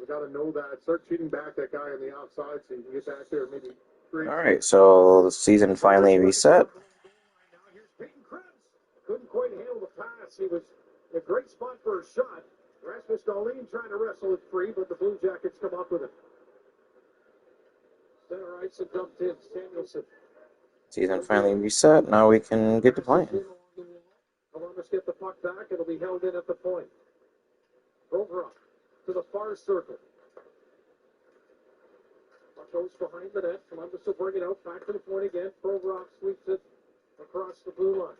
We've got to know that. Start cheating back that guy on the outside so you can get back there maybe. Alright, so the season finally reset. Now here's Peyton Krebs. Couldn't quite handle the pass. He was in a great spot for a shot. Rasmus Dahlin trying to wrestle it free, but the Blue Jackets come up with it. Center ice and dumped in. Samuelson. Season finally reset. Now we can get to playing. Columbus get the puck back. It'll be held in at the point. Provorov to the far circle. Puck goes behind the net. Columbus will bring it out. Back to the point again. Provorov sweeps it across the blue line.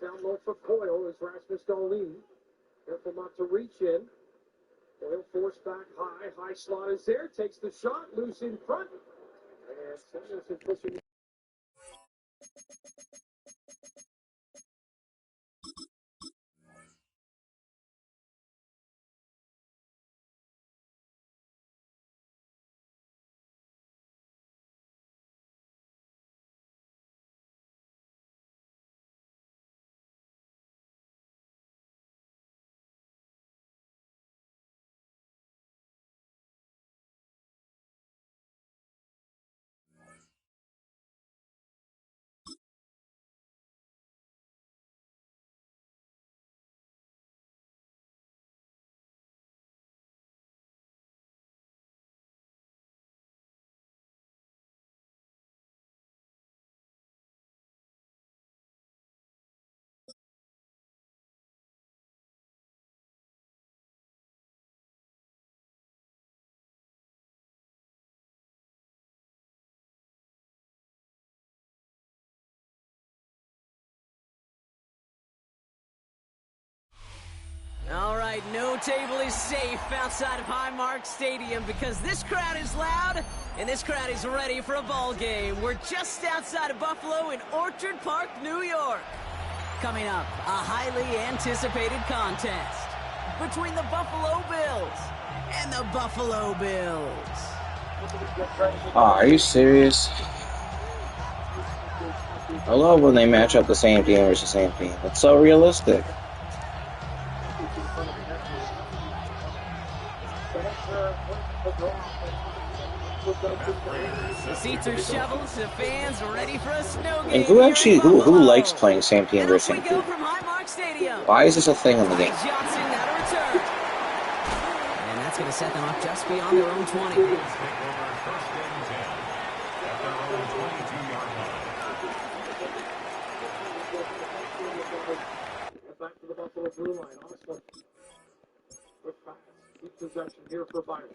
Down low for Coyle is Rasmus Dahlin. Careful not to reach in. Coyle forced back high. High slot is there. Takes the shot. Loose in front. And Samuelson pushing. All right, no table is safe outside of Highmark Stadium because this crowd is loud and this crowd is ready for a ball game. We're just outside of Buffalo in Orchard Park, New York. Coming up, a highly anticipated contest between the Buffalo Bills and the Buffalo Bills. Are you serious? I love when they match up the same team versus the same team. It's so realistic. The seats are shoveled, the fans are ready for a snow game. And who likes playing same team versus same team? Why is this a thing in the game? And that's going to set them up just beyond their own 20. Back to the Buffalo blue line. Austin with pass. Deep possession here for Byron.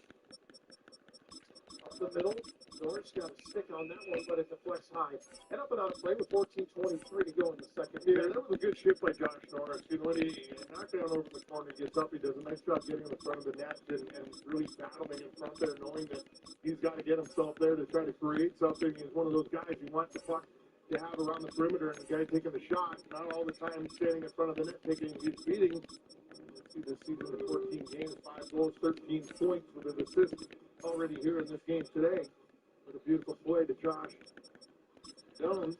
Up the middle. Norris got a stick on that one, but it deflects high. And up and out of play with 14:23 to go in the second. Yeah, that was a good shift by Josh Norris. You know, when he knocked down over the corner, gets up, he does a nice job getting in the front of the net and really battling in front there, knowing that he's got to get himself there to try to create something. He's one of those guys you want the puck to have around the perimeter, and the guy taking the shot, not all the time standing in front of the net taking his beating. You see this season in 14 games, 5 goals, 13 points with an assist already here in this game today. With a beautiful play to Josh Jones.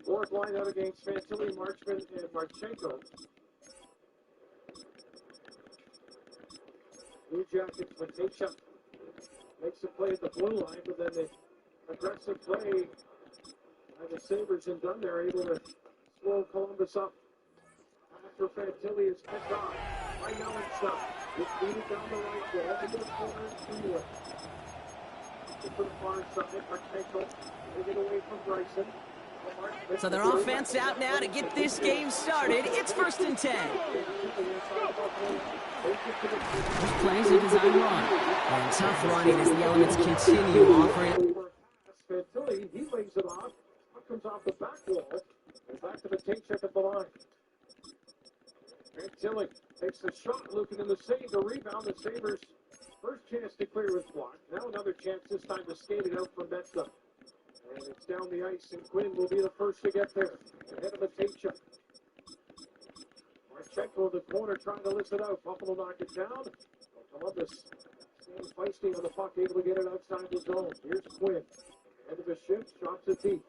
Fourth line out against Fantilli, Marchman, and Marchenko. Blue Jackets, Matejchuk makes a play at the blue line, but then the aggressive play by the Sabres and Dunn, they're able to slow Columbus up. After Fantilli is picked off by Nellenstuff. Just beat it down the right wall into the corner and to it. To the far side, Marchenko take it away from Bryson. So their offense out now to get this game started. It's 1st and 10. This plays a design run. And tough running as the elements continue offering. Fantilli, he lays it off. Comes off the back wall. And back to the Matejchuk at the line. Fantilli takes the shot, looking in the save, the rebound. The Sabres' first chance to clear was blocked. Now another chance, this time to skate it out from Betza. And it's down the ice, and Quinn will be the first to get there. Ahead of Matejchuk. Marchenko in the corner trying to lift it out. Buffalo knocked it down. Columbus stands feisty on the puck, able to get it outside the zone. Here's Quinn. End of the shift, drops it deep.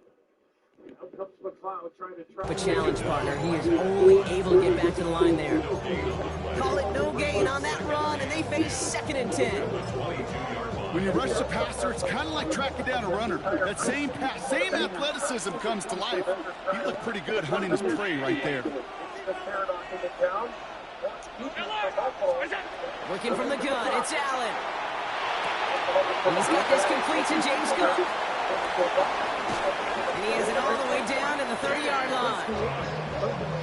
A challenge partner. He is only able to get back to the line there. Call it no gain on that run, and they face 2nd and 10. When you rush the passer, it's kind of like tracking down a runner. That same pass, same athleticism comes to life. He looked pretty good hunting his prey right there. Working from the gun, it's Allen. He's got this complete to James Cook. And he has it all the way down to the 30-yard line.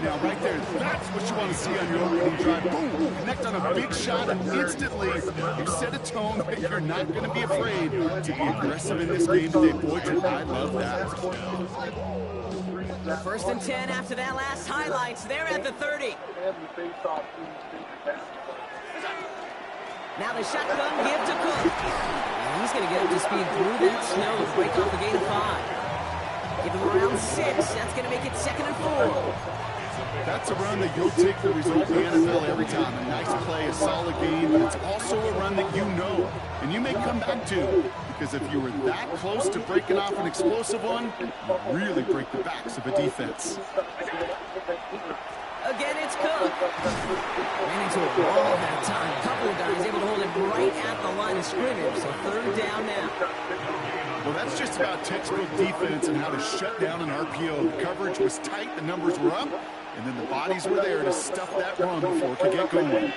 Now, right there, that's what you want to see on your opening drive. Boom! Connect on a big shot, and instantly you set a tone that you're not going to be afraid to be aggressive in this game today. Boy, I love that. 1st and 10 after that last highlights. They're at the 30. Now the shotgun give to Cook. And he's going to get up to speed through that snow and break off a gain of 5. Give him around 6. That's going to make it 2nd and 4. That's a run that you'll take the result in the NFL every time. A nice play, a solid game, but it's also a run that you know and you may come back to. Because if you were that close to breaking off an explosive one, you really break the backs of a defense. Again, it's Cook. Ran into a wall that time. A couple of guys able to hold it right at the line of scrimmage. So 3rd down now. Well, that's just about textbook defense and how to shut down an RPO. The coverage was tight, the numbers were up, and then the bodies were there to stuff that run before it could get going.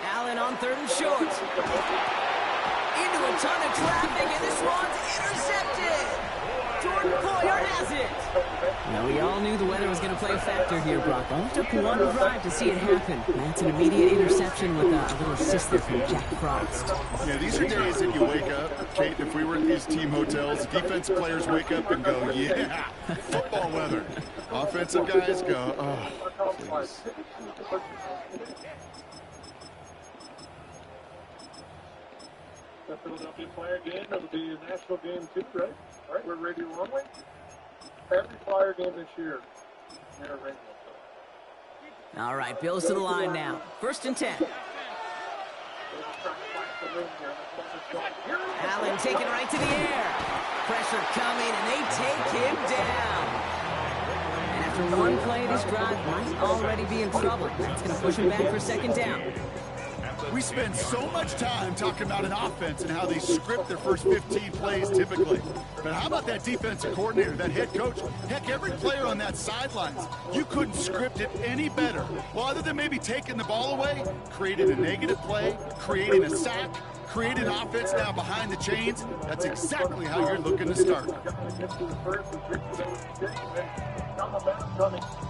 Allen on 3rd and short. Into a ton of traffic, and this one's intercepted. Jordan Poyer has it. Now, we all knew the weather was going to play a factor here, Brock. Only took one drive to see it happen. That's an immediate interception with a little assist there from Jack Frost. Yeah, these are days that you wake up, Kate, if we were at these team hotels, defensive players wake up and go, yeah, football weather. Offensive guys go, oh, please. The Philadelphia Flyer game, it'll be a national game too, right? Right, we're radio only. Every Flyer game this year, we're radio. All right, Bills to the line now. 1st and 10. Allen taking right to the air. Pressure coming, and they take him down. And after one play, this drive might already be in trouble. That's going to push him back for 2nd down. We spend so much time talking about an offense and how they script their first 15 plays typically. But how about that defensive coordinator, that head coach? Heck, every player on that sidelines, you couldn't script it any better. Well, other than maybe taking the ball away, creating a negative play, creating a sack, creating offense now behind the chains. That's exactly how you're looking to start.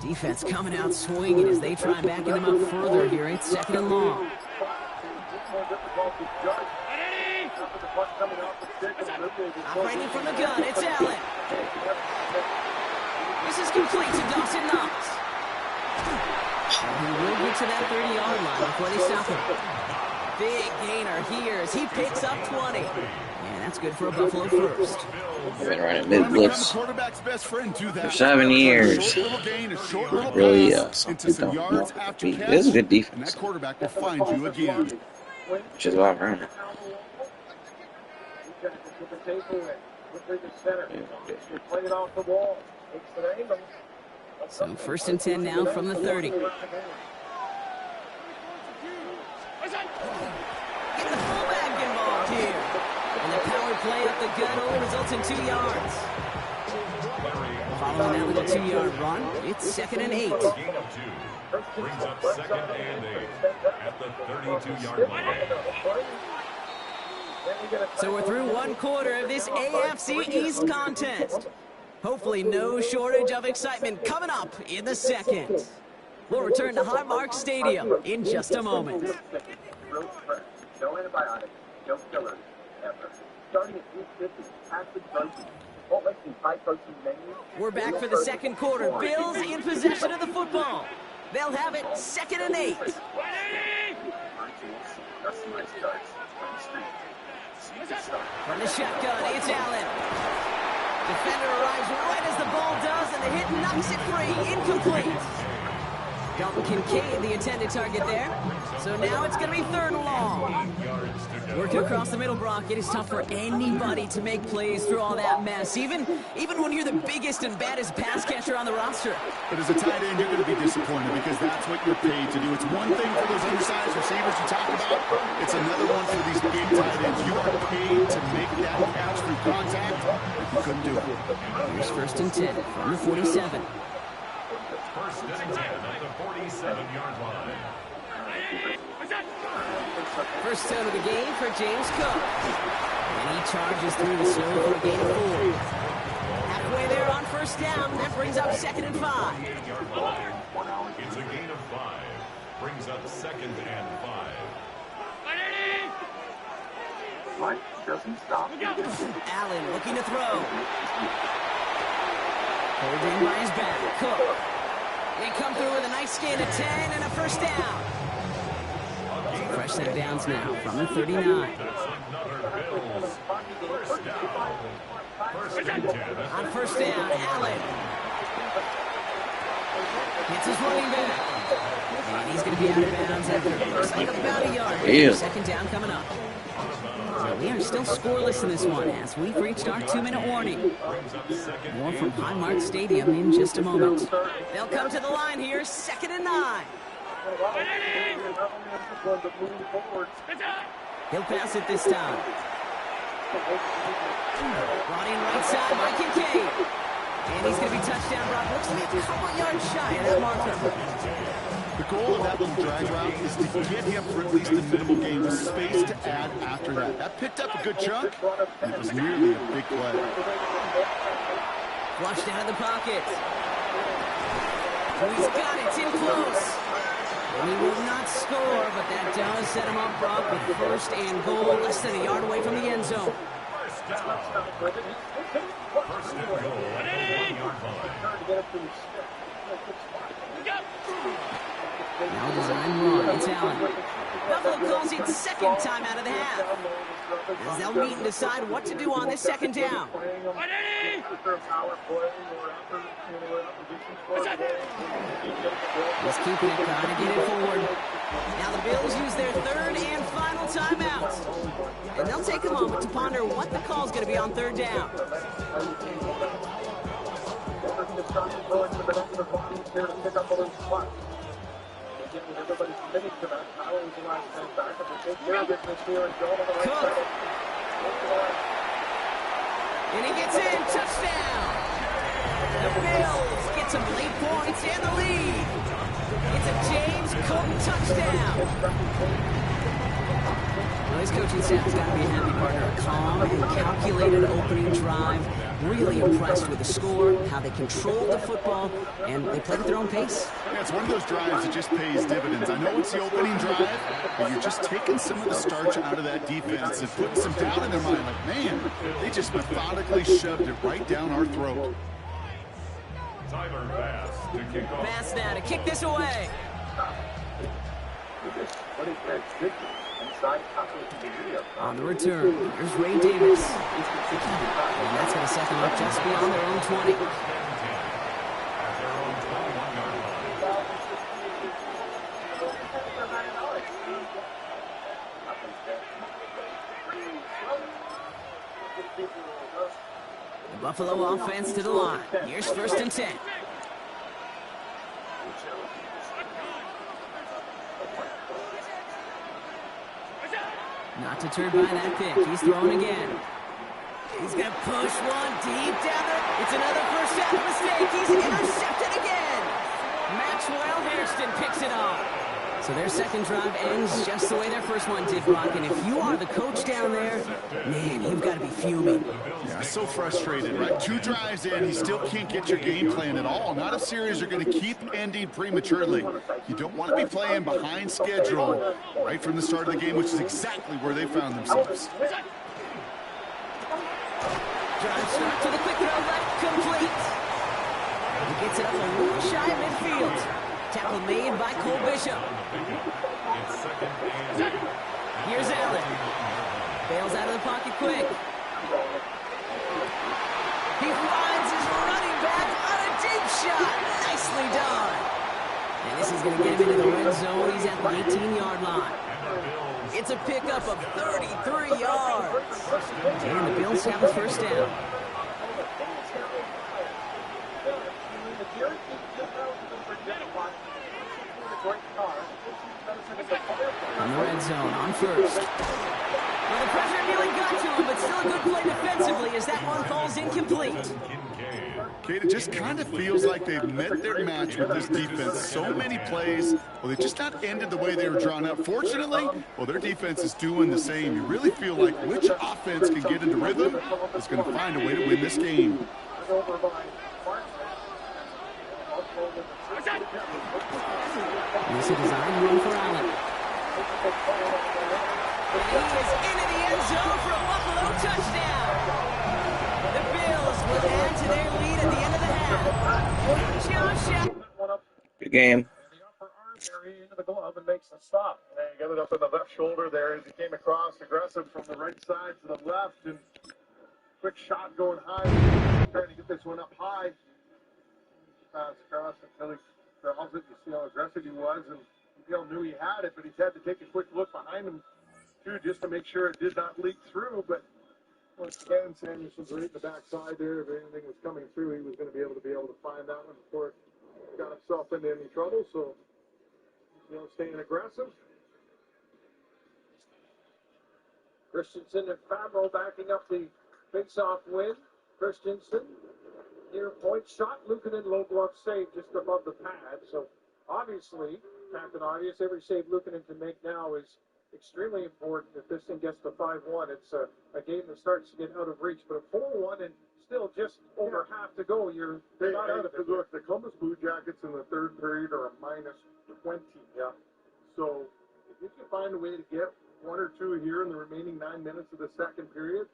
Defense coming out swinging as they try backing them up further here. It's 2nd and long. Operating from the gun, it's Allen. This is complete to Dawson Knox. And he will get to that 30-yard line before they stop him. Big gainer here as he picks up 20. And that's good for a Buffalo first. I've been running mid-blitz for 7 years. Really something don't know what to be. This is a good defense. That quarterback will find you again. Which is why I'm running. So 1st and 10 now from the 30. Getting the fullback involved here. And the power play up the gut only results in 2 yards. Following that with a 2-yard run, it's 2nd and 8. Gain of 2 brings up 2nd and 8 at the 32-yard line. So we're through one quarter of this AFC East contest. Hopefully no shortage of excitement coming up in the 2nd. We'll return to Highmark Stadium in just a moment. No antibiotics, no fillers, ever. Starting at 850, passive protein. What makes these high protein menus? We're back for the 2nd quarter. Bills in possession of the football. They'll have it 2nd and 8. From the shotgun, it's Allen. Defender arrives right as the ball does, and the hit knocks it free. Incomplete. Dalton Kincaid, the intended target there. So now it's going to be 3rd and long. Working across the middle, Brock. It is tough for anybody to make plays through all that mess, even when you're the biggest and baddest pass catcher on the roster. But as a tight end, you're going to be disappointed because that's what you're paid to do. It's one thing for those undersized receivers you talk about. It's another one for these big tight ends. You are paid to make that catch through contact. You couldn't do it. Here's 1st and 10 from the 47. 1st and 10 at the 47-yard line. First down of the game for James Cook. And he charges through the snow for a gain of 4. Halfway there on 1st down. That brings up 2nd and 5. It's a gain of 5. Brings up 2nd and 5. Mike doesn't stop. Allen looking to throw. Holding by his back. Cook. They come through with a nice gain of 10 and a 1st down. Fresh set of downs now from the 39. That's another Bills 1st down. 1st and 10. On 1st down, Allen. Hits his running back. And he's going to be out of bounds after looks like about a yard. Yeah. 2nd down coming up. So we are still scoreless in this one as we've reached our 2-minute warning. More from Highmark Stadium in just a moment. They'll come to the line here, 2nd and 9. He'll pass it this time. Brought in right side by Kincaid. And he's going to be touchdown, Brock. Looks to be a couple yards shy of that marker. The goal of that little drag route is to get him for at least a minimal gain with space to add after that. That picked up a good chunk, and it was nearly a big play. Flushed out of the pocket. He's got it. It's in close. And he will not score, but that does set him up, Brock, with 1st and goal, less than a yard away from the end zone. 1st and goal at the 1-yard line. Now a design run. It's Allen. Buffalo calls it 2nd time out of the half. As they'll meet and decide what to do on this 2nd down. He's keeping it, trying to get it forward. Now the Bills use their 3rd and final timeout. And they'll take a moment to ponder what the call is going to be on 3rd down. Cook. And he gets in. Touchdown. The Bills get some late points and the lead. It's a James Cook touchdown. Well, his coaching staff has got to be a happy partner. A calm and calculated opening drive. Really impressed with the score, how they controlled the football, and they played at their own pace. Yeah, it's one of those drives that just pays dividends. I know it's the opening drive, but you're just taking some of the starch out of that defense and putting some doubt in their mind. Like, man, they just methodically shoved it right down our throat. Tyler Bass to kick off. Bass now to kick this away. On the return, here's Ray Davis. And that's going to set them up just beyond their own 20. The Buffalo offense to the line. Here's 1st and 10. Not deterred by that pick. He's throwing again. He's going to push one deep down there. It's another 1st down mistake. He's intercepted again. Maxwell Hairston picks it off. So their 2nd drive ends just the way their 1st one did, Brock. And if you are the coach down there, man, you've got to be fuming. Yeah, so frustrated, right? 2 drives in, he still can't get your game plan at all. Not a series you're going to keep ending prematurely. You don't want to be playing behind schedule right from the start of the game, which is exactly where they found themselves. Drive start to the quick throw left, complete. He gets it up a little shy of midfield. Tackle made by Cole Bishop. It's 2nd and 8. Here's Allen. Bails out of the pocket quick. He finds his running back on a deep shot. Nicely done. And this is He's going to get him into the red zone. He's at the 18-yard line. It's a pickup of 33 yards. And the Bills have the first down. In the red zone on first. Well, the pressure nearly got to him, but still a good play defensively as that one falls incomplete. Kate, it just kind of feels like they've met their match with this defense. So many plays, well, they just not ended the way they were drawn up. Fortunately, well, their defense is doing the same. You really feel like which offense can get into rhythm is going to find a way to win this game. This is a design run for Allen. And he is into the end zone for a Buffalo touchdown. The Bills will add to their lead at the end of the half. Good game. The upper arm area into the glove and makes the stop. And he got it up in the left shoulder there as he came across, aggressive from the right side to the left, and quick shot going high. Trying to get this one up high. Pass across until he draws it. You see how aggressive he was, and Bill knew he had it, but he's had to take a quick look behind him too, just to make sure it did not leak through. But once again, Samuelson's right in the backside there. If anything was coming through, he was going to be able to find that one before it got himself into any trouble. So, staying aggressive. Christensen and Favreau backing up the face-off win. Christensen, near point shot. Luukkonen low glove save just above the pad. So, obviously, Captain Audience, every save Luukkonen can make now is extremely important if this thing gets to 5-1. It's a game that starts to get out of reach. But at 4-1 and still just over half to go, you're not out of it. Look, the Columbus Blue Jackets in the third period are a -20. Yeah. So if you can find a way to get one or two here in the remaining 9 minutes of the second period,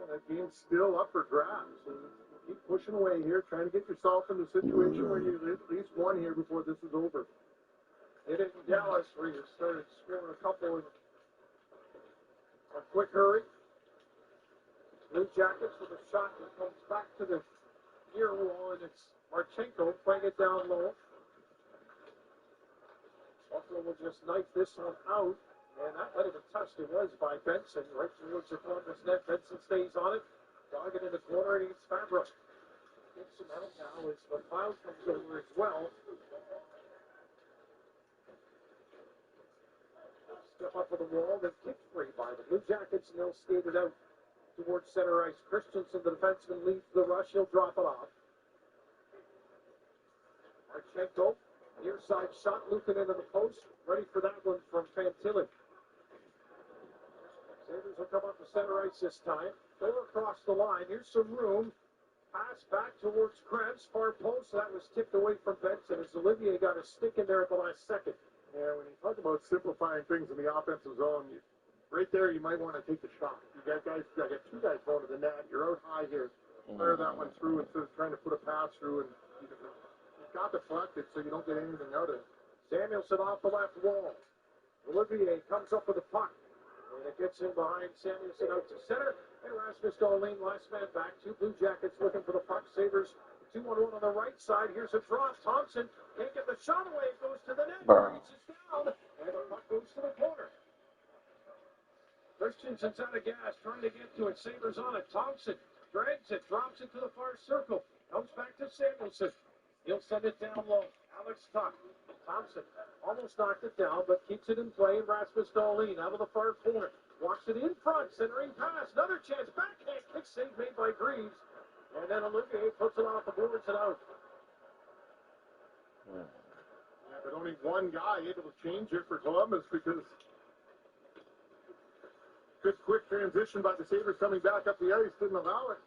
that game's still up for grabs. So keep pushing away here, trying to get yourself in the situation where you at least one here before this is over. Hit it in Dallas where you started scoring a couple in a quick hurry. Blue Jackets with a shot that comes back to the near wall, and it's Marchenko playing it down low. Buffalo will just knife this one out, and that might have been touched. It was by Benson right towards the Columbus net. Benson stays on it, dog it in the corner, and it's Favreau. Gets him out now as McLeod comes over as well. Step up with the wall, then kick free by the Blue Jackets, and they'll skate it out towards center ice. Christensen, the defenseman, leads the rush. He'll drop it off. Marchenko, near side shot, Luukkonen into the post. Ready for that one from Fantilli. Sabres will come up to center ice this time. Go across the line. Here's some room. Pass back towards Krebs. Far post. That was tipped away from Benson as Olivier got a stick in there at the last second. Yeah, when you talk about simplifying things in the offensive zone, right there you might want to take the shot. You got two guys going to the net. You're out high here. Fire that one through instead of trying to put a pass through, and you've got deflected so you don't get anything out of it. Samuelson off the left wall. Olivier comes up with a puck. And it gets in behind Samuelson out to center. And Rasmus Dahlin, last man back. Two Blue Jackets looking for the puck. Sabres 2-1-1 on the right side. Here's a draw. Thompson can't get the shot away. It goes to the net. Reaches down. And the puck goes to the corner. Christensen's out of gas. Trying to get to it. Sabres on it. Thompson drags it. Drops it to the far circle. Comes back to Samuelson. He'll send it down low. Alex Tuck. Thompson almost knocked it down, but keeps it in play. Rasmus Dahlin out of the far corner. Walks it in front. Centering pass. Another chance. Backhand kick save made by Greaves. And then Olivier puts it off the boards and out. Yeah, but only one guy able to change it for Columbus because good quick transition by the Sabres coming back up the ice didn't allow it.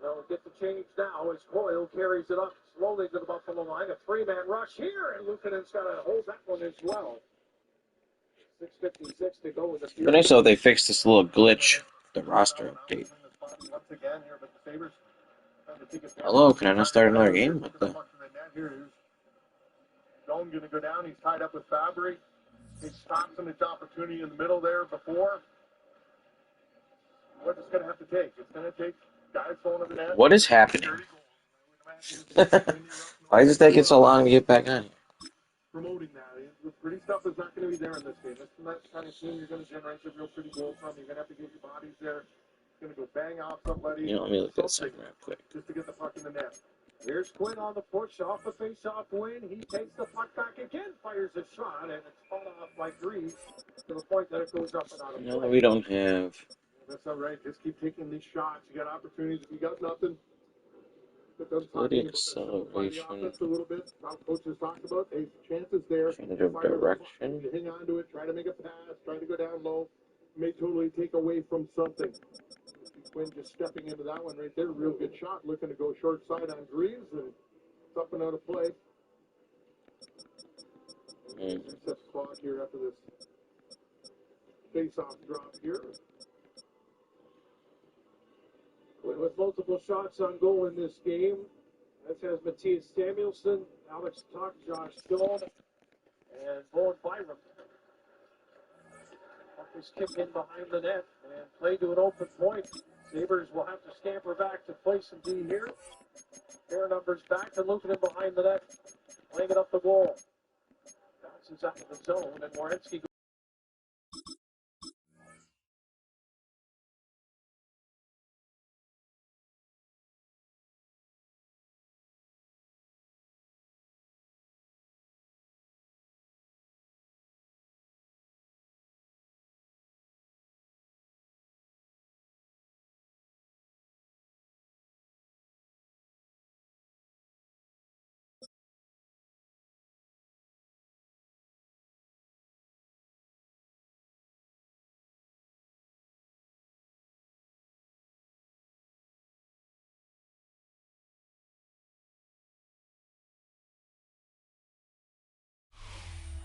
They'll get the change now as Coyle carries it up slowly to the Buffalo line. A three-man rush here, and Luukkonen's got to hold that one as well. 6:56 to go in the period. But nice though they fixed this little glitch, the roster update. Hello, can I not start another game? What the? Stone going to go down. He's tied up with Fabry. He stops him. It's opportunity in the middle there before. What it's going to have to take? It's going to take guys going to the net. What is happening? Why is it taking so long to get back on here? promoting that. The pretty stuff is not going to be there in this game. This is not the kind of team you're going to generate a real pretty goal from. You're going to have to get your bodies there. You're going to go bang off somebody. You know, let me look at the second round quick. Just to get the puck in the net. Here's Quinn on the push, off the face-off win. He takes the puck back again, fires a shot, and it's fought off by Regs to the point that it goes up and out of play. No, we don't have. That's all right. Just keep taking these shots. You got opportunities. If you got nothing. Floating acceleration. A little bit. How coaches talked about. Hey, chances there. Change of direction. Hang on to it. Try to make a pass. Try to go down low. May totally take away from something. Quinn just stepping into that one right there. Real good shot. Looking to go short side on Greaves, and it's up and out of play. Set the clock here after this face-off drop here. With multiple shots on goal in this game. That has Matthias Samuelsson, Alex Tuck, Josh Stone, and Bowen Byram. Puck is kicked in behind the net and played to an open point. Sabres will have to scamper back to play some D here. Pair numbers back and looking in behind the net, playing it up the goal. Bounces out of the zone, and Morenski.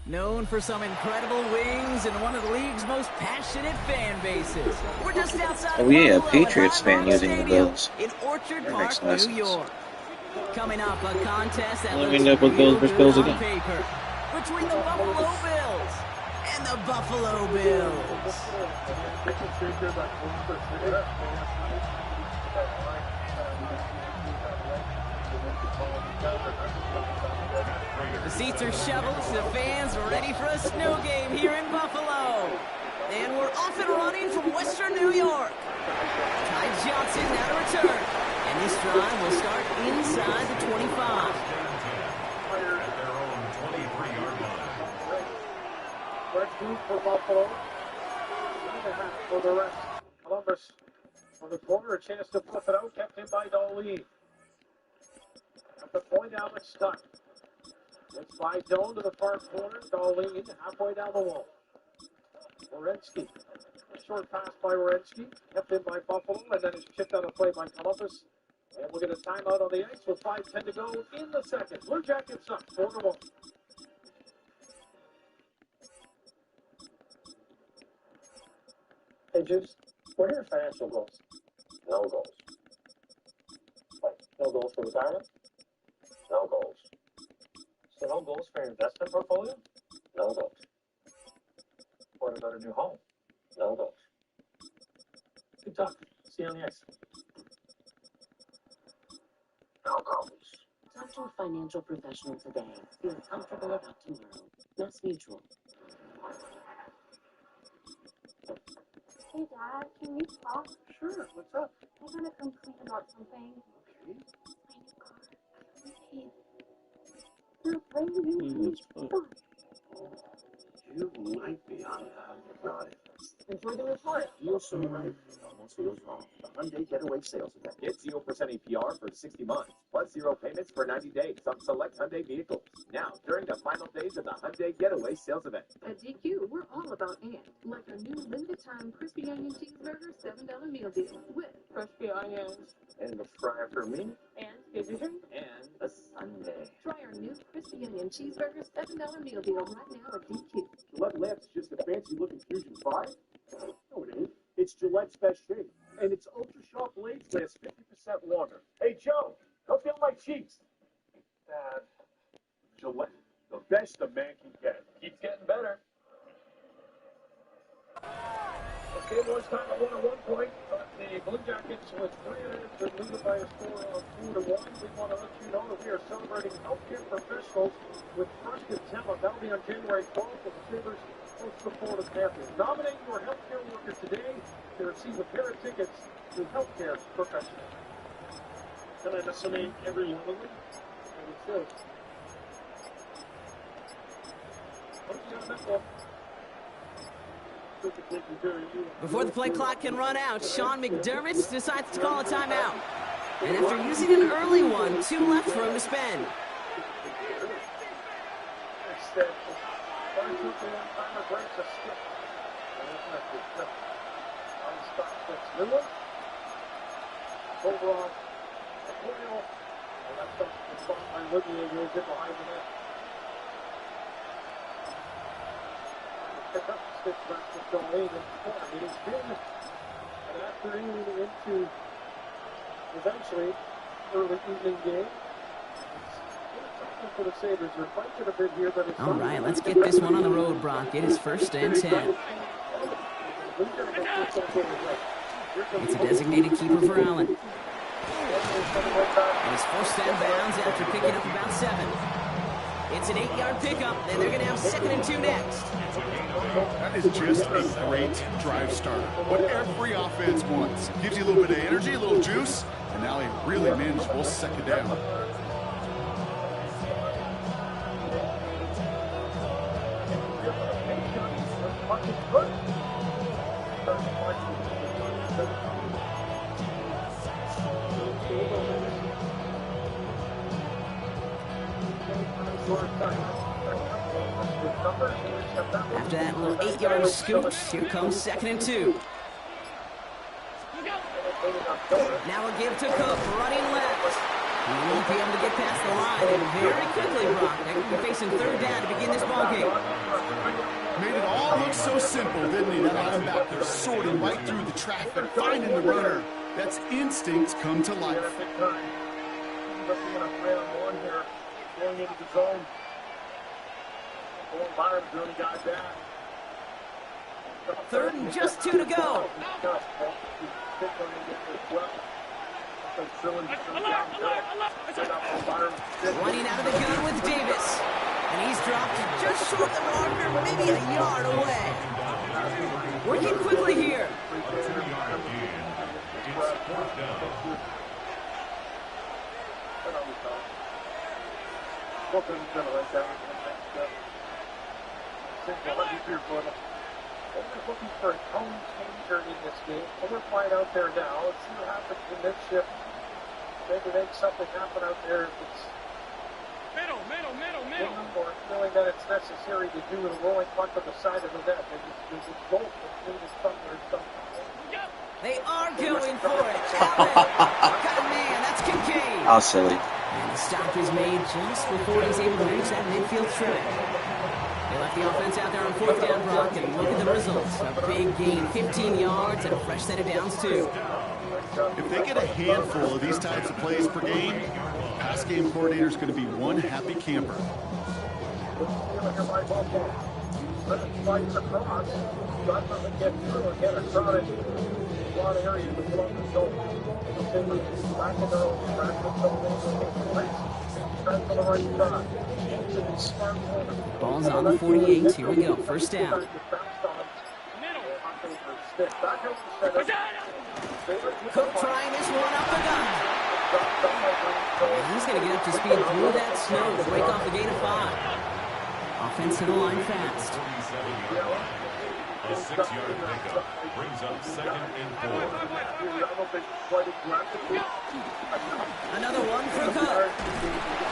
Known for some incredible wings and one of the league's most passionate fan bases. We're just outside of yeah, Buffalo Patriots at fan Hard Rock using the Stadium Bills. in Orchard That Park, makes no sense. New York. Coming up, a contest that Let me looks know what real Bills good Bills on again. paper between the Buffalo Bills and the Buffalo Bills. The seats are shoveled, the fans are ready for a snow game here in Buffalo. And we're off and running from Western New York. Ty Johnson now to return. And this drive will start inside the 25. Player at their own 23-yard line. First move for Buffalo. For the rest. Columbus on the corner, a chance to flip it out, kept in by Darlene. At the point, Alex stuck. It's by Doan to the far corner. Darlene halfway down the wall. Morenski. A short pass by Morenski, kept in by Buffalo, and then is chipped out of play by Columbus. And we'll get a timeout on the ice with 5:10 to go in the second. Blue Jackets up 4-1. Hey, Juice, what are your financial goals? No goals. Like, no goals for retirement? No goals. So no goals for your investment portfolio? No goals. What about a new home? No goals. Good talk. See you on the ice. No goals. Talk to a financial professional today. Feel comfortable about tomorrow. Mass Mutual. Hey, Dad, can we talk? Sure, what's up? I got a complaint about something. Okay. My new car. Hey, the brand new You might be on the right. Enjoy the report. Feel so right. Almost feels wrong. The Hyundai Getaway Sales Event. Get 0% APR for 60 months, plus 0 payments for 90 days on select Hyundai vehicles. Now, during the final days of the Hyundai Getaway Sales Event. At DQ, we're all about and. Like our new limited-time crispy onion cheeseburger $7 meal deal with crispy onions. And a fryer for me. And dessert. And a sundae. Try our new crispy onion cheeseburger $7 meal deal right now at DQ. Gillette Lift's just a fancy-looking Fusion 5? No, it ain't. It's Gillette's best shape. And its ultra-sharp blades last 50% longer. Hey, Joe, go feel my cheeks. Dad. Gillette, the best a man can get. Keeps getting better. Okay, one time at 1 point. The Blue Jackets with 3 minutes and lead by a score of 2-1. We want to let you know that we are celebrating healthcare professionals with Fresh Talent. That'll be on January 12th with the Sabres host the Florida Panthers. Nominate your healthcare worker today to receive a pair of tickets to healthcare professionals. Can I estimate every one of them? And it should. Before the play clock can run out, Sean McDermott decides to call a timeout. And after using an early one, 2 left for him to spend. Overall, and that's the spot by Livier goes in behind the net. Pick up the stick back to Delaney in the corner. It has been an afternoon into eventually early evening game. It's for the Sabres. They're fighting a bit here, but it's all right, let's get this one on the road, Brock. It is 1st and 10. It's a designated keeper for Allen. And he's forced out of bounds after picking up about 7. It's an 8-yard pickup, and they're going to have 2nd and 2 next. That is just a great drive starter. What every offense wants. Gives you a little bit of energy, a little juice, and now a really manageable 2nd down. After that little 8-yard scoot, here comes 2nd and 2. Now a give to Cook, running left. He won't be able to get past the line, and very quickly, Brock, they're going to be facing 3rd down to begin this ballgame. Made it all look so simple, didn't he? That linebacker sorting right through the traffic, finding the runner. That's instincts come to life. Looking at a 3-on-1 here, going into the zone. Byron's the only guy back. 3rd and just 2 to go. Running out of the gun with Davis. And he's dropped just short of the marker, maybe a yard away. Working quickly here. They're looking for a tone changer in this game. We're flying out there now. Let's see what happens in this shift. Maybe make something happen out there if it's middle. Or feeling that it's necessary to do a rolling punt to the side of the net. There's a jolt between the somewhere something. They are going for it. Got a man. That's Kincaid. How silly. And the stop is made just before he's able to reach that midfield track. They left the offense out there on 4th down, Brock, and look at the results. A big gain, 15 yards, and a fresh set of downs, too. If they get a handful of these types of plays per game, pass game coordinator is going to be one happy camper. Ball's on the 48. Here we go. 1st down. Cook trying this one up the gut. And he's going to get up to speed through that snow to break off the gain of 5. Offense to the line fast. A 6-yard pickup brings up 2nd and 4. Another one for Cook.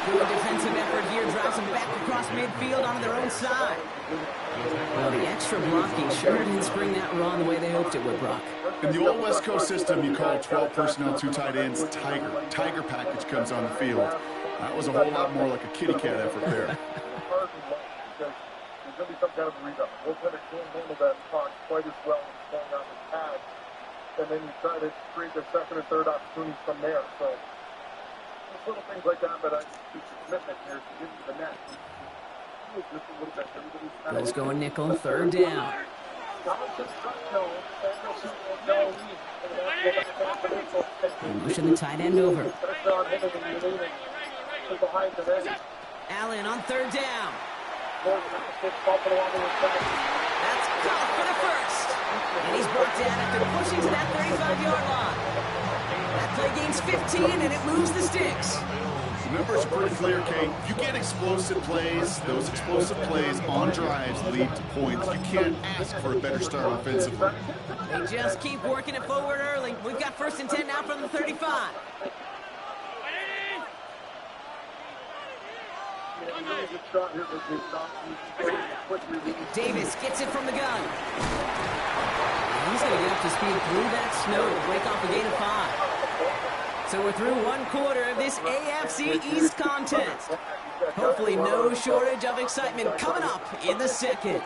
Good defensive effort here drives them back across midfield onto their own side. Well, the extra blocking sure didn't spring that run the way they hoped it would, Brock. In the old West Coast system, you call 12 personnel, 2 tight ends, Tiger. Tiger package comes on the field. That was a whole lot more like a kitty cat effort there. There's going to be some kind of rebound. Goaltender can't handle that puck quite as well as going out the pads. And then you try to create the 2nd or 3rd opportunities from there. So, just little things like that, but I think the commitment here to get to the net. Bills going nickel, 3rd down. They motion the tight end over. Allen on third down. That's caught for the first. And he's brought down after pushing to that 35-yard line. That play gains 15, and it moves the sticks. The numbers are pretty clear, Kate. You get explosive plays. Those explosive plays on drives lead to points. You can't ask for a better start offensively. They just keep working it forward early. We've got 1st and 10 now from the 35. Davis gets it from the gun. And he's going to get up to speed through that snow to break off a gain of 5. So we're through 1 quarter of this AFC East contest. Hopefully no shortage of excitement coming up in the second.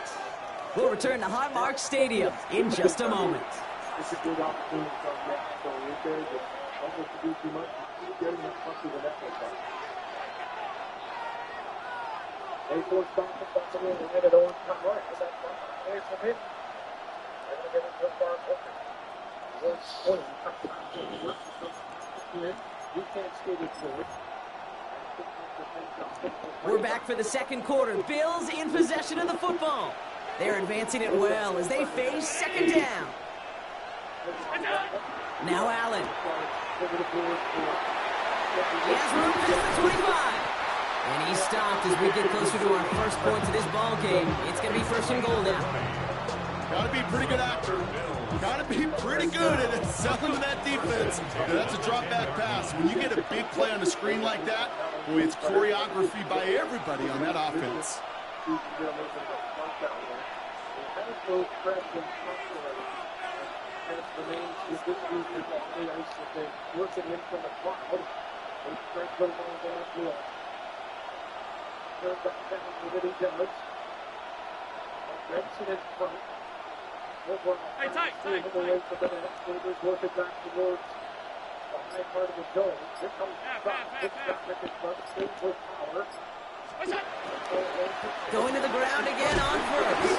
We'll return to Highmark Stadium in just a moment. It's a good opportunity for them to go in there, but don't have to do too much. Keep getting that puck to the net. They forced Thompson back to the end and Owen come right. That's away from him. They're going to get it to far quicker. You can't skate it forward. We're back for the second quarter. Bills in possession of the football. They're advancing it well as they face second down. Now Allen. He has room past the 25. And he's stopped as we get closer to our first points of this ball game. It's going to be 1st and goal now. Got to be a pretty good actor. Got to be pretty good at selling to that defense. And that's a drop back pass. When you get a big play on the screen like that, boy, it's choreography by everybody on that offense. Hey, tight. Work it back towards the high part of the zone. Here comes traffic in front, stays with power. Going to the ground again on first.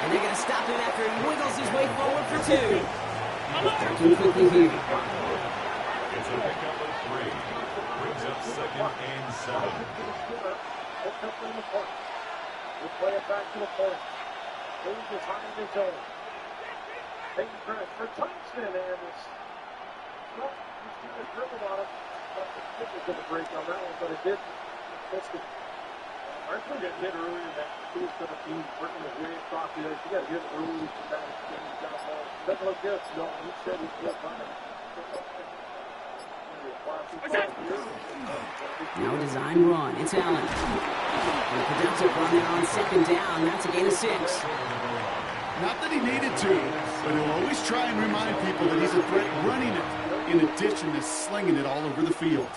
And they're going to stop him after he wiggles his way forward for 2. Too quickly here. It's a pickup of 3. Brings up 2nd and 7. We play it back to the point. Hayes is high in the zone. Hayes press for Thompson, and it's not, he's got a dribble on it. It was going to break on that one, but it didn't. Missed it. Arthur got hit earlier in that. He was going to be working his way across the edge. He got hit early from that. Doesn't look good. No, he said he's still running. Now a design run. It's Allen. And the productive run there on 2nd down. That's a gain of 6. Not that he needed to, but he'll always try and remind people that he's a threat running it, in addition to slinging it all over the field.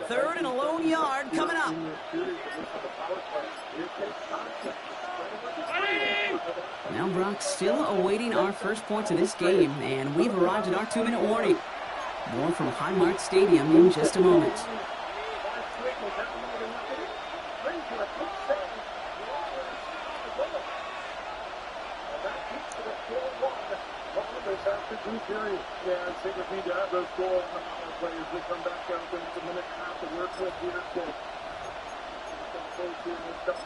3rd and a lone yard coming up. Now Brock still awaiting our first points of this game, and we've arrived at our 2-minute warning. More from Highmark Stadium in just a moment. Yeah, I'd say we need to have those goals on our players. They come back down to the minute and a half to work with here. So,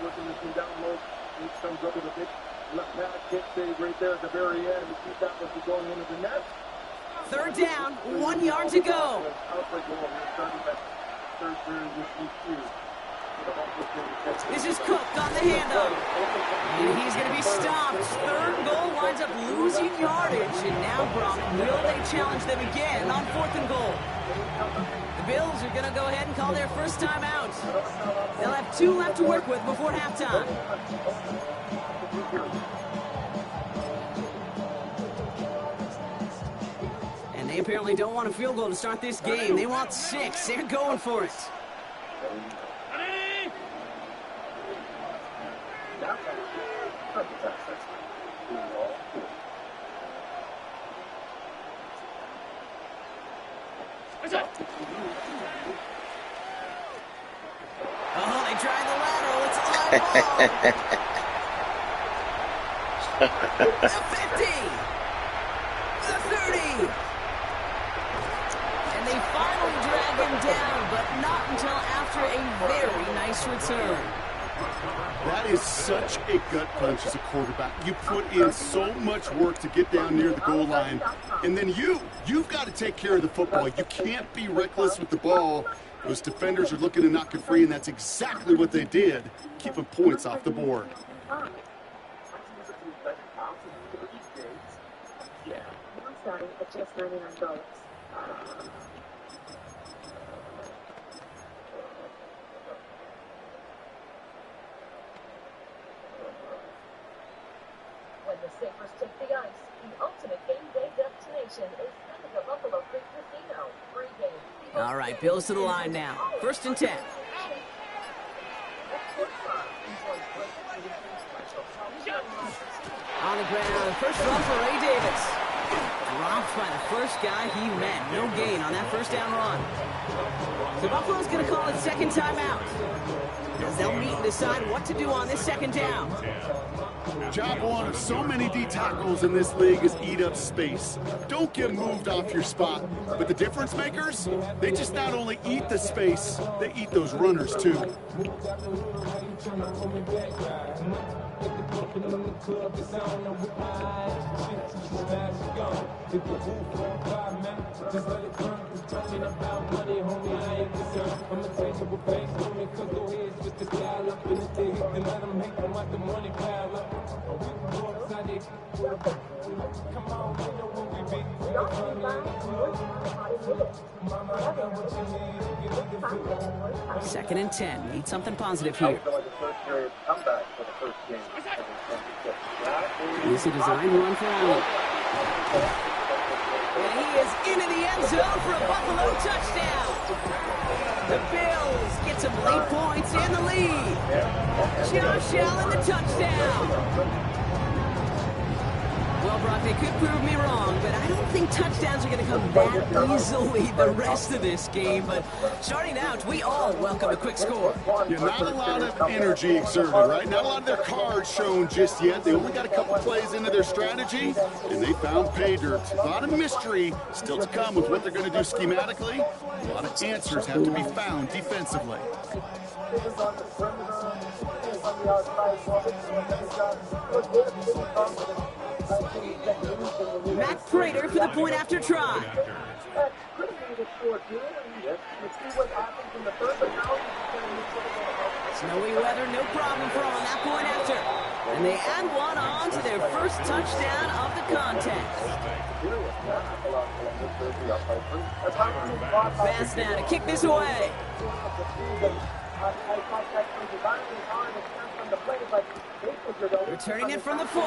working this one down low. He comes up with a big left back kick save right there at the very end. We keep that one from going into the net. 3rd down, 1 yard to go. This is Cook on the handoff. And he's going to be stopped. 3rd goal winds up losing yardage. And now, Brock, will they challenge them again on 4th and goal? The Bills are going to go ahead and call their first time out. They'll have 2 left to work with before halftime. And they apparently don't want a field goal to start this game. They want 6. They're going for it. Oh, they right, trying the lateral. It's all ball. The 50. The 30. And they finally drag him down, but not until after a very nice return. That is such a gut punch as a quarterback. You put in so much work to get down near the goal line, and then you've got to take care of the football. You can't be reckless with the ball. Those defenders are looking to knock it free, and that's exactly what they did, keeping points off the board. Yeah. One starting at just $99. When the Sabres take the ice, the ultimate game day destination is headed to Buffalo Creek Casino. Free game. All right, Bills to the line now. 1st and 10. On the ground, first run for Ray Davis. Dropped by the first guy he met. No gain on that first down run. So Buffalo's going to call it second timeout, as they'll meet and decide what to do on this second down. Job one of so many D tackles in this league is eat up space. Don't get moved off your spot. But the difference makers, they just not only eat the space, they eat those runners too. Second and 10. Need something positive here. Easy design run for Allen. And he is into the end zone for a Buffalo touchdown. The Bills get some late points and the lead. Josh Allen, the touchdown. Well, Brock, they could prove me wrong, but I don't think touchdowns are going to come that easily the rest of this game. But starting out, we all welcome a quick score. Yeah, not a lot of energy exerted, right? Not a lot of their cards shown just yet. They only got a couple plays into their strategy, and they found pay dirt. A lot of mystery still to come with what they're going to do schematically. A lot of answers have to be found defensively. Matt Prater for the point after try. Snowy weather, no problem for on that point after. And they add one on to their first touchdown of the contest. Fast now to kick this away. Returning it from the 4.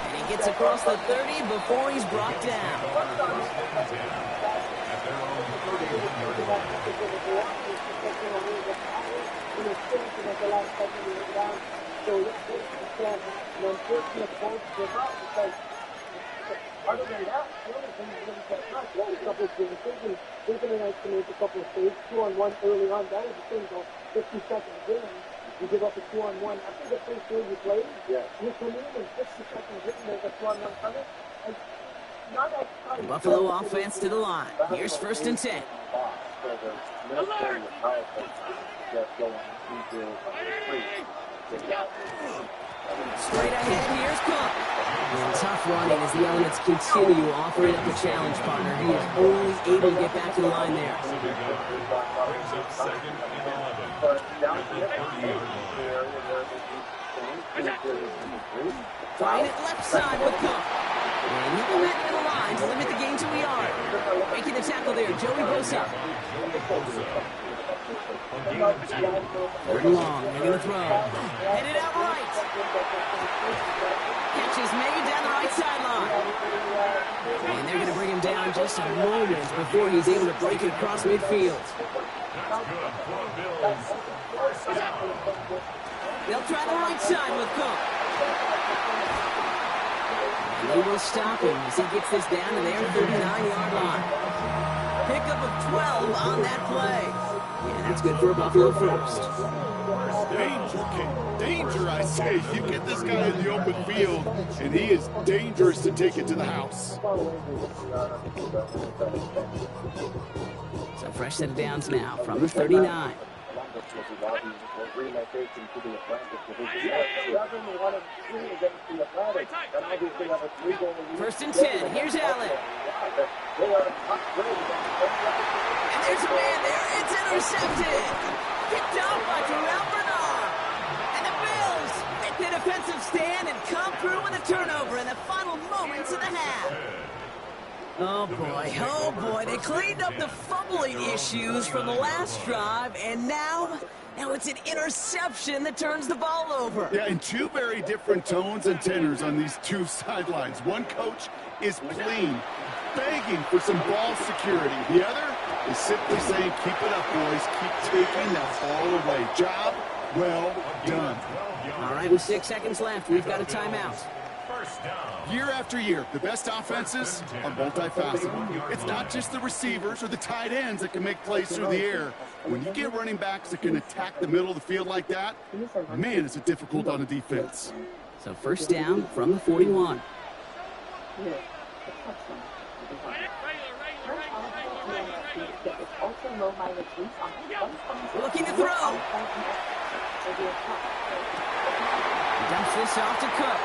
And he gets across the 30 before he's brought down. Other than that, the only thing is really that much. One couple of things. They're going to nice to make a couple of saves. 2-on-1 early on. That was the thing, though. 50 seconds in, you give up a 2-on-1. After the first game you played, you come in and 50 seconds in, there's a 2-on-1 coming. And not that time. Buffalo offense to the line. Here's 1st and 10. Alert! Straight ahead, here's Cook. And tough running as the Elements continue offering up a challenge partner. He is only able to get back to the line there. Trying it left side with Cook. And he will head to the line to limit the gain to a yard. Making the tackle there, Joey Bosa. 3rd and long, they're going to throw. Headed out right. Catch is made down the right sideline. And they're going to bring him down just a moment before he's able to break it across midfield. They'll try the right side with Cook. And they will stop him as he gets this down to their 39-yard line. Pickup of 12 on that play. Yeah, that's good for a Buffalo first. Danger, kid. Danger, I say. You get this guy in the open field, and he is dangerous to take it to the house. So fresh set of downs now from the 39. First and 10. Here's Allen. And there's a man there. It's intercepted. Picked off by Terrell Bernard. And the Bills make the defensive stand and come through with a turnover in the final moments of the half. Oh boy, they cleaned up the fumbling issues from the last drive, and now it's an interception that turns the ball over. Yeah, and two very different tones and tenors on these two sidelines. One coach is pleading, begging for some ball security. The other is simply saying, keep it up, boys. Keep taking that ball away. Job well done. All right, with 6 seconds left, we've got a timeout. Year after year, the best offenses are multifaceted. It's not just the receivers or the tight ends that can make plays through the air. When you get running backs that can attack the middle of the field like that, man, is it difficult on the defense. So first down from the 41. Looking to throw. He dumps this off to Cook.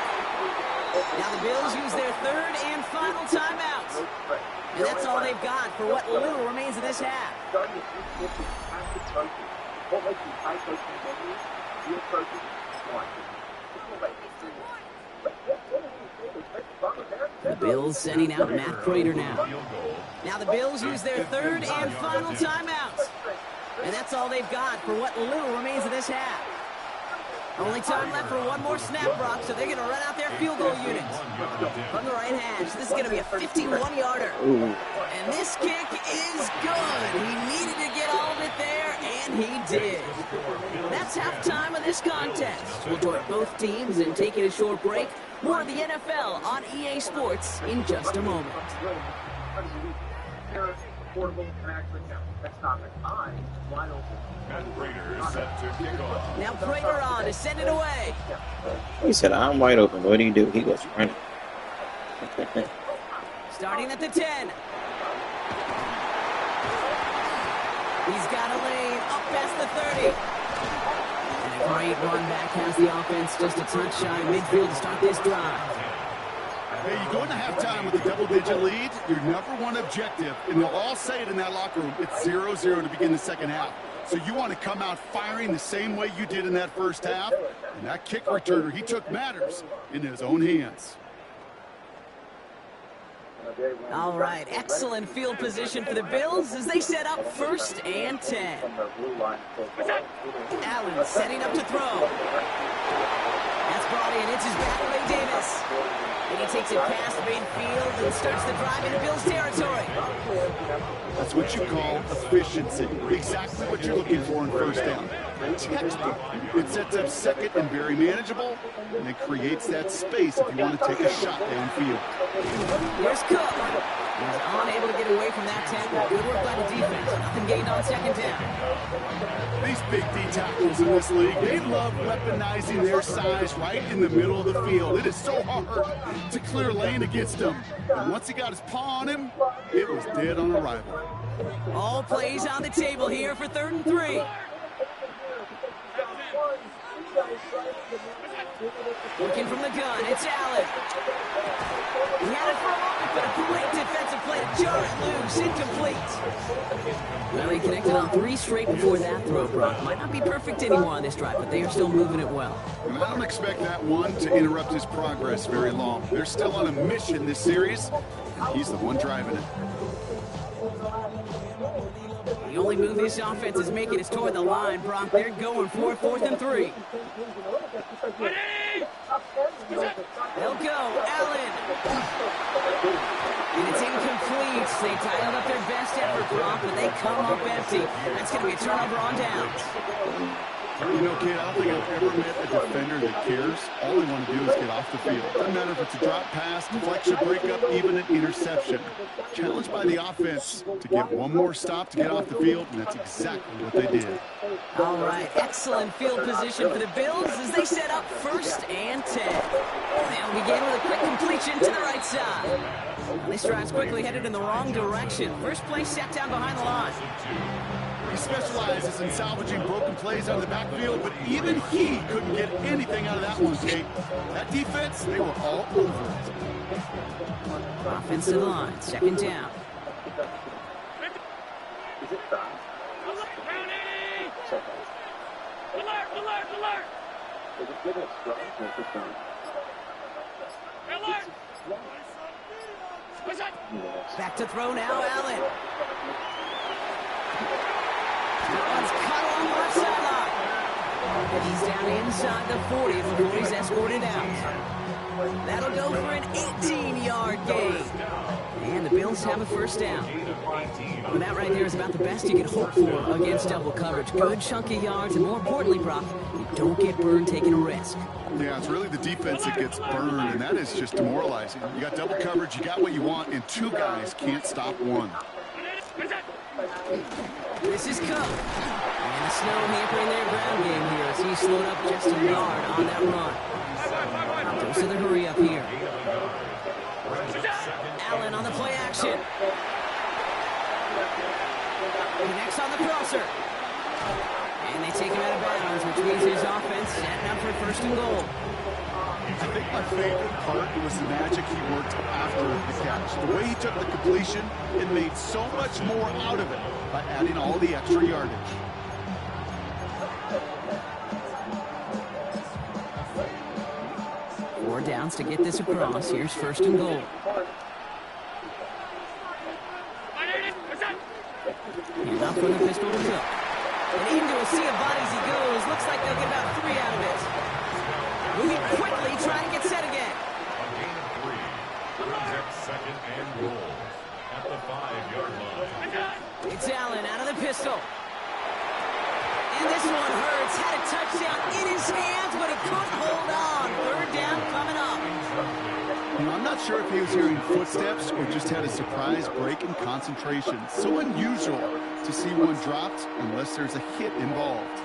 Now the Bills use their third and final timeout. And that's all they've got for what little remains of this half. The Bills sending out Matt Prater now. Now the Bills use their third and final timeout. And that's all they've got for what little remains of this half. Only time left for one more snap, Brock, so they're going to run out their field goal unit. From the right hash, this is going to be a 51-yarder. And this kick is good. He needed to get all of it there, and he did. That's halftime of this contest. We'll join both teams in taking a short break. More of the NFL on EA Sports in just a moment. And Prater is set to kick off. Now Prater on to send it away. He said, I'm wide open. What do? He goes running. Starting at the 10. He's got a lane up past the 30. And a great run back has the offense just a touch shy of midfield to start this drive. Hey, you go into halftime with a double-digit lead, your number one objective, and they'll all say it in that locker room, it's 0-0 to begin the second half. So you want to come out firing the same way you did in that first half, and that kick returner, he took matters in his own hands. All right, excellent field position for the Bills as they set up first and 10. Allen setting up to throw. That's brought in, it's his back, Ray Davis. And he takes it past midfield and starts the drive into Bills territory. That's what you call efficiency. Exactly what you're looking for in first down. Textbook. It sets up second and very manageable, and it creates that space if you want to take a shot downfield. Here's Cook. He's unable to get away from that tackle. Good work by the defense. Nothing gained on second down. These big D tackles in this league, they love weaponizing their size right in the middle of the field. It is so hard to clear lane against him. And once he got his paw on him, it was dead on arrival. All plays on the table here for 3rd and 3. Looking from the gun, it's Allen. He had it for a moment, but a great defensive play to jar it loose, incomplete. Well, he connected on 3 straight before that throw, Brock. Might not be perfect anymore on this drive, but they are still moving it well. And I don't expect that one to interrupt his progress very long. They're still on a mission this series, and he's the one driving it. The only move this offense is making is toward the line, Brock. They're going for 4th and 3. They'll go, Allen. And it's incomplete. They dialed up their best effort, Brock, but they come up empty. That's going to be a turnover on downs. You know, kid, I don't think I've ever met a defender that cares. All they want to do is get off the field. Doesn't matter if it's a drop pass, deflection, breakup, even an interception. Challenged by the offense to get one more stop to get off the field, and that's exactly what they did. All right, excellent field position for the Bills as they set up 1st and 10. They'll begin with a quick completion to the right side. Now, this drive's quickly headed in the wrong direction. First play set down behind the line. He specializes in salvaging broken plays out of the backfield, but even he couldn't get anything out of that one, Kate. That defense, they were all over it. Offensive line, 2nd down. Back to throw now, Allen. Allen's cut along the left sideline. He's down inside the 40 before he's escorted out. That'll go for an 18-yard gain. And the Bills have a 1st down. Well, that right there is about the best you can hope for against double coverage. Good chunky yards, and more importantly, Brock, you don't get burned taking a risk. Yeah, it's really the defense that gets burned, and that is just demoralizing. You got double coverage, you got what you want, and 2 guys can't stop one. This is Cook. And the snow hampering their ground game here as he slowed up just a yard on that run. Goes to the hurry up here. Allen on the play action. Connects on the crosser. And they take him out of bounds, which means his offense setting up for 1st and goal. I think my favorite part was the magic he worked after the catch. The way he took the completion, it made so much more out of it by adding all the extra yardage. Four downs to get this across. Here's 1st and goal. Hand off from the pistol to Cook. And into a sea of bodies he goes. Looks like they'll get about 3 out of it. Moving quickly, trying to get set again. A gain of 3. Brings up 2nd and goal at the 5-yard line. It's Allen out of the pistol. And this one hurts. Had a touchdown in his hands, but he couldn't hold on. 3rd down coming up. You know, I'm not sure if he was hearing footsteps or just had a surprise break in concentration. So unusual to see one dropped unless there's a hit involved.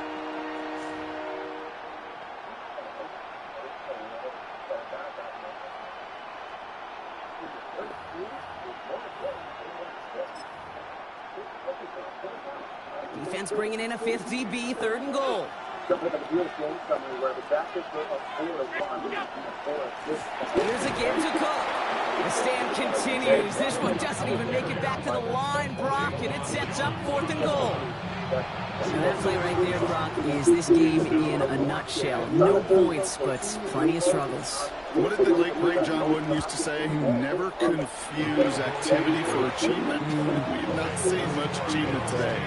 Defense bringing in a 5th DB, 3rd and goal. Here's again to Cook. The stand continues. This one doesn't even make it back to the line, Brock, and it sets up 4th and goal. So that play right there, Brock, is this game in a nutshell. No points, but plenty of struggles. What did the late great John Wooden used to say? Never confuse activity for achievement. We've not seen much achievement today.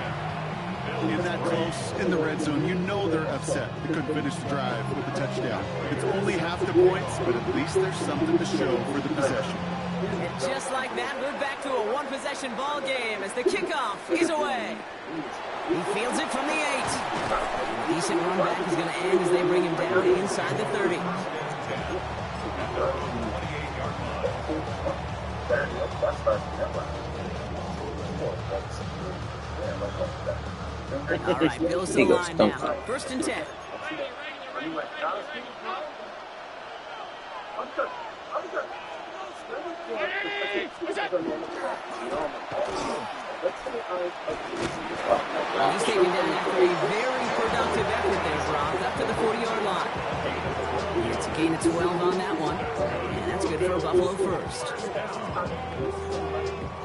In that close, in the red zone, you know they're upset. They couldn't finish the drive with a touchdown. It's only half the points, but at least there's something to show for the possession. And just like that, we're back to a 1-possession ball game as the kickoff is away. He fields it from the 8. A decent run back is going to end as they bring him down inside the 30. All right, Bills to the line now. 1st and 10. He's taken down after a very productive effort there, Brock, up to the 40-yard line. It's a gain of 12 on that one, and that's good for Buffalo 1st.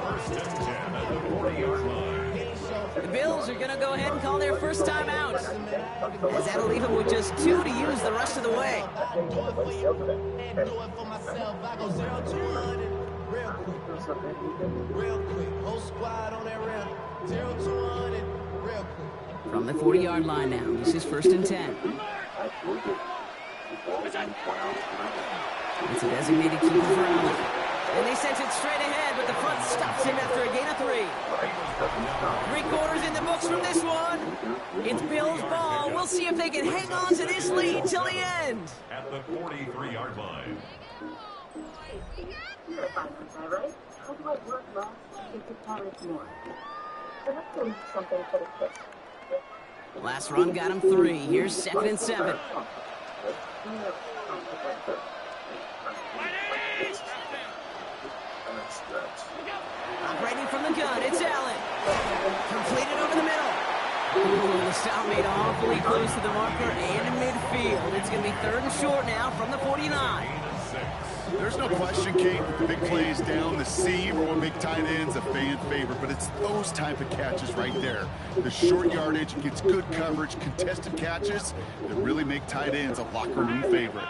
1st and 10 at the 40-yard line. The Bills are going to go ahead and call their first timeout, as that'll leave them with just 2 to use the rest of the way. From the 40-yard line now, this is 1st and 10. It's a designated keeper for Allen. And they sent it straight ahead, but the front stops him after a gain of 3. 3 quarters in the books from this one. It's Bills ball. We'll Let's see if they can hang on to this lead till the end. At the 43-yard line. You're a finance guy, right? How do I work less to get to Paris more? Perhaps doing something for the kids. Last run got him 3. Here's 2nd and 7. Operating from the gun, it's Allen. Completed over the middle. Ooh, the stop made awfully close to the marker and in midfield. It's going to be 3rd and short now from the 49. There's no question, Kate, the big plays down the seam or big tight ends a fan favorite, but it's those type of catches right there. The short yardage gets good coverage, contested catches that really make tight ends a locker room favorite.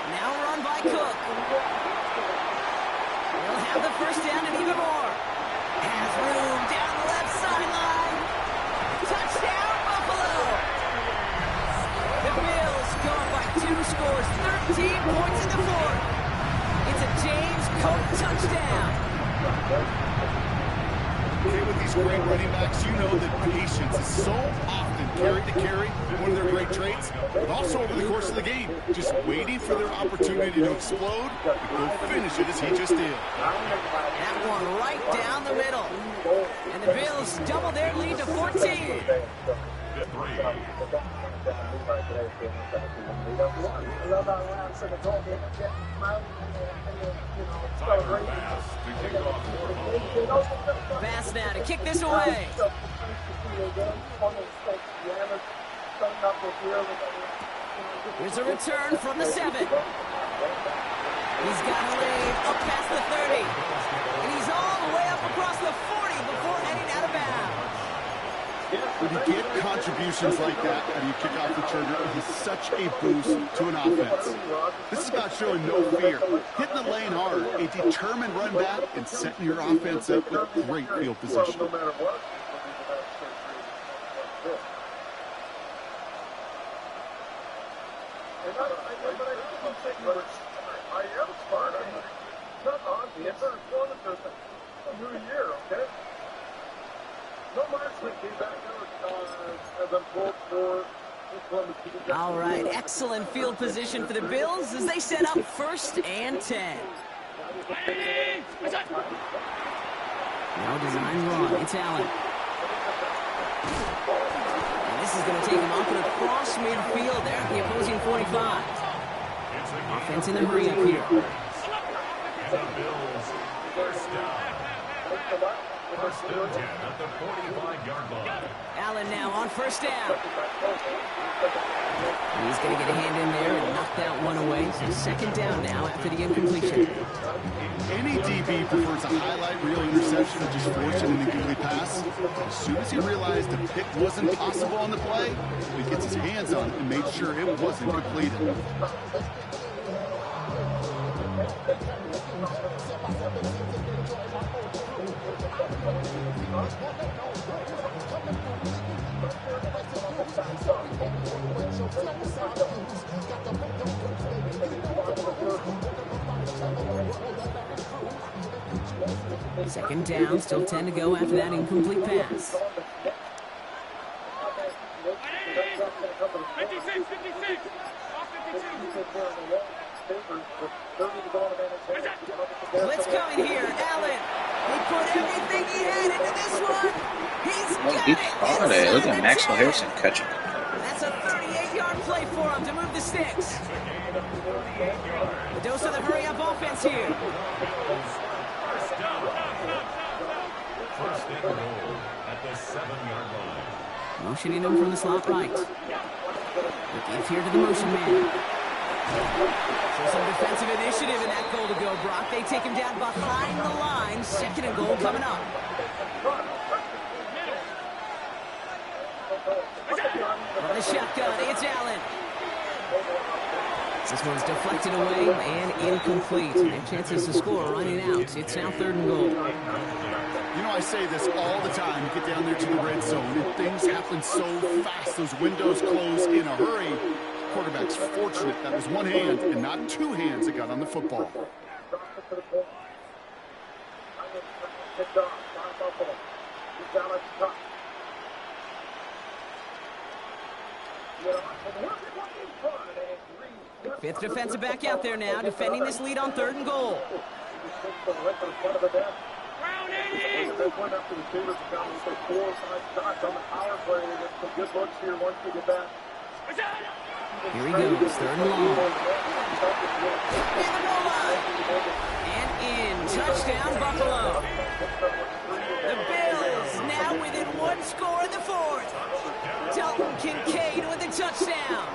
Now run by Cook. He'll have the first down and even more. Has room down the left sideline. Touchdown, Buffalo. The Bills go up by 2 scores, 13 points in the 4th. It's a James Cook touchdown. Okay, with these great running backs, you know that patience is so often carry to carry, one of their great traits, but also over the course of the game, just waiting for their opportunity to explode and go finish it as he just did. That one right down the middle. And the Bills double their lead to 14. Pass now to kick this away. Here's a return from the 7. He's got a lane up past the 30. And he's all the way up across the 40 before heading out of bounds. When you get contributions like that and you kick off returner, it is such a boost to an offense. This is about showing no fear, hitting the lane hard, a determined run back, and setting your offense up with great field position. I am smart. I'm not obvious. I'm one of the new year, okay? No marksman came back out as I'm told for. All right, excellent field position for the Bills as they set up 1st and 10. No design run. It's Allen. And this is going to take him up and across midfield there at the opposing 45. Offense in the hurry up here. And the Bills, first down. First and 10 at the 45-yard line. Allen now on 1st down. He's going to get a hand in there and knock that one away. So 2nd down now after the incompletion. Any DB prefers a highlight reel interception or just forcing an incomplete pass. As soon as he realized the pick wasn't possible on the play, he gets his hands on it and made sure it wasn't completed. Second down, still 10 to go after that incomplete pass. Blitz coming here, Allen. He put everything he had into this one. He's got He caught it. Look at Maxwell Harrison catching. That's a 38-yard play for him to move the sticks. The dose of the hurry-up offense here. First and goal at the 7-yard line. Motioning him from the slot right. The give here to the motion man. So some defensive initiative in that goal to go, Brock. They take him down behind the line. 2nd and goal coming up. From the shotgun, it's Allen. This one's deflected away and incomplete. Their chances to score running out. It's now 3rd and goal. You know, I say this all the time. You get down there to the red zone, and things happen so fast. Those windows close in a hurry. Quarterback's fortunate that was one hand and not 2 hands that got on the football. Picked off by Buffalo. He's down at top. Fifth defensive back out there now, defending this lead on 3rd and goal. Round 80! This one up to the Sabres to down with 4 or 5 shots on the power play. There's some good looks here once we get back. Here he goes, 3rd and long. In the goal line. And in. Touchdown, Buffalo. The Bills now within 1 score in the 4th. Dalton Kincaid with the touchdown.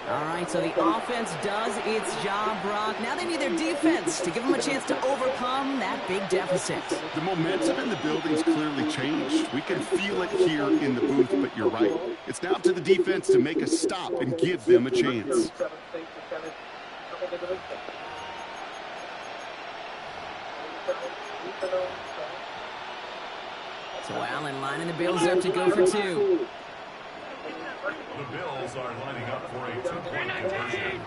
All right, so the offense does its job, Brock. Now they need their defense to give them a chance to overcome that big deficit. The momentum in the building's clearly changed. We can feel it here in the booth, but you're right. It's now up to the defense to make a stop and give them a chance. So Allen lining the Bills up to go for 2. The Bills are lining up for a 2-point conversion.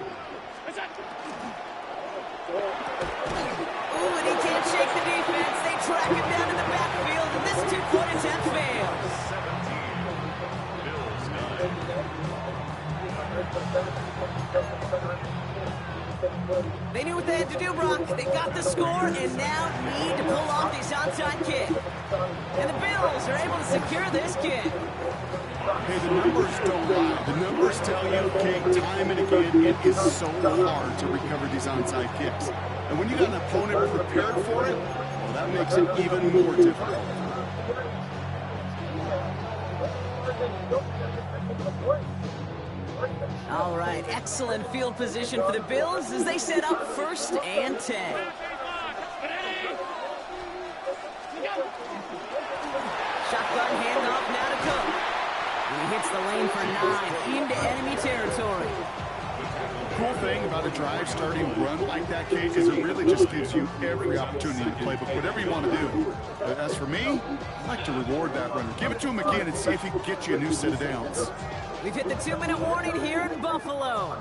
Oh, and he can't shake the defense. They track him down to the backfield, and this 2-point attempt fails. 17, Bills 9. They knew what they had to do, Brock. They got the score and now need to pull off this onside kick. And the Bills are able to secure this kick. Hey, the numbers don't lie. The numbers tell you, okay, time and again, it is so hard to recover these onside kicks. And when you got an opponent prepared for it, well, that makes it even more difficult. All right, excellent field position for the Bills as they set up 1st and 10. Shotgun handoff now to Cook. And he hits the lane for 9 into enemy territory. Cool thing about a drive starting run like that, Kate, is it really just gives you every opportunity to play, but whatever you want to do. But as for me, I like to reward that runner. Give it to him again and see if he can get you a new set of downs. We've hit the 2-minute warning here in Buffalo.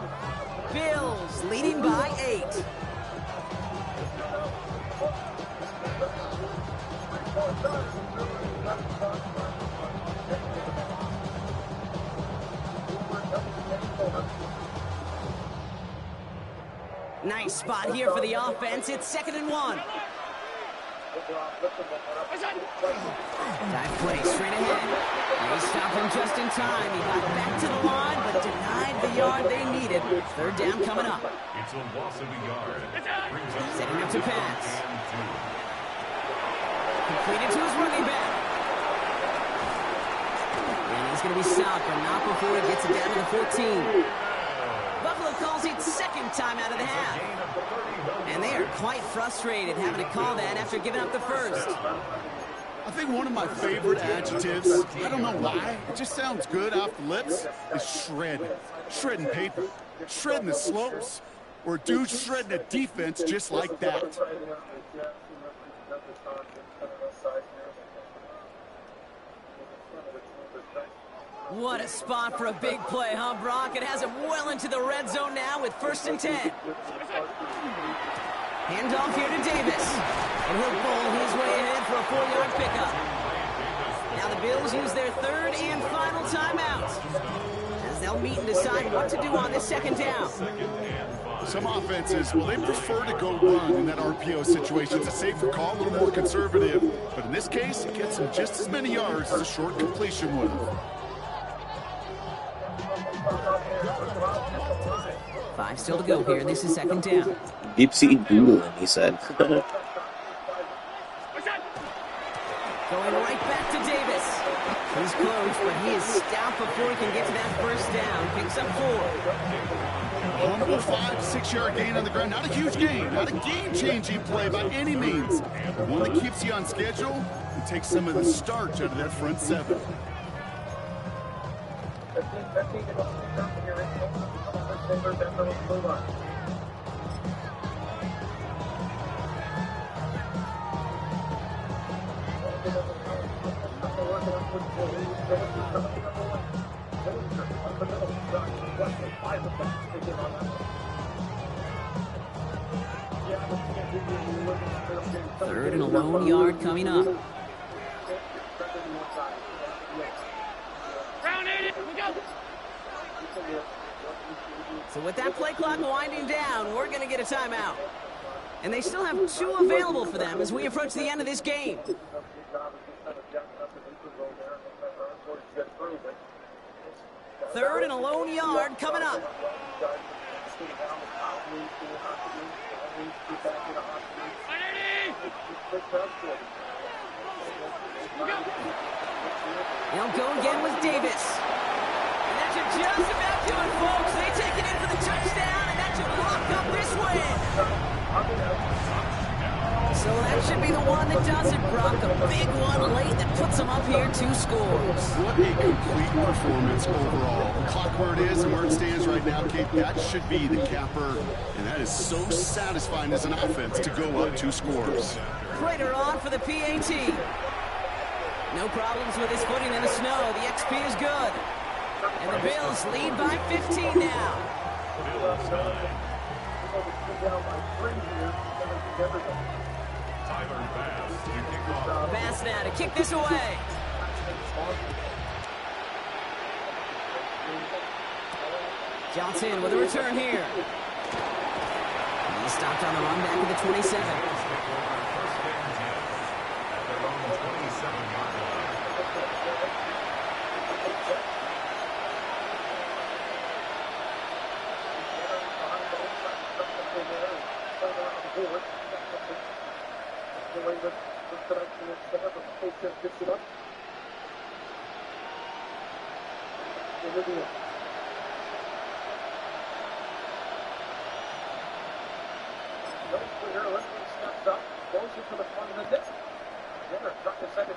Bills leading by 8. Nice spot here for the offense. It's 2nd and 1. Dive play straight ahead. They stopped him just in time. He got back to the line, but denied the yard they needed. 3rd down coming up. It's a loss of a yard. Setting up to pass. Completed to his running back. And he's going to be stopped, but not before he gets it down to the 14. Buffalo calls it 2nd time out of the half. And they are quite frustrated having to call that after giving up the 1st. I think one of my favorite adjectives, I don't know why, it just sounds good off the lips, is shredding. Shredding paper. Shredding the slopes. Or a dude shredding a defense just like that. What a spot for a big play, huh, Brock? It has him well into the red zone now with 1st and 10. Handoff here to Davis. And he'll bowl his way ahead for a 4-yard pickup. Now the Bills use their 3rd and final timeout, as they'll meet and decide what to do on this 2nd down. Some offenses, well, they prefer to go run in that RPO situation. It's a safer call, a little more conservative. But in this case, it gets them just as many yards as a short completion would have. 5 still to go here. This is 2nd down. Gypsy doodling, he said. Going right back to Davis. He's close, but he is stopped before he can get to that 1st down. Picks up 4. Humble 5-6-yard gain on the ground. Not a huge gain. Not a game-changing play by any means. But one that keeps you on schedule and takes some of the starch out of that front 7. Third and a lone yard coming up. So with that play clock winding down, we're going to get a timeout. And they still have 2 available for them as we approach the end of this game. Third and a lone yard coming up. They'll go again with Davis. And that should just about do it, folks. They take it in for the touchdown, and that should lock up this win. So that should be the one that does it, Brock. A big one late that puts them up here 2 scores. What a complete performance overall. The clock where it is and where it stands right now, Kate, that should be the capper. And that is so satisfying as an offense to go up 2 scores. Crater on for the PAT. No problems with his footing in the snow. The XP is good. And the Bills lead by 15 now. Bass now to kick this away. Johnson with a return here. He stopped on the run back at the 27.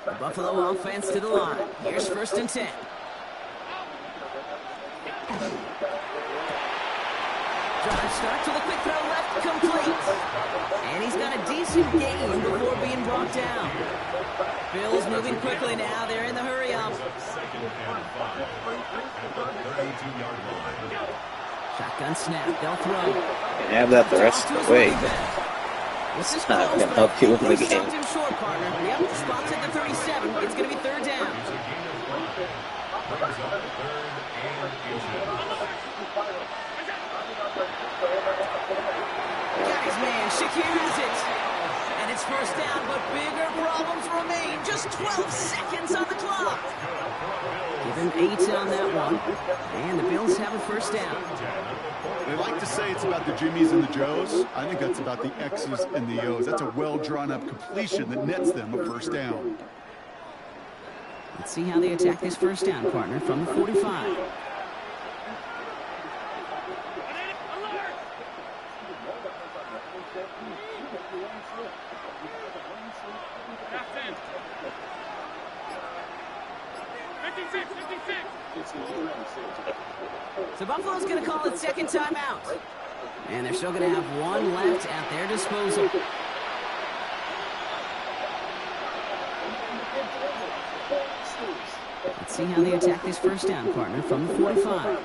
The Buffalo offense to the line. Here's 1st and 10. Drive start to the quick throw left, complete. And he's got a decent gain before being brought down. Bills moving quickly now. They're in the hurry up. Shotgun snap. They'll throw. Have that the rest of the way. This is not going to help you win the game. Him short, partner. Yep, spots at the 37. It's going to be 3rd down. Got his man. Shakir has it. And it's 1st down, but bigger problems remain. Just 12 seconds on the clock. Give him 8 on that one. And the Bills have a 1st down. They like to say it's about the Jimmies and the Joes. I think that's about the X's and the O's. That's a well-drawn-up completion that nets them a 1st down. Let's see how they attack this 1st down, partner, from the 45. So Buffalo's going to call it 2nd timeout. And they're still going to have 1 left at their disposal. Let's see how they attack this 1st down, partner, from the 45.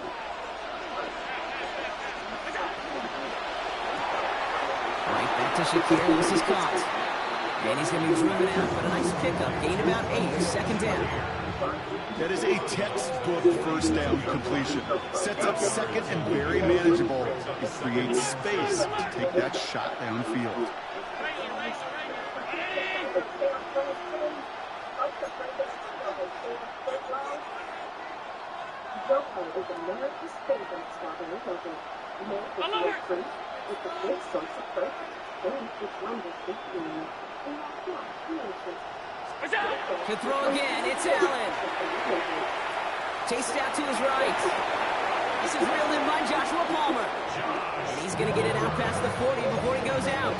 Right back to Shakir. This is caught. And he's going to be driven out, but a nice pickup. Gain about 8, 2nd down. That is a textbook 1st down completion. Sets up 2nd and very manageable. It creates space to take that shot downfield. Is America's favorite strawberry yogurt. Made with real fruit, with a big source of protein, and it's wonderfully creamy. And that's not delicious. To throw again, it's Allen. Chased out to his right. This is reeled in by Joshua Palmer. And he's going to get it out past the 40 before he goes out.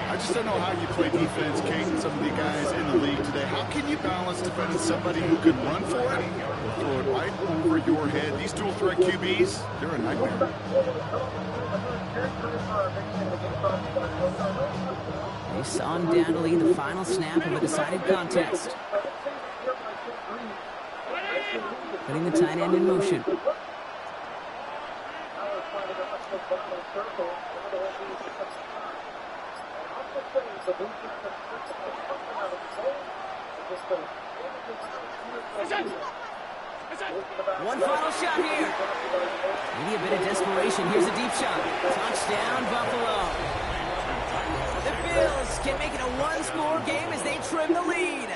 I just don't know how you play defense, Kate, and some of the guys in the league today. How can you balance defending somebody who can run for it or throw it right over your head? These dual threat QBs, they're a nightmare. They saw him down to lead the final snap of a decided contest. Putting the tight end in motion. One final shot here. Maybe a bit of desperation. Here's a deep shot. Touchdown, Buffalo. The Bills can make it a one-score game as they trim the lead.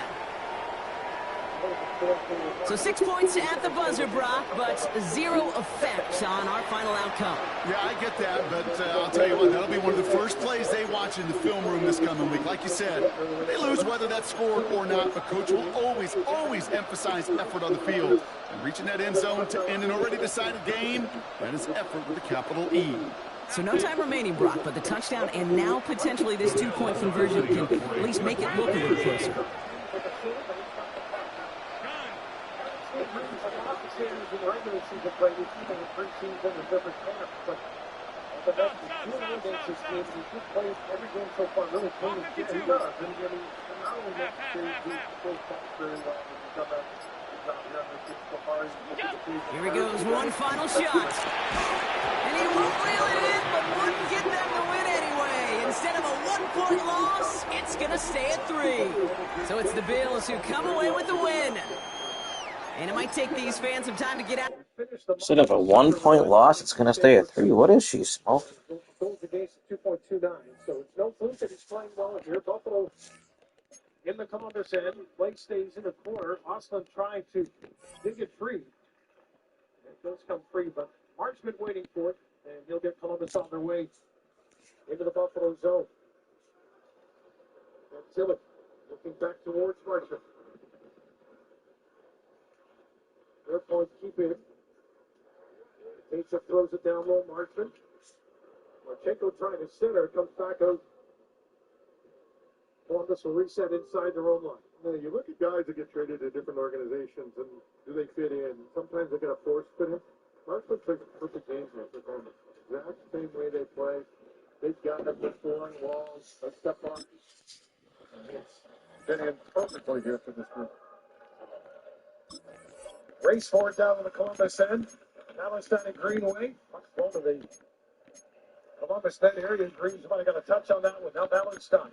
So 6 points at the buzzer, Brock, but 0 effect on our final outcome. Yeah, I get that, but I'll tell you what, that'll be one of the first plays they watch in the film room this coming week. Like you said, they lose whether that's scored or not, but Coach will always emphasize effort on the field. And reaching that end zone to end an already decided game, that is effort with a capital E. So no time remaining, Brock, but the touchdown and now potentially this 2-point conversion can at least make it look a little closer. In the regular season play, we've seen in the preseason and different camps, but the next 2 games this game, he's played every game so far really clean and he does. And not only makes the full touch very well, but he's done that job here on this game so far. Here he goes, one final shot. And he won't reel it in, but wouldn't get them to win anyway. Instead of a 1-point loss, it's going to stay at 3. So it's the Bills who come away with the win. And it might take these fans some time to get out. Instead of a 1-point loss, it's going to stay at 3. What is she smoking? Goals against 2.29, so it's no fluke that he's playing well here. Buffalo in the Columbus end. Blake stays in the corner. Austin trying to dig it free. It does come free, but Mark's been waiting for it, and he'll get Columbus on their way into the Buffalo zone. And Tillich looking back towards Marchment. Their point, keep it. Tesa throws it down low, Marchment. Marchenko trying to center, comes back out. Columbus will reset inside their own line. Now, you look at guys that get traded to different organizations, and do they fit in? Sometimes they get a force fit in. Marchment took a perfect game here for Columbus. Exact same way they play. They've got them before walls, a step on. It's fit in perfectly here for this group. Race forward down to the Columbus end. Palestine and Greenway. Much more to the Columbus net area. Green's might have got a touch on that one. Now Palestine.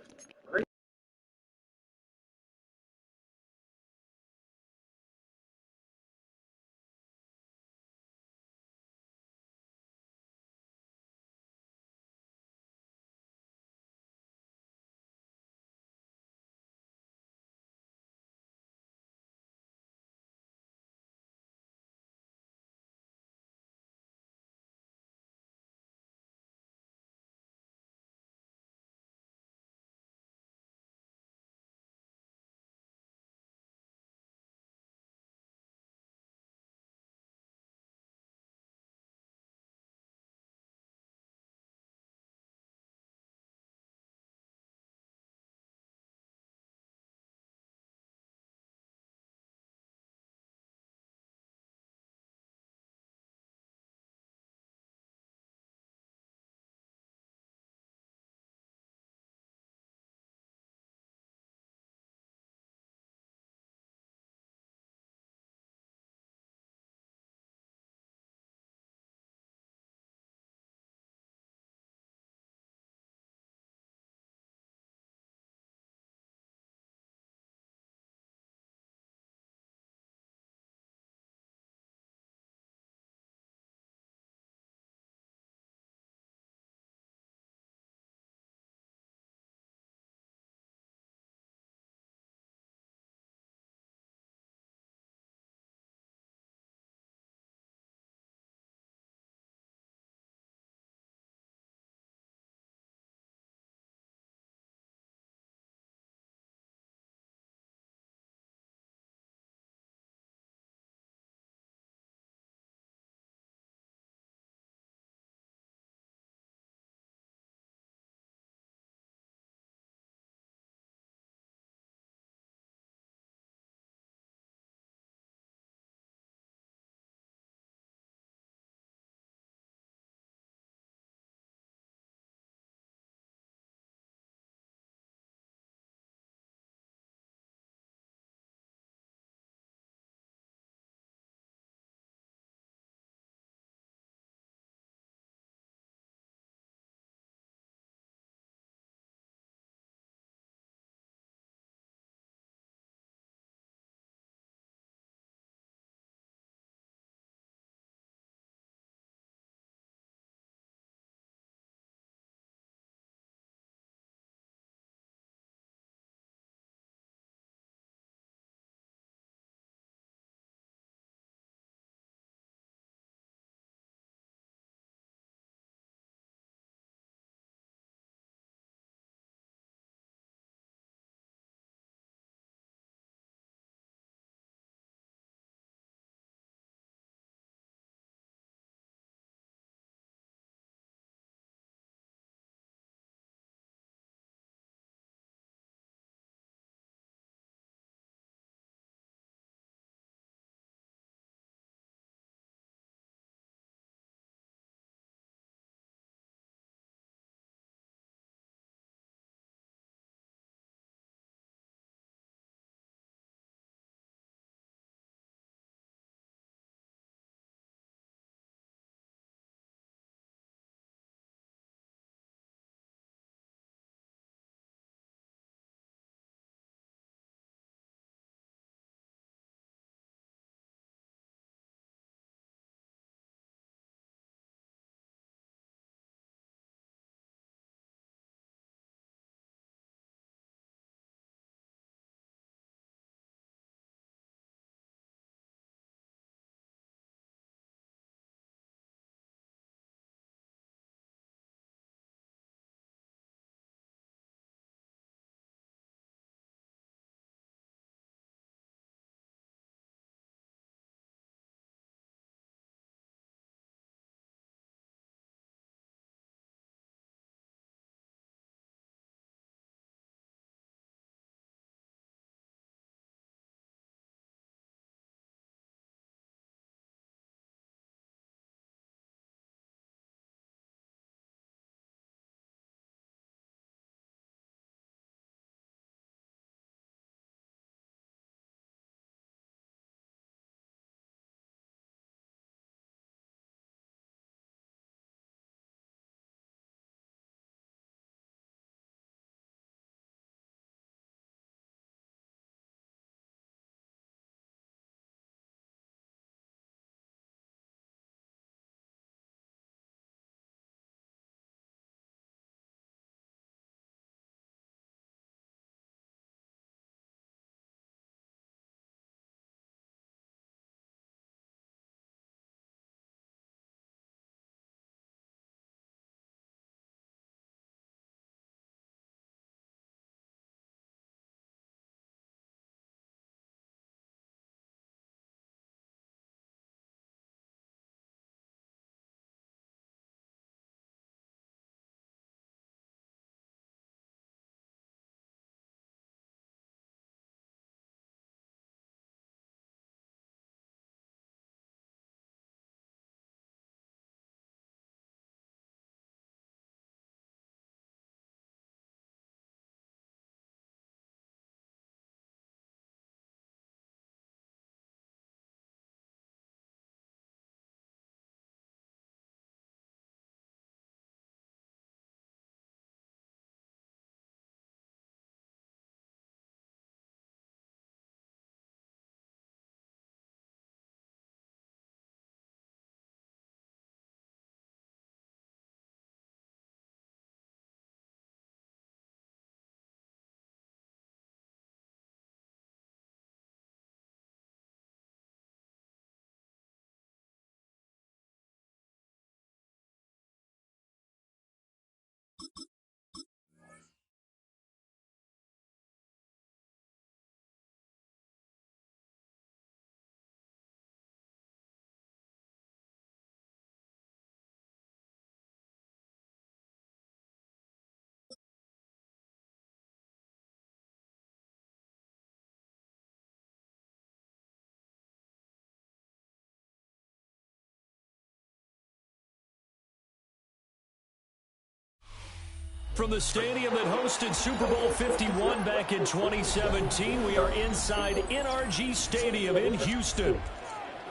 From the stadium that hosted Super Bowl 51 back in 2017, we are inside NRG Stadium in Houston.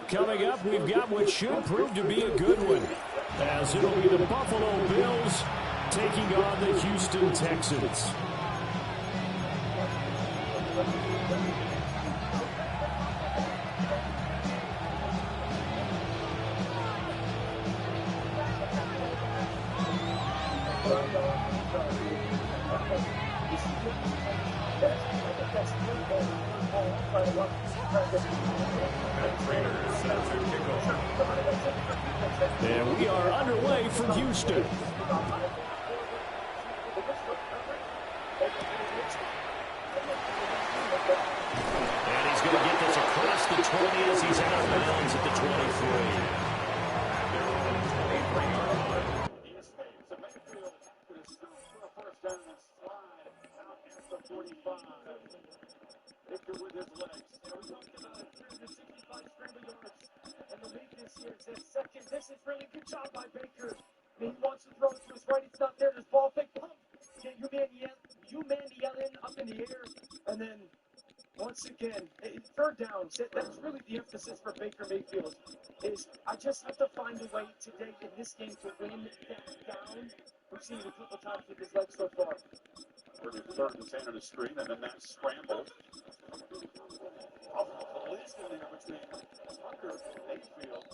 Coming up, we've got what should prove to be a good one, as it'll be the Buffalo Bills taking on the Houston Texans. And we are underway from Houston. And he's going to get this across the 20 as he's out of bounds at the 23. Baker with his legs. And we talked about it, 365 scramble yards. And the lead this year says second. This is really good job by Baker. I mean, he wants to throw it to his right. It's not there. There's ball fake pump. Get you man yelling up in the air. And then, once again, third down. That's really the emphasis for Baker Mayfield. Is I just have to find a way today in this game to win that down. We've seen it a couple times with his legs so far. We're going to third and 10 on the screen, and then that scramble. Collision there between Tucker and Mayfield.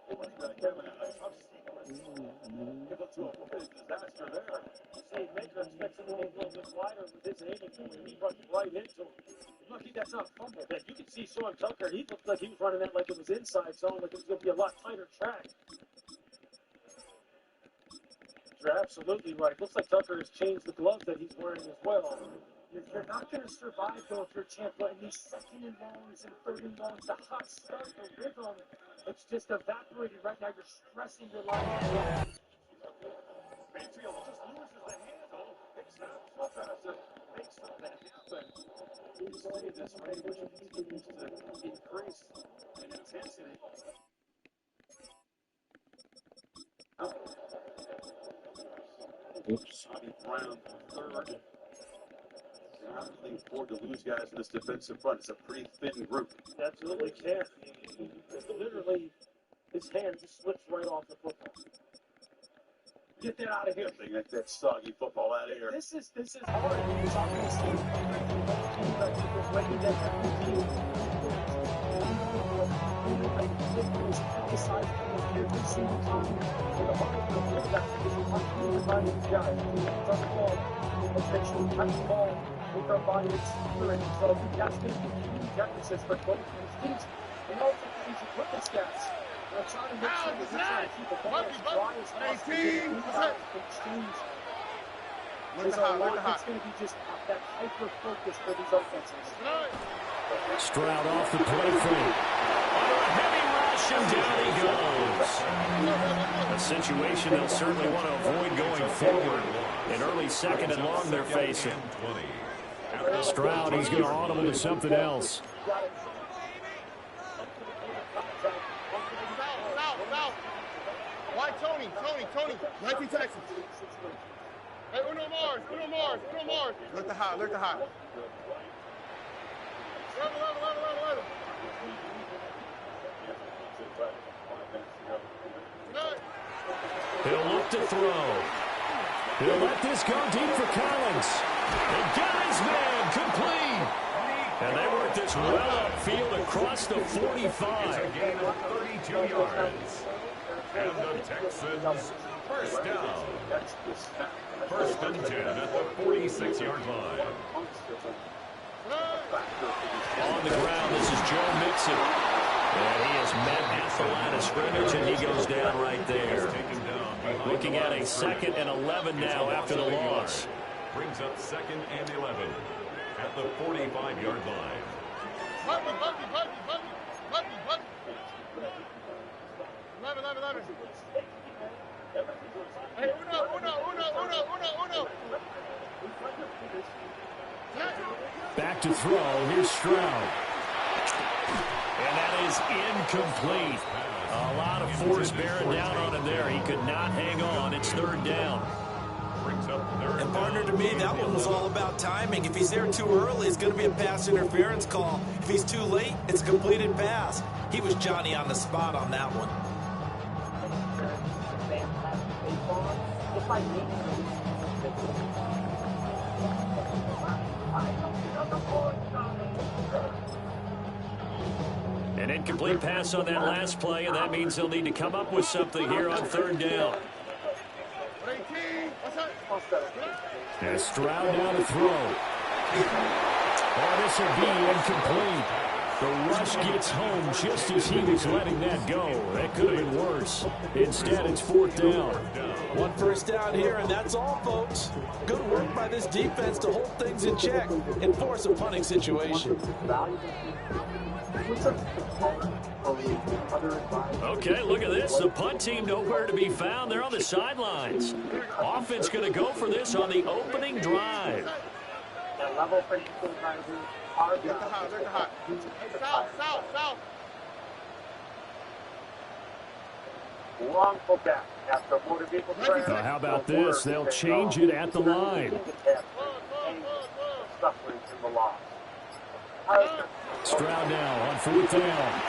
It was going to come in a tough sequence. Give it to a disaster there. See, Baker expects him to be a little bit wider with his aiming, and he runs right into him. Lucky that's not fumble. But you can see Sean Tucker, he looked like he was running that like it was inside zone, like it was going to be a lot tighter track. You're absolutely right. Looks like Tucker has changed the gloves that he's wearing as well. You're not going to survive, though, if you're Tampa. In these second and longs and third and longs, the hot start, the rhythm, it's just evaporated right now. You're stressing your life. Mayfield just loses the handle. Still tries to make some of that happen. He's playing this way, which continues to increase in intensity. Oops. Sonny Brown, third. You're not really afford to lose guys in this defensive front. It's a pretty thin group. Absolutely can't. Literally, his hand just slips right off the football. Get that out of here. They get that soggy football out of here. This is hard. It's obviously every single time. And the hardest thing is that is you have to remind these guys to touch the ball, essentially touch the ball with our body experience. So that's going to be a huge emphasis for both of these teams. And also for these equipment stats. They're trying to make sure that they're trying to keep the ball as dry as possible. Exchange. There's a lot that's going to be just that hyper focus for these offenses. Stroud off the play fake. Under a heavy rush, and down he goes. A situation they'll certainly want to avoid going forward. An early second and long they're facing. Stroud, he's going to audible to something else. Why Tony? 19 Texans. Hey, Uno Mars. Look the hot. 11. He'll look to throw. He'll let this go deep for Collins. And got his man complete. And they work this well upfield across the 45. It's a gain of 32 yards. And the Texans first down. First and 10 at the 46-yard line. On the ground, this is Joe Mixon. And he is met at the line of scrimmage, and he goes down right there. Looking at a 2nd and 11 now after the loss. Brings up 2nd and 11 at the 45-yard line. Buddy. 11. Hey, Uno. Back to throw. Here's Stroud. And that is incomplete. A lot of force bearing down on him there. He could not hang on. It's 3rd down. brings up third. And partner, to me, that one was all about timing. If he's there too early, it's going to be a pass interference call. If he's too late, it's a completed pass. He was Johnny on the spot on that one. An incomplete pass on that last play, and that means they'll need to come up with something here on third down. And Stroud down to throw. Oh, this will be incomplete. The rush gets home just as he was letting that go. That could have been worse. Instead, it's fourth down. One first down here, and that's all, folks. Good work by this defense to hold things in check and force a punting situation. Okay, look at this. The punt team nowhere to be found. They're on the sidelines. Offense going to go for this on the opening drive. Now, how about this? They'll change it at the line. Stroud now on fourth down.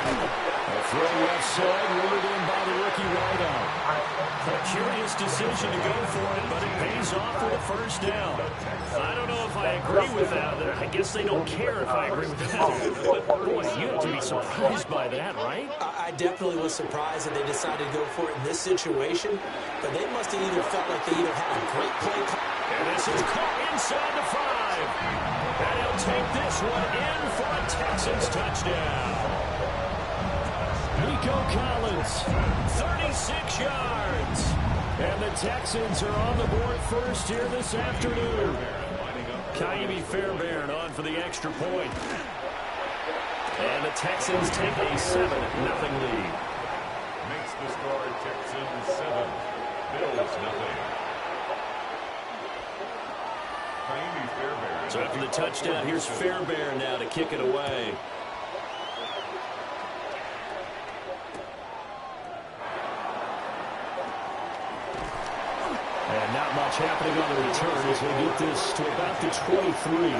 A throw left side, lured in by the rookie wideout. A curious decision to go for it, but it pays off for a first down. I don't know if I agree with that. I guess they don't care if I agree with that. But, boy, you have to be surprised by that, right? I definitely was surprised that they decided to go for it in this situation, but they must have either felt like they either had a great play. And this is caught inside the 5. And he'll take this one in for a Texans touchdown. Nico Collins, 36 yards. And the Texans are on the board first here this afternoon. Kaimi Fairbairn on for the extra point. And the Texans take a 7-0 lead. Makes the score Texans 7, Bills 0. So after the touchdown, here's Fairbairn now to kick it away. And not much happening on the return as we get this to about the 23.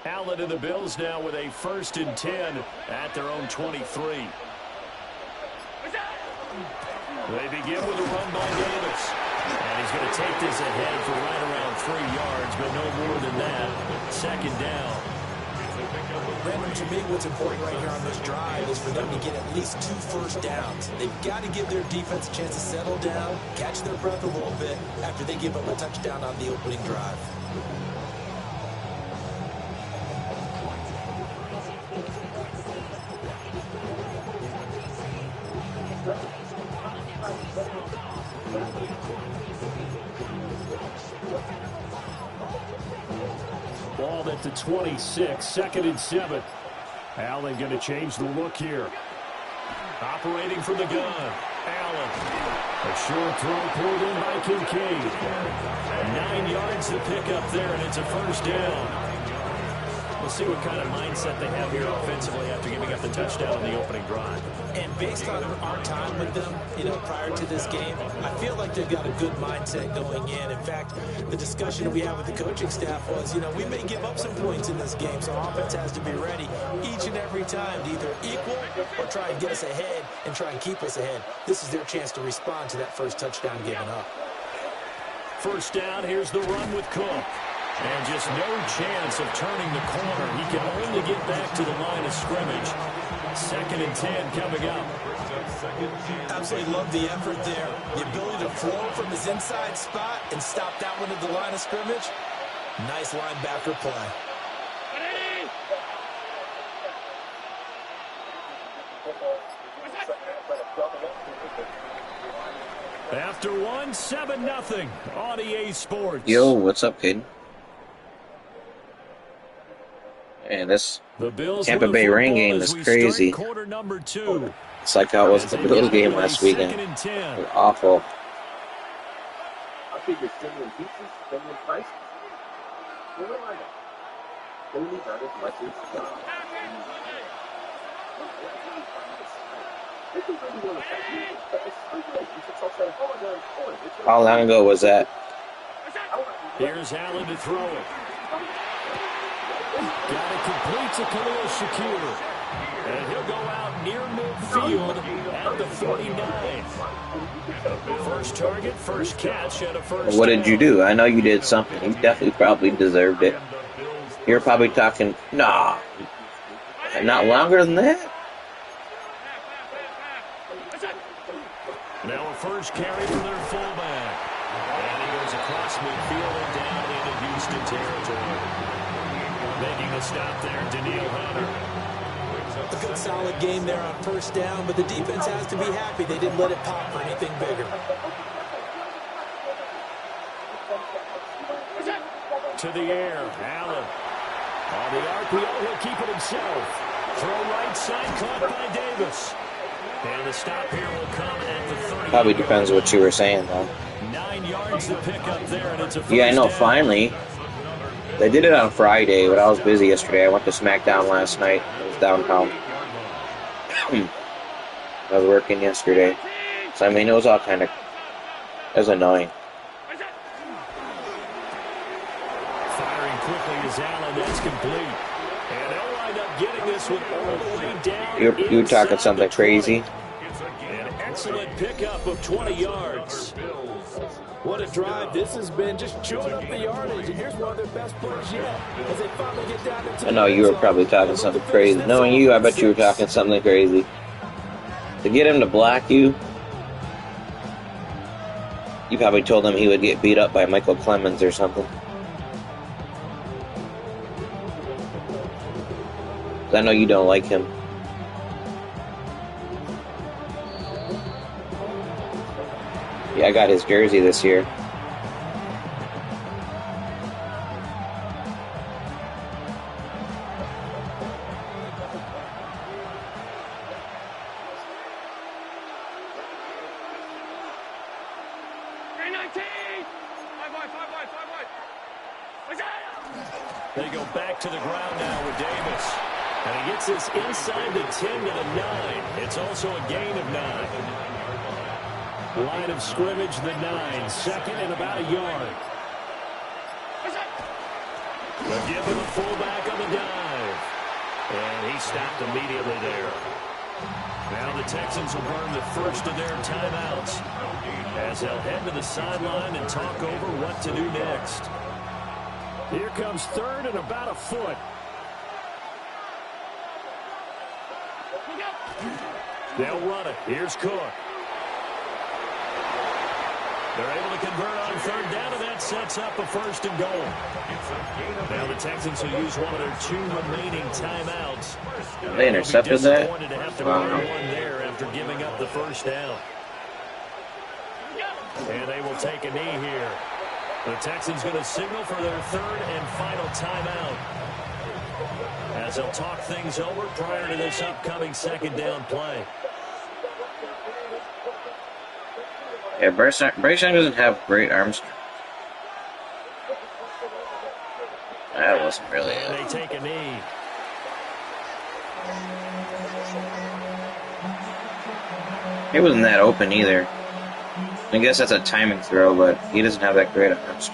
Allen and the Bills now with a 1st and 10 at their own 23. They begin with a run by Davis. And he's going to take this ahead for right around 3 yards, but no more than that. 2nd down. Brandon, to me, what's important right here on this drive is for them to get at least 2 first downs. They've got to give their defense a chance to settle down, catch their breath a little bit after they give up a touchdown on the opening drive. Ball at the 26, 2nd and 7. Allen going to change the look here. Operating from the gun. Allen. A short throw pulled in by Kincaid. 9 yards to pick up there, and it's a 1st down. We'll see what kind of mindset they have here offensively after giving up the touchdown on the opening drive. And based on our time with them, prior to this game, I feel like they've got a good mindset going in. In fact, the discussion we had with the coaching staff was, we may give up some points in this game, so offense has to be ready each and every time to either equal or try and get us ahead and try and keep us ahead. This is their chance to respond to that first touchdown given up. 1st down, here's the run with Cook. And just no chance of turning the corner. He can only get back to the line of scrimmage. 2nd and 10 coming up. Absolutely love the effort there. The ability to flow from his inside spot and stop that one at the line of scrimmage. Nice linebacker play. after one, 7-0 on EA Sports. Yo, what's up, kid? And this Tampa Bay rain game is crazy. It's like how it was the Bills game last weekend. It was awful. I figure singing pieces, singing prices. What do I know? Only not as much as How long ago was that? Here's Allen to throw it. Got it complete to Khalil Shakir. And he'll go out near midfield at the 49. First target, first catch, and a first. What did you do? I know you did something. You definitely probably deserved it. You're probably talking, nah, not longer than that? Now a first carry for their fullback. And he goes across midfield and down into Houston territory. Making the stop there, Daniil Hunter. A good solid game there on first down, but the defense has to be happy they didn't let it pop for anything bigger. To the air, Allen. On the RPO, he'll keep it himself. Throw right side, caught by Davis. And the stop here will come at the 30. Probably depends what you were saying, though. 9 yards to pick up there, and it's a first Yeah, I know, down. finally. They did it on Friday, but I was busy yesterday. I went to SmackDown last night. I was downtown. I was working yesterday. So, I mean, it was all kind of... It was annoying. Firing quickly is Allen. That's complete. And they'll wind up getting this one all the way down. You were talking something crazy? An excellent pickup of 20 yards. What a drive this has been, just chewing up the yardage. And here's one of their best plays yet as they finally get down into I know you were probably talking something crazy. Knowing you, I bet you were talking something crazy. To get him to block you, you probably told him he would get beat up by Michael Clemens or something. I know you don't like him. Yeah, I got his jersey this year. They go back to the ground now with Davis. And he gets this inside the 10 to the 9. It's also a gain of 9. Line of scrimmage, the 9. Second and about a yard. They'll give him a fullback on the dive. And he stopped immediately there. Now the Texans will burn the first of their timeouts as they'll head to the sideline and talk over what to do next. Here comes third and about a foot. They'll run it. Here's Cook. They're able to convert on third down, and that sets up a first and goal. Now the Texans will use one of their 2 remaining timeouts. They intercepted that? To have to Wow. one there after giving up the first down. And they will take a knee here. The Texans going to signal for their third and final timeout as they'll talk things over prior to this upcoming second down play. Yeah, Bryce Young doesn't have great arms. That wasn't really And it. they take a knee. He wasn't that open either. I guess that's a timing throw, but he doesn't have that great arms.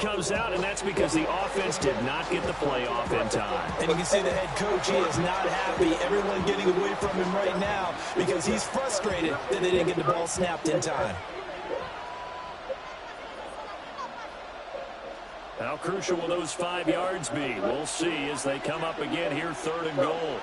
comes out, and that's because the offense did not get the play off in time. And you can see the head coach, he is not happy. Everyone getting away from him right now because he's frustrated that they didn't get the ball snapped in time. How crucial will those 5 yards be? We'll see as they come up again here, 3rd and goal.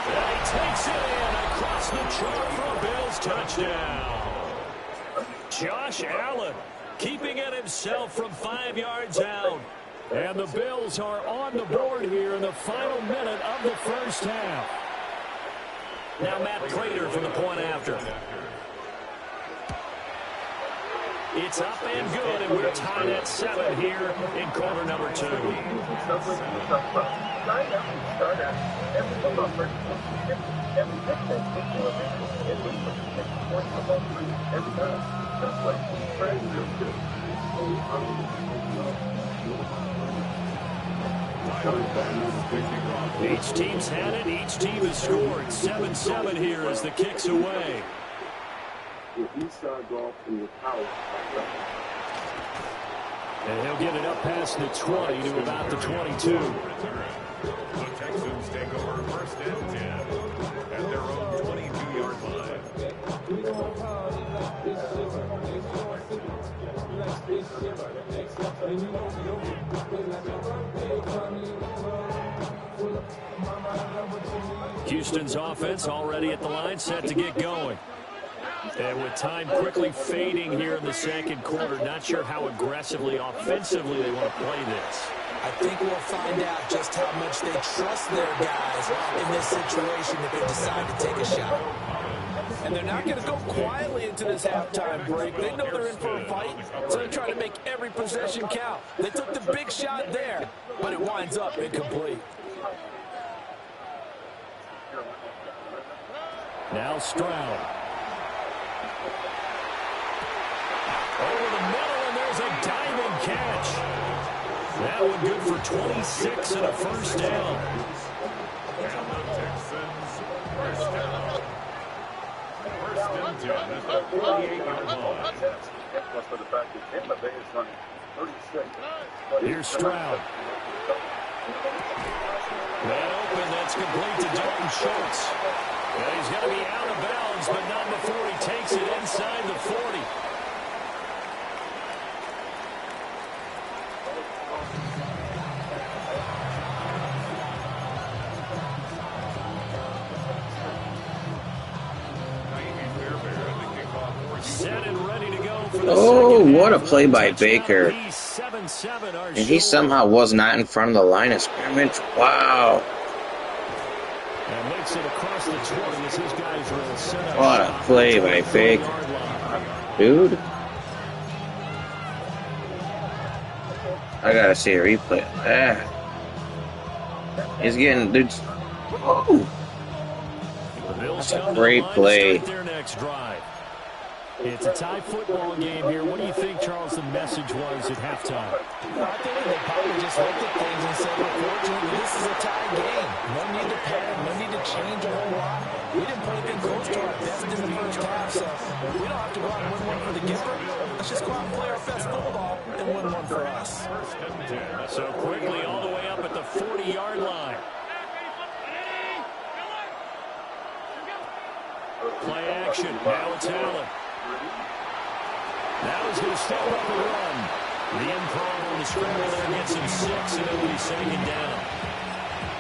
And he takes it in across the chalk for a Bills touchdown. Josh Allen keeping it himself from 5 yards out. And the Bills are on the board here in the final minute of the first half. Now Matt Prater for the point after. It's up and good, and we're tied at 7 here in quarter number 2. Each team's had it. Each team has scored. 7-7 here as the kick's away. And he'll get it up past the 20 to about the 22. The Texans take over 1st and 10 at their own 22-yard line. Houston's offense already at the line, set to get going. And with time quickly fading here in the second quarter, not sure how aggressively, offensively they want to play this. I think we'll find out just how much they trust their guys in this situation if they decide to take a shot. And they're not going to go quietly into this halftime break. They know they're in for a fight, so they're trying to make every possession count. They took the big shot there, but it winds up incomplete. Now Stroud. Over the middle, and there's a diving catch. That one good for 26 and a first down. And the Texans, 1st down. 1st and 10 at the 48-yard line. Here's Stroud. That open, that's complete to Dalton Schultz. And he's going to be out of bounds, but not before he takes it inside the 40. Set and ready to go for the Oh, what a play by Baker. And he somehow was not in front of the line of scrimmage. Wow. And makes it across the 20 as his guys are set up. What a play by Baker. Dude. I gotta see a replay of that. He's getting, dude. Oh. Great play. It's a tie football game here. What do you think, Charles, the message was at halftime? I think they probably just looked at things and said, unfortunately, this is a tie game. No need to panic. No need to change a whole lot. We didn't play anything close to our best in the first half, so we don't have to go out and win one for the giver. Let's just go out and play our best football and win one for us. So quickly all the way up at the 40-yard line. Play action. Now it's Allen. Now he's going to step up and run. The improv on the scramble there gets him 6, and it'll be second down.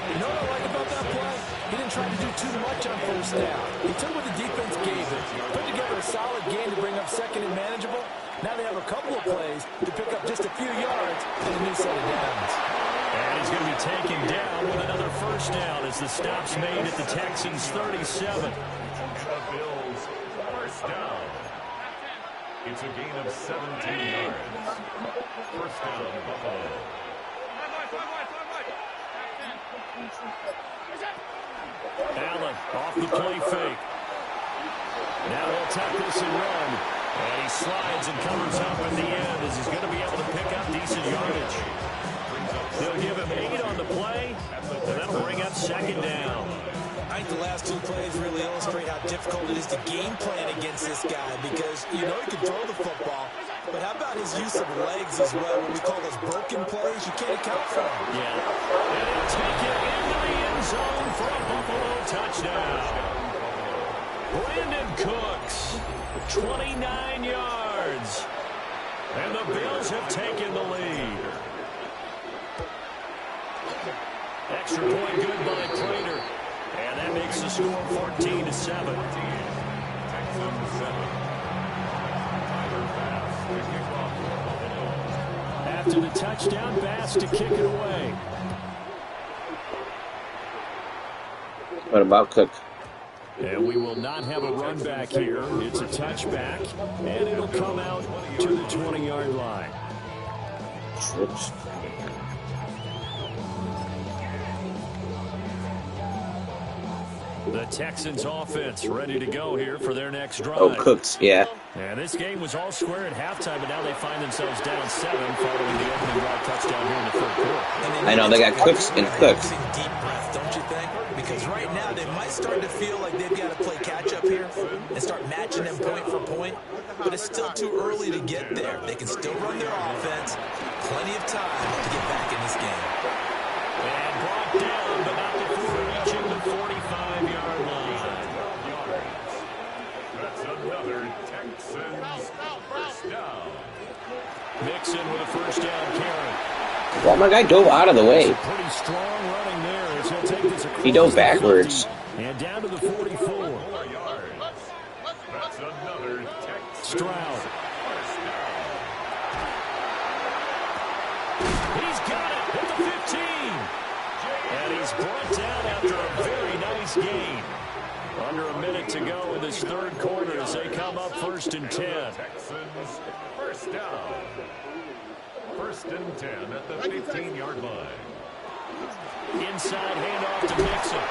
You know what I like about that play? He didn't try to do too much on first down. He took what the defense gave him, put together a solid game to bring up second and manageable. Now they have a couple of plays to pick up just a few yards and a new set of downs. And he's going to be taken down with another first down as the stop's made at the Texans' 37. And the Bills, 1st down. It's a gain of 17 yards. 1st down, Buffalo. Allen off the play fake. Now he'll tuck this and run. And he slides and covers up at the end as he's going to be able to pick up decent yardage. They'll give him second down. I think the last two plays really illustrate how difficult it is to game plan against this guy because you know he can throw the football, but how about his use of legs as well? What we call those broken plays, you can't account for them. Yeah. And he'll take it into the end zone for a Buffalo touchdown. Brandon Cooks, 29 yards. And the Bills have taken the lead. Extra point good by Prater. And that makes the score 14-7. After the touchdown, Bass to kick it away. What about Cook? And we will not have a run back here. It's a touchback, and it'll come out to the 20-yard line. Oops. The Texans offense ready to go here for their next drive. Oh, Cooks, yeah. And this game was all square at halftime, but now they find themselves down 7 following the opening drive touchdown here in the third quarter. I know, they got Cooks and Cooks. Deep breath, don't you think? Because right now they might start to feel like they've got to play catch-up here and start matching them point for point, but it's still too early to get there. They can still run their offense. Plenty of time to get back in this game. And brought down, but not before reaching the 45-yard line. That's another Texans first down. Mixon with a first down carry. Well, my guy dove out of the way. Pretty strong running there as he'll take this across. He dove backwards. And down to the 44. That's another Texans Stroud. He's got it at the 15. And he's brought down after a very nice gain. Under a minute to go in this third quarter as they come up 1st and 10. Texans first down. 1st and 10 at the 15-yard line. Inside handoff to Mixon.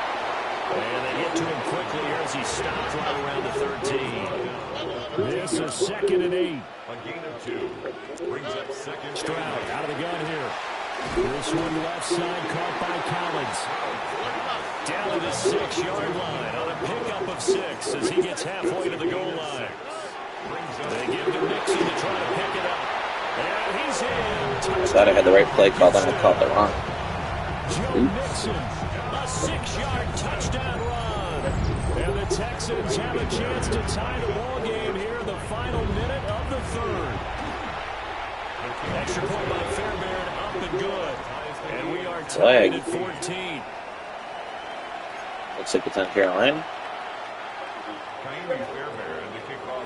And they get to him quickly here as he stops right around the 13. This is 2nd and 8. A gain of 2. Brings up 2nd. Stroud out of the gun here. This one left side caught by Collins. Down to the 6-yard line on a pickup of 6 as he gets halfway to the goal line. They give to Mixon to try to pick it up. And he's in. I thought I had the right play called, and I called it wrong. Joe Mixon, a 6-yard touchdown run. And the Texans have a chance to tie the ball game here in the final minute of the third. Extra point by Fairbairn, up and good. And we are tied at 14. Looks like it's on Carolina.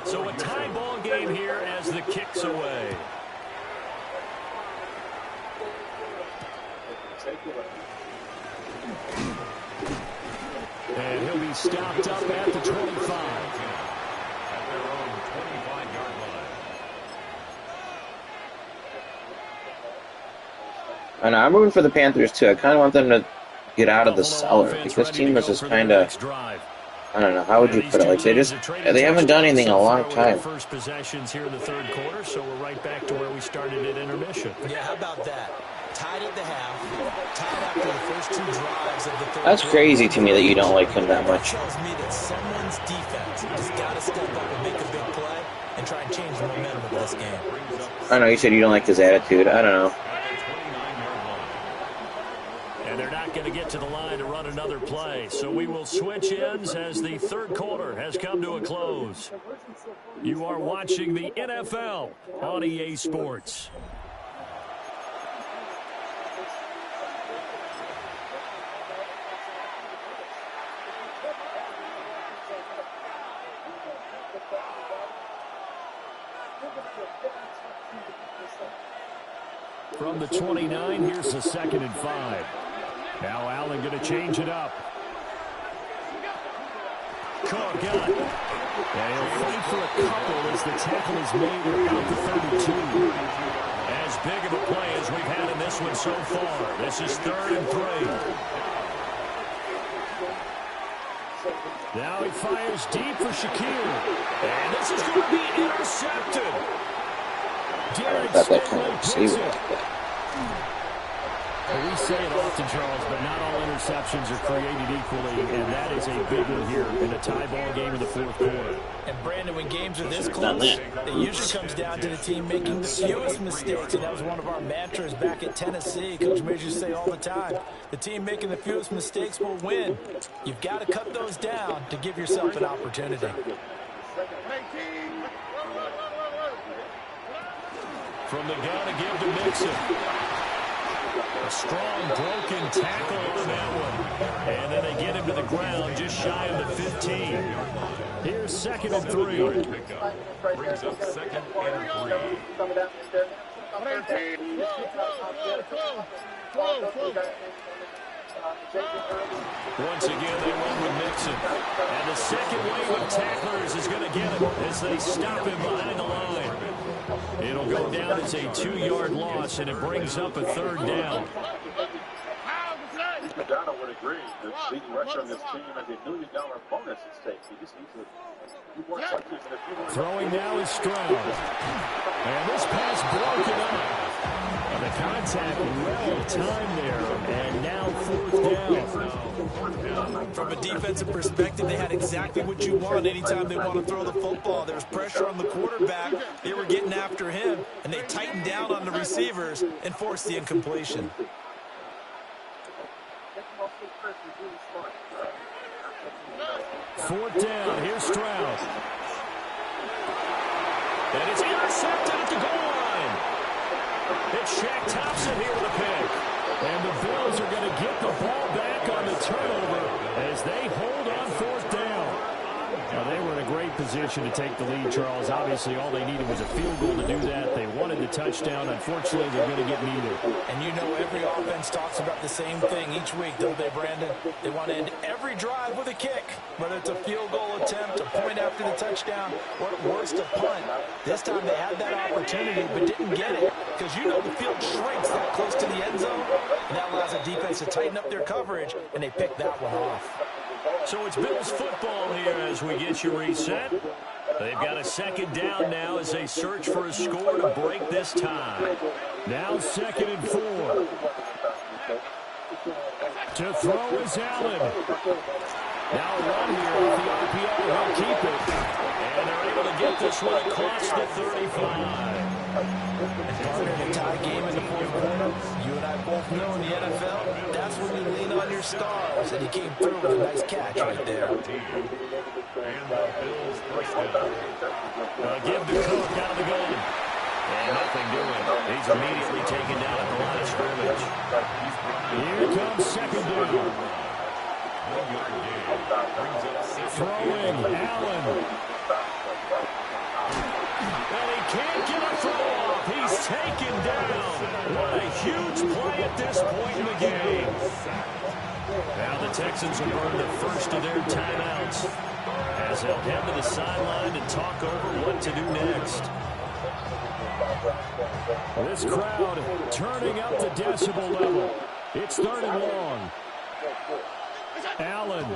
So a tie ball game here as the kick's away. And he'll be stopped up at the 25. At their own 25-yard line. I know, I'm rooting for the Panthers too. I kind of want them to get out of the cellar because this team is just kind of, I don't know, how would you put it? Like they haven't done anything in a long time. First possessions here in the third quarter, so we're right back to where we started at intermission. Yeah, how about that? Tied at the half, tied after the first 2 drives of the third. That's crazy to me that you don't like him that much. Tells me that someone's defense has got to step up and make a big play and try and change the momentum of this game. I know you said you don't like his attitude. I don't know. And they're not going to get to the line to run another play. So we will switch ends as the third quarter has come to a close. You are watching the NFL on EA Sports. From the 29, here's the 2nd and 5. Now Allen going to change it up. Cook got it. And he'll fight for a couple as the tackle is made about the 32. As big of a play as we've had in this one so far. This is 3rd and 3. Now he fires deep for Shakir. And this is going to be intercepted. I thought that kind of receiver like that. Well, we say it often, Charles, but not all interceptions are created equally, and that is a big one here in a tie ball game in the fourth quarter. And, Brandon, when games are this close, it usually comes down to the team making the fewest mistakes, and that was one of our mantras back at Tennessee. Coach Major used to say all the time, the team making the fewest mistakes will win. You've got to cut those down to give yourself an opportunity. From the gun to give to Mixon. A strong broken tackle on that one. And then they get him to the ground just shy of the 15. Here's 2nd and 3. Brings up 2nd and 3. Once again, they run with Mixon. And the second wave of tacklers is going to get him as they stop him behind the line. It'll go down as a 2-yard loss, and it brings up a 3rd down. Madonna would agree. The leading rusher on this team has $1 million bonus at stake. He just needs to. He works like this in a few. Throwing now is Stroud. And this pass broken up. And the contact well timed there, and now 4th down. From a defensive perspective, they had exactly what you want anytime they want to throw the football. There was pressure on the quarterback. They were getting after him, and they tightened down on the receivers and forced the incompletion. 4th down. Here's Stroud. And it's intercepted at the goal line. It's Shaq Thompson here with a pick. And the Bills are going to get the ball back on the turnover as they hold on 4th down. Now, they were in a great position to take the lead, Charles. Obviously, all they needed was a field goal to do that. They wanted the touchdown. Unfortunately, they're going to get neither. And you know every offense talks about the same thing each week, don't they, Brandon? They want to end every drive with a kick, whether it's a field goal attempt, a point after the touchdown, or at worst, a punt. This time they had that opportunity but didn't get it because you know the field shrinks that close to the end zone, and that allows the defense to tighten up their coverage, and they picked that one off. So it's Bills football here as we get you reset. They've got a 2nd down now as they search for a score to break this tie. Now 2nd and 4. To throw is Allen. Now a run here with the RPO. He'll keep it. And they're able to get this one across the 35. And partner in a tie game in the fourth quarter, you and I both know in the NFL, that's when you lean on your stars, and he came through with a nice catch right there. Give to Cook out of the gun. And nothing doing. He's immediately taken down at the line of scrimmage. Here comes 2nd down. Throwing, Allen. And he can't get a throw off. He's taken down. What a huge play at this point in the game. Now the Texans will burn the first of their timeouts as they'll head to the sideline and talk over what to do next. This crowd turning up the decibel level. It's 3rd and long. Allen.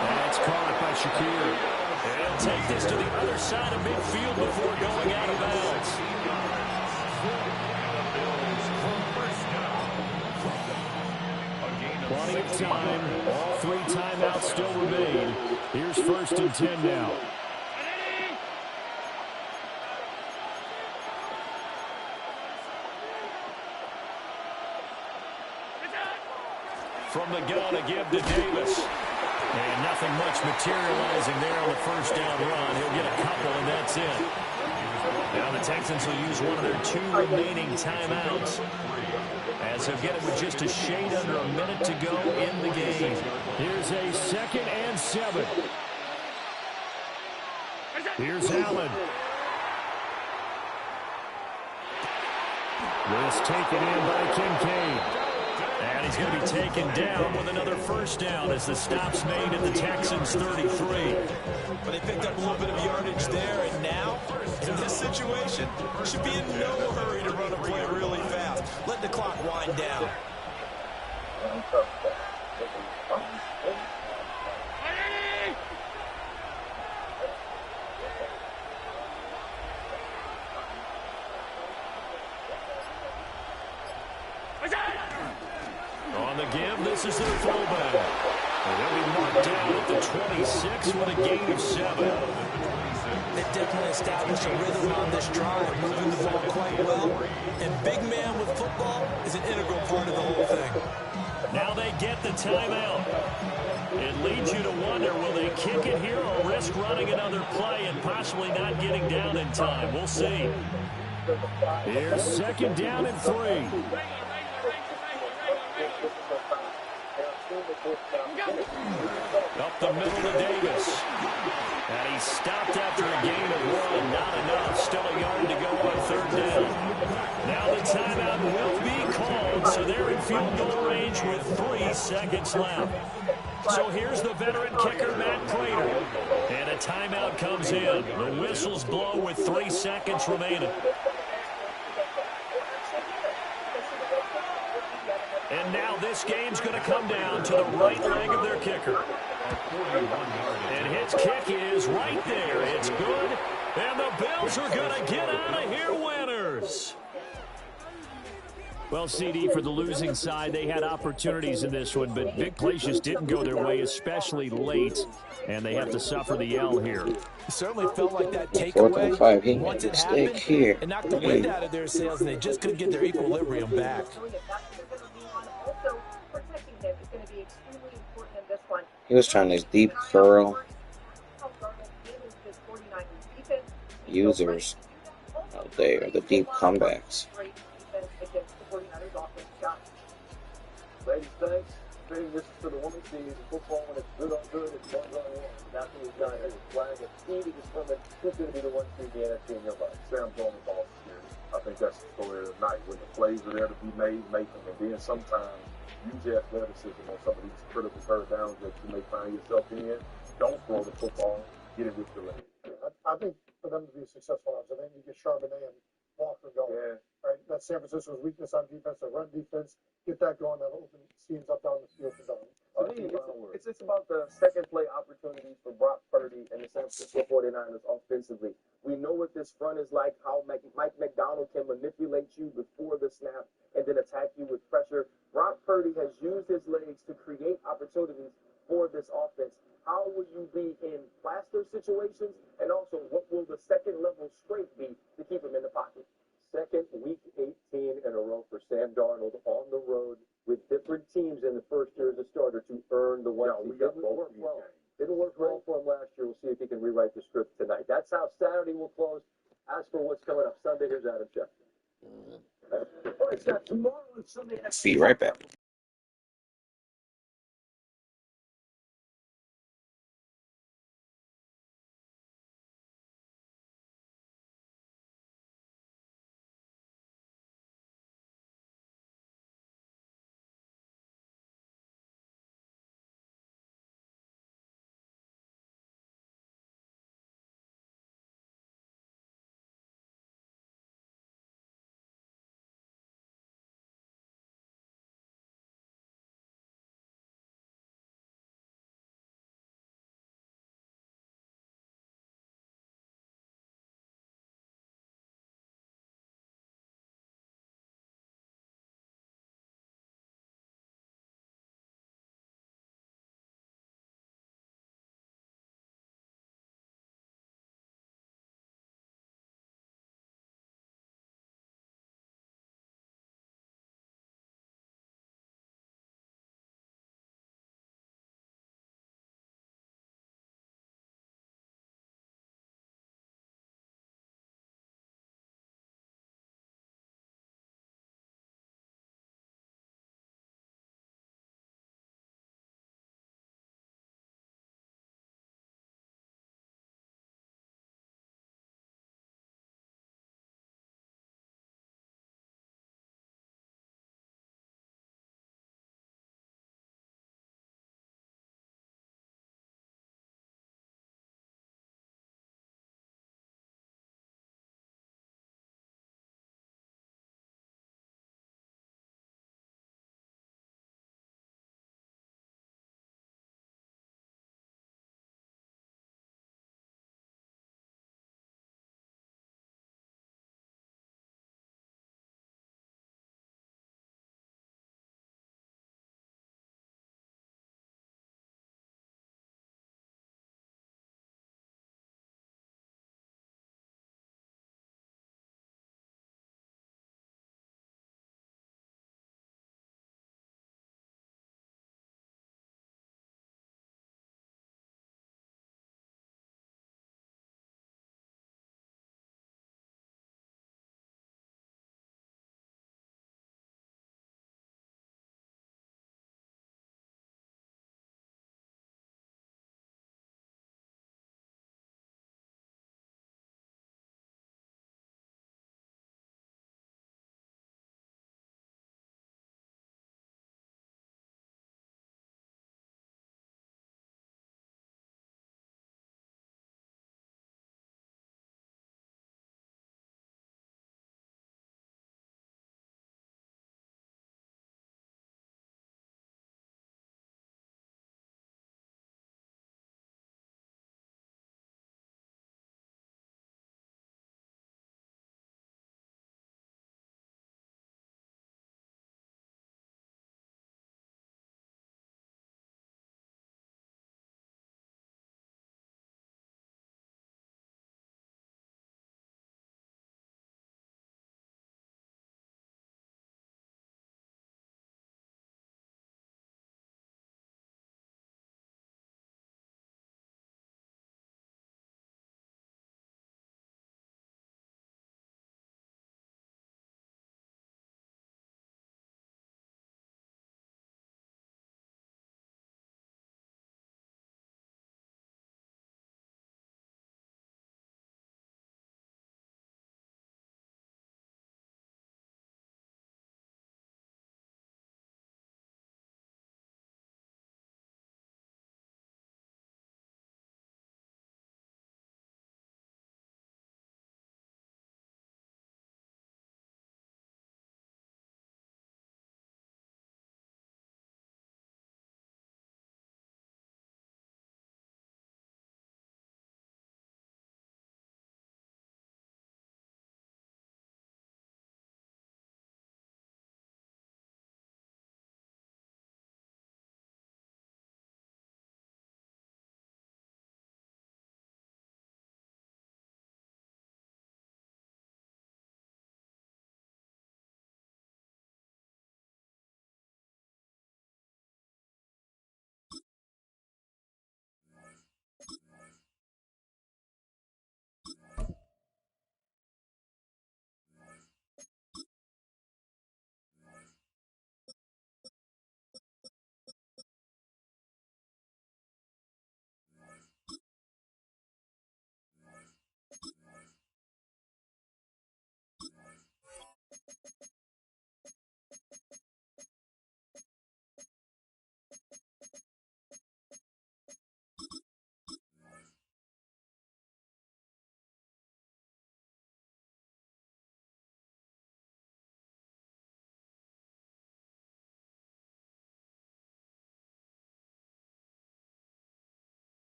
That's caught by Shakir. And he'll take this to the other side of midfield before going out of bounds. Plenty of time. All 3 timeouts still remain. Here's 1st and 10 now. From the gun, a give to Davis. And nothing much materializing there on the 1st down run. He'll get a couple, and that's it. Now the Texans will use one of their 2 remaining timeouts as they'll get it with just a shade under a minute to go in the game. Here's a 2nd and 7. Here's Allen. This taken in by Kincaid. And he's going to be taken down with another 1st down as the stop's made at the Texans' 33. But they picked up a little bit of yardage there, and now, in this situation, should be in no hurry to run a play really fast. Let the clock wind down. give. This is their fullback. And they'll be marked down at the 26 with a gain of 7. They definitely established a rhythm on this drive, moving the ball quite well. And big man with football is an integral part of the whole thing. Now they get the timeout. It leads you to wonder, will they kick it here or risk running another play and possibly not getting down in time? We'll see. Here's 2nd down and 3. Up the middle to Davis. And he's stopped after a gain of 1. Not enough. Still a yard to go on 3rd down. Now the timeout will be called, so they're in field goal range with 3 seconds left. So here's the veteran kicker, Matt Prater. And a timeout comes in. The whistles blow with 3 seconds remaining. And now this game's going to come down to the right leg of their kicker. And his kick is right there. It's good. And the Bills are going to get out of here winners. Well, CD, for the losing side, they had opportunities in this one, but big plays just didn't go their way, especially late, and they have to suffer the L here. It certainly felt like that takeaway, 4th and 5, he made once a it mistake happened, here. it knocked the wind out of their sails, and they just couldn't get their equilibrium back. He was trying this deep curl. Users out there, the deep comebacks. Ladies, thanks. This is for the women's team. Football, when it's good on good, it's 1-on-1. That's what we've got as a flag. If Stevie is coming, who's going to be the one to the NFC in your life? Sam throwing the ball security. I think that's the story of the night. When the plays are there to be made, make them. And then sometimes use your athleticism on some of these critical third downs that you may find yourself in. Don't throw the football. Get it with your leg. I think for them to be successful, I think you get Charbonnet and Walker going. Yeah. Right? That's San Francisco's weakness on defense, their run defense. Get that going, that open seams up down the field for them. To me, it's about the second play opportunities for Brock Purdy and the San Francisco 49ers offensively. We know what this front is like, how Mike McDonald can manipulate you before the snap and then attack you with pressure. Brock Purdy has used his legs to create opportunities for this offense. How will you be in plaster situations? And also, what will the second level scrape be to keep him in the pocket? Second week 18 in a row for Sam Darnold on the road with different teams in the first year as a starter to earn the 1 seed. Didn't work well for him last year. We'll see if he can rewrite the script tonight. That's how Saturday will close. As for what's coming up Sunday, here's Adam Schefter. All right, Scott, tomorrow and Sunday. Be right back.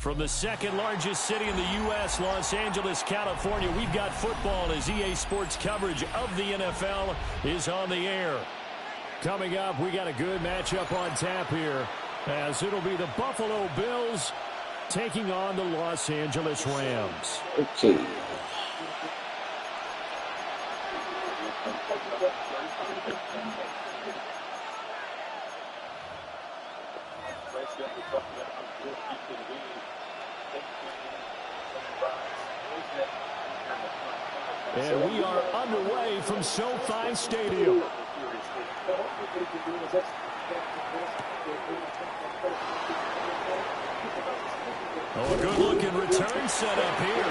From the second largest city in the U.S., Los Angeles, California, we've got football as EA Sports coverage of the NFL is on the air. Coming up, we got a good matchup on tap here, as it'll be the Buffalo Bills taking on the Los Angeles Rams. Okay. And we are underway from SoFi Stadium. Oh, a good-looking return set up here.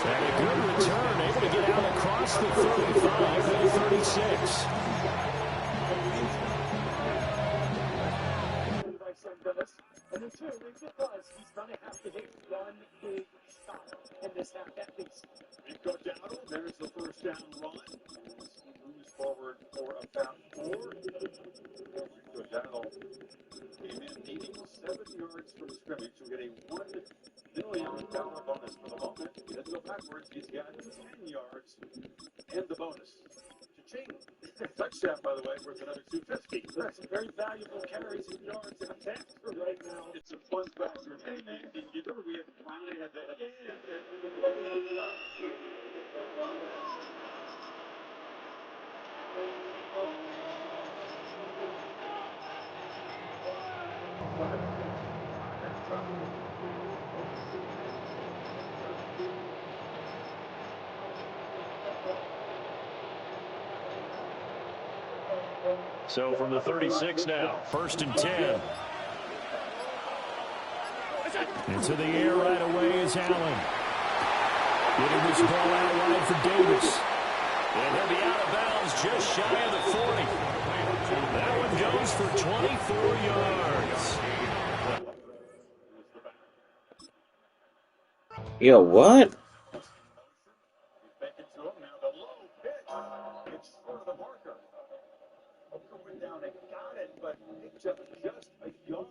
And a good return, able to get out across the 35 to the 36. And then two, because he's going to have to hit one big shot in this half at least. Rico Dowdle, there's the first down run. He moves forward for about 4. Rico Dowdle came in needing 7 yards from scrimmage. We get a $1 million bonus for the moment. He doesn't go backwards. He's got 10 yards and the bonus. Cha-ching. Touchdown, by the way, worth another $250. That's some very valuable carries and yards in attack right now. It's a fun factor. Hey, man, you remember we finally had that? So from the 36 now, 1st and 10. Into the air right away is Allen. Getting this ball out wide for Davis. And he'll be out of bounds just shy of the 40. That one goes for 24 yards. Yo, what? Down and got it, but just a yard. So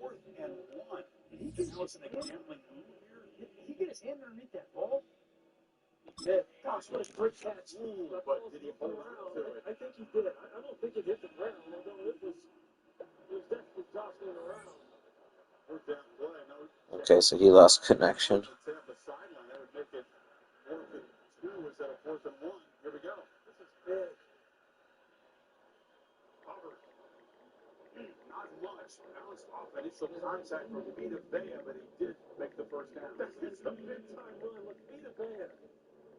4th and 1. He can listen to gambling move here. Did he get his hand underneath that ball? Yeah. Gosh, what a great catch. Ooh, but did he hold on to it? I think he did. I don't think it hit the ground, although it was definitely jostling around. We're down play. No. Okay, so he lost connection. Set up the sideline. That would make it 4th and 2 instead of 4th and 1. Here we go. This is big. Not much. Bounced off initial contact from Vita Vea, but he did make the first down. That's a big-time run. Look, Vita Vea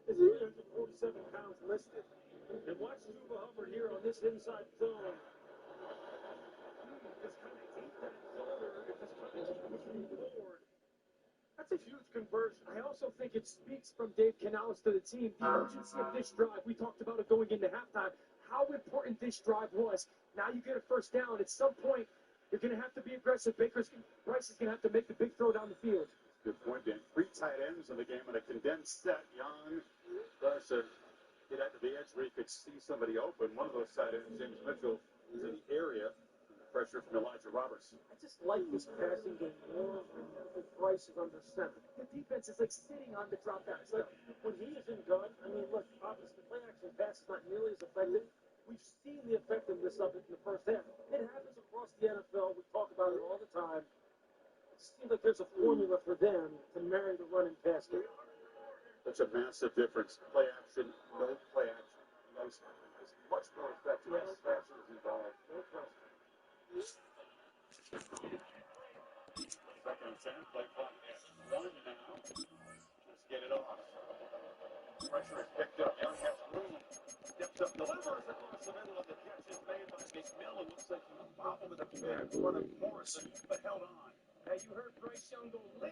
is 347 pounds listed. And watch Juba Hubbard here on this inside zone. Just kind of ate that shoulder and just kind of pushing forward. That's a huge conversion. I also think it speaks from Dave Canales to the team. The urgency of this drive, we talked about it going into halftime, how important this drive was. Now you get a first down. At some point, you're going to have to be aggressive. Bryce is going to have to make the big throw down the field. Good point, Dan. 3 tight ends in the game on a condensed set. Young does get out to the edge where he could see somebody open. One of those tight ends, James Mitchell, is in the area. Pressure from Elijah Roberts. I just like this passing game more when Bryce is under center. The defense is like sitting on the drop back. It's like when he is in gun, I mean, look, obviously the play action pass is not nearly as effective. We've seen the effectiveness of it in the first half. It happens across the NFL. We talk about it all the time. It seems like there's a formula for them to marry the run and pass game. Such a massive difference. Play action, no play action. Nice, much more effective. No passion is involved. No question. Second and 10, play clock at 1 now. Just get it off. Pressure is picked up. Young has room. Steps up, delivers across the middle of the catch is made by McMillan. Looks like he bobbled with a big run of Morrison, but held on. Now you heard Bryce Young go, Liz.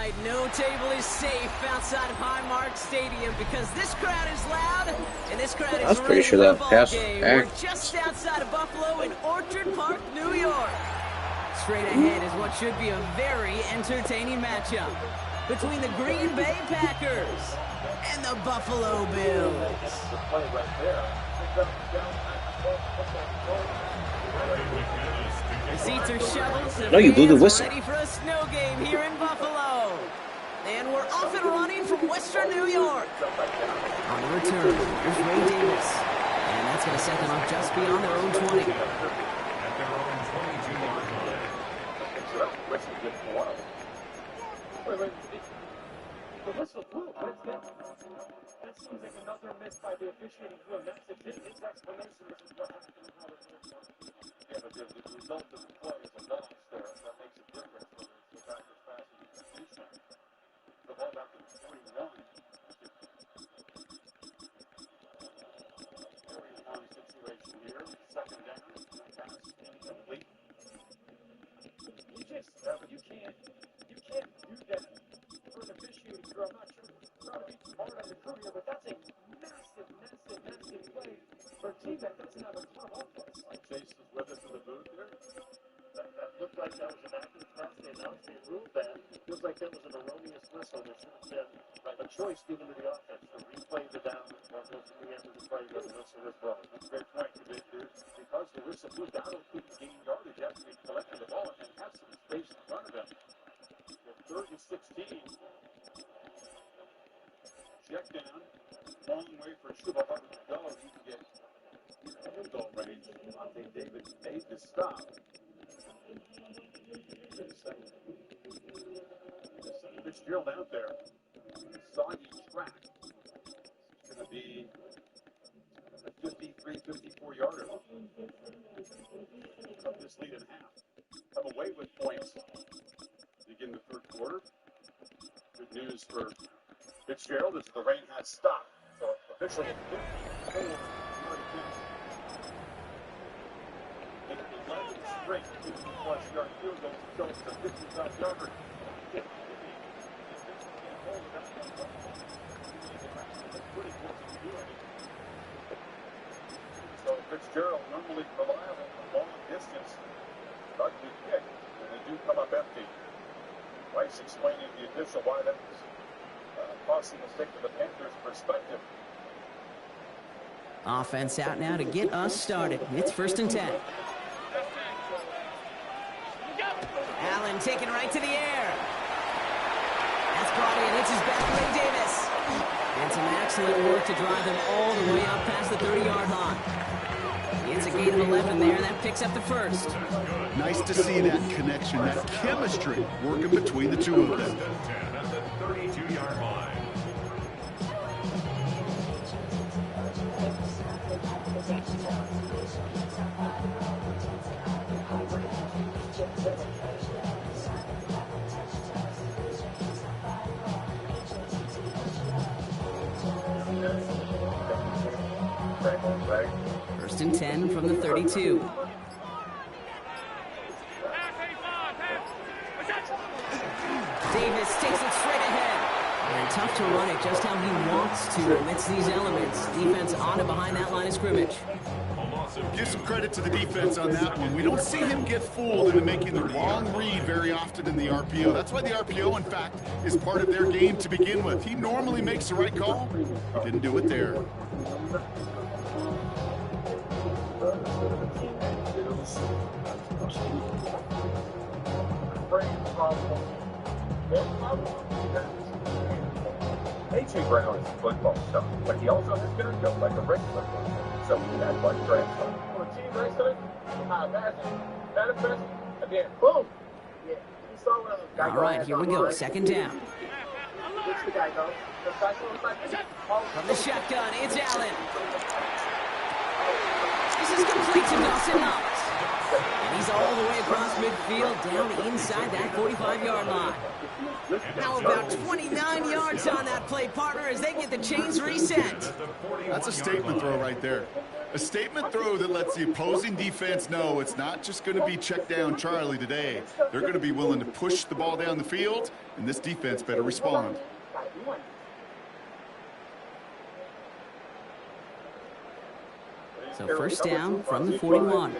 right, no table is safe outside of Highmark Stadium because this crowd is loud and this crowd is ready for a ball game. We're just outside of Buffalo in Orchard Park, New York. Straight ahead is what should be a very entertaining matchup between the Green Bay Packers and the Buffalo Bills. The seats are shoveled, so you blew the whistle. ready for a snow game here in Buffalo. And we're off and running from Western New York. On the return, here's Ray Davis. And that's going to set them up just beyond their own 20. At their own 22-yard line. The whistle blew. That seems like another miss by the officiating crew. That's his explanation. This is what happened and how it worked. Yeah, but the result of the play is a loss there. That makes a difference whether it's the back or pass or the completion. The ball got to 41. Very long situation here. Second down. Pass incomplete. You can't do that for an officiating crew. I'm not sure. Trying to be smart on the crew here, but that's a massive play for a team that doesn't have a ton of offense. Chase is with us in the booth here. That looked like that was an accurate pass. They announced they ruled that. Feels like that was an erroneous whistle. There should have been a choice given to the offense to replay the down that was in the end of the play with the whistle as well. That's a great point. Because the whistle blew down, couldn't gain yardage after he collected the ball and have some space in front of him. Third and 16. Check down. Long way for Chuba Hubbard to go. He can get field goal range. I think David made the stop. Fitzgerald out there. Soggy track. It's going to be a 53, 54 yarder. Cut this lead in half. Come away with points. Begin the third quarter. Good news for Fitzgerald is the rain has stopped. So officially, 11 straight 50-plus yard field goals to show the 55-yarder. So Fitzgerald normally reliable for long distance. Ugly kick, and they do come up empty. Rice explaining the official why that was possible mistake from the Panthers' perspective. Offense out now to get us started. It's 1st and 10. Allen taken right to the air. That's brought in. It's his back, Ray Davis. And some excellent work to drive them all the way up past the 30-yard line. He gets a gain of 11 there. That picks up the first. Nice to see that connection, that chemistry working between the two of them. 10 at the 32-yard line. First and 10 from the 32. Davis takes it straight ahead. And tough to run it just how he wants to amidst these elements. Defense on and behind that line of scrimmage. Give some credit to the defense on that one. We don't see him get fooled into making the wrong read very often in the RPO. That's why the RPO, in fact, is part of their game to begin with. He normally makes the right call. He didn't do it there. A.J. Brown is football stuff, but he also has been a joke like a regular football. So he had one draft on a team race today. That impressive. And then boom. Yeah, you saw what guy. All right, here we go. Second down. Which the guy goes. From the shotgun, it's Allen. This is complete to Dawson Knox. And he's all the way across midfield, down inside that 45-yard line. How about 29 yards on that play, partner, as they get the chains reset? That's a statement throw right there. A statement throw that lets the opposing defense know it's not just going to be check down Charlie today. They're going to be willing to push the ball down the field, and this defense better respond. So first down from the 41.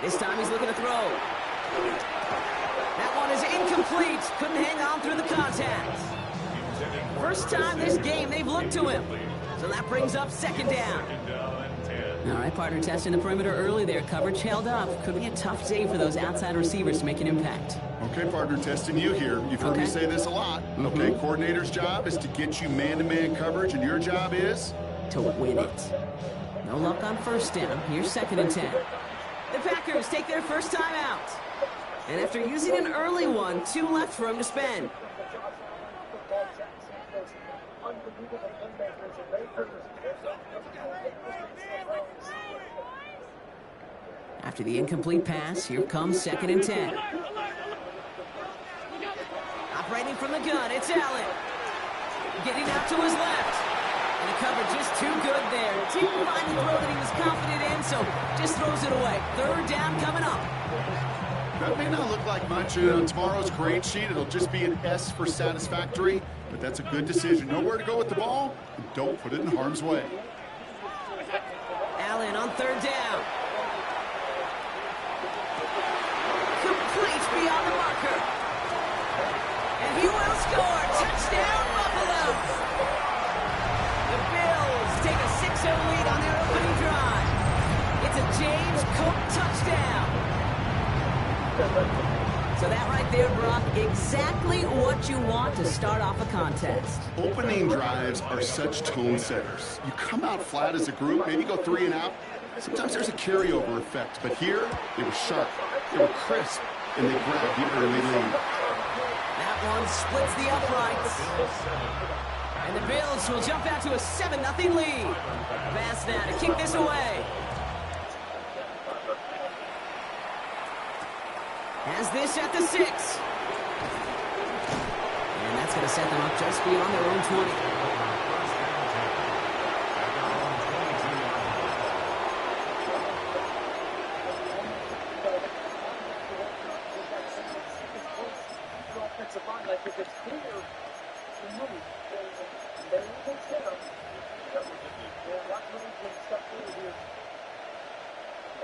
This time he's looking to throw. That one is incomplete. Couldn't hang on through the contact. First time this game they've looked to him. So that brings up second down. All right, partner, testing the perimeter early there. Coverage held up. Could be a tough day for those outside receivers to make an impact. Okay, partner, testing you here. You've heard me say this a lot. Okay, coordinator's job is to get you man-to-man coverage, and your job is? To win it. No luck on first down. Here's second and 10. The Packers take their first time out. And after using an early one, 2 left for him to spend. After the incomplete pass, here comes second and 10. Operating from the gun, it's Allen. Getting out to his left. And the coverage just too good there. Didn't find the throw that he was confident in, so just throws it away. Third down coming up. That may not look like much on tomorrow's grade sheet. It'll just be an S for satisfactory, but that's a good decision. Know where to go with the ball, and don't put it in harm's way. Allen on third down. Complete beyond the marker. And he will score. Touchdown, Buffalo. The Bills take a 6-0 lead on their opening drive. It's a James Cook touchdown. So that right there, Brock, exactly what you want to start off a contest. Opening drives are such tone setters. You come out flat as a group, maybe go 3 and out. Sometimes there's a carryover effect, but here, they were sharp, they were crisp, and they grabbed the early lead. That one splits the uprights. And the Bills will jump out to a 7-0 lead. Pass now to kick this away. Has this at the 6. And that's going to set them up just beyond their own 20.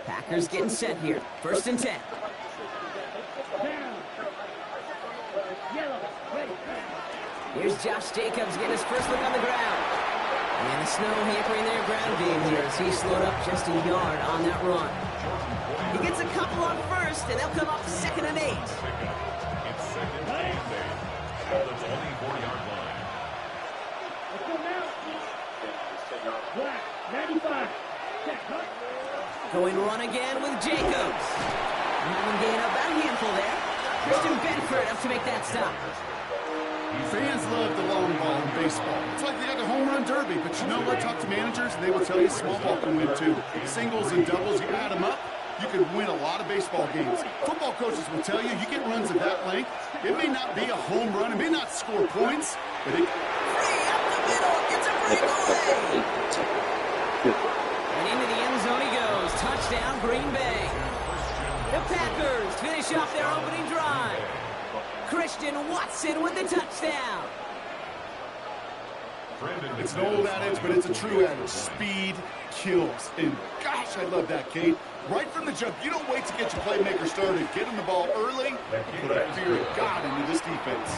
Packers getting set here. First and 10. Here's Josh Jacobs getting his first look on the ground. And the snow hampering their ground game here as he slowed up just a yard on that run. He gets a couple on first, and they'll come up second and 8. It's second and 8 at the 24-yard line. Black, 95. Going run again with Jacobs. Having gain about a handful there. Christian Benford up to make that stop. Fans love the long ball in baseball. It's like they got the home run derby, but you know what? Talk to managers, and they will tell you small ball can win too. Singles and doubles, you add them up, you can win a lot of baseball games. Football coaches will tell you, you get runs of that length, it may not be a home run, it may not score points, but it... Free up the middle, it's a breakaway! And into the end zone he goes. Touchdown, Green Bay. The Packers finish off their opening drive. Christian Watson with the touchdown. It's an old adage, but it's a true adage. Speed kills. And gosh, I love that, Kate. Right from the jump, you don't wait to get your playmaker started. Get him the ball early, put a fear of God into this defense.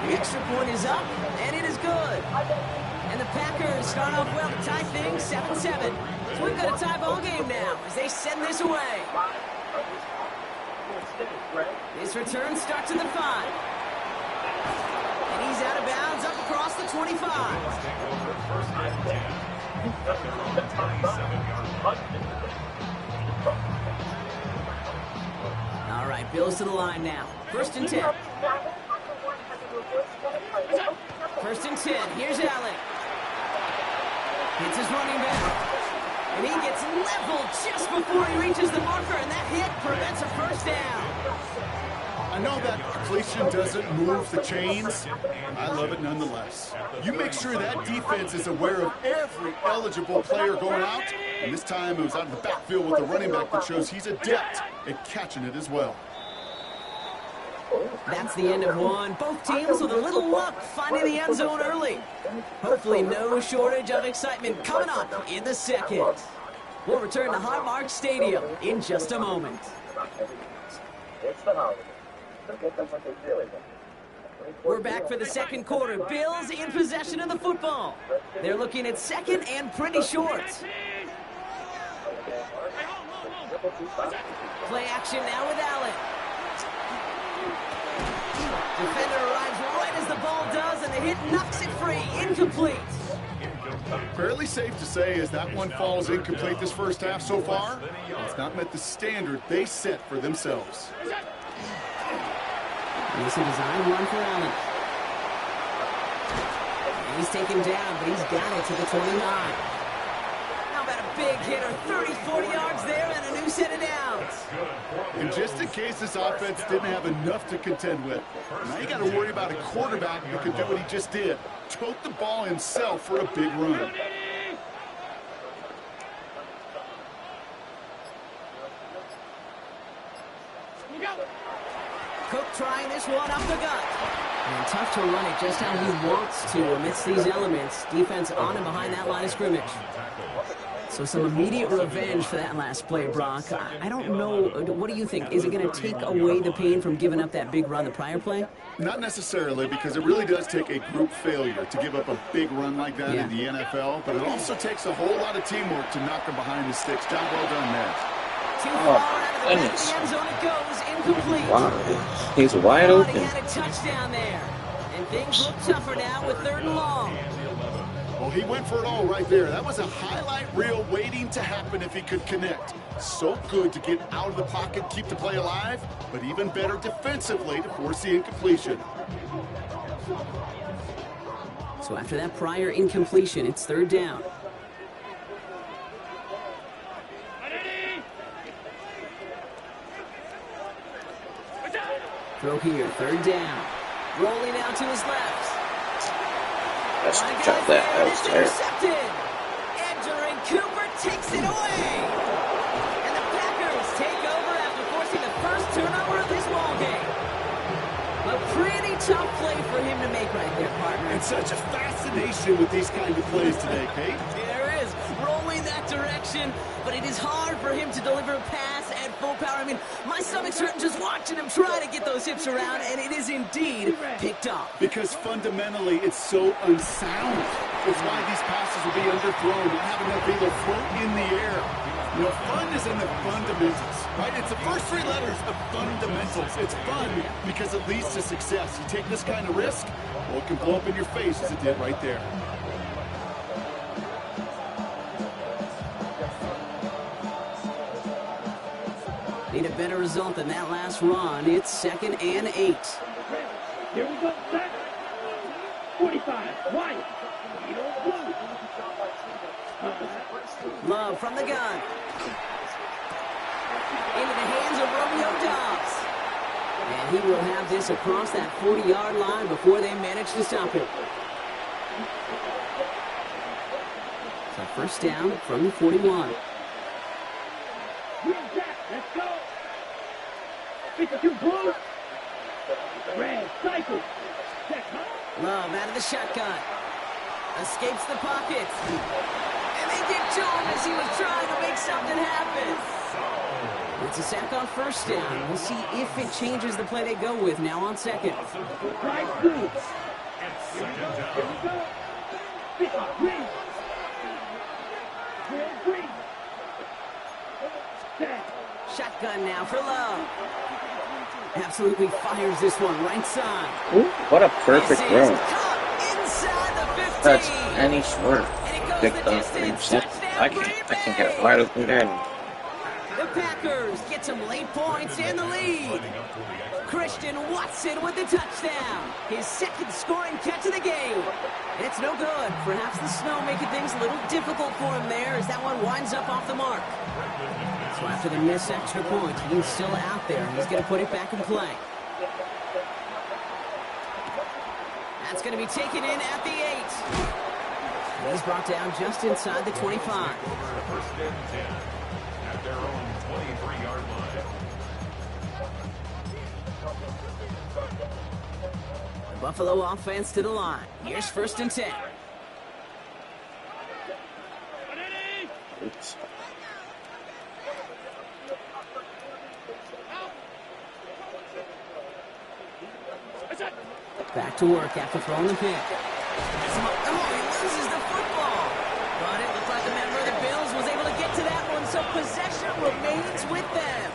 The extra point is up, and it is good. And the Packers start off well to tie things 7-7. So we've got a tie ball game now as they send this away. This return starts at the 5. And he's out of bounds up across the 25. All right, Bills to the line now. First and 10. First and 10. Here's Allen. Hits his running back. And he gets leveled just before he reaches the marker, and that hit prevents a first down. I know that completion doesn't move the chains. I love it nonetheless. You make sure that defense is aware of every eligible player going out, and this time it was out of the backfield with a running back that shows he's adept at catching it as well. That's the end of one. Both teams with a little luck finding the end zone early. Hopefully no shortage of excitement coming up in the second. We'll return to Highmark Stadium in just a moment. We're back for the second quarter. Bills in possession of the football. They're looking at second and pretty short. Play action now with Allen. Defender arrives right as the ball does, and the hit knocks it free. Incomplete. Fairly safe to say as that one falls incomplete this first half so far, it's not met the standard they set for themselves. It's a design run for Allen. And he's taken down, but he's got it to the 29. How about a big hitter? 30, 40 yards there and a new set of downs. And just in case this offense didn't have enough to contend with, now you got to worry about a quarterback who can do what he just did. Tote the ball himself for a big run. Cook trying this one up the gut. And tough to run it just how he wants to amidst these elements. Defense on and behind that line of scrimmage. So some immediate revenge for that last play, Brock. I don't know. What do you think? Is it going to take away the pain from giving up that big run the prior play? Not necessarily, because it really does take a group failure to give up a big run like that in the NFL. But it also takes a whole lot of teamwork to knock them behind the sticks. Job well done there. Too far out of the back of the end zone it goes. Incomplete. Wow, he's wide open. He had a touchdown there. And things look tougher now with 3rd and long. Well, he went for it all right there. That was a highlight reel waiting to happen if he could connect. So good to get out of the pocket, keep the play alive, but even better defensively to force the incompletion. So after that prior incompletion, it's 3rd down. Throw here, 3rd down. Rolling out to his left. Best shot that. That was terrible. Edger and Cooper takes it away. And the Packers take over after forcing the first turnover of this ball game. A pretty tough play for him to make right there, partner. And such a fascination with these kind of plays today, Kate. There is. Rolling that direction, but it is hard for him to deliver a pass at full power. I mean, my stomach's hurting just watching him try to get those hips around, and it is indeed picked up. Because fundamentally, it's so unsound. It's why these passes will be underthrown, not have enough either float in the air. You know, fun is in the fundamentals, right? It's the first 3 letters of fundamentals. It's fun because it leads to success. You take this kind of risk, well, it can blow up in your face as it did right there. Need a better result than that last run. It's 2nd and 8. Here we go, set. 45, white. Love from the gun. Into the hands of Romeo Dobbs. And he will have this across that 40-yard line before they manage to stop him. So 1st down from the 41. Let's go. 52 blue. Red, cycle. Love out of the shotgun. Escapes the pocket. And they get to him as he was trying to make something happen. It's a sack on 1st down. We'll see if it changes the play they go with now on 2nd. Right blue. Here we go. 53. Red, green. Shotgun now for Love. Absolutely fires this one right side. Ooh, what a perfect throw. Inside the 15. That's any short. Pick those 3 I can't get wide open again. The Packers get some late points and the lead. Christian Watson with the touchdown. His second scoring catch of the game. It's no good. Perhaps the snow making things a little difficult for him there as that one winds up off the mark. So after the missed extra point, he's still out there, and he's going to put it back in play. That's going to be taken in at the 8. And he's brought down just inside the 25. First and 10 at their own 23-yard line. The Buffalo offense to the line. Here's first and 10. Oops. Back to work after throwing the pick. Oh, he loses the football. But it looked like a member of the Bills was able to get to that one, so possession remains with them.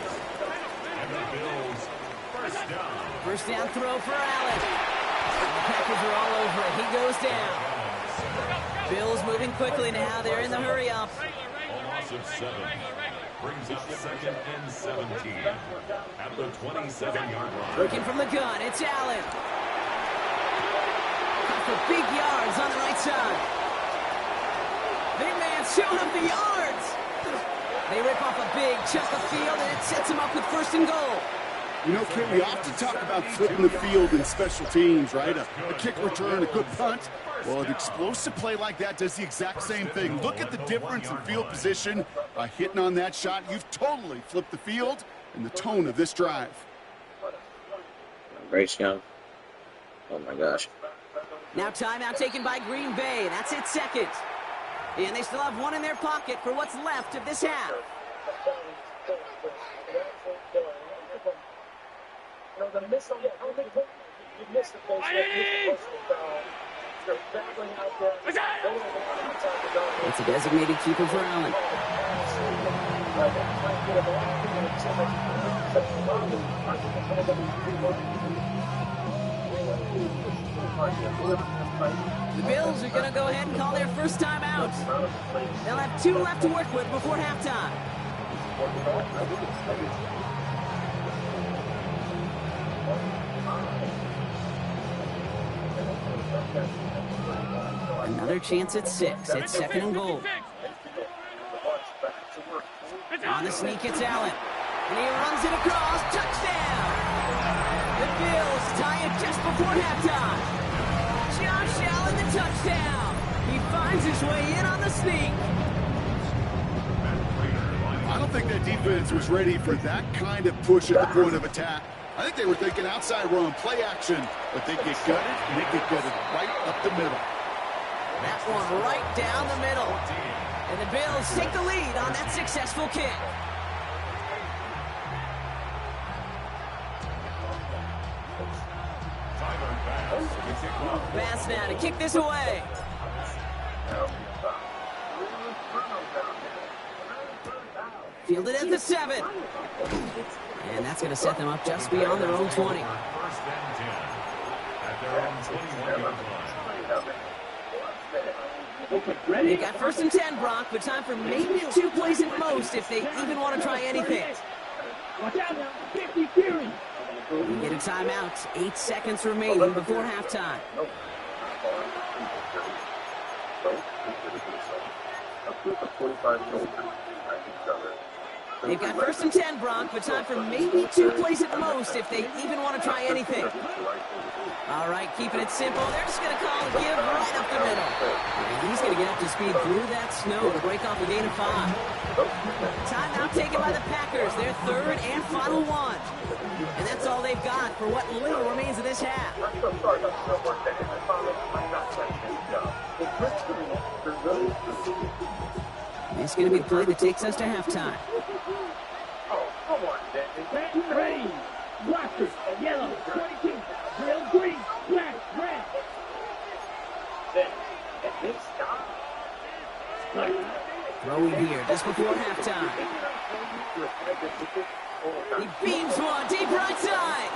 And the Bills, first down. First down throw for Allen. The Packers are all over it. He goes down. Bills moving quickly now. They're in the hurry up. A loss of 7. Brings up second and 17 at the 27-yard line. Looking from the gun, it's Allen. For big yards on the right side. Big man showing up the yards. They rip off a big chunk of field, and it sets him up with first and goal. You know, Kit, we often talk about flipping the field in special teams, right? A kick return, a good punt. Well, an explosive play like that does the exact same thing. Look at the difference in field position. By hitting on that shot, you've totally flipped the field and the tone of this drive. Bryce Young. Oh, my gosh. Now timeout taken by Green Bay. That's its second. And they still have one in their pocket for what's left of this half. The miss on the you miss the post. You're battling out there. It's a designated keeper for Allen. The Bills are going to go ahead and call their first time out. They'll have 2 left to work with before halftime. Another chance at 6. It's second and goal. On the sneak, it's Allen. And he runs it across. Touchdown! The Bills tie it just before halftime. Josh Allen, the touchdown. He finds his way in on the sneak. I don't think that defense was ready for that kind of push at the point of attack. I think they were thinking outside run, play action, but they get gutted, and they get gutted right up the middle. That one right down the middle. And the Bills take the lead on that successful kick. Bass now to kick this away. Fielded at the 7. And that's going to set them up just beyond their own 20. First and 10 at their own 21-yard line. They got first and 10, Brock, but time for maybe 2 plays at most if they even want to try anything. Watch out now, 50 Fury. We get a timeout. 8 seconds remaining before halftime. They've got first and 10, Brock, but time for maybe 2 plays at most if they even want to try anything. All right, keeping it simple. They're just going to call a give right up the middle. And he's going to get up to speed through that snow to break off a gain of 5. Timeout taken by the Packers, their third and final one. And that's all they've got for what little remains of this half. It's going to be the play that takes us to halftime. Ready. Rockers, yellow, 22. Drill, green, black, red. Throwing here just before halftime. He beams one deep right side.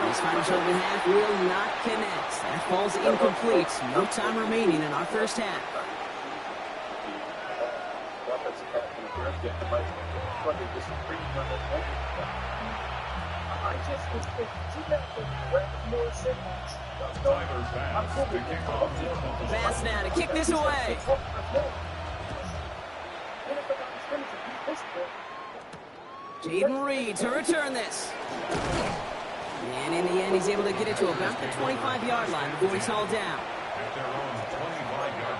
This final shot of the half will not connect. That falls incomplete. No time remaining in our first half. again. Like, fucking disagreeing on the I just was too bad for Regs Morrison. Pass now to kick this away. Jaden Reed to return this. And in the end, he's able to get it to about the 25-yard line before he's hauled down. At their own 25-yard line.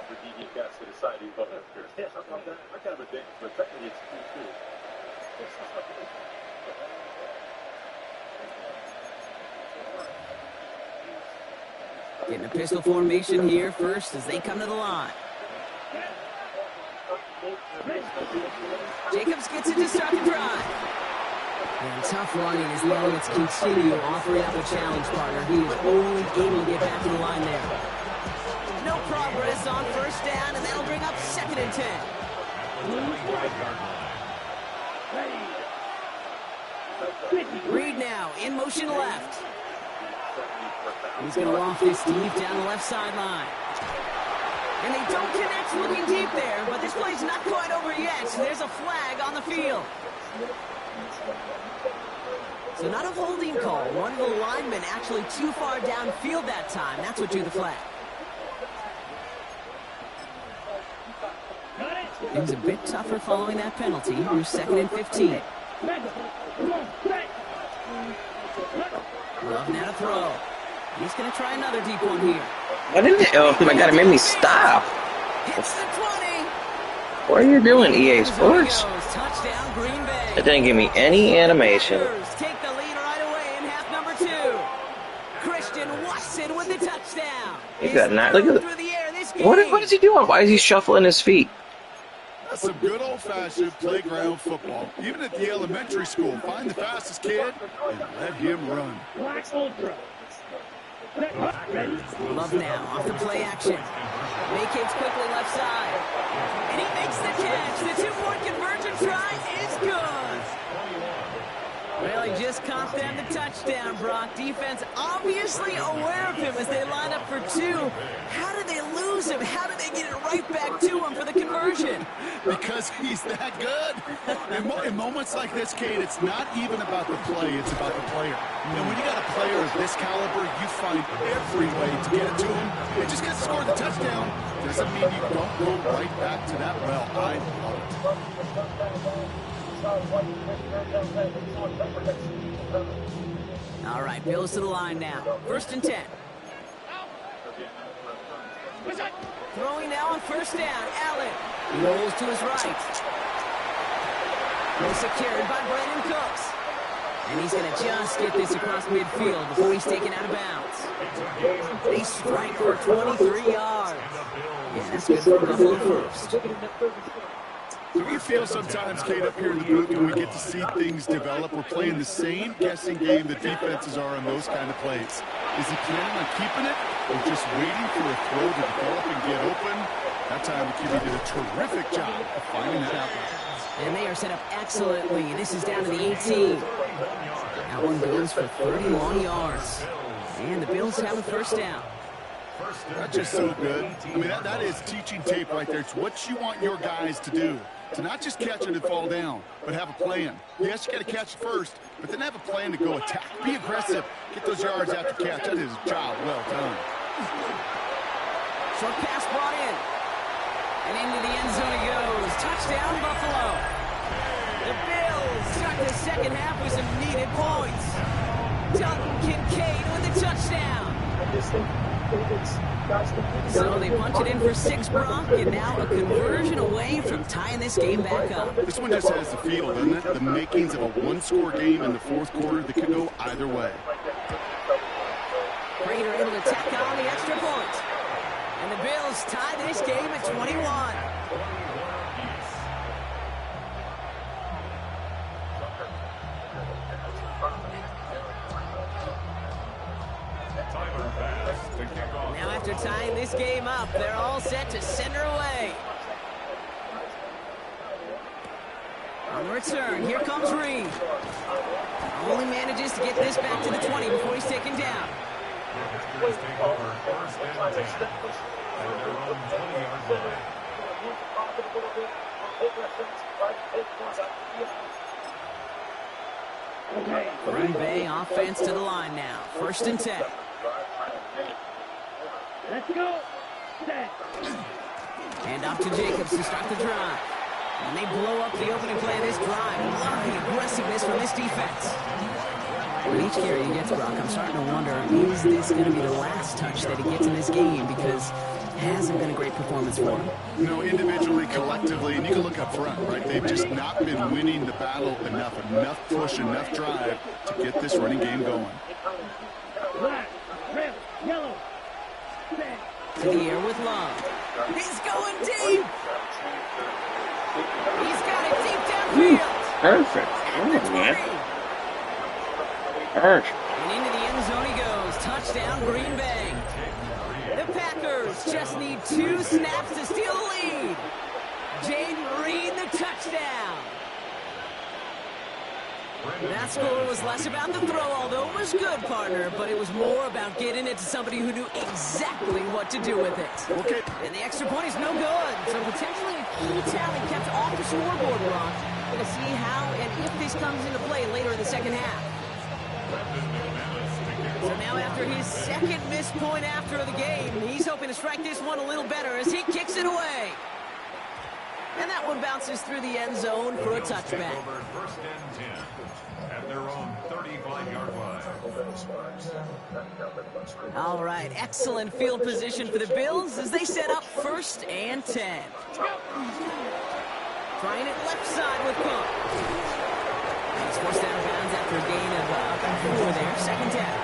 For DD Cats to decide who voted up here. Yeah, how about that? I kind of think, but technically it's 2-2. Getting a pistol formation here first as they come to the line. Jacobs gets it to start the drive. And tough running as the Elements continue offering up a challenge partner. He is only able to get back to the line there. No progress on first down, and that'll bring up 2nd and 10. Reed now in motion left. He's going to loft this deep down the left sideline. And they don't connect looking deep there, but this play's not quite over yet. There's a flag on the field. So not a holding call. One of the linemen actually too far downfield that time. That's what drew the flag. It was a bit tougher following that penalty. Here's 2nd and 15. Love now to throw. He's going to try another deep one here. What is it? Oh my god, it made me stop. Hits the 20. What are you doing, EA Sports? Touchdown, Green Bay. It didn't give me any animation. Take the lead right away in half number 2. Christian Watson with the touchdown. He's got not. Look at the, what is he doing? Why is he shuffling his feet? That's some good old-fashioned playground football. Even at the elementary school, find the fastest kid and let him run. Love now off the play action. Vacates quickly left side. And he makes the catch. The two-point conversion try is good. Well, he just caught them the touchdown, Brock. Defense obviously aware of him as they line up for 2. How did they lose him? How did they get it right back to him for the conversion? Because he's that good. In moments like this, Kate, it's not even about the play, it's about the player. And when you got a player of this caliber, you find every way to get it to him. And just because he scored the touchdown doesn't mean you don't go right back to that well. I love it. All right, Bills to the line now. 1st and 10. Throwing now on first down. Allen rolls to his right. Well secured by Brandon Cooks. And he's going to just get this across midfield before he's taken out of bounds. They strike for 23 yards. Yeah, that's good for Buffalo first. Do we feel sometimes, Kate, up here in the booth when we get to see things develop? We're playing the same guessing game the defenses are on those kind of plays. Is he planning on keeping it or just waiting for a throw to develop and get open? That time, the QB did a terrific job of finding that out. And they are set up excellently. This is down to the 18. That one goes for 30 long yards. And the Bills have a first down. That's just so good. I mean, that is teaching tape right there. It's what you want your guys to do. To not just catch it and fall down, but have a plan. Yes, you got to catch it first, but then have a plan to go attack. Be aggressive. Get those yards after catch. That is a job well done. Short pass brought in. And into the end zone it goes. Touchdown, Buffalo. The Bills start the second half with some needed points. Dalton Kincaid with the touchdown. So they punch it in for 6, Brock, and now a conversion away from tying this game back up. This one just has the feel, doesn't it? The makings of a one-score game in the fourth quarter that could go either way. Prater able to tack on the extra point. And the Bills tie this game at 21. Now after tying this game up, they're all set to send her away. On the return, here comes Reed. Only manages to get this back to the 20 before he's taken down. Packers take over first and 10 at their own 20-yard line. Green Bay offense to the line now. First and 10. Let's go. Set. And off to Jacobs to start the drive. And they blow up the opening play of this drive. Love the aggressiveness from this defense. With each carry he gets, Brock, I'm starting to wonder, is this going to be the last touch that he gets in this game? Because it hasn't been a great performance for him. No, individually, collectively, and you can look up front, right? They've just not been winning the battle enough push, enough drive to get this running game going. Black, red, yellow. Set. To the air with Love. He's going deep. He's got it deep downfield. Perfect. Oh, man. Perfect. And into the end zone he goes. Touchdown, Green Bay. The Packers just need 2 snaps to steal the lead. Jaden Reed, the touchdown. That score was less about the throw, although it was good, partner, but it was more about getting it to somebody who knew exactly what to do with it. Okay. And the extra point is no good, so potentially a key tally kept off the scoreboard, Rock. We're going to see how and if this comes into play later in the second half. So now after his second missed point after the game, he's hoping to strike this one a little better as he kicks it away. And that one bounces through the end zone for a touchback. First and 10 at their own 35-yard line. All right, excellent field position for the Bills as they set up first and 10. Trying it left side with Cook. He's forced out of bounds after a gain of 4 there, second down.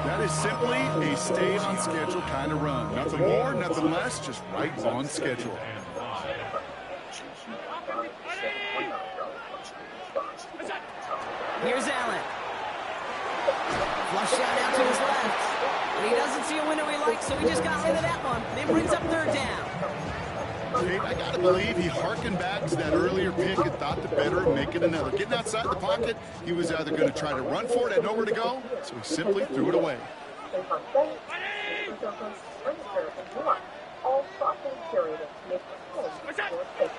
That is simply a stay on schedule kind of run. Nothing more, nothing less, just right on schedule. Here's Allen. Flush shot out to his left. But he doesn't see a window he likes, so he just got rid of that one. Then brings up third down. Kate, I got to believe he harkened back to that earlier pick and thought the better of making another. Getting outside the pocket, he was either going to try to run for it, had nowhere to go, so he simply threw it away.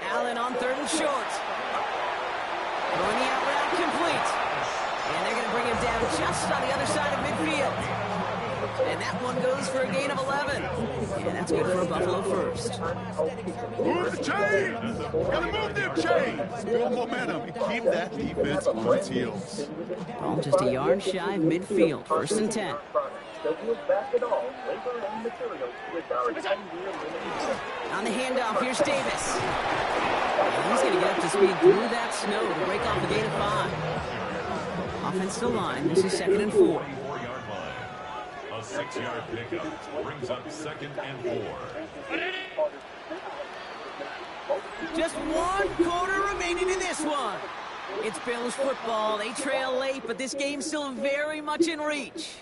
Allen on third and short. Throwing the out route complete. And they're going to bring him down just on the other side of midfield. And that one goes for a gain of 11. And that's good for a Buffalo first. Move the chains! Gotta move them chains! Build momentum and keep that defense on its heels. Ball just a yard shy of midfield. First and 10. On the handoff, here's Davis. And he's going to get up to speed through that snow to break off a gain of 5. Offense to line. This is second and 4. A 6-yard pickup brings up second and 4. Just 1 quarter remaining in this one. It's Bills football. They trail late, but this game's still very much in reach.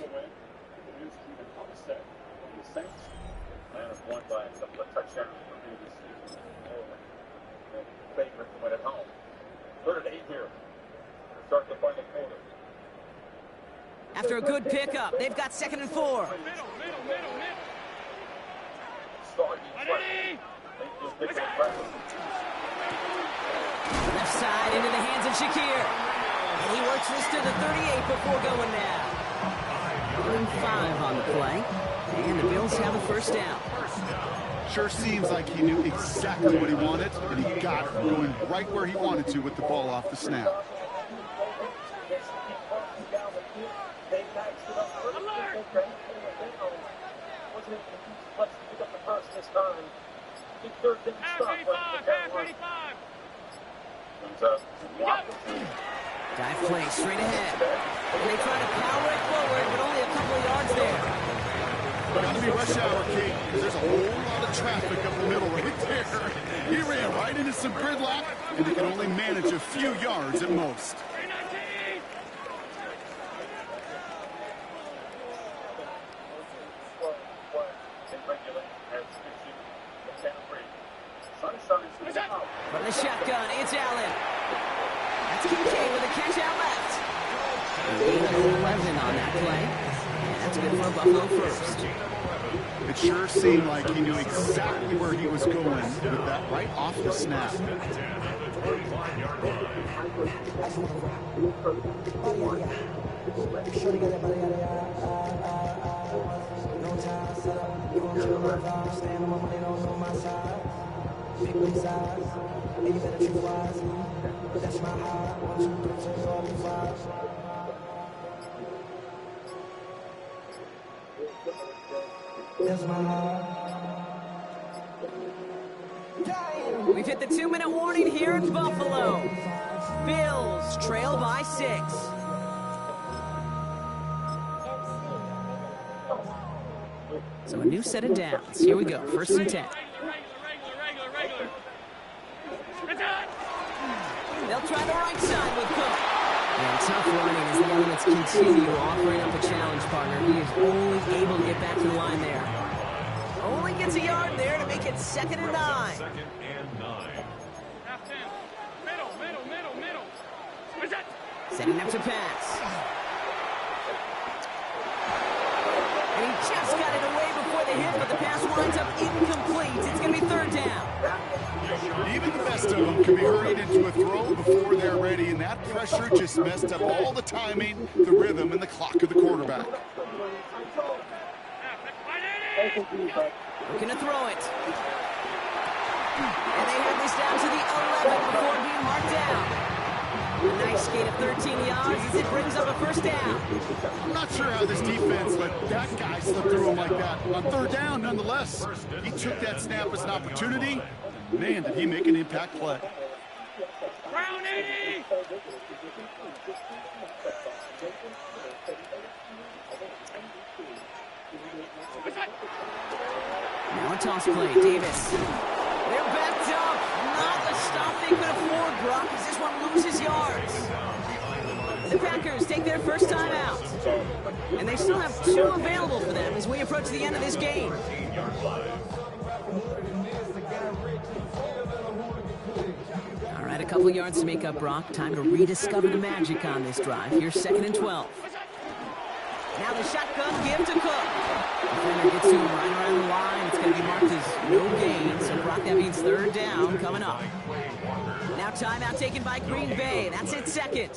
After a good pickup, they've got second and 4. Left side into the hands of Shakir. And he works this to the 38 before going down. 5 on the play. And the Bills have a first down. Sure seems like he knew exactly what he wanted, and he got it, going right where he wanted to with the ball off the snap. Dive play straight ahead. And they try to power it forward, but only a couple of yards there. Got to be rush hour, Kate, because there's a whole lot of traffic up the middle right there. He ran right into some gridlock, and he can only manage a few yards at most. From the shotgun, it's Allen. That's Kincaid with a catch out left. A gain of 11 on that play. And that's good for a Buffalo first. It sure seemed like he knew exactly where he was going with that right off the snap. We've hit the 2-minute warning here in Buffalo. Bills trail by 6. So a new set of downs. Here we go, 1st and 10. They'll try the right side with Cook. And tough running as the elements continue offering up a challenge, partner. He is only able to get back to the line there. Only gets a yard there to make it 2nd and 9. 2nd and 9. Setting up to pass. And he just got it away before the hit, but the pass winds up incomplete. It's going to be 3rd down. Even the best of them can be hurried into a throw before they're ready, and that pressure just messed up all the timing, the rhythm, and the clock of the quarterback. Looking to throw it. And they have this down to the 11 before being marked down. A nice gain of 13 yards as it brings up a 1st down. I'm not sure how this defense let that guy slip through him like that. On 3rd down, nonetheless, he took that snap as an opportunity. Man, did he make an impact play. Round 80! Now a toss play, Davis. They're backed up. Not the stop they could afford, Brock, as this one loses yards. The Packers take their first time out. And they still have 2 available for them as we approach the end of this game. All right, a couple yards to make up, Brock. Time to rediscover the magic on this drive. Here's 2nd and 12. Now the shotgun give to Cook. Defender gets to him right around the line. It's going to be marked as no gain. So, Brock, that means 3rd down coming up. Now timeout taken by Green Bay. That's it, 2nd.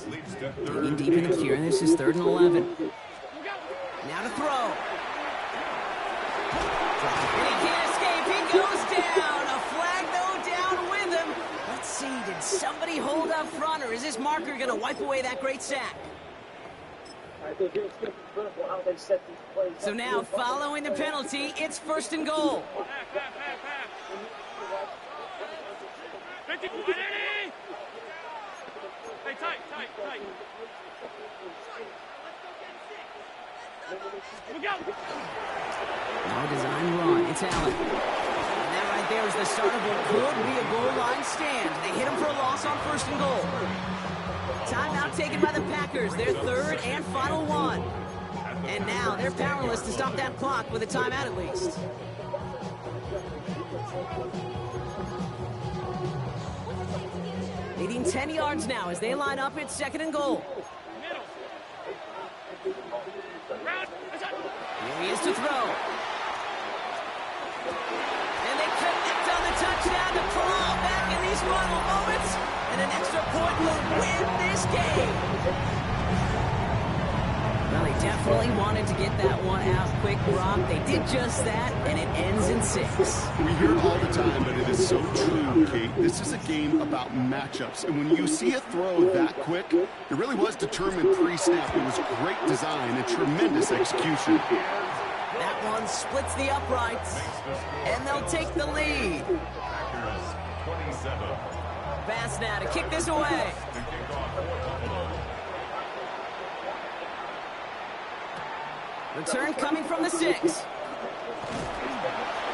Digging deep in the queue, and this is 3rd and 11. Now to throw. And he can't escape. He goes down. A flag, though, down with him. Let's see, did somebody hold up front, or is this marker going to wipe away that great sack? So now, following the penalty, it's 1st and goal. Hey, tight. No design run. It's Allen. And that right there is the start of what could be a goal line stand. They hit him for a loss on 1st and goal. Timeout taken by the Packers. Their 3rd and final one. And now they're powerless to stop that clock with a timeout at least. Leading 10 yards now as they line up at 2nd and goal. Here he is to throw. And they connect on the touchdown to claw back in these final moments. And an extra point will win this game. Well, they definitely wanted to get that one out quick, Brock. They did just that, and it ends in 6. We hear it all the time, but it is so true, Kate. This is a game about matchups. And when you see a throw that quick, it really was determined pre-snap. It was great design and tremendous execution. That one splits the uprights, and they'll take the lead. Packers 27. Pass now to kick this away. Return coming from the 6.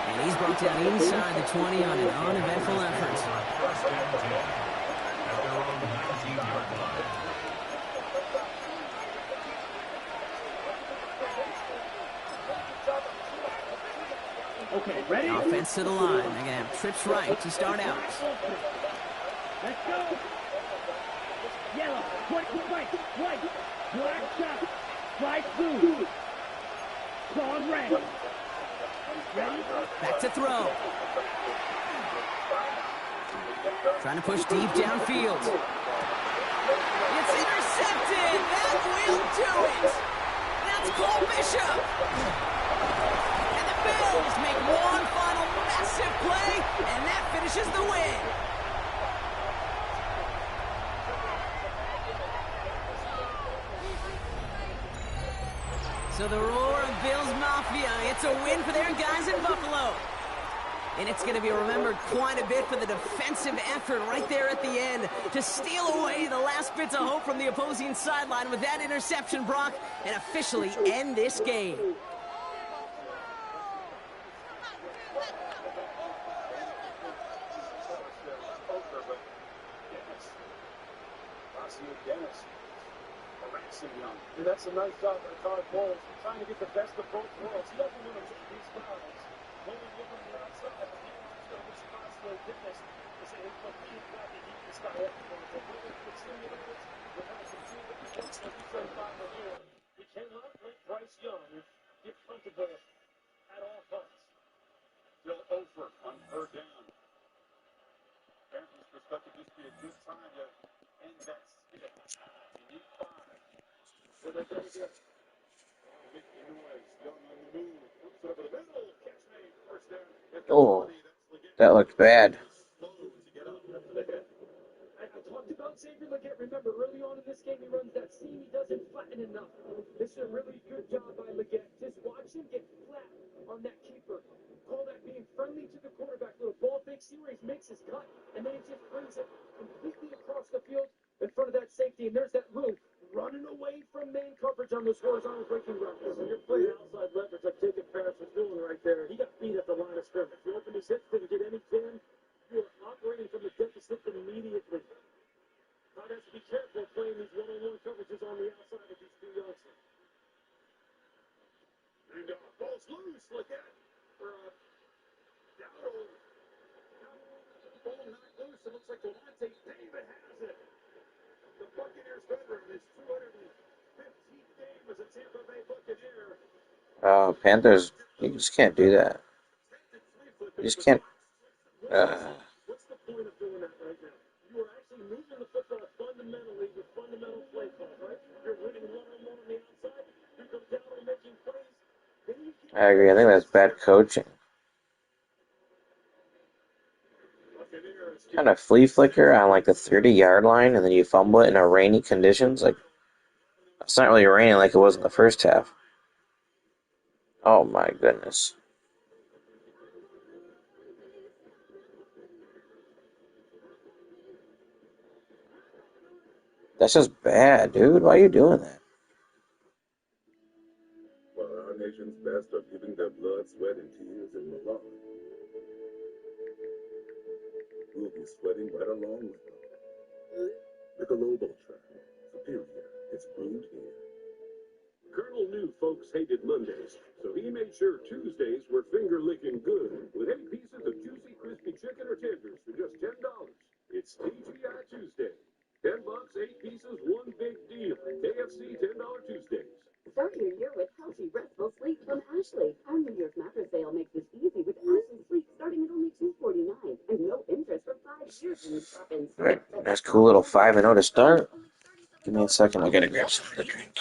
And he's brought down inside the 20 on an uneventful effort. First and 10 at their own 19-yard line. Okay, ready? Offense to the line. They're going to have trips right to start out. Let's go. Yellow, white, black shot, fly blue, claws red. Ready? Back to throw. Trying to push deep downfield. It's intercepted. That will do it. That's Cole Bishop. And the Bills make one final massive play, and that finishes the win. So the roar of Bills Mafia, it's a win for their guys in Buffalo. And it's going to be remembered quite a bit for the defensive effort right there at the end to steal away the last bits of hope from the opposing sideline with that interception, Brock, and officially end this game. And that's a nice job by Todd Bowles, trying to get the best of both worlds. He doesn't want to take these guys. When you give them the outside, he's going to be constantly fitness to say, hey, look, we've got to heat this guy up. But when it gets stimulated, we're going to see what he's going to be trying to find the door. We cannot let Bryce Young get comfortable at all times. Still over on third down. Panthers' perspective, this would be a good time to end that skid. You need 5. So they're going to get making noise. Young on the move. Looks over the middle. Catch made. First down. Oh, that looked bad. I talked about Xavier Leggett. Remember, early on in this game, he runs that seam. He doesn't flatten enough. This is a really good job by Leggett. Just watch him get flat on that keeper. Call that being friendly to the quarterback. Little ball fake. See where he makes his cut, and then he just brings it completely across the field in front of that safety. And there's that move. Running away from man coverage on those horizontal breaking routes. And you're playing outside leverage like Jacob Ferris was doing right there. He got beat at the line of scrimmage. He opened his hips, didn't get any jam. You're operating from the deficit immediately. Todd has to be careful playing these one-on-one coverages on the outside with these two youngsters. And ball's loose. Look at for Dowdle. Ball not loose. It looks like Delonte David has it. The Buccaneers veteran, his 215th game as a Tampa Bay Buccaneer. Panthers, you just can't do that. You just can't. What's the point of doing that right now? You are actually moving the football fundamentally with fundamental play calls, right? You're winning one-on-one on the outside. You go down on making plays. I agree. I think that's bad coaching. Kind of flea flicker on like the 30-yard line, and then you fumble it in a rainy conditions. Like, it's not really raining like it was in the first half. Oh my goodness. That's just bad, dude. Why are you doing that? While our nation's best are giving their blood, sweat, and tears in Milan, we'll be sweating right along with them. Michelob Ultra, superior. It's brewed here. Colonel knew folks hated Mondays, so he made sure Tuesdays were finger-licking good with 8 pieces of juicy, crispy chicken or tenders for just $10. It's TGI Tuesday. $10, 8 pieces, one big deal. KFC $10 Tuesdays. Start your year with healthy, restful sleep from Ashley. Our New Year's mattress sale makes this easy with Ashley Sleep starting at only $249 and no interest for 5 years when you shop in. Alright, nice cool little 5-0 to start. Give me a second, I gotta grab something to drink.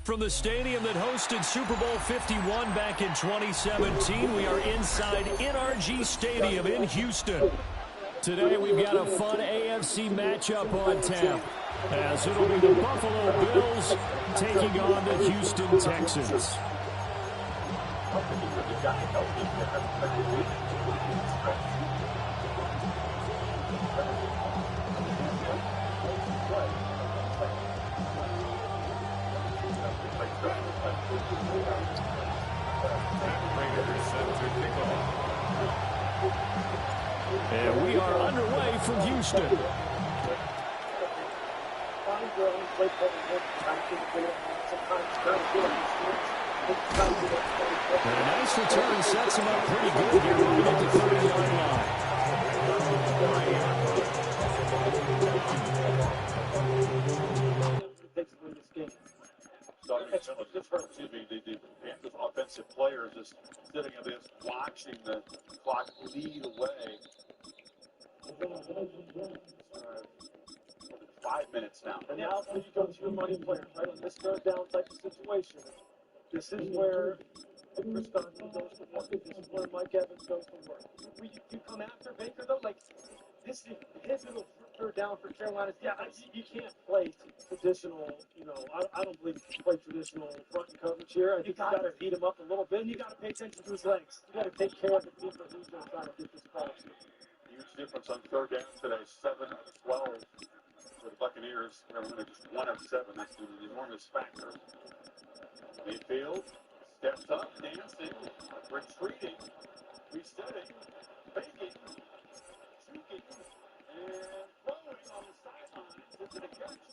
From the stadium that hosted Super Bowl 51 back in 2017, we are inside NRG Stadium in Houston. Today we've got a fun AFC matchup on tap, as it'll be the Buffalo Bills taking on the Houston Texans. And we are underway from Houston. And a nice return sets him up pretty good here moving at the 30-yard line. The offensive players just sitting in this, watching the clock bleed away. 5 minutes now. And now when you go to your money players, right, on this third down type of situation, this is where Chris Godwin goes to work. This is where Mike Evans goes to work. You come after Baker, though, like, this is his little third down for Carolina. Yeah, you can't play traditional, I don't believe you can play traditional front and coverage here. I think you got to beat him up a little bit, and you got to pay attention to his legs. You got to take care of the people who's going to try to get this ball. Huge difference on third down today, 7 of 12 for the Buccaneers. They're winning just 1 of 7. That's an enormous factor. Mayfield steps up, dancing, retreating, resetting, faking, shooting, and throwing on the sidelines into the catch.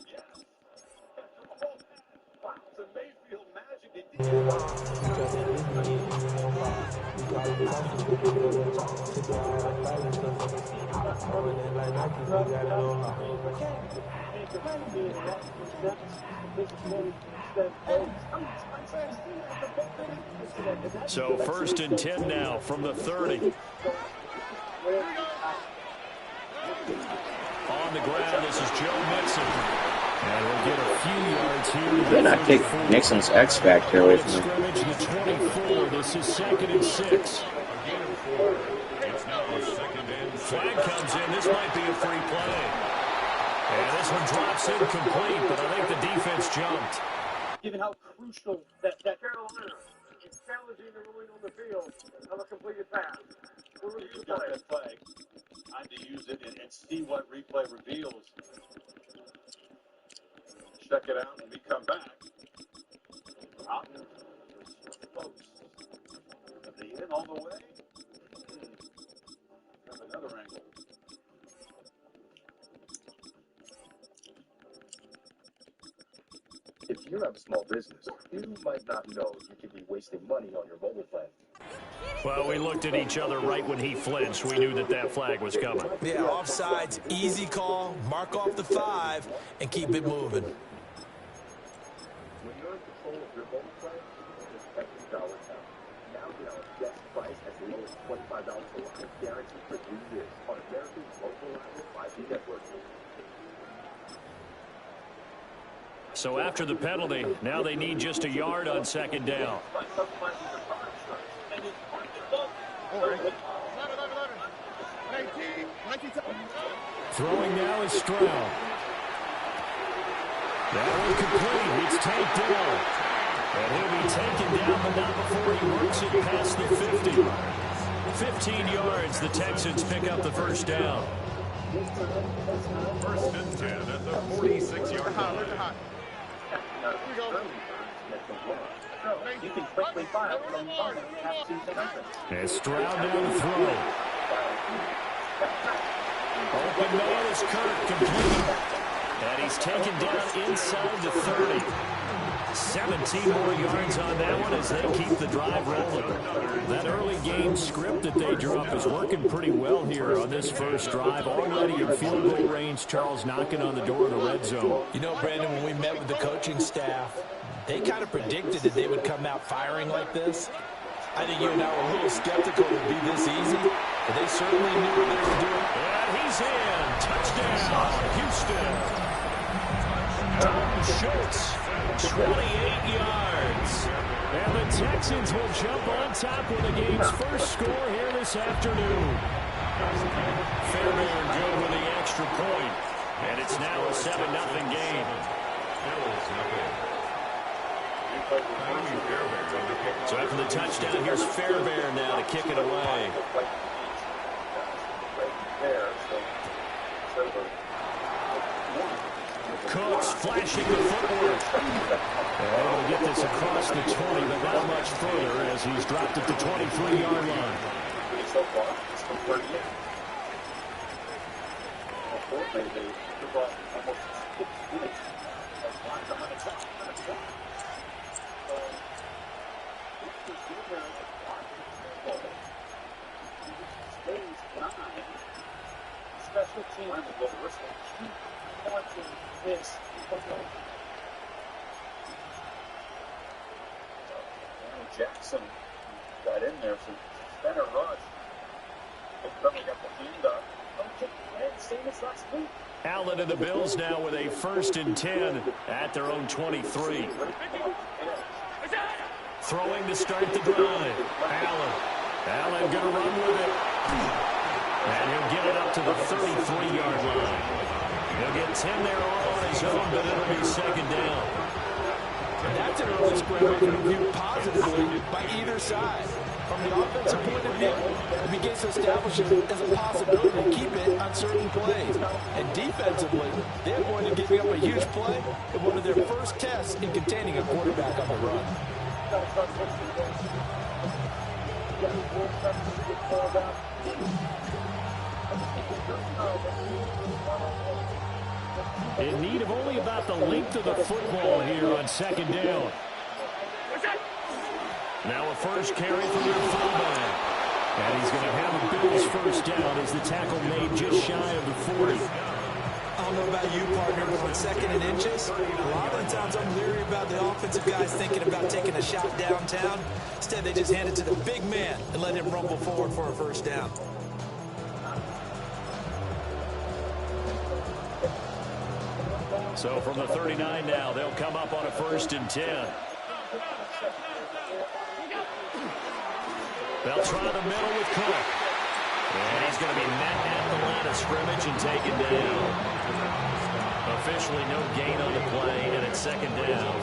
Yes. Wow, it's a Mayfield magic. So 1st and 10 now from the 30. On the ground, this is Joe Mixon. And we'll get a few yards here. Did not take Nixon's X Factor away from him. Scrimmage the 24. This is 2nd and 6. Flag comes in. This might be a free play. And this one drops incomplete, but I think the defense jumped. Given how crucial that Carolina is challenging the ruling on the field of a completed pass. You got that flag. Time to use it and see what replay reveals. Check it out when we come back. Out. Folks. Are they in all the way? Have another angle. If you have a small business, you might not know you could be wasting money on your mobile plan. Well, we looked at each other right when he flinched. We knew that flag was coming. Yeah, offsides, easy call, mark off the 5, and keep it moving. When you're in control of your mobile plan, it's every dollar counts. Now get our best price as low as $25 a line, guaranteed for 3 years on America's most reliable 5G network. So after the penalty, now they need just a yard on 2nd down. Throwing now is Stroud. That one complete. It's tanked down. And he'll be taken down, but not before he works it past the 50. 15 yards. The Texans pick up the 1st down. 1st and 10 at the 46-yard line. You can quickly fire from And Stroud down to throw. Open man is Kirk, complete. And he's taken down inside the 30. 17 more yards on that one as they keep the drive rolling. That early game script that they drew up is working pretty well here on this first drive. Already in field goal range, Charles knocking on the door of the red zone. You know, Brandon, when we met with the coaching staff, they kind of predicted that they would come out firing like this. I think you and I were a little skeptical it would be this easy, but they certainly knew what they were doing. And he's in. Touchdown, Houston. Schultz, 28 yards. And the Texans will jump on top with the game's first score here this afternoon. Fairbairn good with the extra point. And it's now a 7-0 game. So after the touchdown, here's Fairbairn now to kick it away. Cooks flashing the footwork. Able to get this across the 20, but not much further as he's dropped at the 23-yard line. Special team this Jackson got in there, so center rush. Probably got the hand up. Same as last week. Allen and the Bills now with a 1st and 10 at their own 23. Throwing to start the drive. Allen going to run with it. And he'll get it up to the 33-yard line. He'll get 10 there all on his own, but it'll be 2nd down. That's an early scrimmage viewed positively by either side. From the offensive point of view, it begins to establish it as a possibility to keep it on certain plays. And defensively, they're going to giving up a huge play in one of their first tests in containing a quarterback on the run. In need of only about the length of the football here on 2nd down. Now a first carry from their fullback. And he's going to have a Bills 1st down as the tackle made just shy of the 40. I don't know about you, partner, but on 2nd and inches, a lot of the times I'm leery about the offensive guys thinking about taking a shot downtown. Instead, they just hand it to the big man and let him rumble forward for a 1st down. So from the 39 now, they'll come up on a 1st and 10. They'll try the middle with Cook. And he's going to be met at the line of scrimmage and taken down. Officially no gain on the play, and it's 2nd down.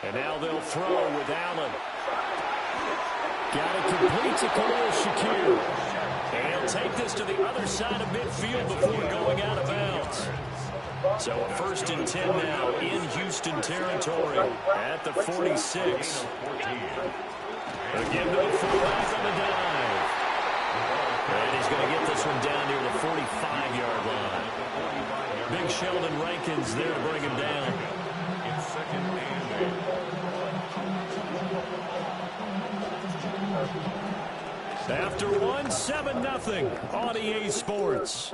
And now they'll throw with Allen. Got it complete to Khalil Shakir. And he'll take this to the other side of midfield before going out of bounds. So a 1st and 10 now in Houston territory at the 46. Again to the fullback on the dive. And he's going to get this one down near the 45-yard line. Big Sheldon Rankins there to bring him down. It's 2nd and 8. After 7-0 on EA Sports.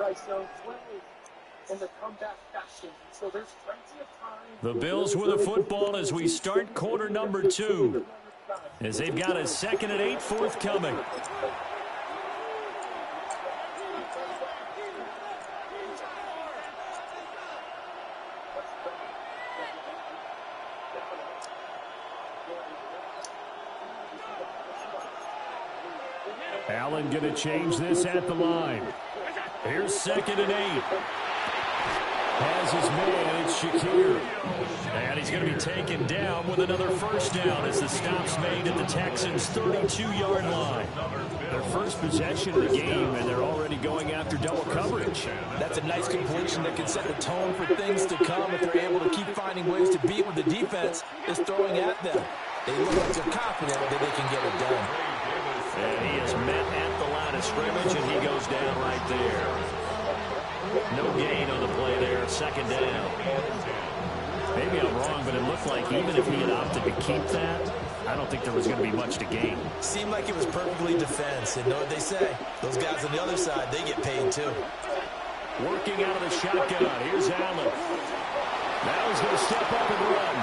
The Bills with the football as we start quarter number 2. As they've got a 2nd and 8 forthcoming. Allen going to change this at the line. Here's 2nd and 8. Has his man, it's Shakir. And he's going to be taken down with another 1st down as the stop's made at the Texans' 32-yard line. Their first possession of the game, and they're already going after double coverage. That's a nice completion that can set the tone for things to come if they're able to keep finding ways to beat what the defense is throwing at them. They look like they're confident that they can get it done. And he is met at the line of scrimmage, and he goes down right there. No gain on the play there, 2nd down. Maybe I'm wrong, but it looked like even if he had opted to keep that, I don't think there was going to be much to gain. Seemed like it was perfectly defense, and know what they say. Those guys on the other side, they get paid too. Working out of the shotgun, here's Allen. Now he's going to step up and run.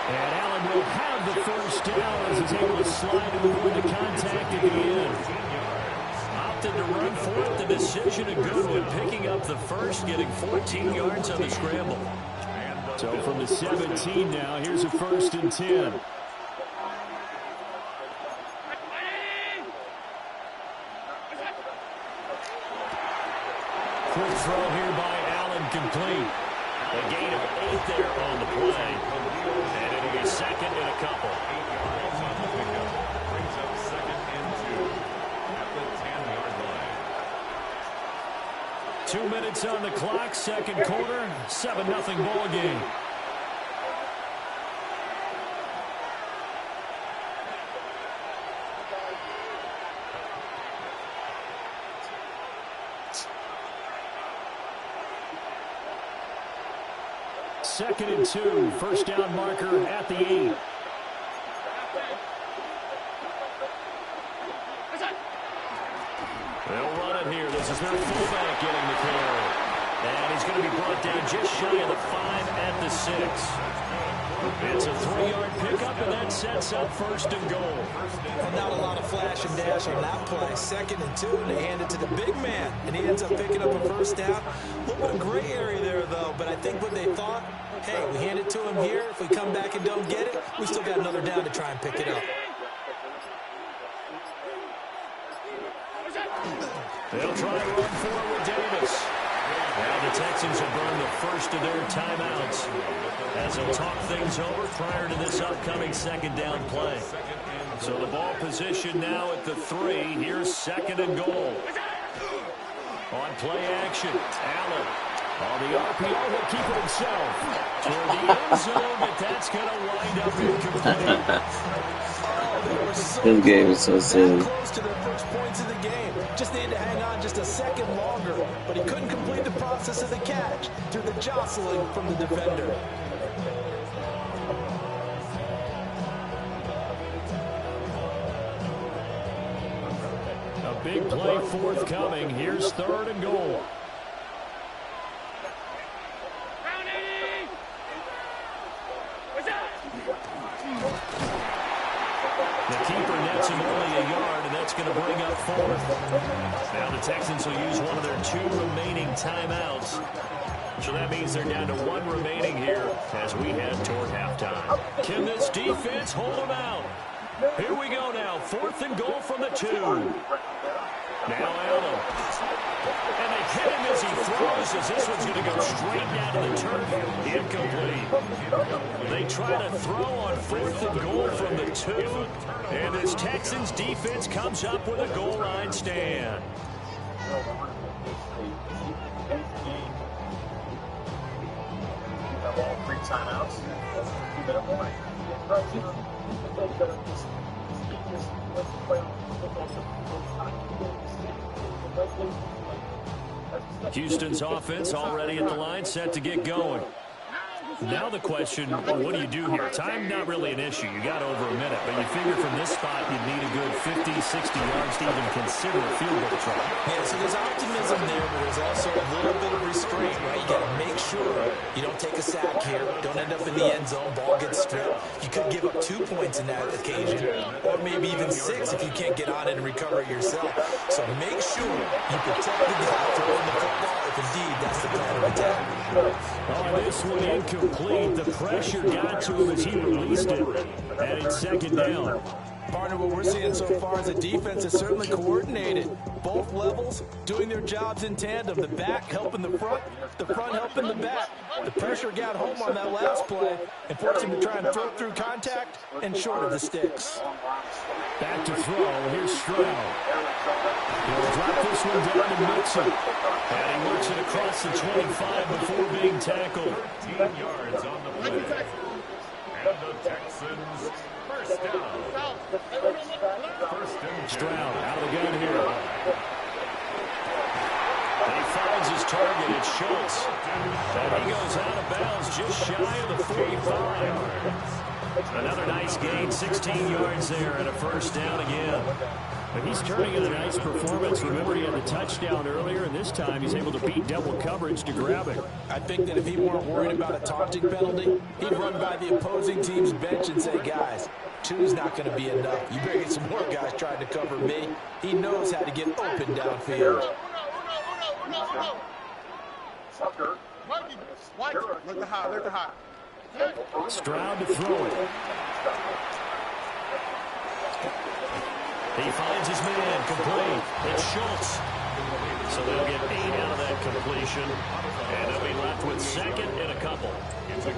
And Allen will have the 1st down as he's able to slide and avoid the contact at the end. opted to run for it. The decision a good one, picking up the first, getting 14 yards on the scramble. So from the 17 now, here's a 1st and 10. Quick throw here by Allen, complete. A gain of 8 there on the play. And it'll be 2nd and a couple. 8 yards on the pickup. Brings up 2nd and 2 at the 10-yard line. 2 minutes on the clock, 2nd quarter, 7-0 ball game. Second and 2, first down marker at the 8. They'll run it here. This is their fullback getting the carry. And he's going to be brought down just shy of the 5 at the 6. It's a 3-yard pickup, and that sets up 1st and goal. Well, not a lot of flash and dash on that play. 2nd and 2, and they hand it to the big man. And he ends up picking up a 1st down. A little bit of gray area there, though. But I think what they thought, hey, we hand it to him here. If we come back and don't get it, we still got another down to try and pick it up. They'll try to run forward with Davis. Now the Texans will burn the first of their timeouts as they'll talk things over prior to this upcoming 2nd down play. So the ball position now at the 3. Here's 2nd and goal. On play action, Allen. On the RPO, he'll keep it himself. Toward the end zone, but that's going to wind up incomplete. This game is so silly. Close to their first points of the game. Just needed to hang on just a second longer. But he couldn't complete the process of the catch through the jostling from the defender. A big play forthcoming. Here's 3rd and goal. The keeper nets him only a yard, and that's going to bring up 4th. Now the Texans will use one of their 2 remaining timeouts. So that means they're down to 1 remaining here as we head toward halftime. Can this defense hold them out? Here we go now. 4th and goal from the 2. Now Allen. And they hit him as he throws, as this one's going to go straight down to the turf. Incomplete. They try to throw on 4th and goal from the 2. And this Texans defense comes up with a goal line stand. Have all 3 timeouts. Keep it up warning. Houston's offense already at the line, set to get going. Now the question, what do you do here? Time not really an issue. You got over a minute, but you figure from this spot you'd need a good 50, 60 yards to even consider a field goal try. Yeah, so there's optimism there, but there's also a little bit of restraint, right? You got to make sure you don't take a sack here, don't end up in the end zone, ball gets stripped. You could give up 2 points in that occasion, or maybe even 6 if you can't get on it and recover it yourself. So make sure you protect the guy throwing the football if indeed that's the plan of attack. Oh, this one incomplete. The pressure got to him as he released it. And it's 2nd down. Partner, what we're seeing so far is the defense is certainly coordinated. Both levels doing their jobs in tandem. The back helping the front helping the back. The pressure got home on that last play and forced him to try and throw through contact and short of the sticks. Back to throw. Here's Stroud. He'll drop this one down to Mixon. And he works it across the 25 before being tackled. 13 yards on the play. And the Texans first down. Stroud out of the gun here. And he finds his target. It's Schultz. And he goes out of bounds just shy of the 45. Another nice gain, 16 yards there, and a first down again. But he's turning in a nice performance. Remember, he had the touchdown earlier, and this time he's able to beat double coverage to grab it. I think that if he weren't worried about a taunting penalty, he'd run by the opposing team's bench and say, guys, Two's not going to be enough. You better get some more guys trying to cover me. He knows how to get open downfield. Stroud to throw it. He finds his man, complete. It's Schultz. So they'll get 8 out of that completion, and they'll be left with second and a couple.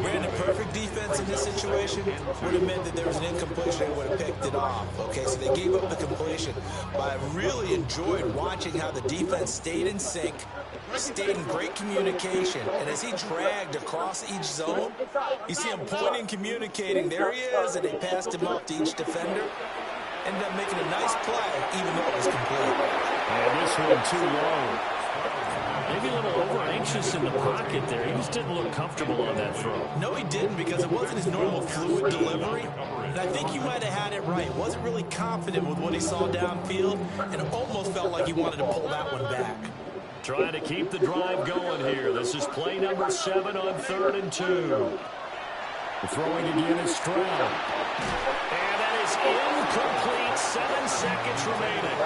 Brandon, perfect defense in this situation would have meant that there was an incompletion. They would have picked it off. Okay, so they gave up the completion. But I really enjoyed watching how the defense stayed in sync, stayed in great communication. And as he dragged across each zone, you see him pointing, communicating. There he is, and they passed him off to each defender. Ended up making a nice play, even though it was complete. And this one too low. Maybe a little over-anxious in the pocket there. He just didn't look comfortable on that throw. No, he didn't, because it wasn't his normal fluid delivery. And I think you might have had it right. Wasn't really confident with what he saw downfield, and it almost felt like he wanted to pull that one back. Trying to keep the drive going here. This is play number 7 on 3rd and 2. Throwing again is Stroud. And that is incomplete. 7 seconds remaining.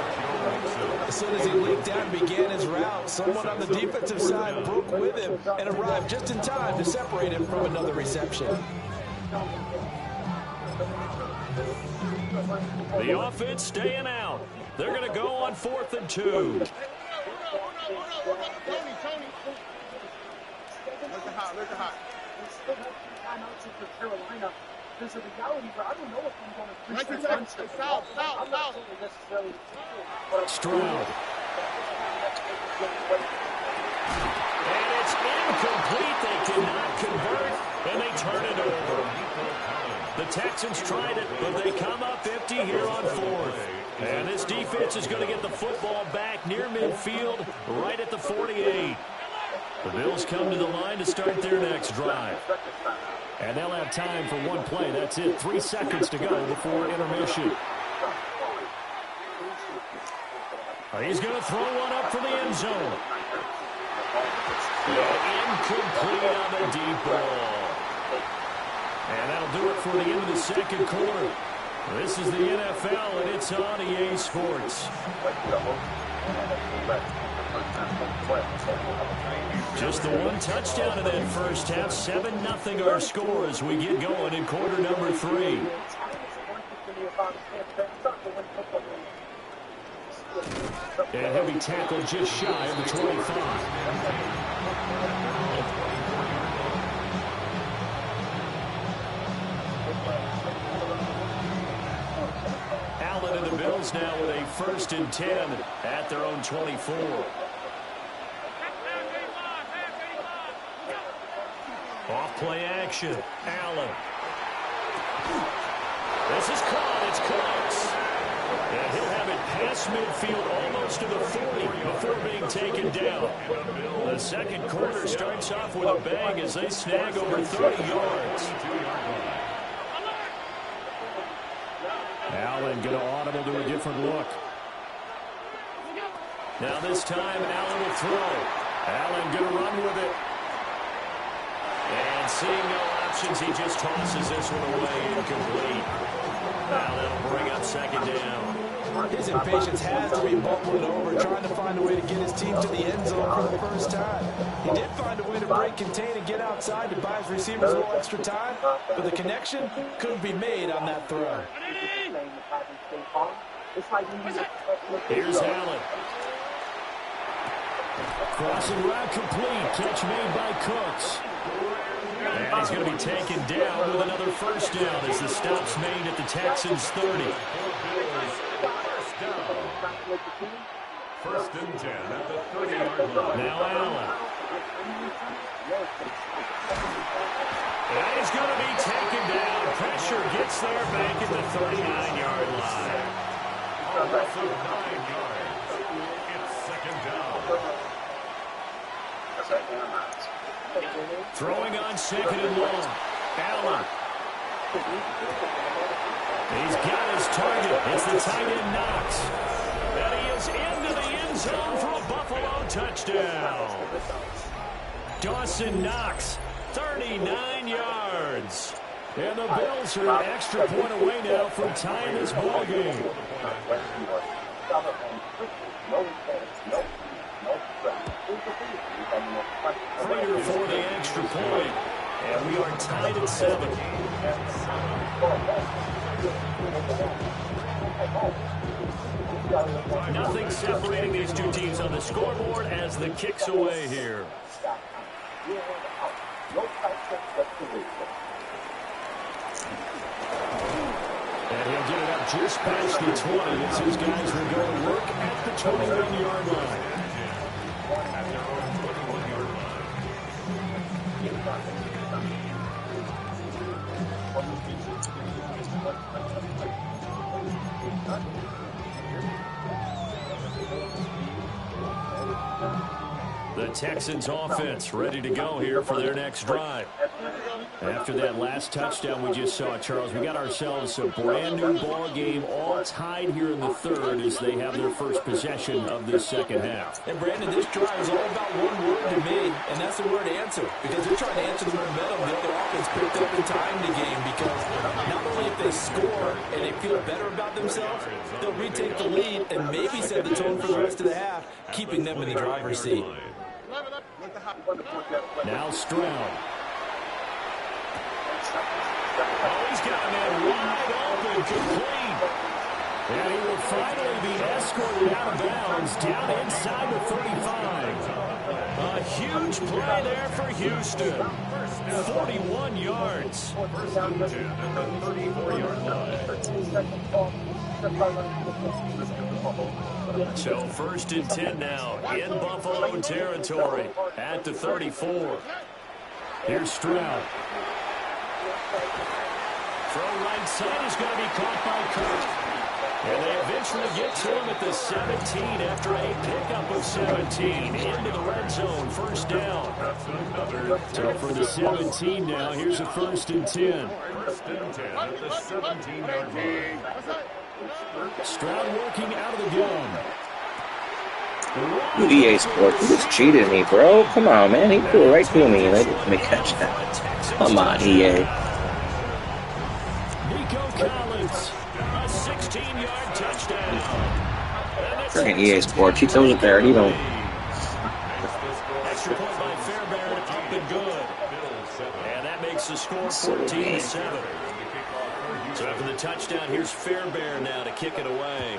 As soon as he leaked out and began his route, someone on the defensive side broke with him and arrived just in time to separate him from another reception. The offense staying out. They're going to go on 4th and 2. Carolina, there's a reality where I don't know if I'm going to push the bench. I'm not necessarily Stroud. And it's incomplete. They cannot convert, and they turn it over. The Texans tried it, but they come up empty here on 4th. And this defense is going to get the football back near midfield, right at the 48. The Bills come to the line to start their next drive. And they'll have time for one play. That's it. 3 seconds to go before intermission. He's going to throw one up for the end zone. Incomplete on the deep ball. And that'll do it for the end of the second quarter. This is the NFL, and it's on EA Sports. Just the one touchdown in that first half. 7-0 our score as we get going in quarter number 3. And he'll be tackled just shy of the 25. Allen and the Bills now with a 1st and 10 at their own 24. Off play action. Allen. This is caught. It's close. And he'll have it past midfield almost to the 40 before being taken down. The second quarter starts off with a bang as they snag over 30 yards. Allen going to audible to a different look. Now this time Allen will throw. Allen going to run with it. And seeing no options, he just tosses this one away incomplete. Now that'll bring up 2nd down. His impatience has to be bubbling over, trying to find a way to get his team to the end zone for the first time. He did find a way to break, contain, and get outside to buy his receivers a little extra time, but the connection couldn't be made on that throw. Here's Allen. Crossing route complete. Catch made by Cooks. And he's going to be taken down with another 1st down as the stop's made at the Texans' 30. 1st and 10 at the 30-yard line. Now Allen. And he's going to be taken down. Pressure gets there back at the 39-yard line. Also 9 yards. It's 2nd down. Throwing on 2nd and long. Allen. He's got his target. It's the tight end Knox. And he is into the end zone for a Buffalo touchdown. Dawson Knox, 39 yards. And the Bills are an extra point away now from tying this ball game. Prater for the extra point. And we are tied at 7. Nothing separating these two teams on the scoreboard as the kick's away here. And he'll get it up just past the 20 as his guys will go to work at the 21-yard line. The Texans offense ready to go here for their next drive. After that last touchdown we just saw, Charles, we got ourselves a brand new ball game, all tied here in the third as they have their first possession of this second half. And Brandon, this drive is all about one word to me, and that's the word answer. Because they're trying to answer the momentum the other offense picked up in time the game. Because not only if they score and they feel better about themselves, they'll retake the lead and maybe set the tone for the rest of the half, keeping them in the driver's seat. Now Stroud. Oh, he's got a man wide open, complete. And he will finally be escorted out of bounds down inside the 35. A huge play there for Houston. 41 yards. First and 10 at the 34-yard line. So first and 10 now in Buffalo territory at the 34. Here's Stroud. Throw right side is going to be caught by Kirk. And they eventually get to him at the 17 after a pickup of 17 into the red zone. First down. So for the 17 now, here's a first and 10. First and 10 at the 17-yard line. Stroud working out of the gun. Ooh, EA Sports, you just cheated me, bro. Come on, man. He threw it right to me and I didn't catch that. Come on, EA. Nico Collins, a 16-yard touchdown. Freaking EA Sports, he throws it there and you don't. Extra point by Fairbairn, up and good. And that makes the score 14-7. So after the touchdown, here's Fairbairn now to kick it away.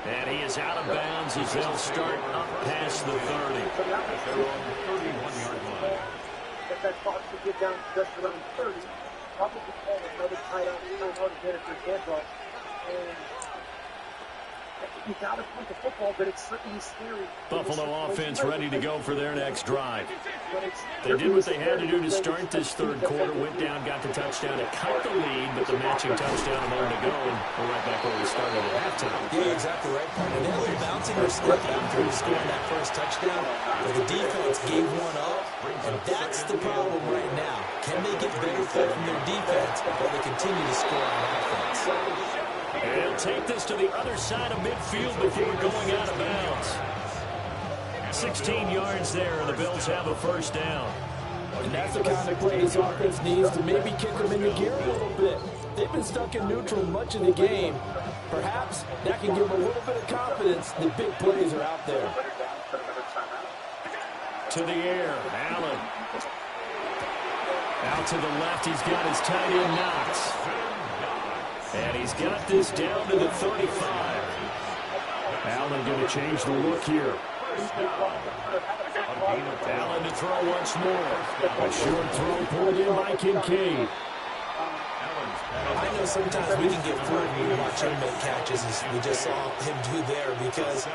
And he is out of bounds as they'll start up past the 30. They're on the 31-yard line. If that clock should get down just around 30, probably call another timeout again if they can't go. And you got to punt the football, but it's certainly scary. Buffalo offense ready to go for their next drive. They did what they had to do to start this third quarter, went down, got the touchdown to cut the lead, but the matching touchdown a moment ago, and we're right back where we started at halftime. Yeah, exactly right, partner. They were bouncing their stick after scoring that first touchdown, but the defense gave one up, and that's the problem right now. Can they get better play from their defense while they continue to score on offense? And they'll take this to the other side of midfield before going out of bounds. 16 yards there, and the Bills have a first down. And that's the kind of play this offense needs to maybe kick them into gear a little bit. They've been stuck in neutral much of the game. Perhaps that can give them a little bit of confidence that big plays are out there. To the air, Allen. Out to the left, he's got his tight end Knox. And he's got this down to the 35. Allen going to change the look here. Allen to throw once more. A short throw pulled in by Kincaid. I know sometimes we can get fooled when we watch him make catches, as we just saw him do there, because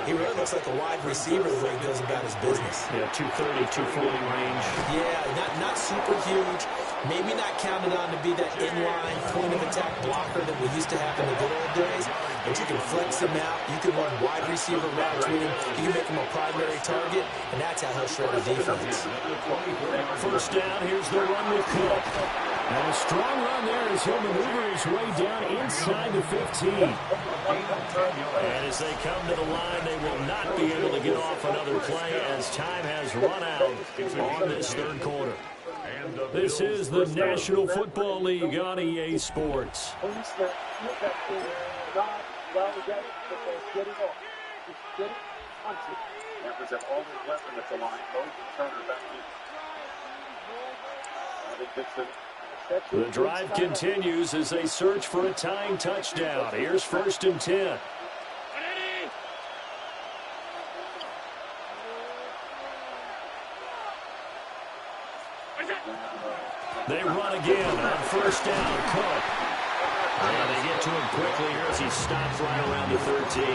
he really looks like a wide receiver the way he goes about his business. Yeah, 230, 240 range. Yeah, not super huge. Maybe not counted on to be that inline point-of-attack blocker that we used to have in the good old days, but you can flex him out. You can run wide receiver routes with him. You can make him a primary target, and that's how he'll shred the defense. First down, here's the run with Cook. And a strong run there as he'll maneuver his way down inside the 15. And as they come to the line, they will not be able to get off another play as time has run out on this third quarter. This is the National Football League on EA Sports. Represent all the weapon at the line. Both Turner back in. The drive continues as they search for a tying touchdown. Here's 1st and 10. They run again on 1st down. Cook. And they get to him quickly here as he stops right around the 13.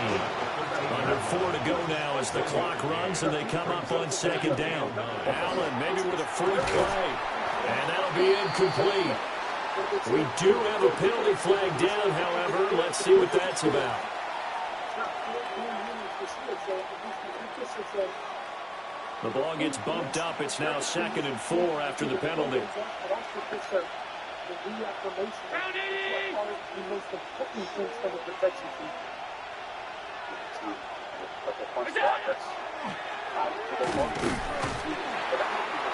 Under 4 to go now as the clock runs and they come up on 2nd down. Allen maybe with a free play. And that'll be incomplete. We do have a penalty flag down, however. Let's see what that's about. The ball gets bumped up. It's now 2nd and 4 after the penalty.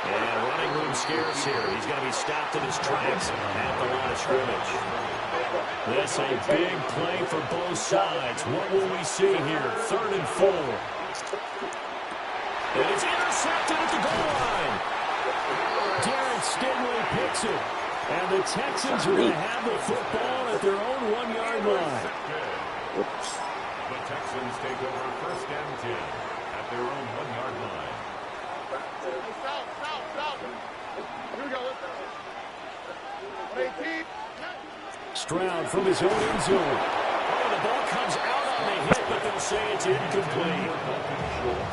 And running room scarce here. He's going to be stopped in his tracks at the line of scrimmage. This a big play for both sides. What will we see here? 3rd and 4. And it's intercepted at the goal line. Derek Stingley picks it. And the Texans are going to have the football at their own 1-yard line. The Texans take over 1st and 10 at their own 1-yard line. Stroud from his own end zone. Oh, the ball comes out on the hit, but they'll say it's incomplete.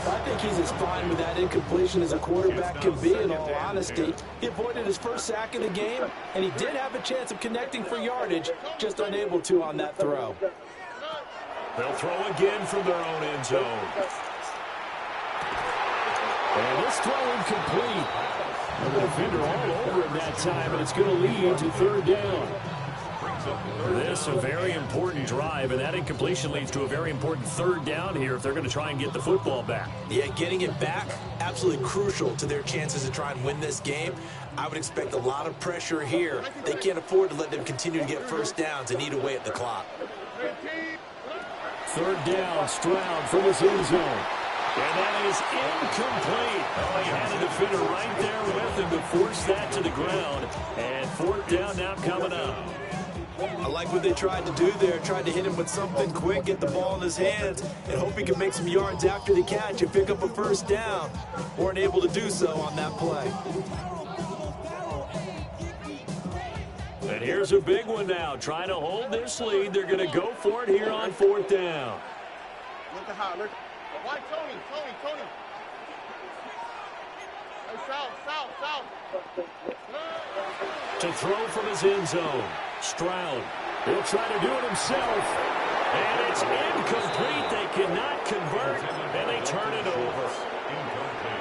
I think he's as fine with that incompletion as a quarterback can be, in all honesty. He avoided his first sack of the game, and he did have a chance of connecting for yardage, just unable to on that throw. They'll throw again from their own end zone. And this throw incomplete. And the defender all over him that time, and it's going to lead to 3rd down. This a very important drive, and that incompletion leads to a very important 3rd down here if they're going to try and get the football back. Yeah, getting it back, absolutely crucial to their chances to try and win this game. I would expect a lot of pressure here. They can't afford to let them continue to get 1st downs and eat away at the clock. 3rd down, Stroud from his end zone. And that is incomplete. Oh, he had a defender right there with him to force that to the ground. And 4th down now coming up. I like what they tried to do there. Tried to hit him with something quick, get the ball in his hands, and hope he can make some yards after the catch and pick up a 1st down. Weren't able to do so on that play. And here's a big one now. Trying to hold this lead. They're going to go for it here on 4th down. Why, Tony? Hey, south. To throw from his end zone. Stroud. He'll try to do it himself. And it's incomplete. They cannot convert. And they turn it over.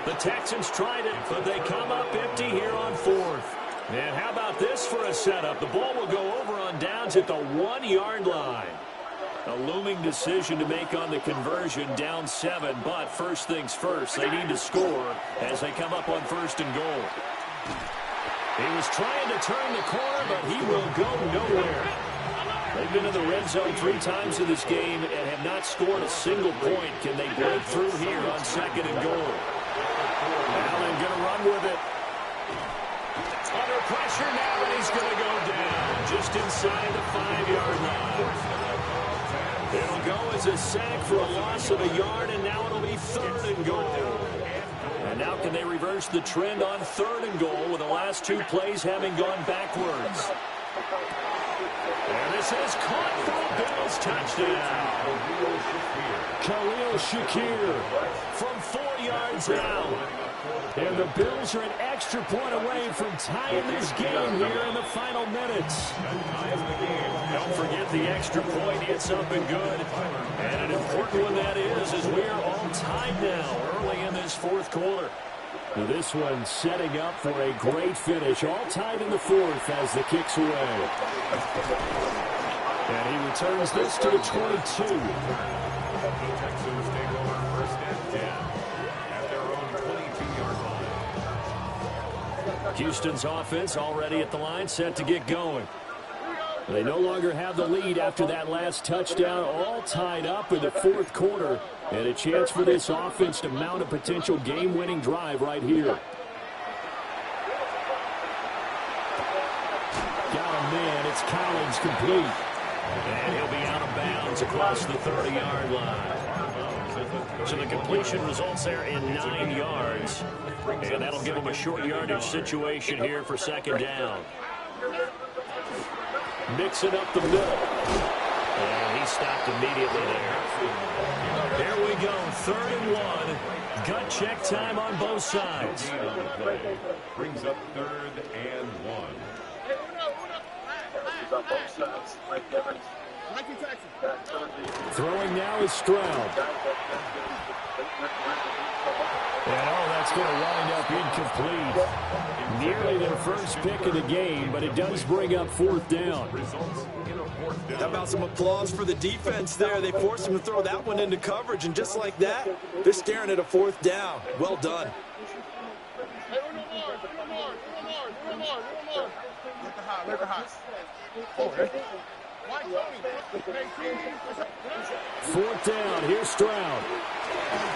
The Texans tried it, but they come up empty here on 4th. And how about this for a setup? The ball will go over on downs at the 1-yard line. A looming decision to make on the conversion, down 7, but first things first, they need to score as they come up on 1st and goal. He was trying to turn the corner, but he will go nowhere. They've been in the red zone 3 times in this game and have not scored a single point. Can they break through here on 2nd and goal? Allen going to run with it. Under pressure now, and he's going to go down just inside the 5-yard line. It'll go as a sack for a loss of a yard, and now it'll be 3rd and goal. And now can they reverse the trend on 3rd and goal with the last 2 plays having gone backwards? And this is caught for a Bills touchdown. Khalil Shakir from 4 yards out. And the Bills are an extra point away from tying this game here in the final minutes. Don't forget the extra point. It's up and good. And an important one that is as we are all tied now early in this 4th quarter. This one setting up for a great finish. All tied in the fourth as the kick's away. And he returns this to the 22. The Texans take over first and 10 at their own 22-yard line. Houston's offense already at the line, set to get going. They no longer have the lead after that last touchdown, all tied up in the fourth quarter. And a chance for this offense to mount a potential game-winning drive right here. Got a man, it's Collins complete. And he'll be out of bounds across the 30-yard line. So the completion results there in 9 yards. And that'll give him a short yardage situation here for second down. Mixing up the middle. And he stopped immediately there. Here we go, 3rd and 1. Gut check time on both sides. Brings up 3rd and 1. Throwing now is Stroud. And that's going to wind up incomplete. Nearly their first pick of the game, but it does bring up 4th down. How about some applause for the defense there? They forced him to throw that one into coverage, and just like that, they're staring at a 4th down. Well done. Let the hot. 4th down, here's Stroud.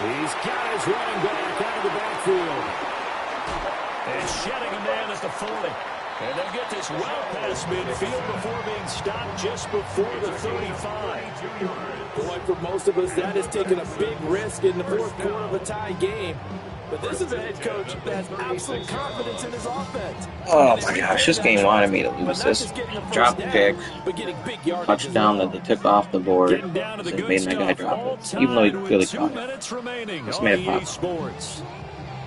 He's got his running back out of the backfield. And shedding a man at the 40. And they'll get this well past midfield before being stopped just before the 35. Boy, for most of us, that has taken a big risk in the fourth quarter of a tie game. But this is a head coach that has absolute confidence in his offense. Oh my gosh, this game wanted me to lose this. Drop pick, touchdown that they took off the board, and made my guy drop it, even though he really caught it. Just made it possible.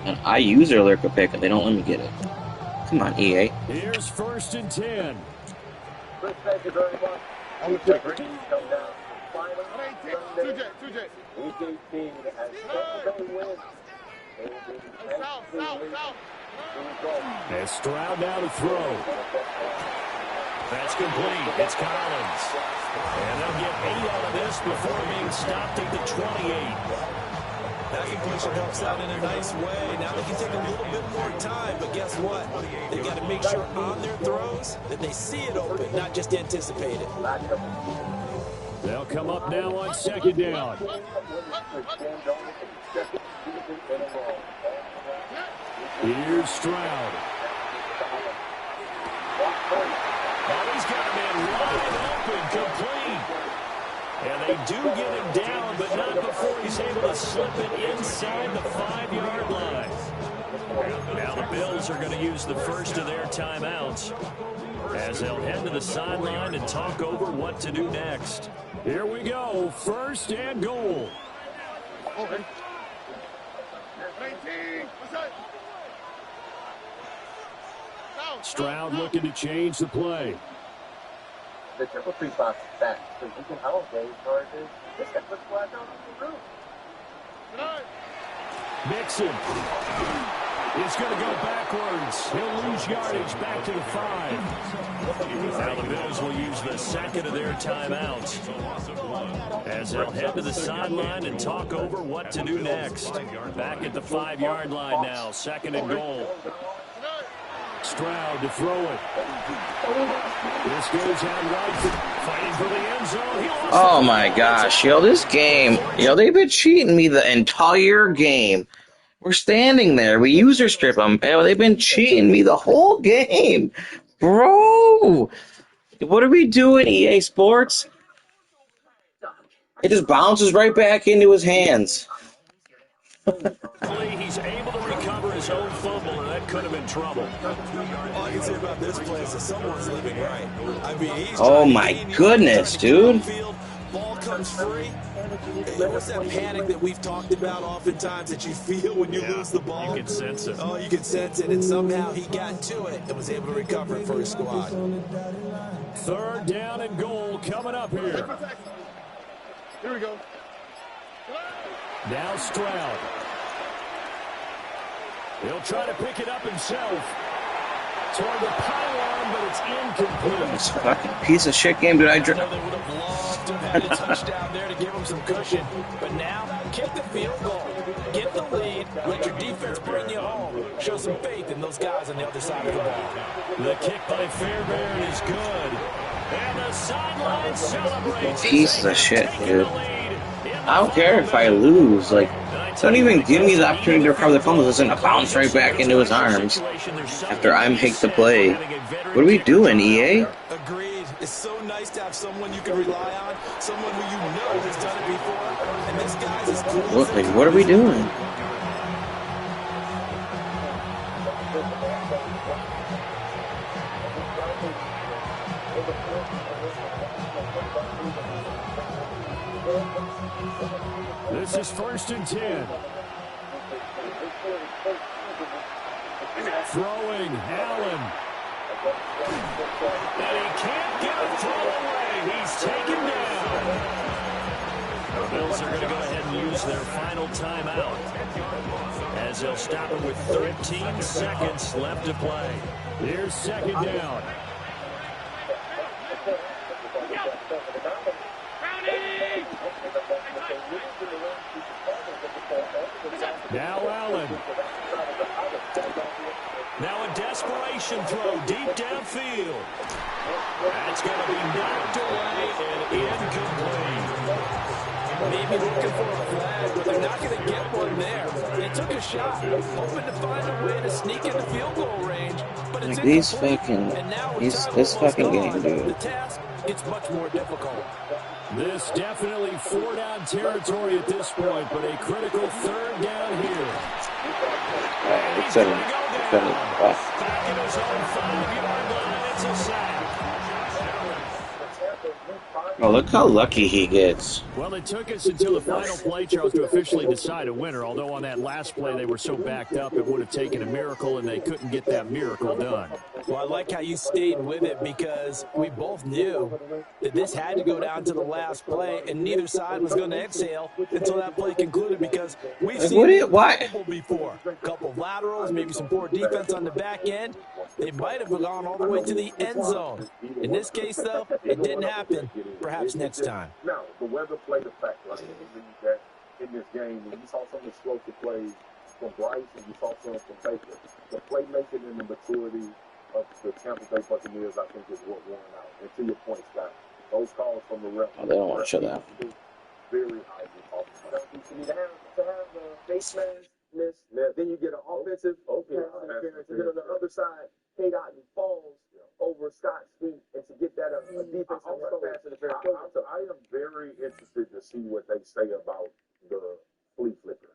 And I use their lurker pick, and they don't let me get it. Come on, EA. Here's 1st and 10. Thank you very much. I'm going to take come down. Final 2J. Week 18 has win. And Stroud now to throw. That's complete. It's Collins. And they'll get 8 out of this before being stopped at the 28. That completion helps out in a nice way. Now they can take a little bit more time, but guess what? They've got to make sure on their throws that they see it open, not just anticipate it. They'll come up now on 2nd down. Here's Stroud. Oh, he's got a man wide open, complete. And they do get him down, but not before he's able to slip it inside the 5-yard line. Now the Bills are going to use the first of their timeouts as they'll head to the sideline and talk over what to do next. Here we go, 1st and goal. Stroud looking to change the play. The triple three box is back, so you can outweigh charges. This guy puts flat down on the roof. Mixon is going to go backwards. He'll lose yardage back to the 5. Now the Bills will use the second of their timeouts as they'll head to the sideline and talk over what to do next. Back at the 5-yard line now, 2nd and goal. Stroud to throw it. This goes out right, fighting for the end zone. Oh my gosh, yo, this game, they've been cheating me the entire game. We're standing there, we user strip them, they've been cheating me the whole game. Bro, what are we doing, EA Sports? It just bounces right back into his hands. He's able to recover his own fumble, and that could have been trouble. All I can say about this play is that someone's living right. I mean, he's oh my goodness, dude. Ball comes free. What's that panic that we've talked about oftentimes that you feel when you lose the ball? You can sense it. Oh, you can sense it, and somehow he got to it and was able to recover it for his squad. 3rd down and goal coming up here. Here we go. Now Stroud. He'll try to pick it up himself. Toward the pylon, but it's incomplete. This fucking piece of shit game, dude. I know they would have loved to have had a touchdown there to give them some cushion. But now, kick the field goal. Get the lead. Let your defense bring you home. Show some faith in those guys on the other side of the ball. The kick by Fairbairn is good. And the sideline celebrates. Piece of shit, dude. I don't care if I lose. Like, don't even give me the opportunity to recover the fumble. It's going to bounce right back into his arms after I make the play. What are we doing, EA? Agreed. It's so nice to have someone you can rely on, someone who you know has done it before, and this guy's as cool as What are we doing? This is 1st and 10. Throwing, Allen. And he can't get a throw away. He's taken down. The Bills are going to go ahead and use their final timeout, as they'll stop it with 13 seconds left to play. Here's 2nd down. Now Allen. Now a desperation throw deep downfield. That's going to be knocked away and incomplete. Maybe looking for a flag, but they're not going to get one there. They took a shot, hoping to find a way to sneak into field goal range, but it's Like this fucking game, dude. The task gets much more difficult. This definitely 4-down territory at this point, but a critical 3rd down here. And he's going to go down. Back in his own 5-yard line. It's a sack. Oh, look how lucky he gets. Well, it took us until the final play, Charles, to officially decide a winner, although on that last play they were so backed up it would have taken a miracle, and they couldn't get that miracle done. Well, I like how you stayed with it because we both knew that this had to go down to the last play, and neither side was going to exhale until that play concluded because we've seen it before. A couple of laterals, maybe some poor defense on the back end. They might have gone all the way to the end zone. In this case, though, it didn't happen. Perhaps next time. Now, the weather played a factor. I believe that in this game, when you saw some explosive plays from Bryce and you saw some from Baker, the playmaking and the maturity of the Tampa Bay Buccaneers, I think, is what won out. And to your point, Scott, those calls from the ref. Oh, they don't want to show that. Very highly talked about. You need to have face mask, then you get an offensive interference, and then on the other side, Kate Otten falls over Scott's feet, and to get that a defense pass interference. I am very interested to see what they say about the flea flicker,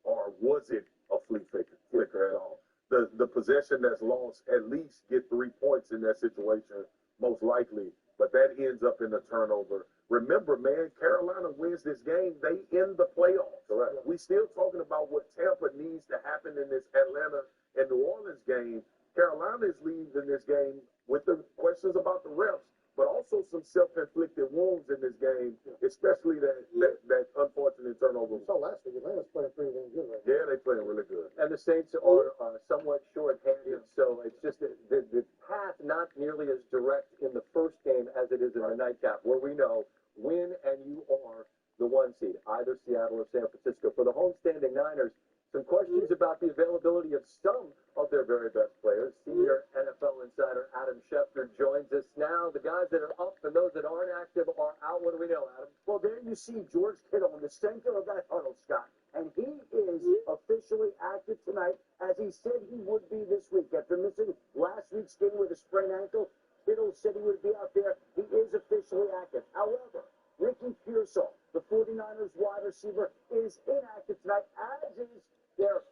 or was it a flea flicker at all? The possession that's lost, at least get 3 points in that situation, most likely, but that ends up in a turnover. Remember, man, Carolina wins this game, they end the playoffs. Correct. We still talking about what Tampa needs to happen in this Atlanta and New Orleans game. Carolina is leading in this game with the questions about the refs, but also some self-inflicted wounds in this game, especially that unfortunate turnover. So last week, Atlanta's playing pretty damn good right now. Yeah, they're playing really good. And the Saints are somewhat short-handed, so it's just the path not nearly as direct in the first game as it is in the nightcap, where we know win and you are the 1 seed, either Seattle or San Francisco. For the homestanding Niners, some questions about the availability of some of their very best players. Senior NFL insider Adam Schefter joins us now. The guys that are up and those that aren't active are out. What do we know, Adam? Well, there you see George Kittle in the center of that huddle, Scott. And he is officially active tonight, as he said he would be this week. After missing last week's game with a sprained ankle, Kittle said he would be out there. He is officially active. However, Ricky Pearsall, the 49ers wide receiver, is inactive tonight, as is their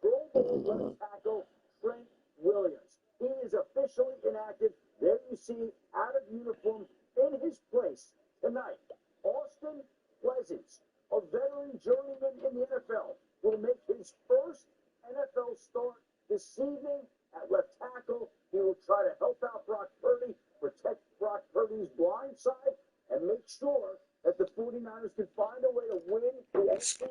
Pro Bowl left tackle, Trent Williams. He is officially inactive. There you see, out of uniform, in his place tonight, Austin Pleasants, a veteran journeyman in the NFL, will make his first NFL start this evening at left tackle. He will try to help out Brock Purdy, protect Brock Purdy's blind side, and make sure that the 49ers can find a way to win the NFC West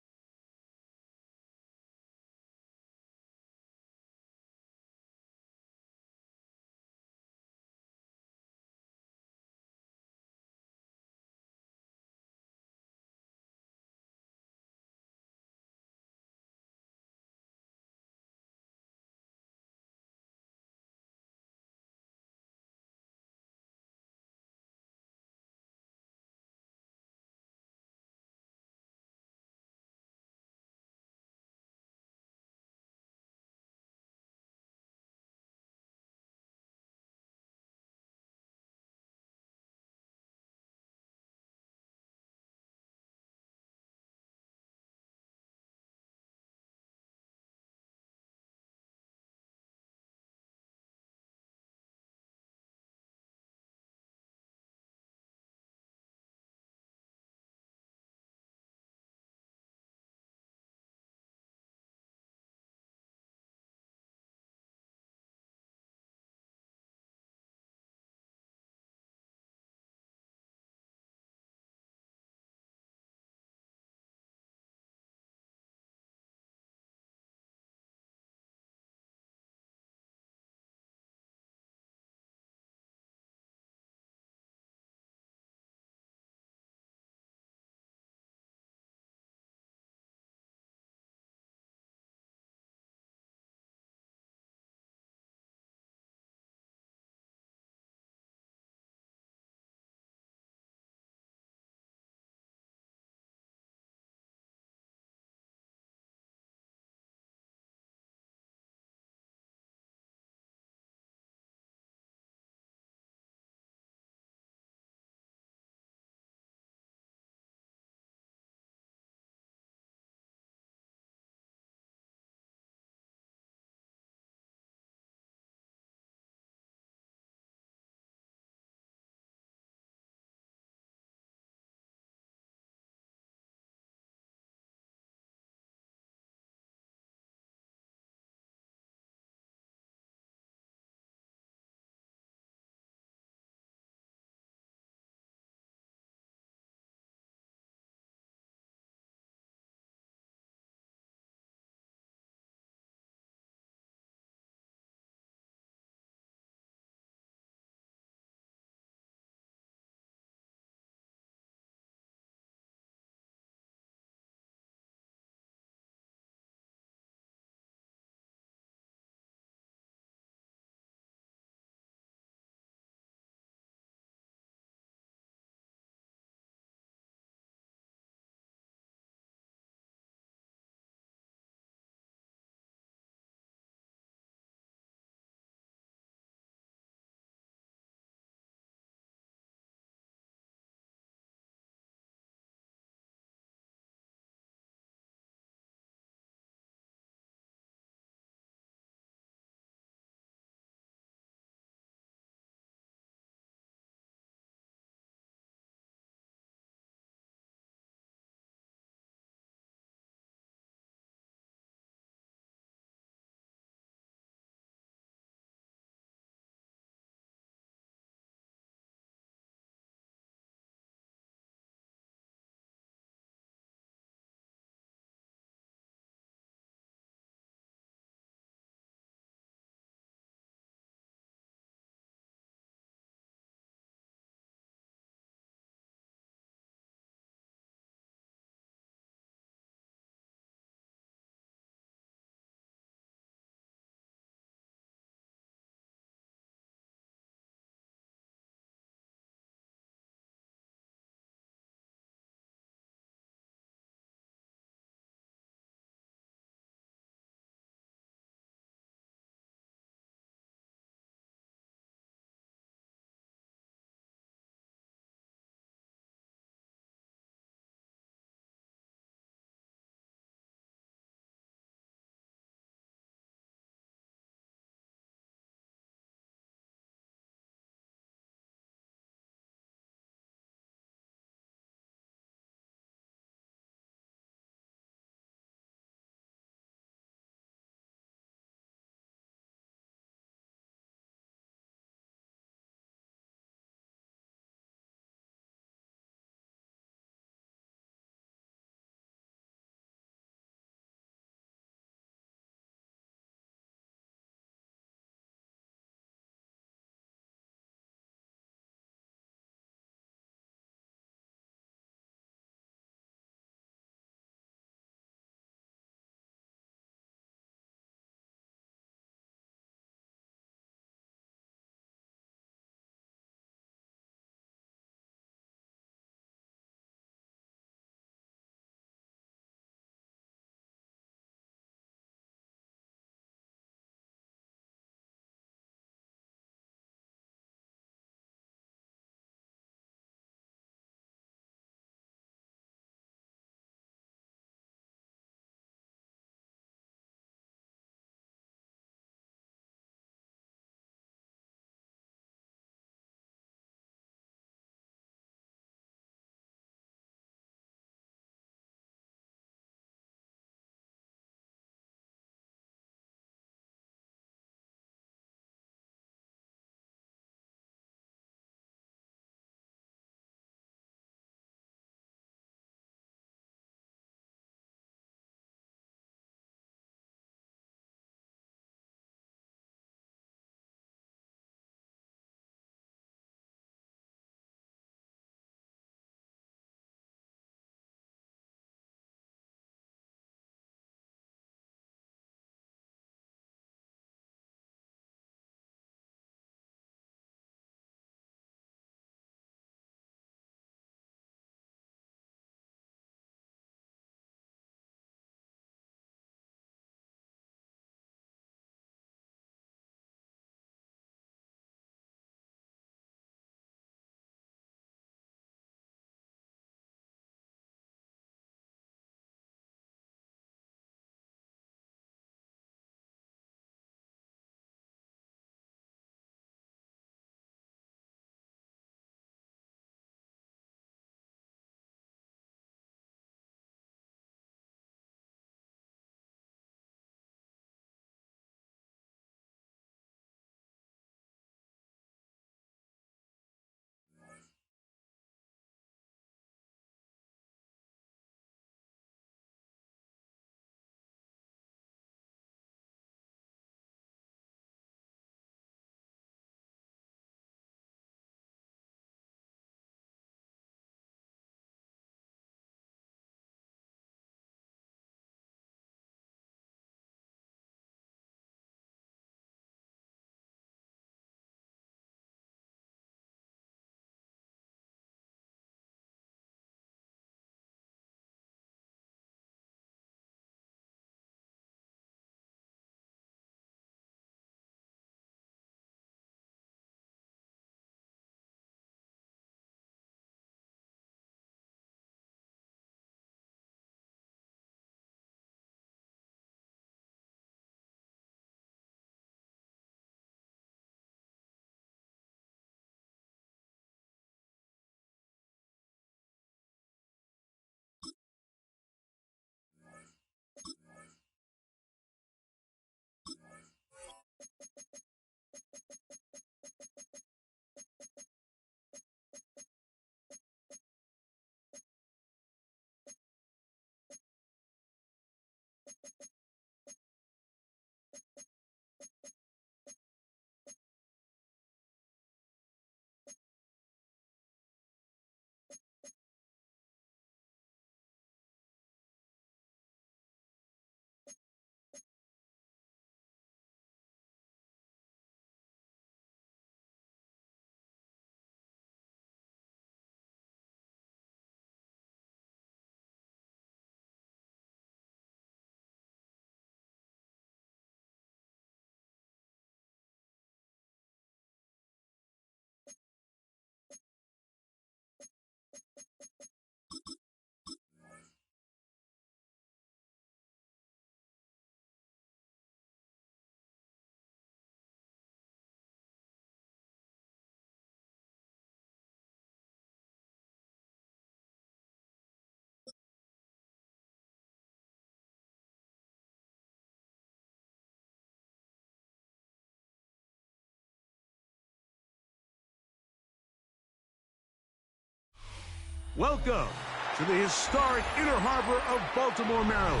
Welcome to the historic Inner Harbor of Baltimore, Maryland.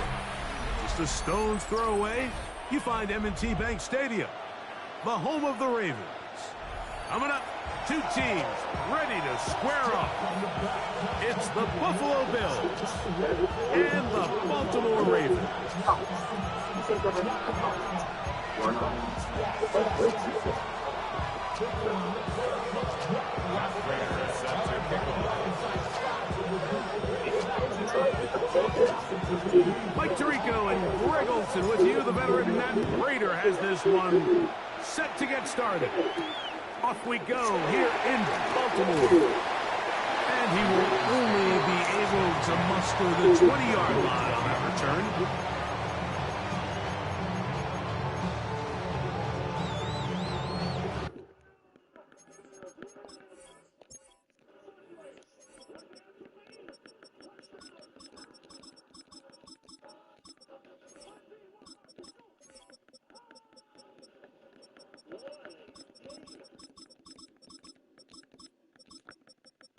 Just a stone's throw away, you find M&T Bank Stadium, the home of the Ravens. Coming up, two teams ready to square off. It's the Buffalo Bills and the Baltimore Ravens. Mike Tirico and Greg Olson with you. The veteran Madden Raider has this one set to get started. Off we go here in Baltimore. And he will only be able to muster the 20-yard line on that return.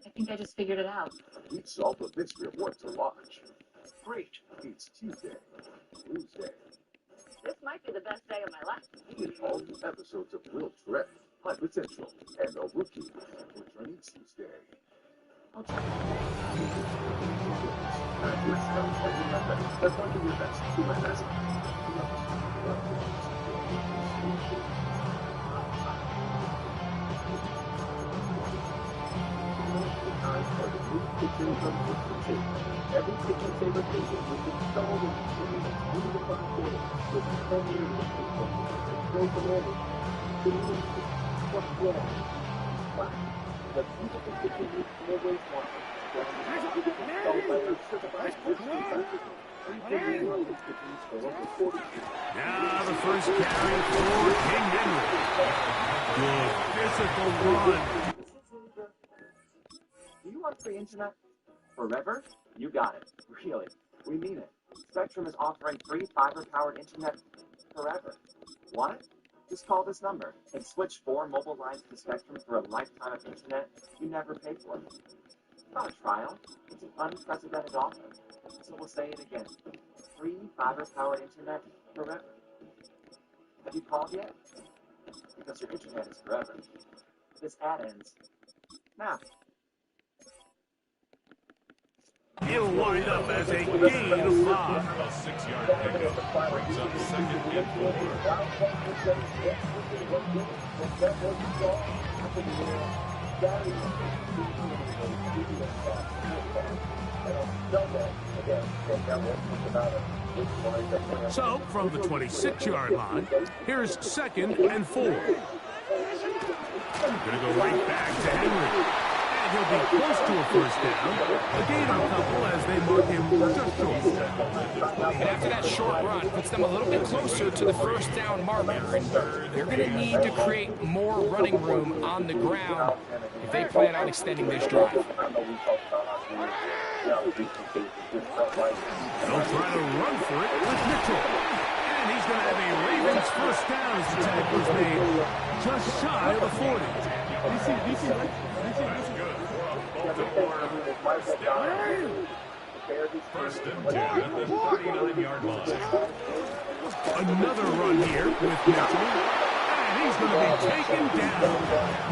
I think I just figured it out. We solved the mystery of what to watch. Great. It's Tuesday. This might be the best day of my life. With all new episodes of Will Trent, High Potential, and The Rookie, returning Tuesday. I'll try. Let's not do your best. Do my best. For the new kitchen from Kitchen Table. Every kitchen table table will be installed in a beautiful table with homemade people and programming. What's wrong? Why? The beautiful kitchen you always wanted. Now the first carry for King Henry. Good physical run. Do you want free internet? Forever? You got it. Really. We mean it. Spectrum is offering free fiber-powered internet forever. Want it? Just call this number and switch 4 mobile lines to Spectrum for a lifetime of internet you never paid for. It's not a trial. It's an unprecedented offer. So we'll say it again. Free fiber-powered internet forever. Have you called yet? Because your internet is forever. This ad ends now. He'll wind up as a gain of 5. A 6-yard pickup brings up 2nd and 4. So, from the 26-yard line, here's 2nd and 4. Gonna go right back to Henry. He'll be close to a first down. A gain on a couple as they mark him just short. And after that short run, puts them a little bit closer to the first down marker. And they're going to need to create more running room on the ground if they plan on extending this drive. They'll try to run for it with Mitchell. And he's going to have a Ravens first down as the tackle's made just shy of the 40. First and 10 at the 39-yard line. Another run here with Mitchell. And he's going to be taken down.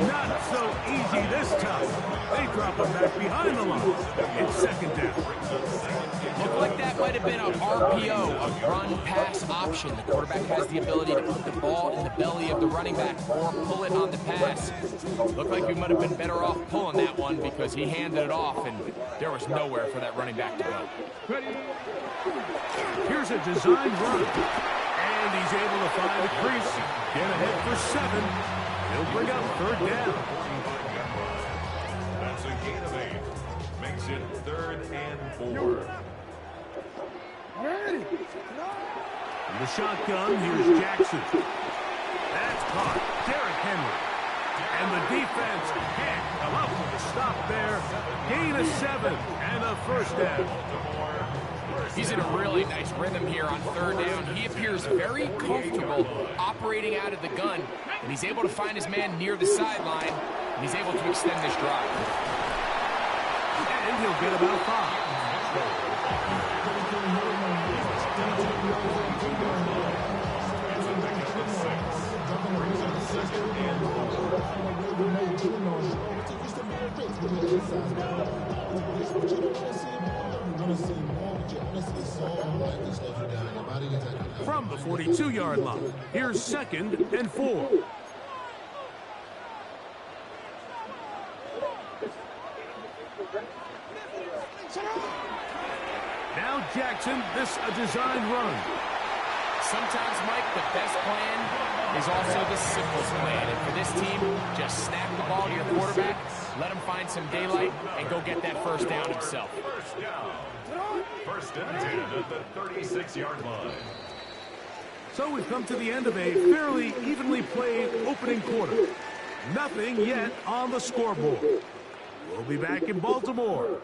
Not so easy this time. They drop him back behind the line. It's 2nd down. Looked like that might have been an RPO, a run-pass option. The quarterback has the ability to put the ball in the belly of the running back or pull it on the pass. Looked like we might have been better off pulling that one because he handed it off and there was nowhere for that running back to go. Here's a designed run. And he's able to find the crease. Get ahead for 7. He'll bring up 3rd down. That's a gain of 8. Makes it 3rd and 4. In the shotgun, here's Jackson. That's caught. Derrick Henry. And the defense can't come up with a stop there. Gain of 7 and a first down. He's in a really nice rhythm here on 3rd down. He appears very comfortable operating out of the gun, and he's able to find his man near the sideline, and he's able to extend this drive. and he'll get about 5. From the 42-yard line, here's 2nd and 4. Now Jackson, this a designed run. Sometimes, Mike, the best plan is also the simplest plan. And for this team, just snap the ball to your quarterback, let him find some daylight, and go get that first down himself. First down. First and 10 at the 36-yard line. So we've come to the end of a fairly evenly played opening quarter. Nothing yet on the scoreboard. We'll be back in Baltimore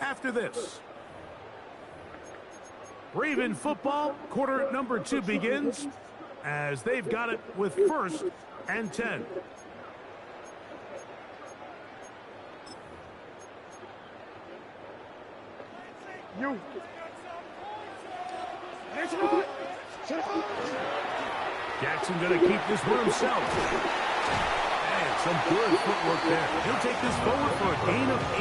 after this. Raven football, quarter number 2 begins as they've got it with 1st and 10. You. Jackson going to keep this one himself. And some good footwork there. He'll take this forward for a gain of 8.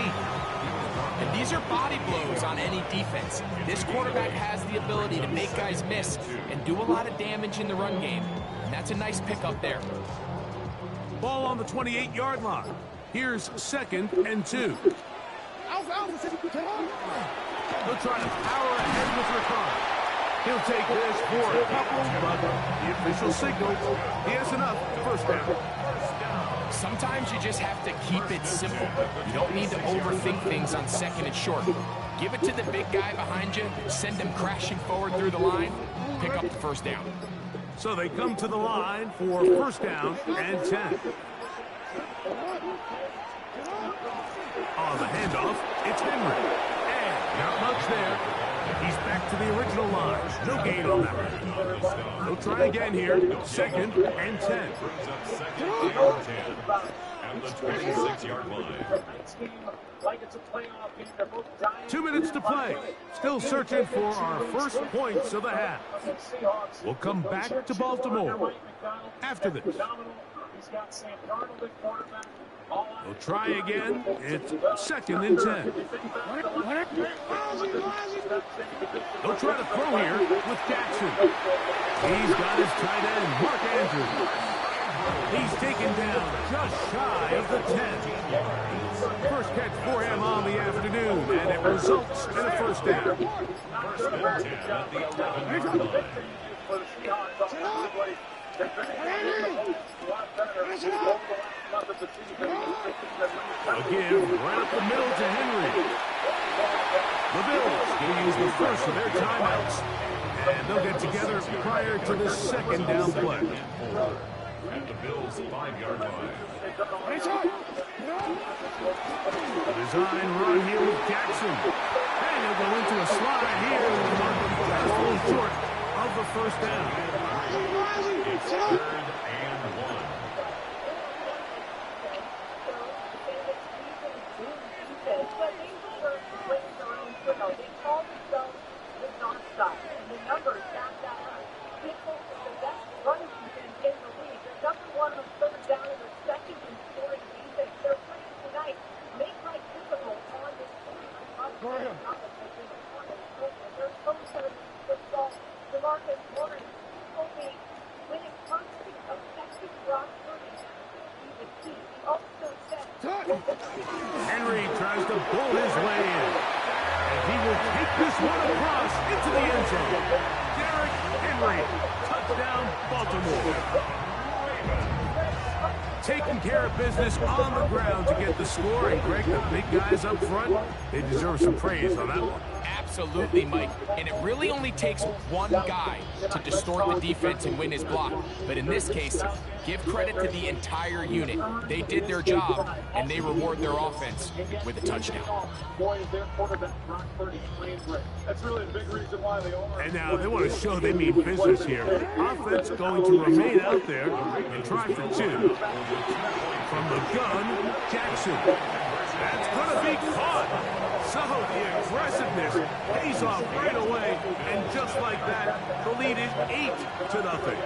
And these are body blows on any defense. This quarterback has the ability to make guys miss and do a lot of damage in the run game. And that's a nice pickup there. Ball on the 28-yard line. Here's 2nd and 2. He'll try to power ahead with Ricard. He'll take this for a couple, but the official signals he has enough. First down. Sometimes you just have to keep it simple. You don't need to overthink things on 2nd and short. Give it to the big guy behind you, send him crashing forward through the line, pick up the first down. So they come to the line for 1st down and 10. On the handoff, it's Henry. And not much there. He's back to the original line. No gain on that one. He'll try again here. 2nd and 10. And the 26-yard line. 2 minutes to play. Still searching for our first points of the half. We'll come back to Baltimore after this. We'll try again. It's 2nd and 10. They'll try to throw here with Jackson. He's got his tight end, Mark Andrews. He's taken down just shy of the 10. First catch for him on the afternoon, and it results in a first down. First and 10 at the 11-yard line. Again, right up the middle to Henry. The Bills going to use the first of their timeouts, and they'll get together prior to the 2nd down play. At the Bills' 5-yard line. Design run here with Jackson. And he'll go into a slide here. Just a little short of the first down. It's 3rd and 1. They call themselves the North Star, and the numbers back that up. People is the best running defense in the league. They're number 1 on 3rd down and they're 2nd in scoring defense. They're playing tonight. Make life difficult on this team. They're so good football. DeMarcus Lawrence will be when it comes to effective block running. He's the key. He also said Henry tries to pull his way in. And he will take this one across into the end zone. Derrick Henry, touchdown Baltimore. Taking care of business on the ground to get the score. And Greg, the big guys up front, they deserve some praise on that one. Absolutely, Mike. And it really only takes one guy to distort the defense and win his block. But in this case, give credit to the entire unit. They did their job, and they reward their offense with a touchdown. That's really the big reason why they are. And now they want to show they mean business here. Offense going to remain out there and try for 2. From the gun, Jackson. That's going to be caught. So the aggressiveness pays off right away, and just like that, the lead is 8-0.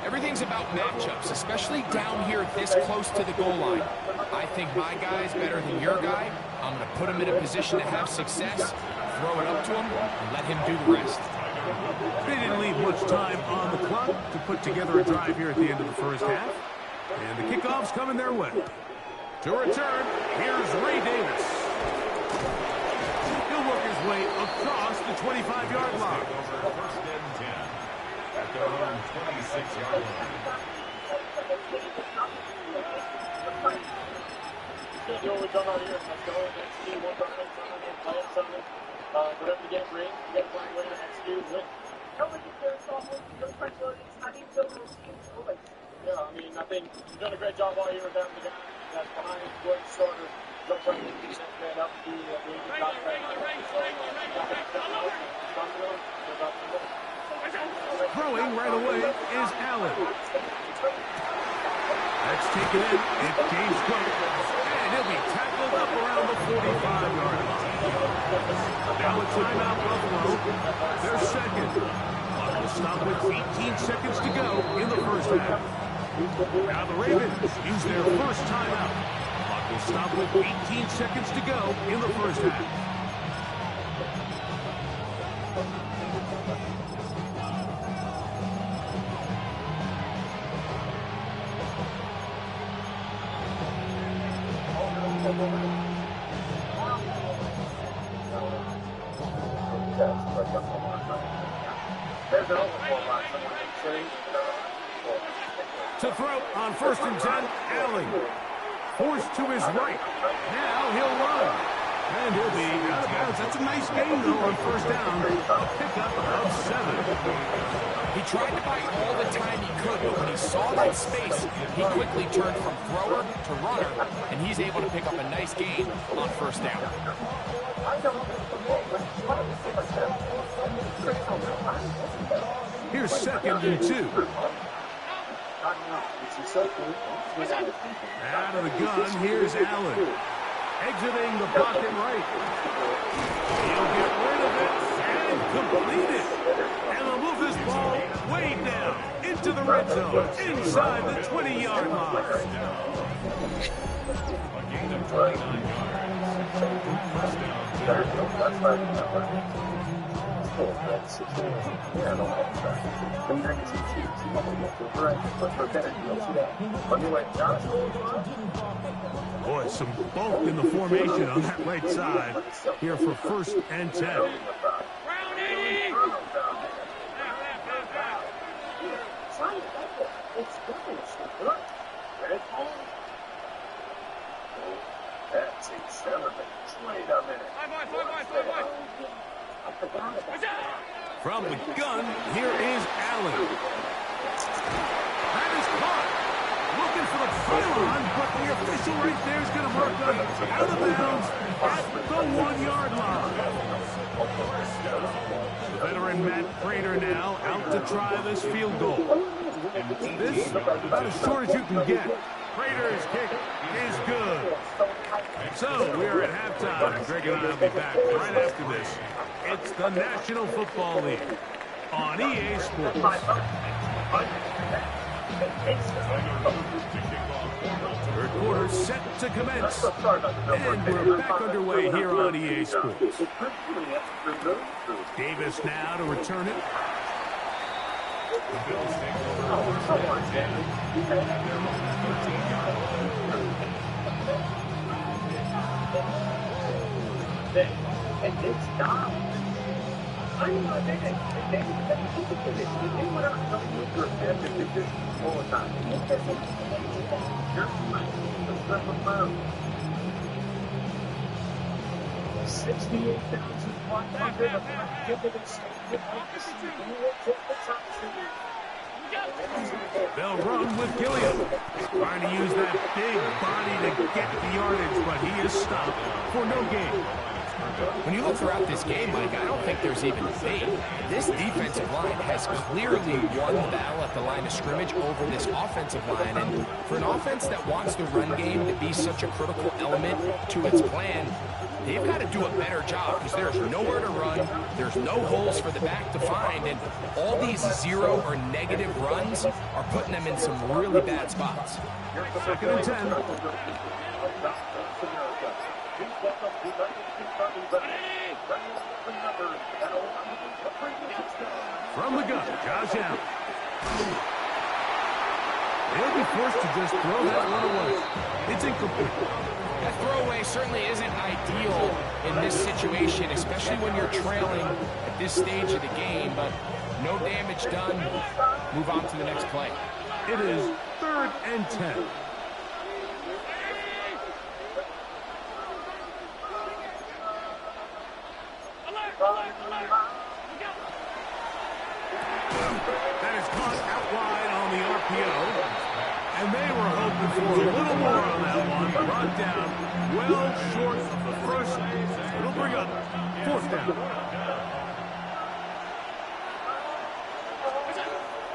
Everything's about matchups, especially down here this close to the goal line. I think my guy's better than your guy. I'm going to put him in a position to have success, throw it up to him, and let him do the rest. They didn't leave much time on the clock to put together a drive here at the end of the first half. And the kickoff's coming their way. To return, here's Ray Davis. He'll work his way across the 25-yard line. First and 10 at their own 26-yard line. Can't do what we've done all year. Let's go and execute one offense on it, play it something. Whatever the game brings, you got to find a way to execute and win. Yeah, I mean, I think you've done a great job all year with having the guy that's behind his good starter. Jump right in, beat that man up, do the top Throwing right away is Allen. That's taken in. It's James Cook. And he'll be tackled up around the 45-yard line. Now a timeout, Buffalo. They're second. Clock will stop with 18 seconds to go in the first half. Now the Ravens use their first timeout. Clock will stop with 18 seconds to go in the first half. To throw on 1st and 10, Allen. Forced to his right. Now he'll run. And he'll be out of bounds. That's a nice gain, though, on 1st down. A pickup of 7. He tried to buy all the time he could, but when he saw that space, he quickly turned from thrower to runner, and he's able to pick up a nice gain on 1st down. Here's 2nd and 2. Out of the gun, here's Allen. Exiting the pocket right. He'll get rid of it and complete it. And they'll move this ball way down into the red zone, inside the 20-yard line. A gain of 29 yards. First down. Boy, some bulk in the formation on that right side. Here for 1st and 10. That's accelerating. Wait a minute. From the gun, here is Allen. That is caught. Looking for the pylon, but the official right there is going to mark them out of bounds at the 1-yard line. The veteran Matt Prater now out to try this field goal. This about as short as you can get. Prater's kick is good. So we are at halftime. Greg and I will be back right after this. It's the National Football League on EA Sports. Third quarter set to commence. And we're back underway here on EA Sports. Davis now to return it. The Bills take over first and 10 at their own 13-yard line. And they stop. I mean, they were not coming with your attention. They just all the time. You're fine. Let's let them out. 68,500 They'll run with Gilliam. Trying to use that big body to get the yardage, but he is stopped for no gain. When you look throughout this game, Mike, I don't think there's even debate. This defensive line has clearly won the battle at the line of scrimmage over this offensive line. And for an offense that wants the run game to be such a critical element to its plan, they've got to do a better job because there's nowhere to run, there's no holes for the back to find, and all these zero or negative runs are putting them in some really bad spots. 2nd and 10. From the gun, Josh Allen. They'll be forced to just throw that one away. It's incomplete. That throwaway certainly isn't ideal in this situation, especially when you're trailing at this stage of the game, but no damage done. Move on to the next play. It is 3rd and 10. That is caught out wide on the RPO. And they were hoping for a little more on that one. Brought down well short of the first. It'll bring up 4th down.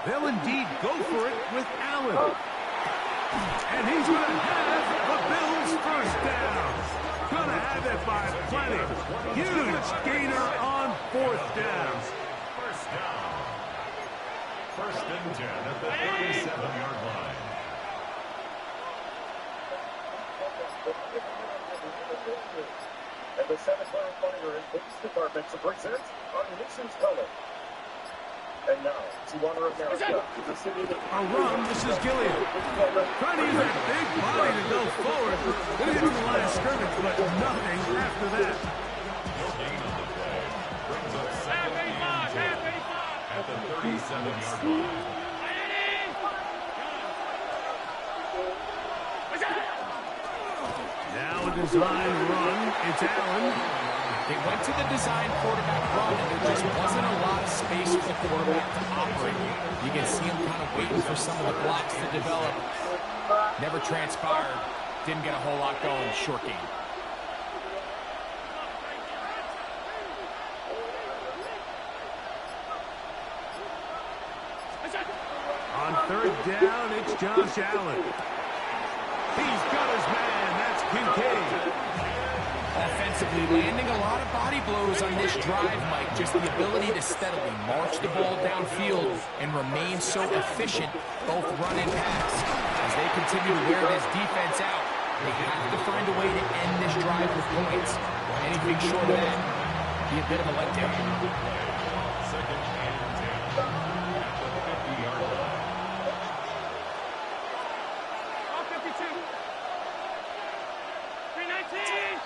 They'll indeed go for it with Allen. And he's going to have the Bills' 1st down. Going to have it by plenty. Huge gainer on 4th down. 1st down. 1st and 10 at the 37-yard line. And the Santa Clara Fire and Police Department to present our nation's color. And now, Tijuana, America. A run, this is Gilliam. Trying to use that big body to go forward. Gonna get to the line of scrimmage, but nothing after that. Brings up 2nd and 10 at the 37-yard line. Now a design run. It's Allen. They went to the design quarterback run, and there just wasn't a lot of space for the quarterback to operate. You can see him kind of waiting for some of the blocks to develop. Never transpired. Didn't get a whole lot going. Short game. On 3rd down, it's Josh Allen. He's got his man. That's Kincaid. Offensively, landing a lot of body blows on this drive, Mike. Just the ability to steadily march the ball downfield and remain so efficient, both run and pass. As they continue to wear this defense out, they have to find a way to end this drive with points. Anything short of that, be a bit of a letdown. 2nd and 10 at the 50-yard line. All 52. 319.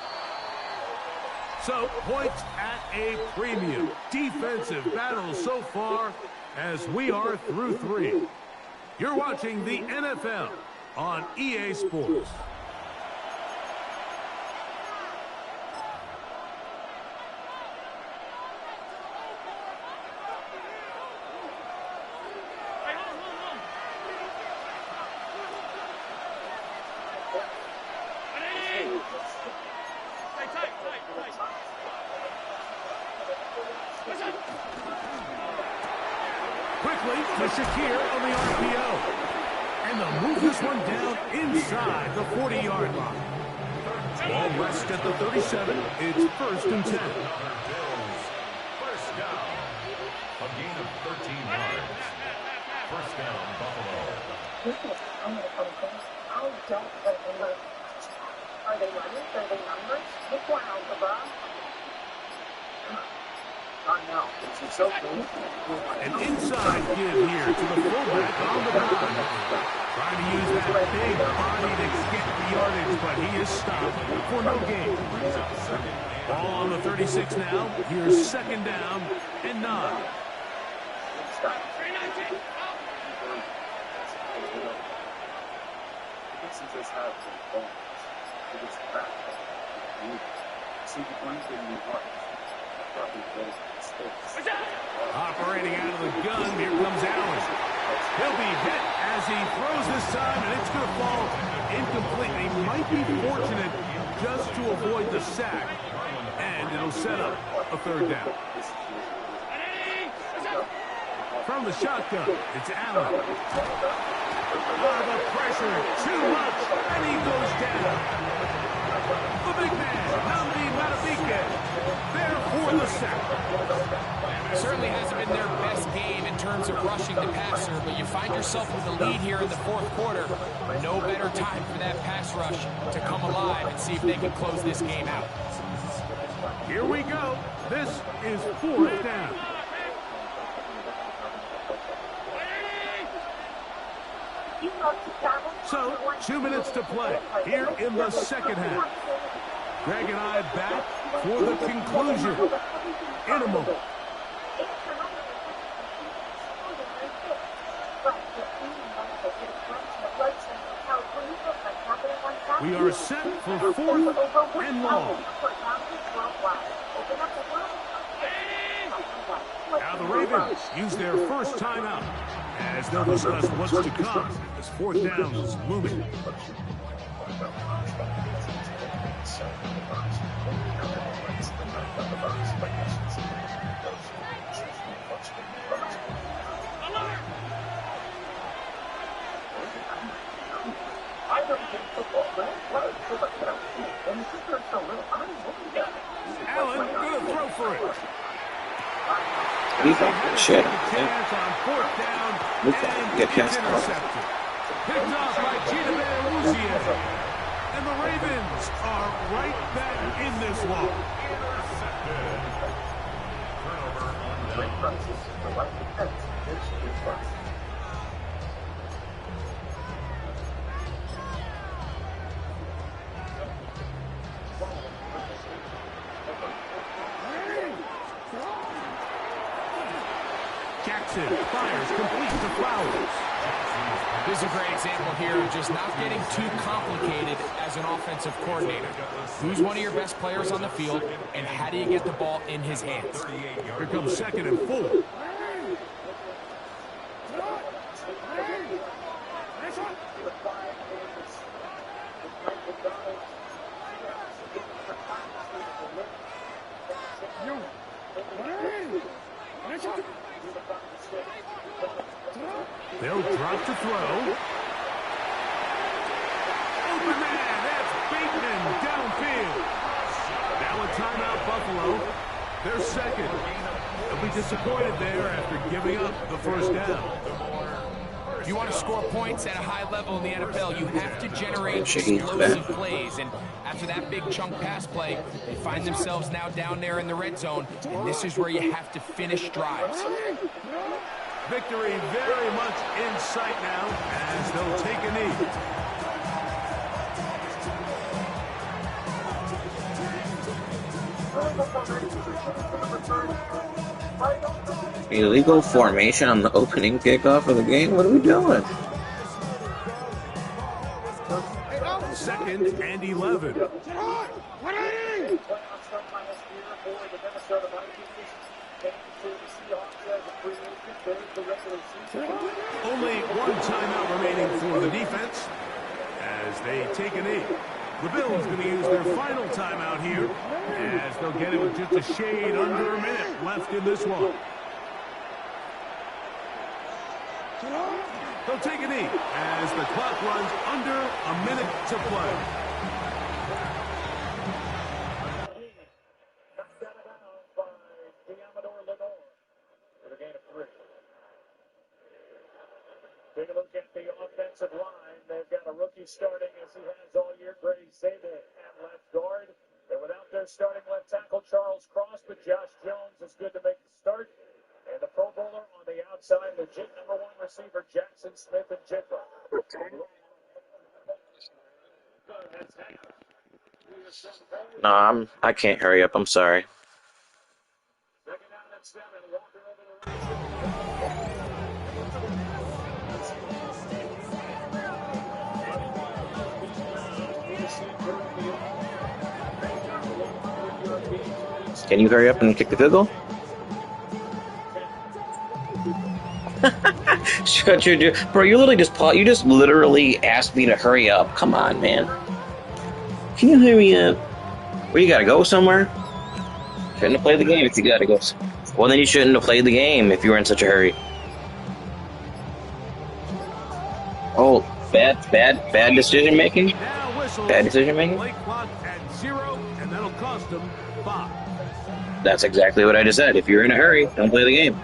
So, points at a premium. Defensive battle so far as we are through 3. You're watching the NFL on EA Sports. Quickly to Shakir on the RPO. And they'll move this one down inside the 40-yard line. Ball rests at the 37. It's 1st and 10. Bills. 1st down. A gain of 13 yards. 1st down, Buffalo. Are they running? Are they numbers? Look wild, above. An inside give here to the fullback on the run. Trying to use that big body to get the yardage, but he is stopped for no gain. Ball on the 36 now. Here's 2nd down and 9. Operating out of the gun, here comes Allen. He'll be hit as he throws this time, and it's going to fall incomplete. He might be fortunate just to avoid the sack, and it'll set up a third down. From the shotgun, it's Allen. The pressure, too much, and he goes down. The big man, Namdi Matabike, there for the sack. Certainly hasn't been their best game in terms of rushing the passer, but you find yourself with the lead here in the fourth quarter. No better time for that pass rush to come alive and see if they can close this game out. Here we go. This is fourth down. So, 2 minutes to play here in the second half. Greg and I back for the conclusion in a moment. We are set for fourth and long. Now the Ravens use their first timeout as they'll discuss what's to come as fourth down is looming. Allen gonna throw for it. He's like, shit. Chance on fourth down and Get past intercepted. Picked off by Gina Luzier. And the Ravens are right back in this one. Jackson fires complete to Flowers. This is a great example here of just not getting too complicated as an offensive coordinator. Who's one of your best players on the field, and how do you get the ball in his hands? Here comes second and full. They'll drop to throw. Open man, that's Bateman downfield. Now a timeout, Buffalo. They're second. They'll be disappointed there after giving up the first down. If you want to score points at a high level in the NFL, you have to generate explosive plays. And after that big chunk pass play, they find themselves now down there in the red zone. And this is where you have to finish drives. Victory very much in sight now as they'll take a knee. Illegal formation on the opening kickoff of the game? What are we doing? Second and 11. Only one timeout remaining for the defense as they take a knee. The Bills going to use their final timeout here as they'll get it with just a shade under a minute left in this one. They'll take a knee as the clock runs under a minute to play. Take a look at the offensive line. They've got a rookie starting as he has all year, Grady Zabel at left guard. And without their starting left tackle, Charles Cross, but Josh Jones is good to make the start. And the Pro Bowler on the outside, legit number one receiver, Jackson Smith and Jigba. No, I can't hurry up. I'm sorry. Second down and 7. Walker over the right. Can you hurry up and kick the field goal? What you do, bro? You literally just literally asked me to hurry up. Come on, man. Can you hurry up? Where you gotta go somewhere? Shouldn't have played the game if you gotta go. Well, then you shouldn't have played the game if you were in such a hurry. Oh, bad decision making. Bad decision making. Play clock at 0, and that'll cost them 5. That's exactly what I just said. If you're in a hurry, don't play the game.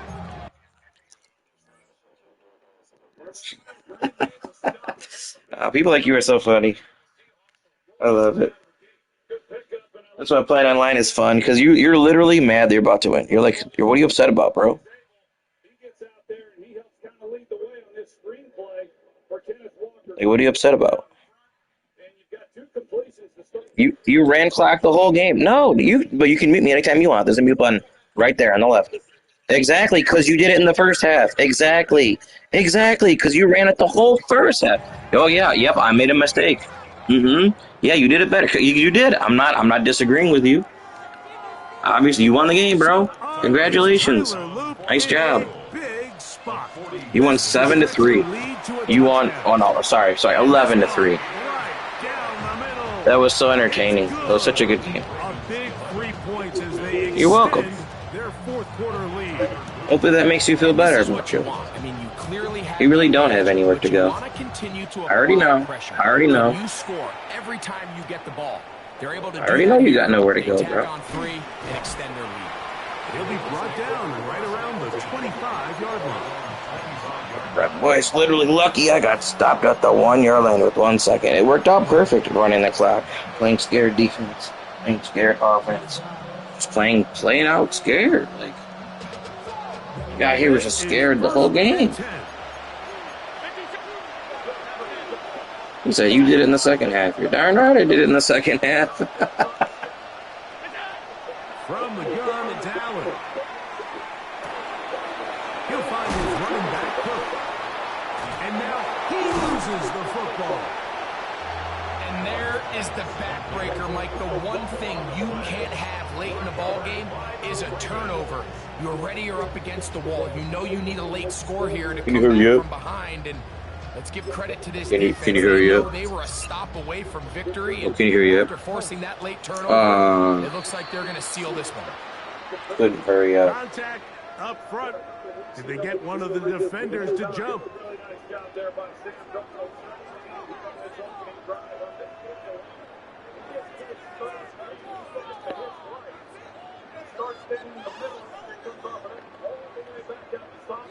People like you are so funny. I love it. That's why playing online is fun, because you're literally mad that you're about to win. You're like, what are you upset about, bro? Like, what are you upset about? You ran clock the whole game. No, but you can mute me anytime you want. There's a mute button right there on the left. Exactly, because you did it in the first half. Exactly, because you ran it the whole first half. Oh yeah, yep, I made a mistake. Yeah, you did it better. You did. I'm not disagreeing with you. Obviously, you won the game, bro. Congratulations. Nice job. You won 7-3. You won. Oh no, sorry, 11-3. That was so entertaining. That was such a good game. You're welcome. Hopefully that makes you feel better about you. You really don't have anywhere to go. I already know. I already know. You score every time you get the ball. They're able to I already know you got nowhere to They go, tack bro. on 3 and extend their lead. He'll be brought down right around the 25-yard line. That boy's literally lucky I got stopped at the 1-yard line with 1 second. It worked out perfect running the clock. Playing scared defense. Playing scared offense. Just playing out scared. Like, the guy here was just scared the whole game. He said, you did it in the second half. You're darn right I did it in the second half. From the gun, it's Allen. He'll find his running back Cook. And now he loses the football. And there is the backbreaker, Mike. The one thing you can't have late in the ball game is a turnover. You're ready, you're up against the wall. You know you need a late score here to come back from behind. And let's give credit to this defense. Can you hurry up? They were a stop away from victory. Can you hurry up? After forcing that late turnover, it looks like they're going to seal this one. Couldn't hurry up. Contact up front. Did they get one of the defenders to jump?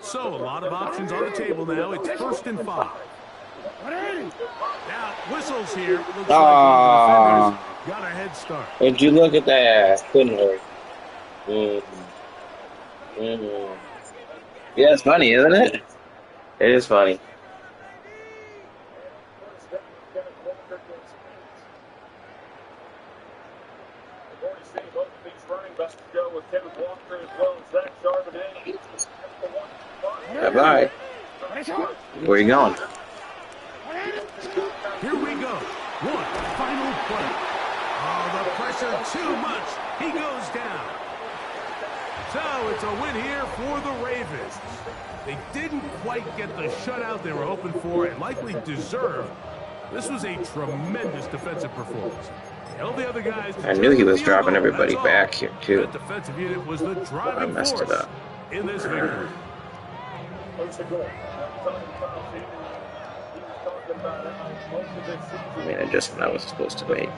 So, a lot of options on the table now. It's 1st and 5. Now, whistles here. Looks like the defenders got a head start. Would you look at that? Couldn't hurt. Yeah, it's funny, isn't it? It is funny. Bye-bye. Where you going? Here we go. One final play. Oh, the pressure too much. He goes down. So it's a win here for the Ravens. They didn't quite get the shutout they were hoping for and likely deserved. This was a tremendous defensive performance. All the other guys, I knew he was dropping everybody back here, too. That defensive unit was the I driving messed it force up. in this victory. I mean, adjustment I was supposed to make.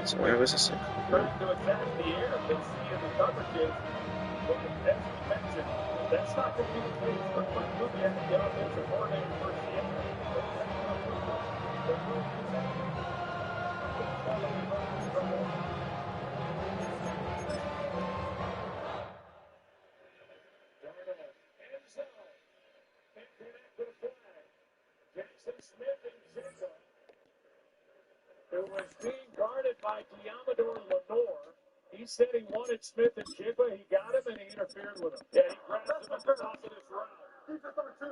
So where was this? That's not going to be the case for moving at the offensive coordinator first year. It was being guarded by Diamador Lenore. He said he wanted Smith and Jigba. He got him and he interfered with him. Yeah, he grabbed him at the top of this round. Defense number 2.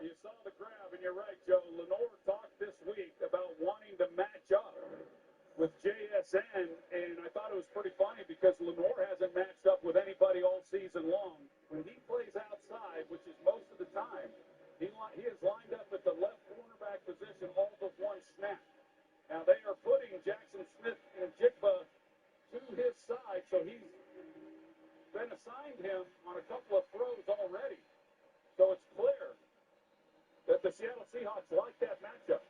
You saw the grab, and you're right, Joe. Lenore talked this week about wanting to match up. with JSN, and I thought it was pretty funny because Lenore hasn't matched up with anybody all season long. When he plays outside, which is most of the time, he is lined up at the left cornerback position all but one snap. Now they are putting Jackson Smith and Jigba to his side, so he's been assigned him on a couple of throws already. So it's clear that the Seattle Seahawks like that matchup.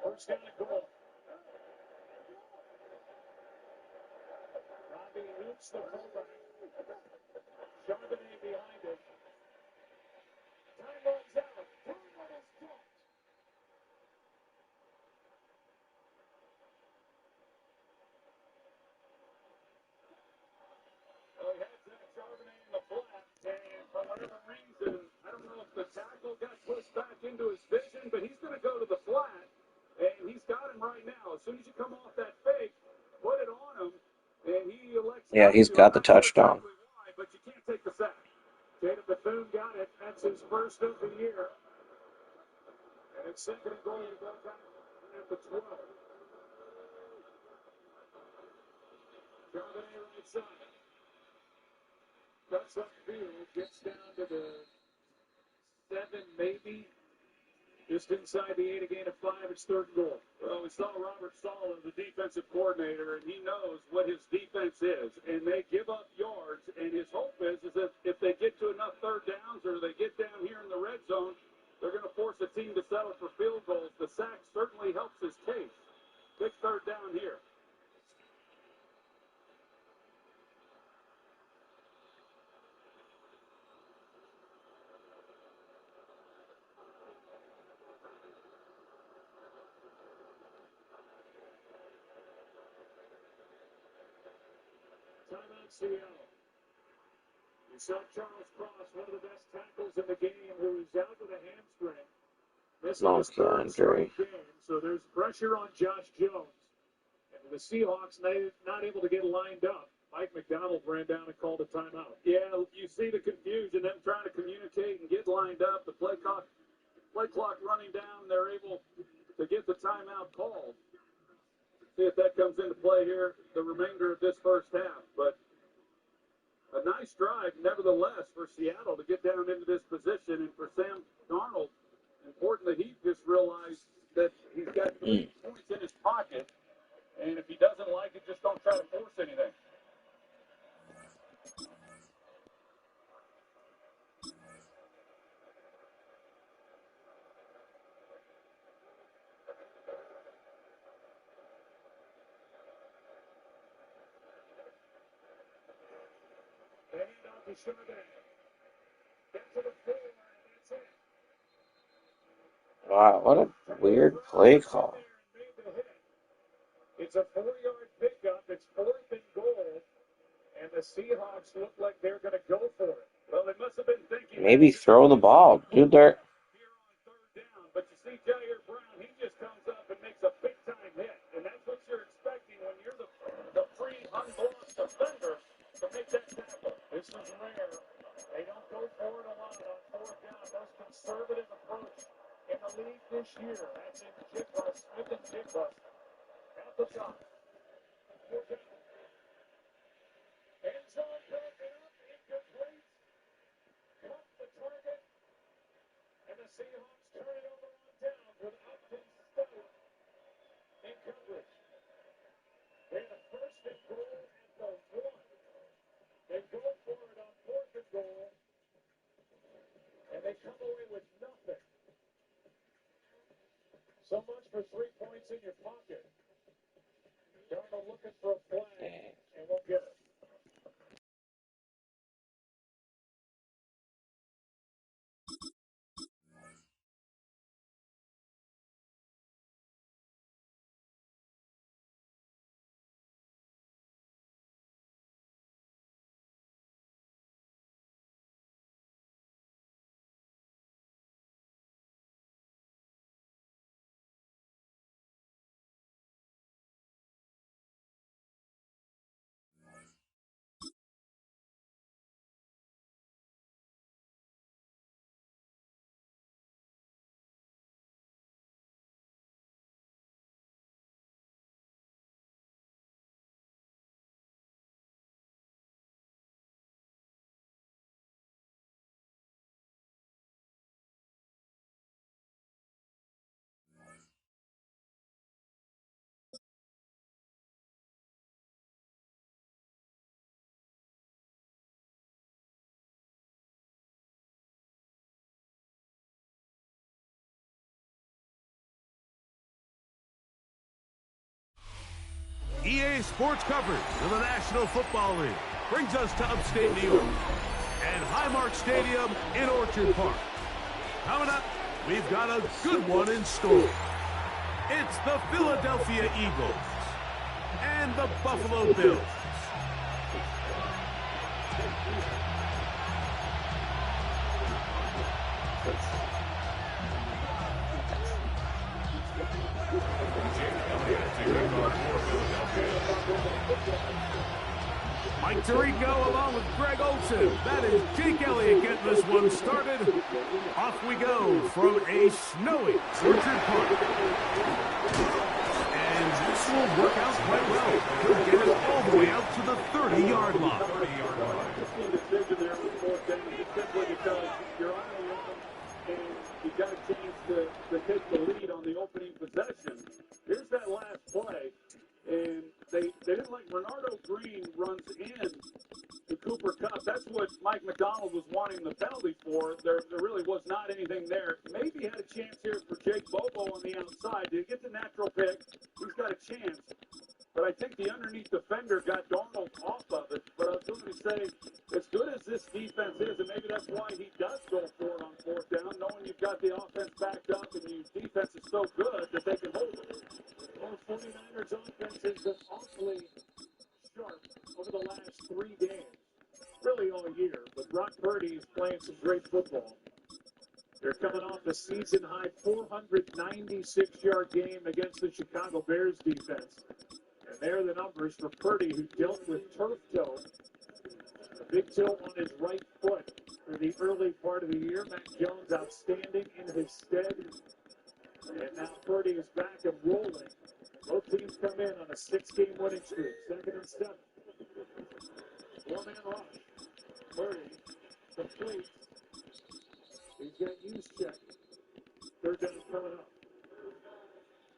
First down and goal. Robbie Nukes the fullback. Charbonnet behind him. Time runs out. Time is kept. Well, he has that Charbonnet in the flat, and for whatever reason, I don't know if the tackle got pushed back into his vision, but he's going to go to the flat, and he's got him right now. As soon as you come off that fake, put it on him, and he elects Yeah, he's got the touchdown. but you can't take the sack. Jada Bethune got it. That's his first of the year. And it's second and goal. Go back at the 12. Charbonnet right side. Cuts upfield. Gets down to the 7, maybe. Just inside the 8, a gain of 5. It's third and goal. Well, we saw Robert Sala, the defensive coordinator, and he knows what his defense is. And they give up yards, and his hope is that if they get to enough third downs or they get down here in the red zone, they're going to force a team to settle for field goals. The sack certainly helps his case. Big third down here. Timeout Seattle. You saw Charles Cross, one of the best tackles in the game, who is out with a hamstring. Missing his third straight game. So there's pressure on Josh Jones. And the Seahawks not able to get lined up. Mike McDonald ran down and called a timeout. Yeah, you see the confusion, them trying to communicate and get lined up. The play clock running down. They're able to get the timeout called. See if that comes into play here the remainder of this first half. But a nice drive, nevertheless, for Seattle to get down into this position. And for Sam Darnold, important that he just realized that he's got 3 points in his pocket. And if he doesn't like it, just don't try to force anything. Wow, what a weird play call. It's a 4-yard pickup. It's 4th and goal. And the Seahawks look like they're going to go for it. Well, they must have been thinking. Maybe throw the ball. Dude, they're... But you see Jair Brown, he just comes up and makes a big-time hit. And that's what you're expecting when you're the free, unblocked defender to make that tackle. This is rare. They don't go for it a lot on 4th down. Most conservative approach in the league this year. That's in Jigba, Smith and Jigba. At the top. End zone broken up, incomplete. Cut the target. And the Seahawks turn it over on downs with Upton Stout in coverage. They have a first and goal at the 1. They go for it on 4th and goal. And they come away with nothing. So much for 3 points in your pocket. Darnold looking for a flag, and we'll get it. EA Sports coverage of the National Football League brings us to upstate New York and Highmark Stadium in Orchard Park. Coming up, we've got a good one in store. It's the Philadelphia Eagles and the Buffalo Bills. Mike Tirico along with Greg Olson. That is Jake Elliott getting this one started. Off we go from a snowy Orchard Park. And this will work out quite well. He'll get it all the way out to the 30-yard line. You got a chance to take the lead on the opening possession. Here's that last play, and they didn't let Renardo Green runs in to Cooper Kupp. That's what Mike McDonald was wanting the penalty for. There really was not anything there. Maybe had a chance here for Jake Bobo on the outside. Did he get the natural pick? He's got a chance. But I think the underneath defender got Darnold off of it. But I was going to say, as good as this defense is, and maybe that's why he does go for it on fourth down, knowing you've got the offense backed up and your defense is so good that they can hold it. Well, 49ers offense has been awfully sharp over the last 3 games, really all year. But Brock Purdy is playing some great football. They're coming off a season-high 496-yard game against the Chicago Bears defense. And there are the numbers for Purdy, who dealt with turf toe, a big toe on his right foot for the early part of the year. Mac Jones outstanding in his stead. And now Purdy is back and rolling. Both teams come in on a 6-game winning streak, 2nd and 7. Four-man rush. Purdy complete. He's got use check. 3rd down coming up.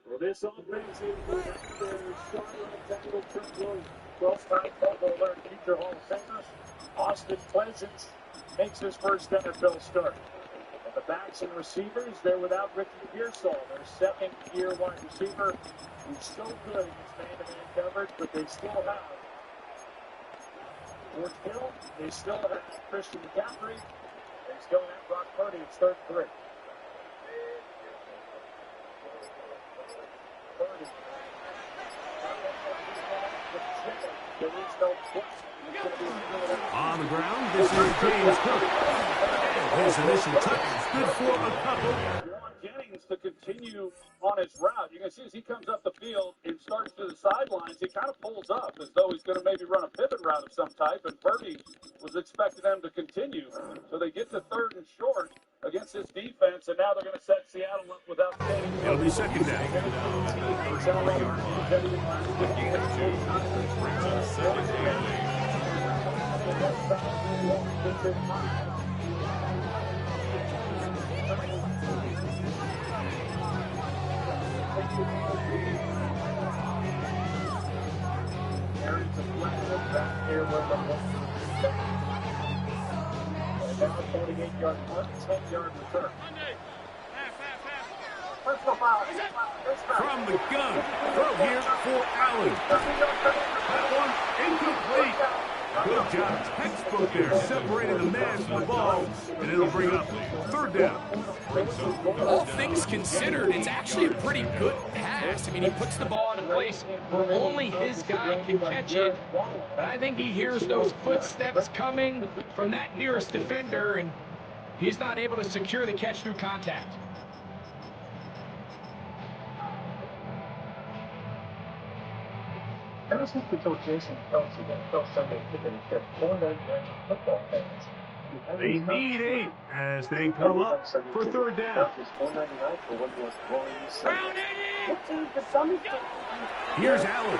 Well, this offense is without their star right tackle, Trent Williams. 12-time Pro Bowler, future Hall of Famer. Austin Pleasant makes his first NFL start. And the backs and receivers, they're without Ricky Pearsall, their 2nd-year wide receiver, who's so good against man-to-man coverage, but they still have George Hill, they still have Christian McCaffrey, they still have Brock Purdy. It's 3rd and 3. On the ground, this is James Cook. And his initial touch is good for a couple. Juwan Jennings to continue on his route. You can see as he comes up the field and starts to the sidelines, he kind of pulls up as though he's going to maybe run a pivot route of some type, and Purdy was expecting them to continue. So they get to 3rd and short against this defense, and now they're going to set Seattle up without Kenny. It'll be 2nd down. And now 48-yard punt, 10-yard return. From the gun, throw here for Allen. That one incomplete. Good job, textbook there, separating the man from the ball, and it'll bring up 3rd down. All things considered, it's actually a pretty good pass. I mean, he puts the ball in a place where only his guy can catch it. But I think he hears those footsteps coming from that nearest defender, and he's not able to secure the catch through contact. Ever since we told Jason Kelsey that Phil Sunday Pickens kept 4 9 football fans, they need 8 as they come up for 3rd down. Here's Allen.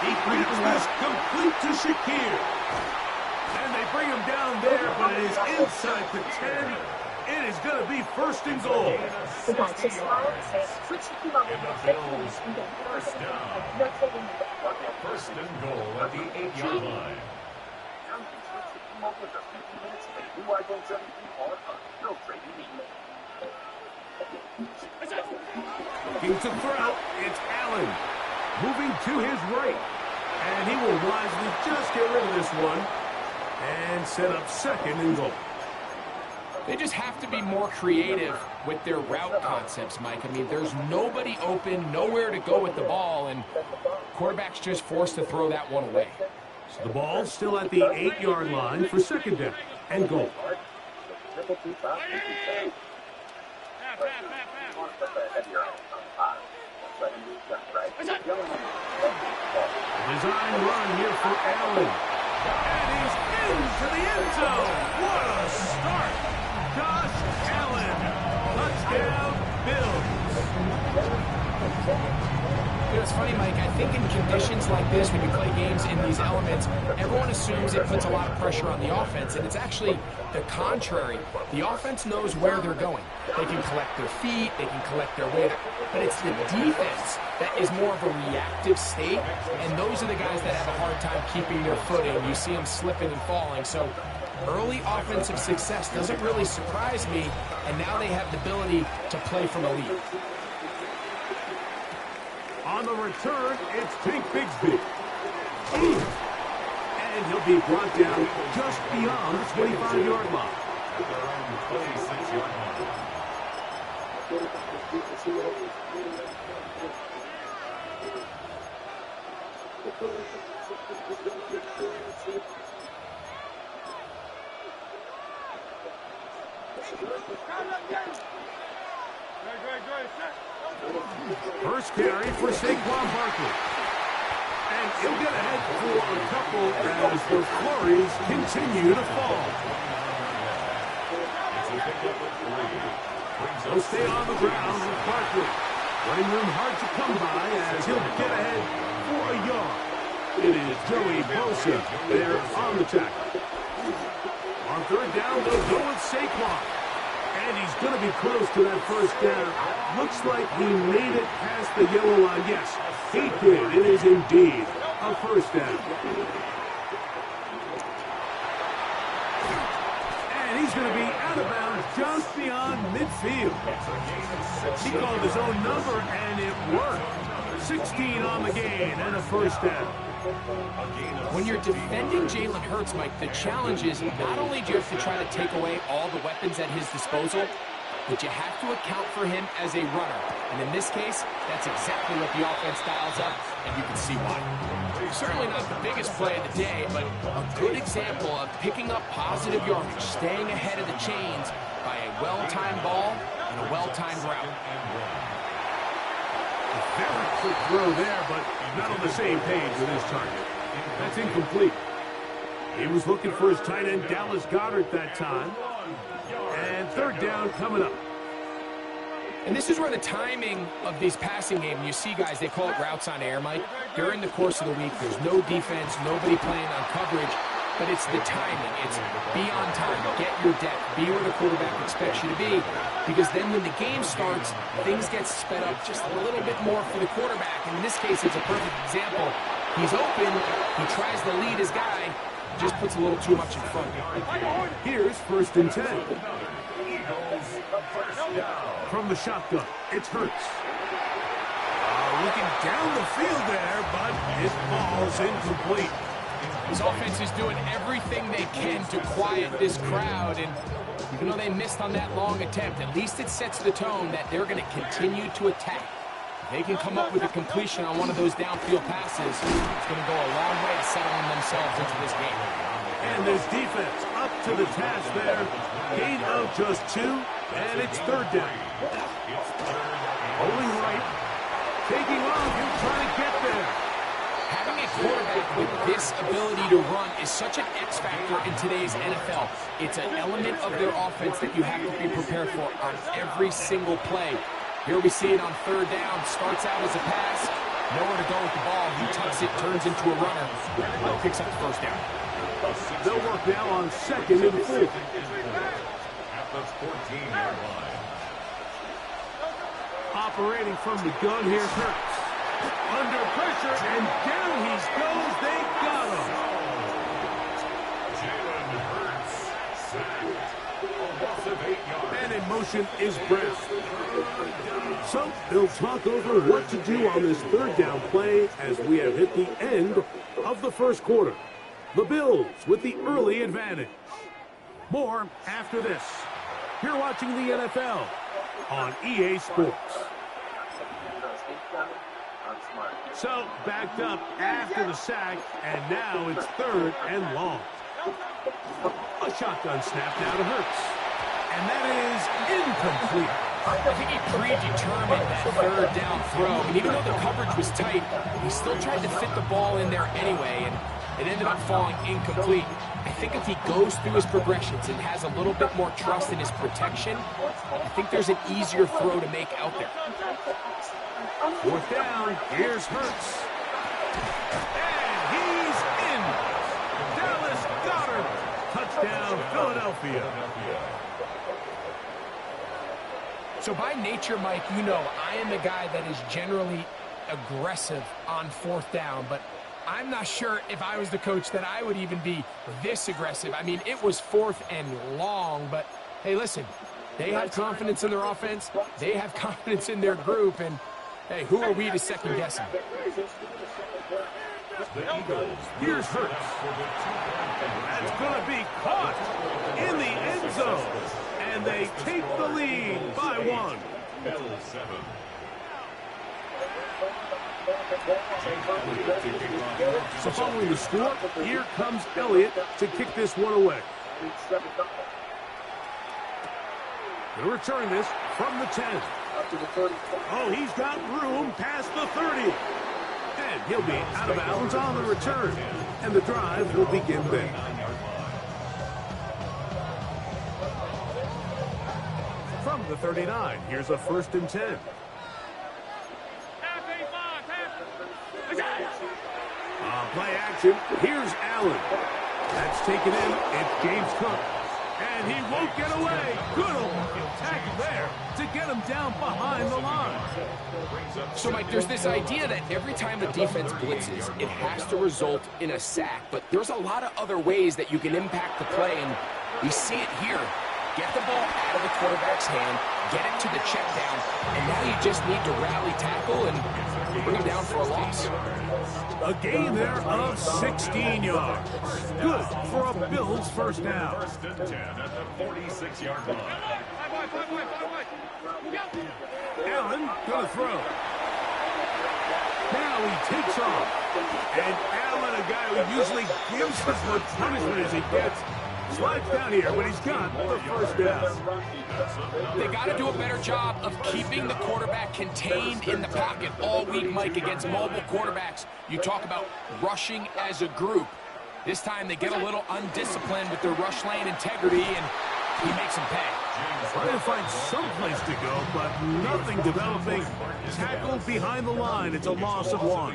He keeps this complete to Shakir. And they bring him down there, but it is inside the 10. It is going to be 1st and goal. First and goal at the 8-yard line. Looking to throw, it's Allen. Moving to his right. And he will wisely just get rid of this one and set up second and goal. They just have to be more creative with their route concepts, Mike. I mean, there's nobody open, nowhere to go with the ball, and quarterback's just forced to throw that one away. So the ball's still at the 8-yard line for second down and goal. Design run here for Allen. And he's into the end zone. What a start. Josh Allen. Touchdown, Bills. You know, it's funny, Mike, I think in conditions like this, when you play games in these elements, everyone assumes it puts a lot of pressure on the offense, and it's actually the contrary. The offense knows where they're going. They can collect their feet, they can collect their weight, but it's the defense that is more of a reactive state, and those are the guys that have a hard time keeping their footing. You see them slipping and falling, so early offensive success doesn't really surprise me, and now they have the ability to play from a lead. On the return, it's Tank Bigsby. And he'll be brought down just beyond the 25-yard line. First carry for Saquon Barkley. And he'll get ahead for a couple as the flurries continue to fall. He'll stay on the ground with Barkley. Running room hard to come by as he'll get ahead for a yard. It is Joey Bosa there on the tackle. On third down, they'll go with Saquon. And he's going to be close to that first down. Looks like he made it past the yellow line. Yes, he did. It is indeed a first down. And he's going to be out of bounds just beyond midfield. He called his own number, and it worked. 16 on the gain and a first down. When you're defending Jalen Hurts, Mike, the challenge is not only do you have to try to take away all the weapons at his disposal, but you have to account for him as a runner. And in this case, that's exactly what the offense dials up, and you can see why. Certainly not the biggest play of the day, but a good example of picking up positive yardage, staying ahead of the chains by a well-timed ball and a well-timed route. A very quick throw there, but not on the same page with his target. That's incomplete. He was looking for his tight end, Dallas Goedert, that time. And third down coming up. And this is where the timing of these passing games, you see guys, they call it routes on air, Mike. During the course of the week, there's no defense, nobody playing on coverage, but it's the timing. It's be on time, get your depth, be where the quarterback expects you to be, because then when the game starts, things get sped up just a little bit more for the quarterback. And in this case, it's a perfect example. He's open, he tries to lead his guy, just puts a little too much in front. Here's first and 10. From the shotgun, it's Hurts. Looking down the field there, but it falls incomplete. This offense is doing everything they can to quiet this crowd, and even though they missed on that long attempt, at least it sets the tone that they're going to continue to attack. If they can come up with a completion on one of those downfield passes, it's going to go a long way to settling themselves into this game. And this defense up to the task there. Gain of just 2, and it's third down. Rolling right, taking off and trying to get there. Having a quarterback with this ability to run is such an X factor in today's NFL. It's an element of their offense that you have to be prepared for on every single play. Here we see it on third down. Starts out as a pass. Nowhere to go with the ball. He tucks it, turns into a runner. Picks up the first down. They'll work now on second and 4. At the 14-yard line. Operating from the gun, here's Hurts. Under pressure, and down he goes. They got him. Jalen Hurts sacked. of 8 yards. And in motion is Brown. So they'll talk over what to do on this third down play as we have hit the end of the first quarter. The Bills with the early advantage. More after this. You're watching the NFL on EA Sports. So backed up after the sack, and now it's third and long. A shotgun snap now to Hurts. And that is incomplete. I think he predetermined that third down throw. And even though the coverage was tight, he still tried to fit the ball in there anyway, and it ended up falling incomplete. I think if he goes through his progressions and has a little bit more trust in his protection, I think there's an easier throw to make out there. Fourth down, here's Hurts. And he's in. Dallas Goedert. Touchdown, Philadelphia. So by nature, Mike, you know I am a guy that is generally aggressive on fourth down, but I'm not sure if I was the coach that I would even be this aggressive. I mean, it was fourth and long, but hey, listen, they have confidence in their offense. They have confidence in their group, and hey, who are we to second guess them? Here's Hurts. That's going to be caught in the end zone. And they take the lead by 1. So following the score, here comes Elliott to kick this one away. Going to return this from the 10. Oh, he's got room past the 30. And he'll be out of bounds on the return. And the drive will begin there. From the 39, here's a 1st and 10. On play action, here's Allen. That's taken in, it's James Cook. And he won't get away. Good old tackle there to get him down behind the line. So, Mike, there's this idea that every time the defense blitzes, it has to result in a sack. But there's a lot of other ways that you can impact the play, and we see it here. Get the ball out of the quarterback's hand, get it to the check down, and now you just need to rally tackle and bring him down for a loss. A gain there of 16 yards. Good for a Bills first down. 1st and 10 at the 46-yard line. Allen gonna throw. Now he takes off. And Allen, a guy who usually gives as much punishment as he gets, slides down here, but he's got the first down. They got to do a better job of keeping the quarterback contained in the pocket all week, Mike, against mobile quarterbacks. You talk about rushing as a group. This time they get a little undisciplined with their rush lane integrity, and he makes them pay. Trying to find some place to go, but nothing developing. Tackled behind the line. It's a loss of 1.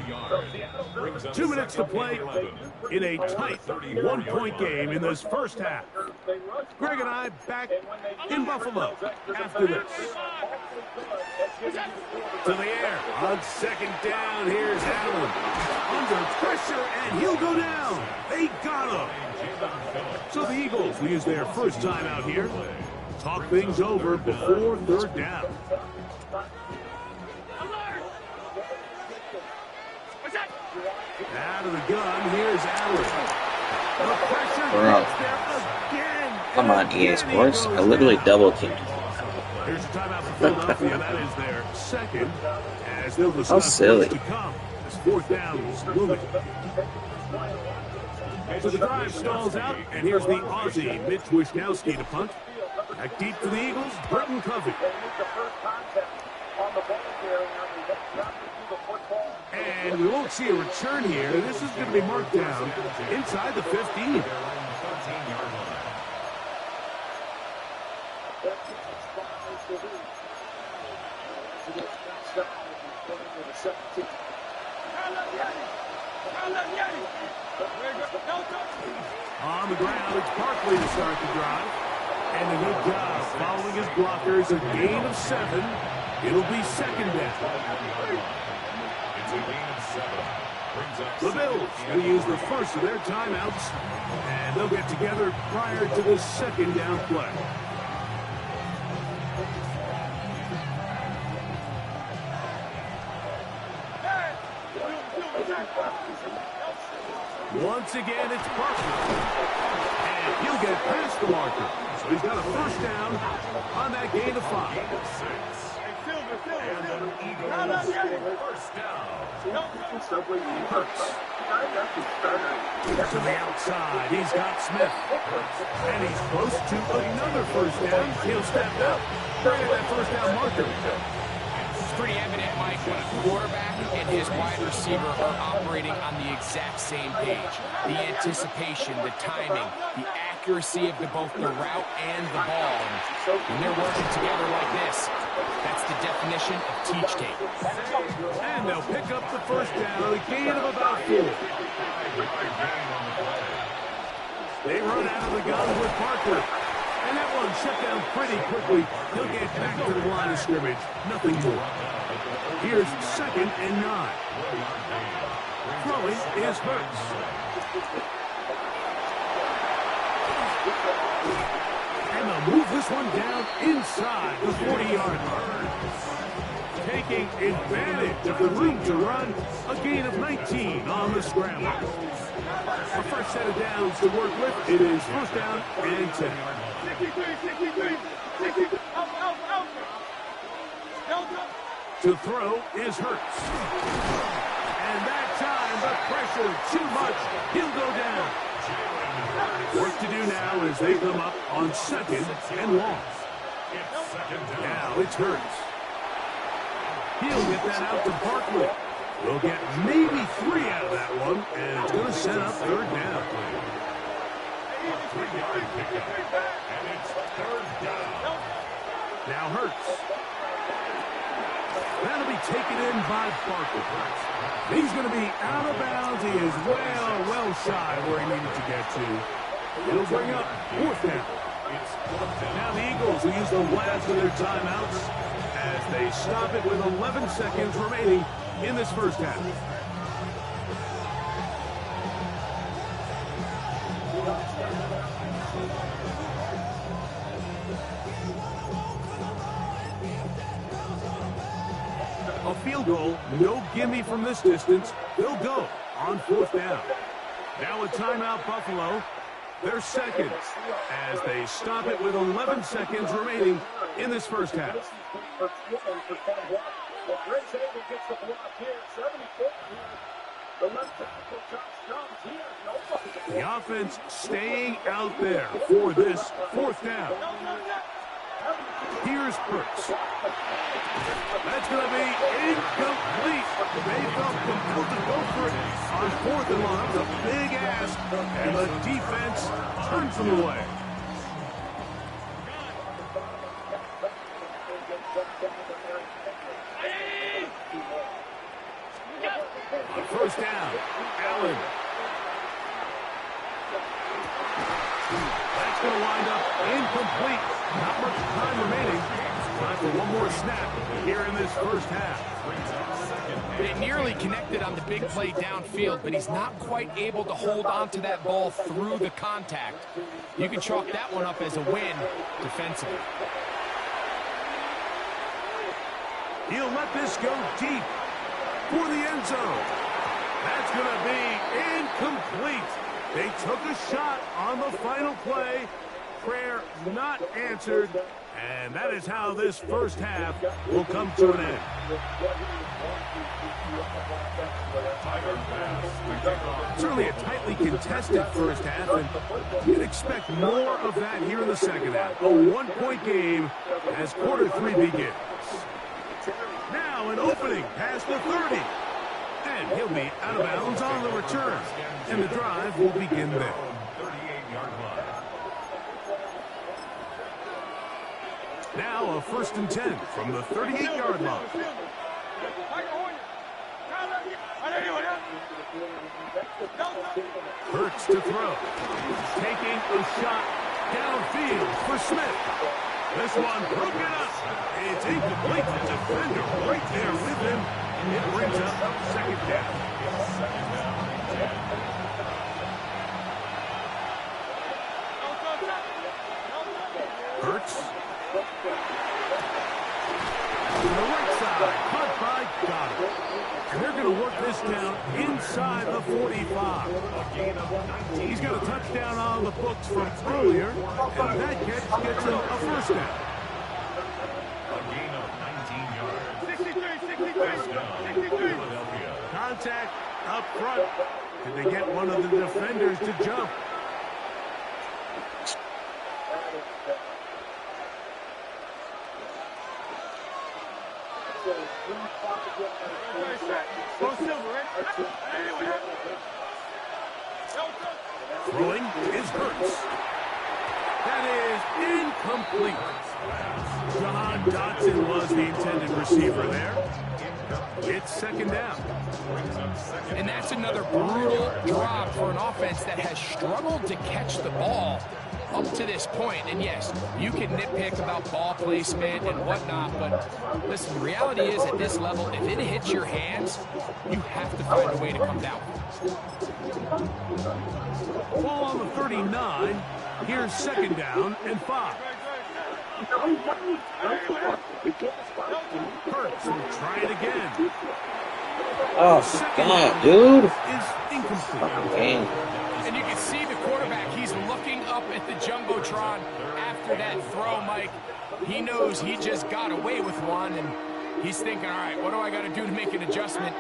2 minutes to play in a tight 1-point game in this first half. Greg and I back in Buffalo after this. To the air on 2nd down. Here's Allen under pressure, and he'll go down. They got him. So the Eagles will use their first time out here. Talk things over before 3rd down. Out of the gun, here's Allen. The pressure gets there again. Come on, EA Sports. I literally double teamed. Here's a timeout for Philadelphia. That is their 2nd. As they'll discuss silly. what's to come. This 4th down is looming. So the drive stalls out, and here's the Aussie, Mitch Wishnowsky, to punt. Back deep for the Eagles, Burton Covey. And we won't see a return here. This is going to be marked down inside the 15. On the ground, it's Barkley to start the drive. And a good job following his blockers, a gain of 7. It'll be 2nd down. It's a gain of 7. The Bills going to use the first of their timeouts, and they'll get together prior to the 2nd down play. Once again, it's Parker. And he'll get past the marker. So he's got a first down on that gain of 5. To the outside, he's got Smith. And he's close to another first down. He'll step up right at that first down marker. It's pretty evident, Mike, when a quarterback and his wide receiver are operating on the exact same page. The anticipation, the timing, the accuracy of both the route and the ball. And when they're working together like this, that's the definition of teach tape. And they'll pick up the first down, a gain of about 4. They run out of the gun with Parker. And that one shut down pretty quickly. He'll get back to the line of scrimmage. Nothing more. Here's 2nd and 9. Throwing is Hurts. And they'll move this one down inside the 40-yard line. Taking advantage of the room to run, a gain of 19 on the scramble. A fresh set of downs to work with. It is first down and 10. To throw is Hurts. And that time, the pressure too much. He'll go down. Work to do now as they come up on 2nd and long. Now it's Hurts. He'll get that out to Barkley. We'll get maybe 3 out of that one, and it's going to set up 3rd down. Now Hurts. That'll be taken in by Barkley. He's going to be out of bounds. He is well shy where he needed to get to. It'll bring up 4th down. Now the Eagles will use the last of their timeouts as they stop it with 11 seconds remaining in this first half. A field goal, no gimme from this distance. They'll go on 4th down. Now a timeout, Buffalo. Their 2nd as they stop it with 11 seconds remaining in this first half. The offense staying out there for this 4th down. Here's Hurts. That's going to be incomplete. They felt compelled to go for it on 4th and long. That was a big ask, and the defense turns them away. On 1st down, Allen. That's going to wind up incomplete. Not much time remaining. Time for one more snap here in this first half. They nearly connected on the big play downfield, but he's not quite able to hold on to that ball through the contact. You can chalk that one up as a win defensively. He'll let this go deep for the end zone. That's going to be incomplete. They took a shot on the final play. Prayer not answered. And that is how this first half will come to an end. Certainly a tightly contested first half, and you'd expect more of that here in the second half. A one-point game as quarter 3 begins. Now an opening past the 30. And he'll be out of bounds on the return. And the drive will begin there. Now a 1st and 10 from the 38-yard line. Hurts to throw. Taking a shot downfield for Smith. This one broken up. It's incomplete. The defender right there with him. It brings up 2nd down. Hurts. To the right side, caught by Goddard. And they're going to work this down inside the 45. He's got a touchdown on the books from earlier, and that catch gets him a first down. A gain of 19 yards. 63. Contact up front. Did they get one of the defenders to jump? Throwing is Hurts. That is incomplete. John Dodson was the intended receiver there. It's second down. And that's another brutal drop for an offense that has struggled to catch the ball up to this point. And yes, you can nitpick about ball placement and whatnot, but listen, the reality is at this level, if it hits your hands, you have to find a way to come down. Ball on the 39. Here's second down and 5. Hurts will try it again. Oh, God, dude. Is incomplete. And you can see the quarterback, he's looking up at the Jumbotron after that throw, Mike. He knows he just got away with one, and he's thinking, all right, what do I got to do to make an adjustment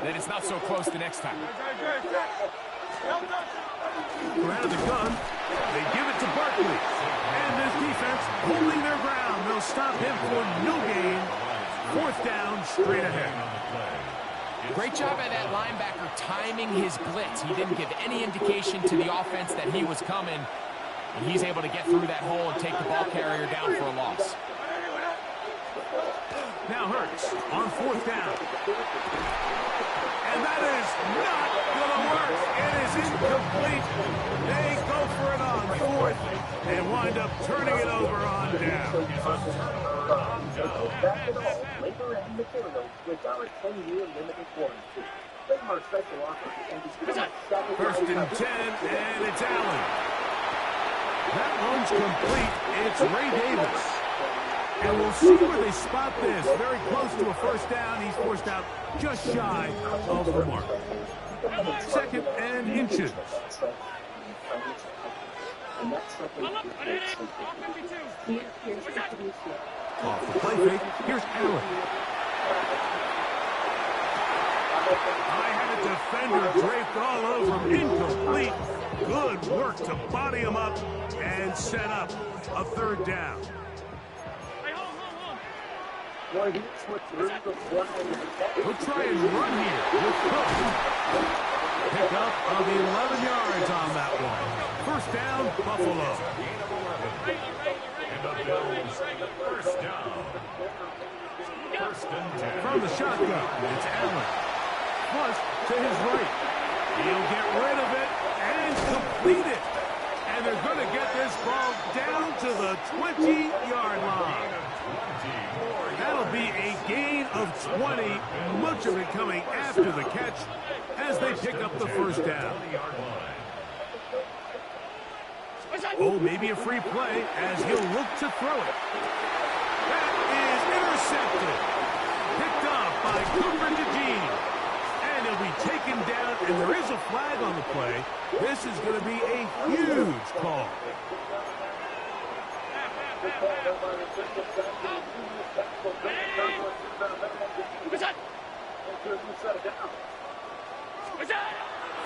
that it's not so close the next time? We're out of the gun. They give it to Barkley. And this defense holding their ground. They'll stop him for no gain. Fourth down, straight ahead. Great job by that linebacker timing his blitz. He didn't give any indication to the offense that he was coming. And he's able to get through that hole and take the ball carrier down for a loss. Now Hurts on fourth down. And that is not going to work. It is incomplete. They go for it on fourth and wind up turning it over on down. First and 10, and it's Allen. That one's complete. It's Ray Davis. And we'll see where they spot this. Very close to a first down. He's forced out just shy of the mark. Second and inches. Off the play fake. Here's Allen. I had a defender draped all over him. Incomplete. Good work to body him up and set up a third down. He'll try and run here with Cook. Pick up of 11 yards on that one. First down, Buffalo. And the Bills, first down. First and 10. From the shotgun, it's Allen. Plus, to his right. He'll get rid of it and complete it. And they're going to get this ball down to the 20-yard line. That'll be a gain of 20, much of it coming after the catch as they pick up the first down. Oh, maybe a free play as he'll look to throw it. That is intercepted. Picked up by Cooper DeJean. And he'll be taken down, and there is a flag on the play. This is going to be a huge call.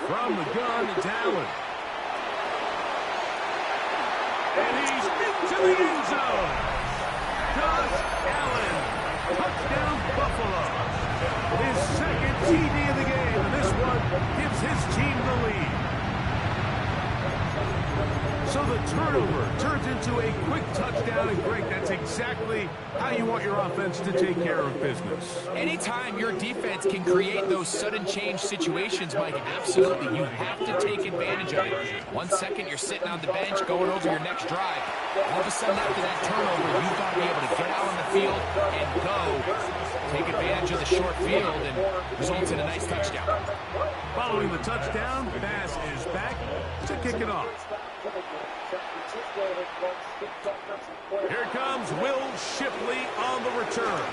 From the gun, it's Allen. And he's into the end zone. Josh Allen, touchdown Buffalo. His second TD of the game, and this one gives his team the lead. So the turnover turns into a quick touchdown, and Greg, that's exactly how you want your offense to take care of business. Anytime your defense can create those sudden change situations, Mike, absolutely, you have to take advantage of it. 1 second, you're sitting on the bench, going over your next drive. All of a sudden, after that turnover, you've got to be able to get out on the field and go. Take advantage of the short field and results in a nice touchdown. Following the touchdown, Bass is back to kick it off. Here comes Will Shipley on the return.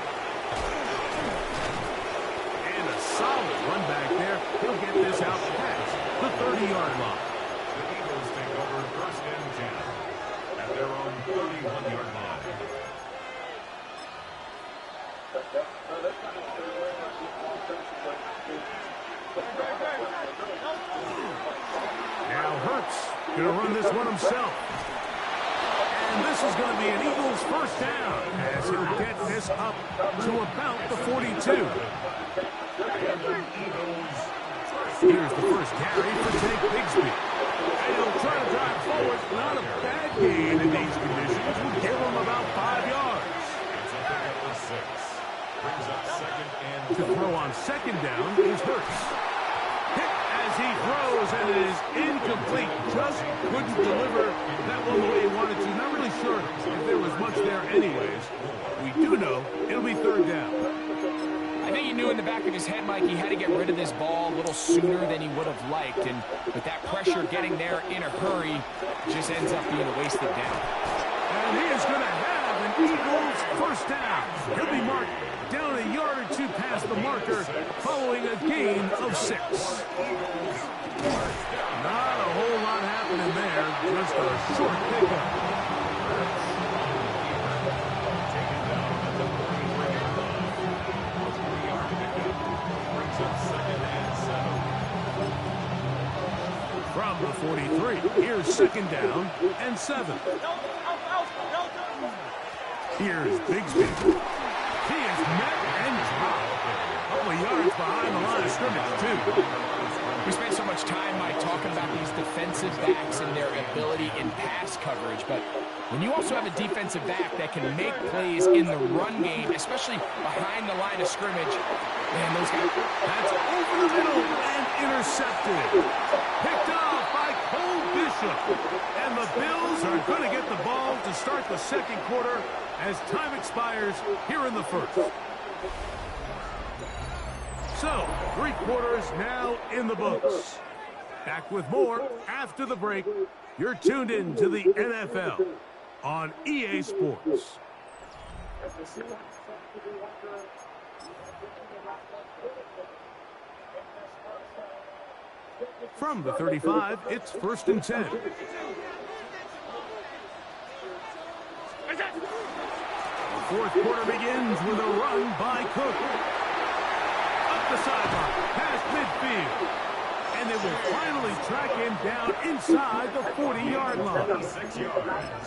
And a solid 20-yard line. The Eagles take over first and 10 at their own 31-yard line. Now Hurts going to run this one himself. And this is going to be an Eagles first down as he'll get this up to about the 42. Here's the first carry for Tank Bigsby. And he'll try to drive forward. Not a bad gain in these conditions. Will give him about 5 yards. It's a pick up to 6. Brings up second and To throw on second down is Hurts. Hit as he throws, and it is incomplete. Just couldn't deliver that one the way he wanted to. Not really sure if there was much there anyways. We do know it'll be third down. I think he knew in the back of his head, Mike, he had to get rid of this ball a little sooner than he would have liked. And with that pressure getting there in a hurry, it just ends up being a wasted down. And he is going to have an Eagles first down. He'll be marked down a yard or two past the marker following a gain of 6. Not a whole lot happening there. Just a short pickup. From the 43, here's second down and 7. Here's Bigsby. He is met and dropped. A couple of yards behind the line of scrimmage, too. We spent so much time, Mike, talking about these defensive backs and their ability in pass coverage, but when you also have a defensive back that can make plays in the run game, especially behind the line of scrimmage, man, those guys... That's over the middle and intercepted. Picked off by Cole Bishop. And the Bills are going to get the ball to start the second quarter as time expires here in the first. So, 3 quarters now in the books. Back with more after the break. You're tuned in to the NFL on EA Sports. From the 35, it's first and 10. The fourth quarter begins with a run by Cook. Up the sideline, past midfield. And they will finally track him down inside the 40-yard line.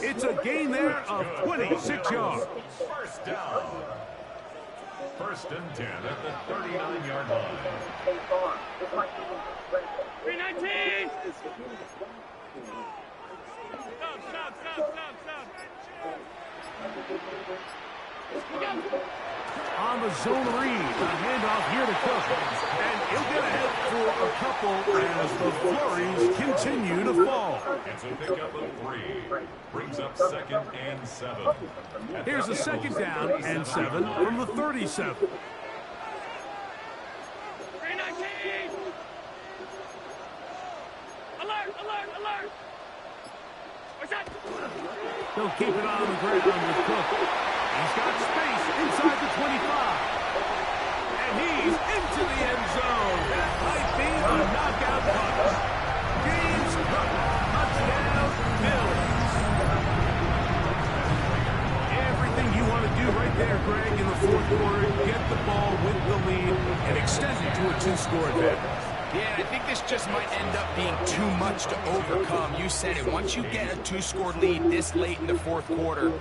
It's a gain there of 26 yards. First down. First and 10 at the 39-yard line. 319! On the zone read, a handoff here to Cook. And he'll get ahead for a couple as the flurries continue to fall. It's a pickup of 3. Brings up second and 7. Here's a second down and 7 from the 37. 319! Alert! Alert! Alert! What's that? They'll keep it on the ground with Cook. He's got space inside the 25. And he's into the end zone. That might be the knockout punch. James Cook, touchdown, Bills. Everything you want to do right there, Greg, in the fourth quarter, get the ball with the lead and extend it to a 2-score advantage. Yeah, I think this just might end up being too much to overcome. You said it. Once you get a 2-score lead this late in the fourth quarter,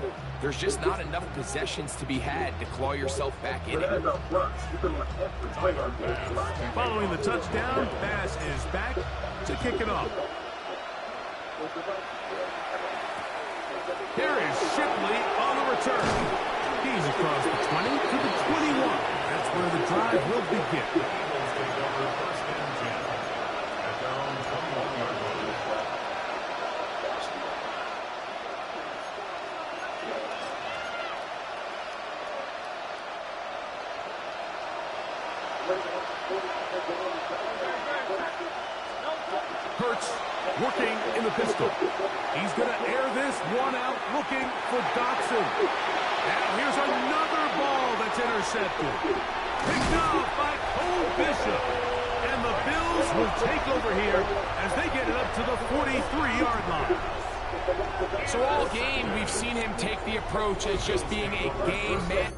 there's just not enough possessions to be had to claw yourself back in it. Following the touchdown, Bass is back to kick it off. Here is Shipley on the return. He's across the 20 to the 21. That's where the drive will begin. Hurts working in the pistol. He's going to air this one out, looking for Dotson. And here's another ball that's intercepted. Picked off by Cole Bishop. And the Bills will take over here as they get it up to the 43-yard line. So all game, we've seen him take the approach as just being a game man.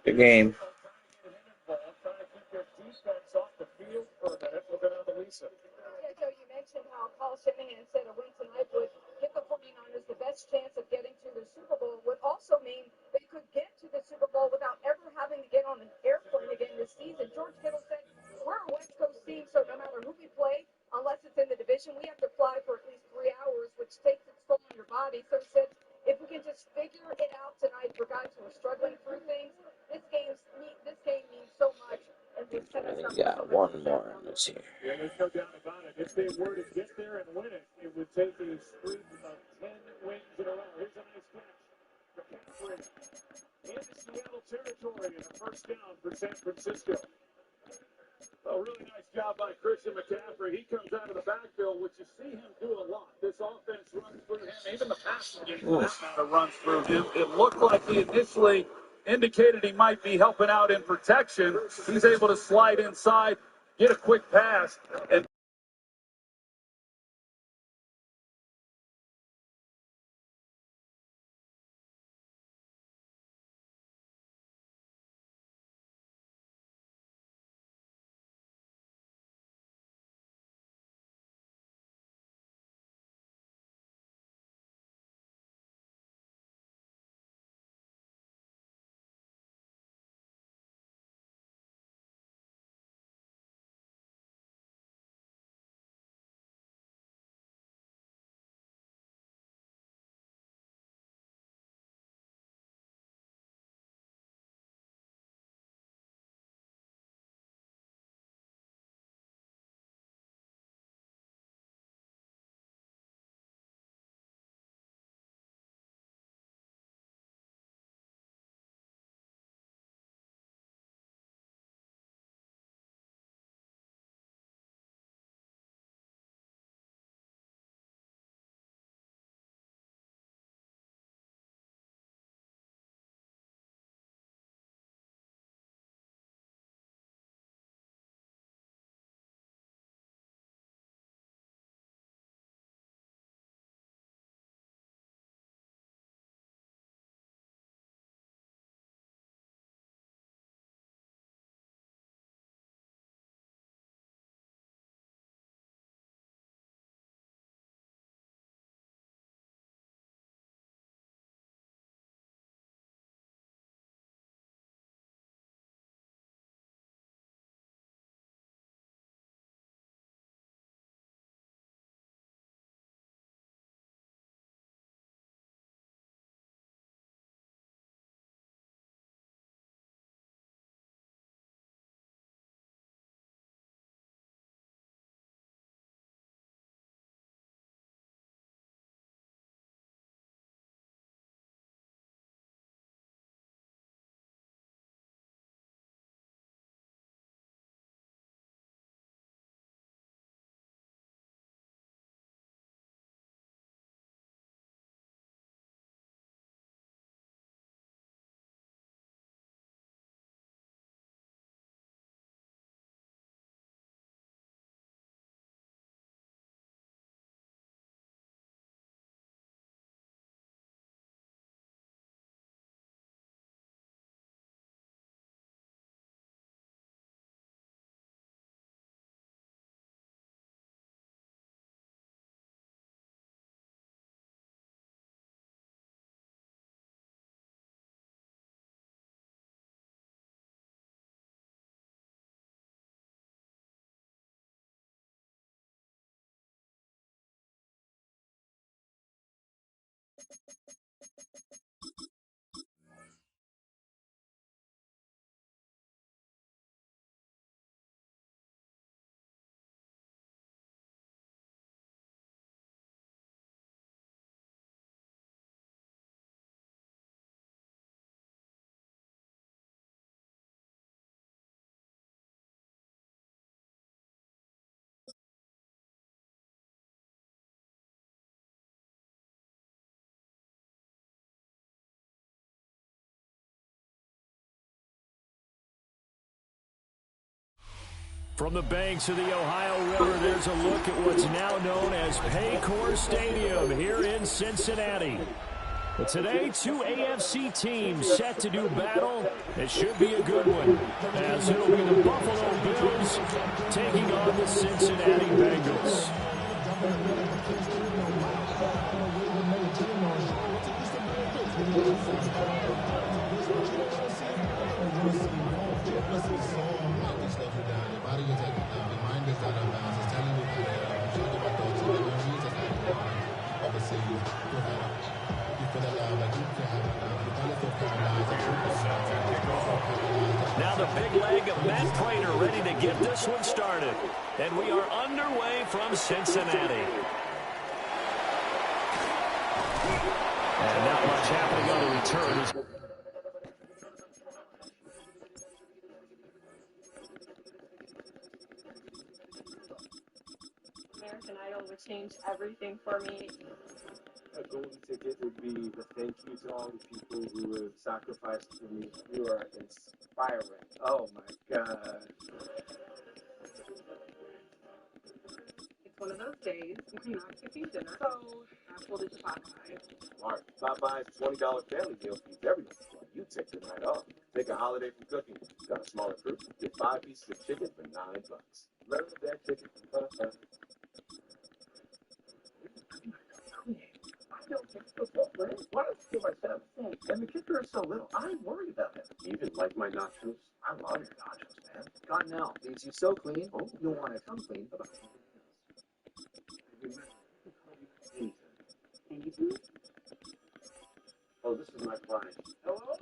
Good game. Yeah, Joe, you mentioned how Paul Shanahan said a win tonight would give the 49ers the best chance of getting to the Super Bowl. Would also mean they could get to the Super Bowl without ever having to get on an airplane again this season. George Kittle said, we're a West Coast team, so no matter who we play, unless it's in the division, we have to fly for at least 3 hours, which takes its toll on your body. So he said, if we can just figure it out tonight for guys who are struggling through things, this game means so much. And we set us up. We got one more. Let's see. Yeah, there's no doubt about it. If they were to get there and win it, it would take a streak of 10 wins in a row. Here's a nice catch for McCaffrey in Seattle territory and a first down for San Francisco. A really nice job by Christian McCaffrey. He comes out of the backfield, which you see him do a lot. This offense runs through him. Even the passing game, for that matter, runs through him. It looked like he initially indicated he might be helping out in protection. He's able to slide inside, get a quick pass, and From the banks of the Ohio River, there's a look at what's now known as Paycor Stadium here in Cincinnati. But today, two AFC teams set to do battle. It should be a good one, as it'll be the Buffalo Bills taking on the Cincinnati Bengals. Now the big leg of Matt Prater ready to get this one started. And we are underway from Cincinnati. And not much happening on the return. American Idol would change everything for me. A golden ticket would be the thank you to all the people who have sacrificed for me. You are inspiring. Oh my God. It's one of those days you're not cooking dinner, so that's what it's Popeye. Smart. Popeye's $20 family meal feeds everyone. Well, you take the night off. Take a holiday from cooking. Got a smaller crew. Get 5 pieces of chicken for $9. Learn that chicken from Popeye. I don't think football, man. Why don't you give myself? And the kicker is so little. I ain't worried about it. You even like my nachos? I love your nachos, man. Cottonelle leaves you so clean. Oh, you'll want to come clean about anything. Oh, this is my client. Hello?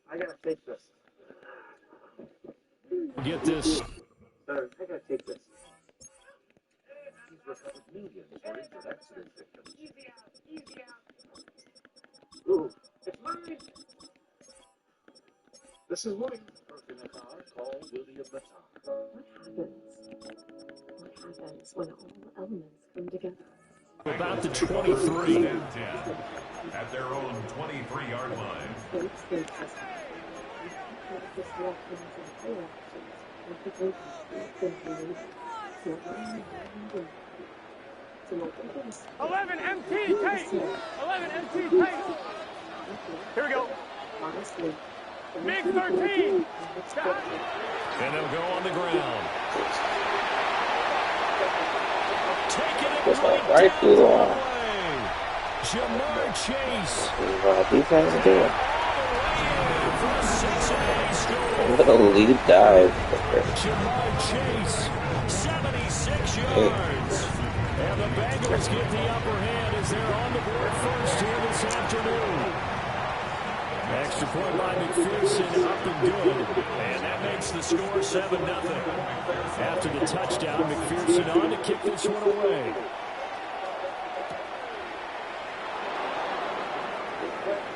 I gotta take this. Get this. I gotta take this. Millions for injured accident victims. Easy out. Ooh, it's mine. This is mine. Person in the car, call William Matar. What happens when all elements come together? About the 23. At their own 23-yard line. Eleven MT tape. 11 MT tape. Here we go. Big 13. Stop. And they'll go on the ground. Taking it right through the line. Jamar Chase. Defense doing. What a lead dive. Jamar Chase, 76 yards. And the Bengals get the upper hand as they're on the board first here this afternoon. Extra point by McPherson, up and good. And that makes the score 7-0. After the touchdown, McPherson on to kick this one away.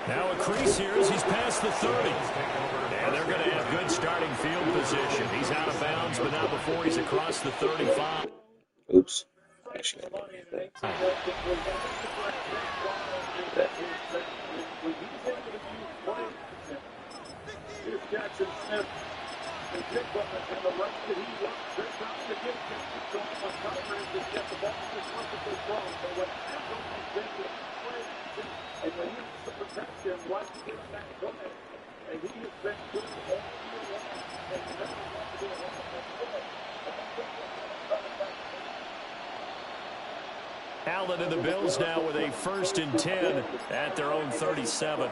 Now a crease here as he's past the 30. And they're going to have good starting field position. He's out of bounds, but not before he's across the 35. Oops. Here's Jackson Smith. And Jake Butler on the right that he wants. They're trying to get control of Conference to get the ball just once if they're strong. But what happens is they can play. And when he needs to protect him, why he gets that play. And he has been good all year long. And he never wants to be a Allen and the Bills now with a 1st and 10 at their own 37.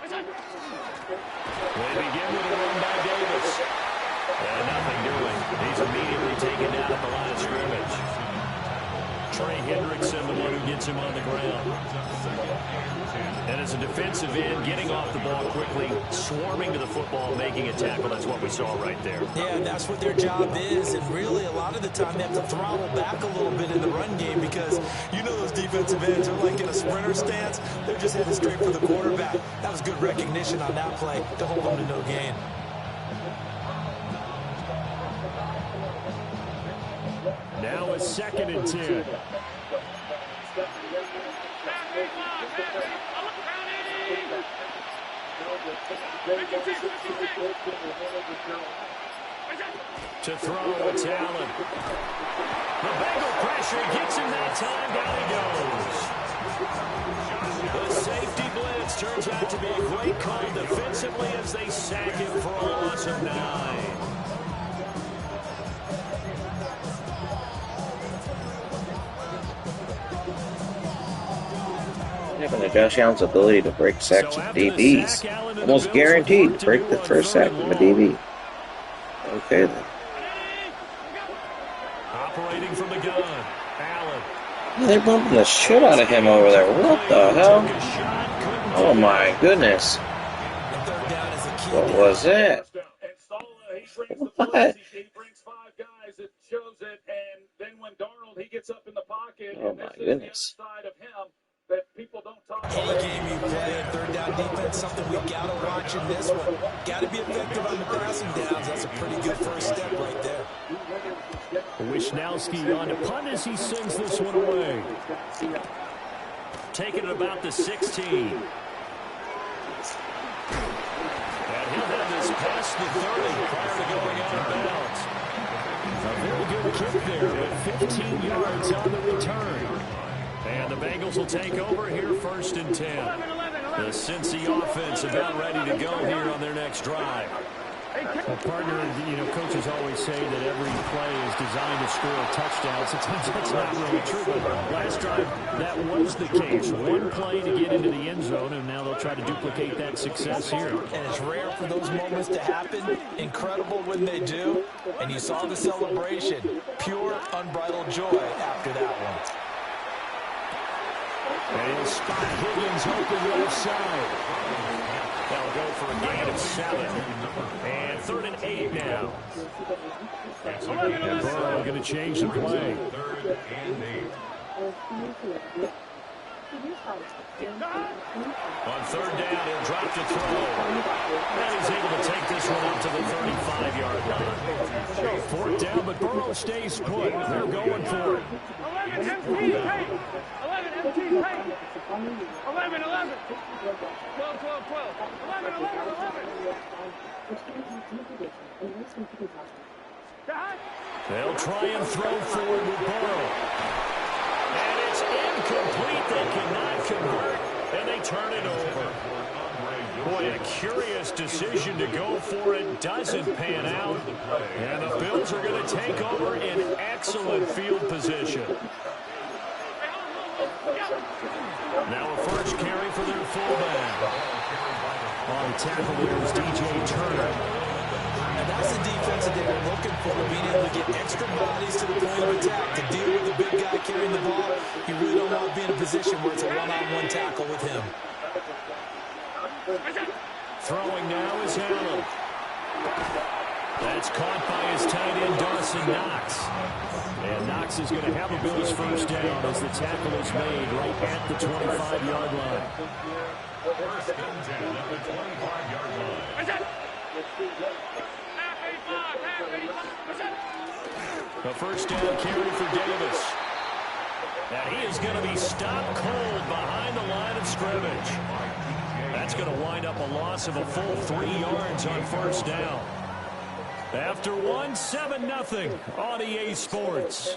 They begin with a run by Davis. And nothing doing. He's immediately taken down at the line of scrimmage. Trey Hendrickson, the one who gets him on the ground. And as a defensive end, getting off the ball quickly, swarming to the football, making a tackle. That's what we saw right there. Yeah, that's what their job is. And really, a lot of the time, they have to throttle back a little bit in the run game because you know those defensive ends are like in a sprinter stance. They're just headed straight for the quarterback. That was good recognition on that play to hold them to no gain. Now a 2nd and 10. To throw, it's Allen. The Bengal pressure gets him that time. Down he goes. The safety blitz turns out to be a great call defensively as they sack him for a loss of 9. Having to Josh Allen's ability to break sacks with DBs. Almost guaranteed to break the first sack from a DB. Okay then. Operating from the gun, Allen. Yeah, they're bumping the shit out of him over there. What the hell? Oh my goodness. What was that? What? Oh my goodness. Any game you play in third down defense, something we got to watch in this one. Got to be effective on the passing downs. That's a pretty good first step right there. Wisnowski on to punt as he sends this one away. Taking it about the 16. And he'll have this past the 30 prior to going out of bounds. A very good kick there with 15 yards on the return. And the Bengals will take over here 1st and 10. The Cincy offense about ready to go here on their next drive. Well, partner, coaches always say that every play is designed to score a touchdown. Sometimes that's not really true, but last drive, that was the case. One play to get into the end zone, and now they'll try to duplicate that success here. And it's rare for those moments to happen. Incredible when they do. And you saw the celebration. Pure, unbridled joy after that one. And he'll spot Higgins open left side. They'll go for a gain of 7. And 3rd and 8 now. And Burrow going to change the play. 3rd and 8. On 3rd down, he'll drop to throw. And he's able to take this one up to the 35-yard line. 4th down, but Burrow stays put. They're going for it. 11 empty paint. 11 empty paint. 11, 11. 12, 12, 12. 11, 11, 11. They'll try and throw forward with Burrow. And it's incomplete. They cannot convert, and they turn it over. Boy, a curious decision to go for it. Doesn't pan out. And the Bills are going to take over in excellent field position. Now a first carry for their fullback. On the tackle there was DJ Turner. And that's the defense that they were looking for, being able to get extra bodies to the point of attack to deal with the big guy carrying the ball. You really don't want to be in a position where it's a one-on-one tackle with him. Throwing now is Allen. That's caught by his tight end, Dawson Knox. And Knox is going to have a Bills first down as the tackle is made right at the 25-yard line. 1st and 10 at the 25-yard line. A first down carry for Davis. And he is going to be stopped cold behind the line of scrimmage. That's going to wind up a loss of a full 3 yards on 1st down. After 1, 7-0 on EA Sports.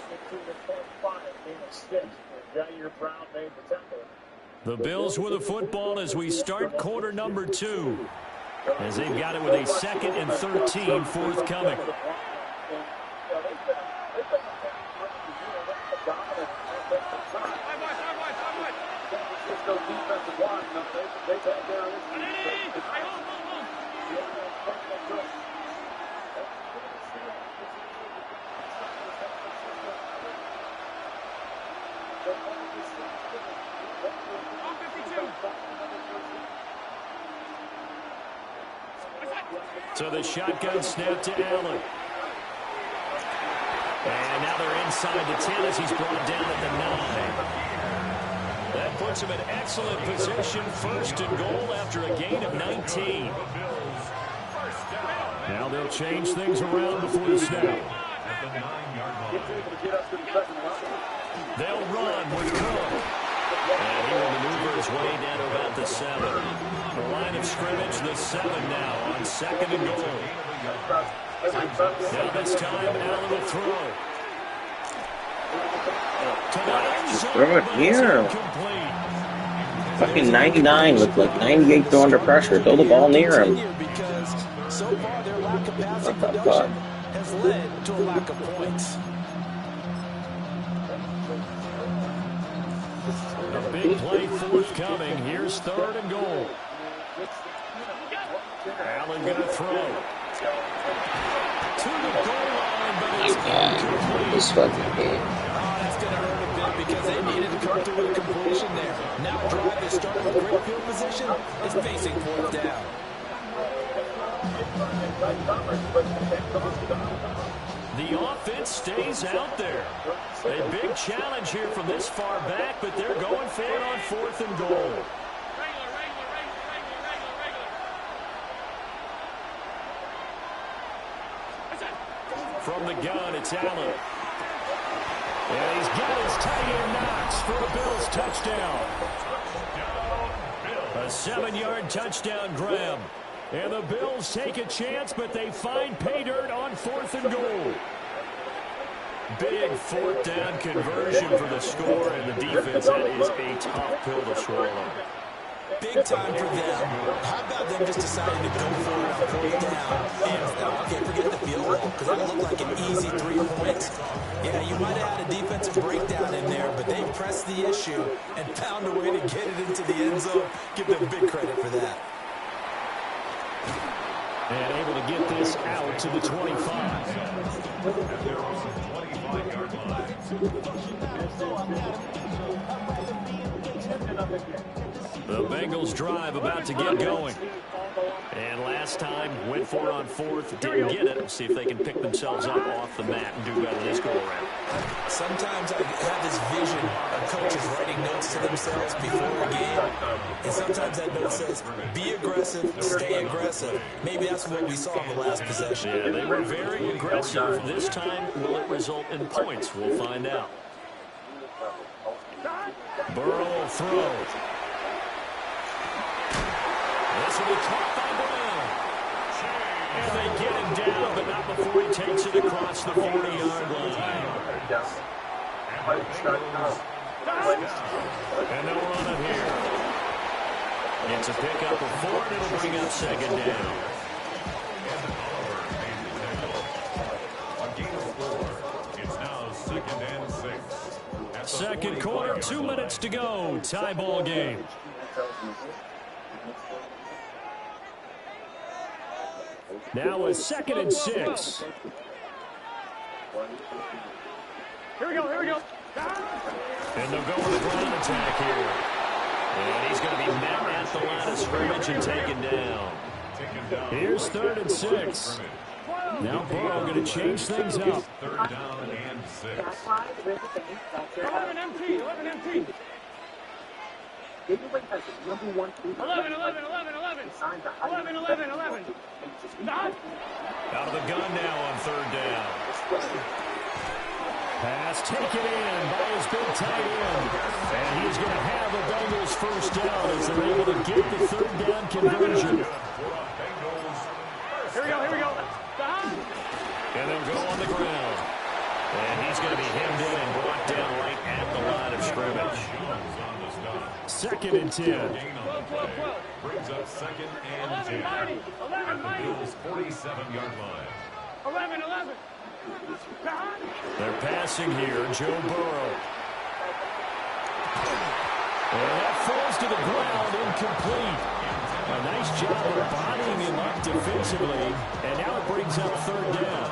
The Bills with the football as we start quarter number 2. As they've got it with a 2nd and 13 forthcoming. So the shotgun snap to Allen. And now they're inside the 10 as he's brought down at the 9. That puts him in excellent position, 1st and goal after a gain of 19. Now they'll change things around before the snap. They'll run with Cook. And he will maneuver his way down to about the 7. The line of scrimmage, the 7 now on 2nd and goal. Now this time, Allen will throw. Throw it here. Fucking 99 looked like 98 throw under pressure. Throw the ball near him. Because so far their lack of passing production has led to a lack of points. A big play forthcoming. Here's 3rd and goal. Allen going to throw. To the goal line, but it's incomplete. This fucking game. That's going to hurt a bit because they needed to come through with a completion there. Now drive that started with great field position is facing 4th down. The offense stays out there. A big challenge here from this far back, but they're going for it on 4th and goal. From the gun, it's Allen. And he's got his tight end Knox for a Bills touchdown. A 7-yard touchdown grab. And the Bills take a chance, but they find pay dirt on 4th and goal. Big 4th down conversion for the score, and the defense, that is a tough pill to swallow. Big time for them. How about them just deciding to go for it on 4th down? And, okay, forget the field goal, because that looked like an easy 3 points. Yeah, you might have had a defensive breakdown in there, but they pressed the issue and found a way to get it into the end zone. Give them big credit for that. And able to get this out to the 25. The Bengals drive about to get going. And last time, went for it on 4th, didn't get it. We'll see if they can pick themselves up off the mat and do better this go-around. Sometimes I have this vision of coaches writing notes to themselves before a game. And sometimes that note says, be aggressive, stay aggressive. Maybe that's what we saw in the last possession. Yeah, they were very aggressive. This time, will it result in points? We'll find out. Burrow will throw. This will be caught by Brown. And they get him down, but not before he takes it across the 40-yard line. And they'll run it here. It's a pickup of 4, and it'll bring up 2nd down. It's now 2nd and 6. Second quarter, 2 minutes to go. Tie ball game. Now a 2nd and 6. Here we go, here we go. And they'll go with a ground attack here. And he's going to be met at the line of scrimmage and taken down. Here's 3rd and 6. Now Burrow going to change things up. 3rd down and 6. 11 MT, 11 MT. 11, 11, 11, 11. 11, 11, 11. Stop. Out of the gun now on 3rd down. Pass taken in by his big tight end. And he's going to have the Bengals first down as they're able to get the 3rd down conversion. Here we go, here we go. Stop. And they'll go on the ground. And he's going to be hemmed in and brought down right at the line of scrimmage. 2nd and 10. 12. Brings up 2nd and 10. 11, At the Bills' 47-yard line. 11. They're passing here, Joe Burrow. And that falls to the ground, incomplete. A nice job of bodying him up defensively, and now it brings up 3rd down.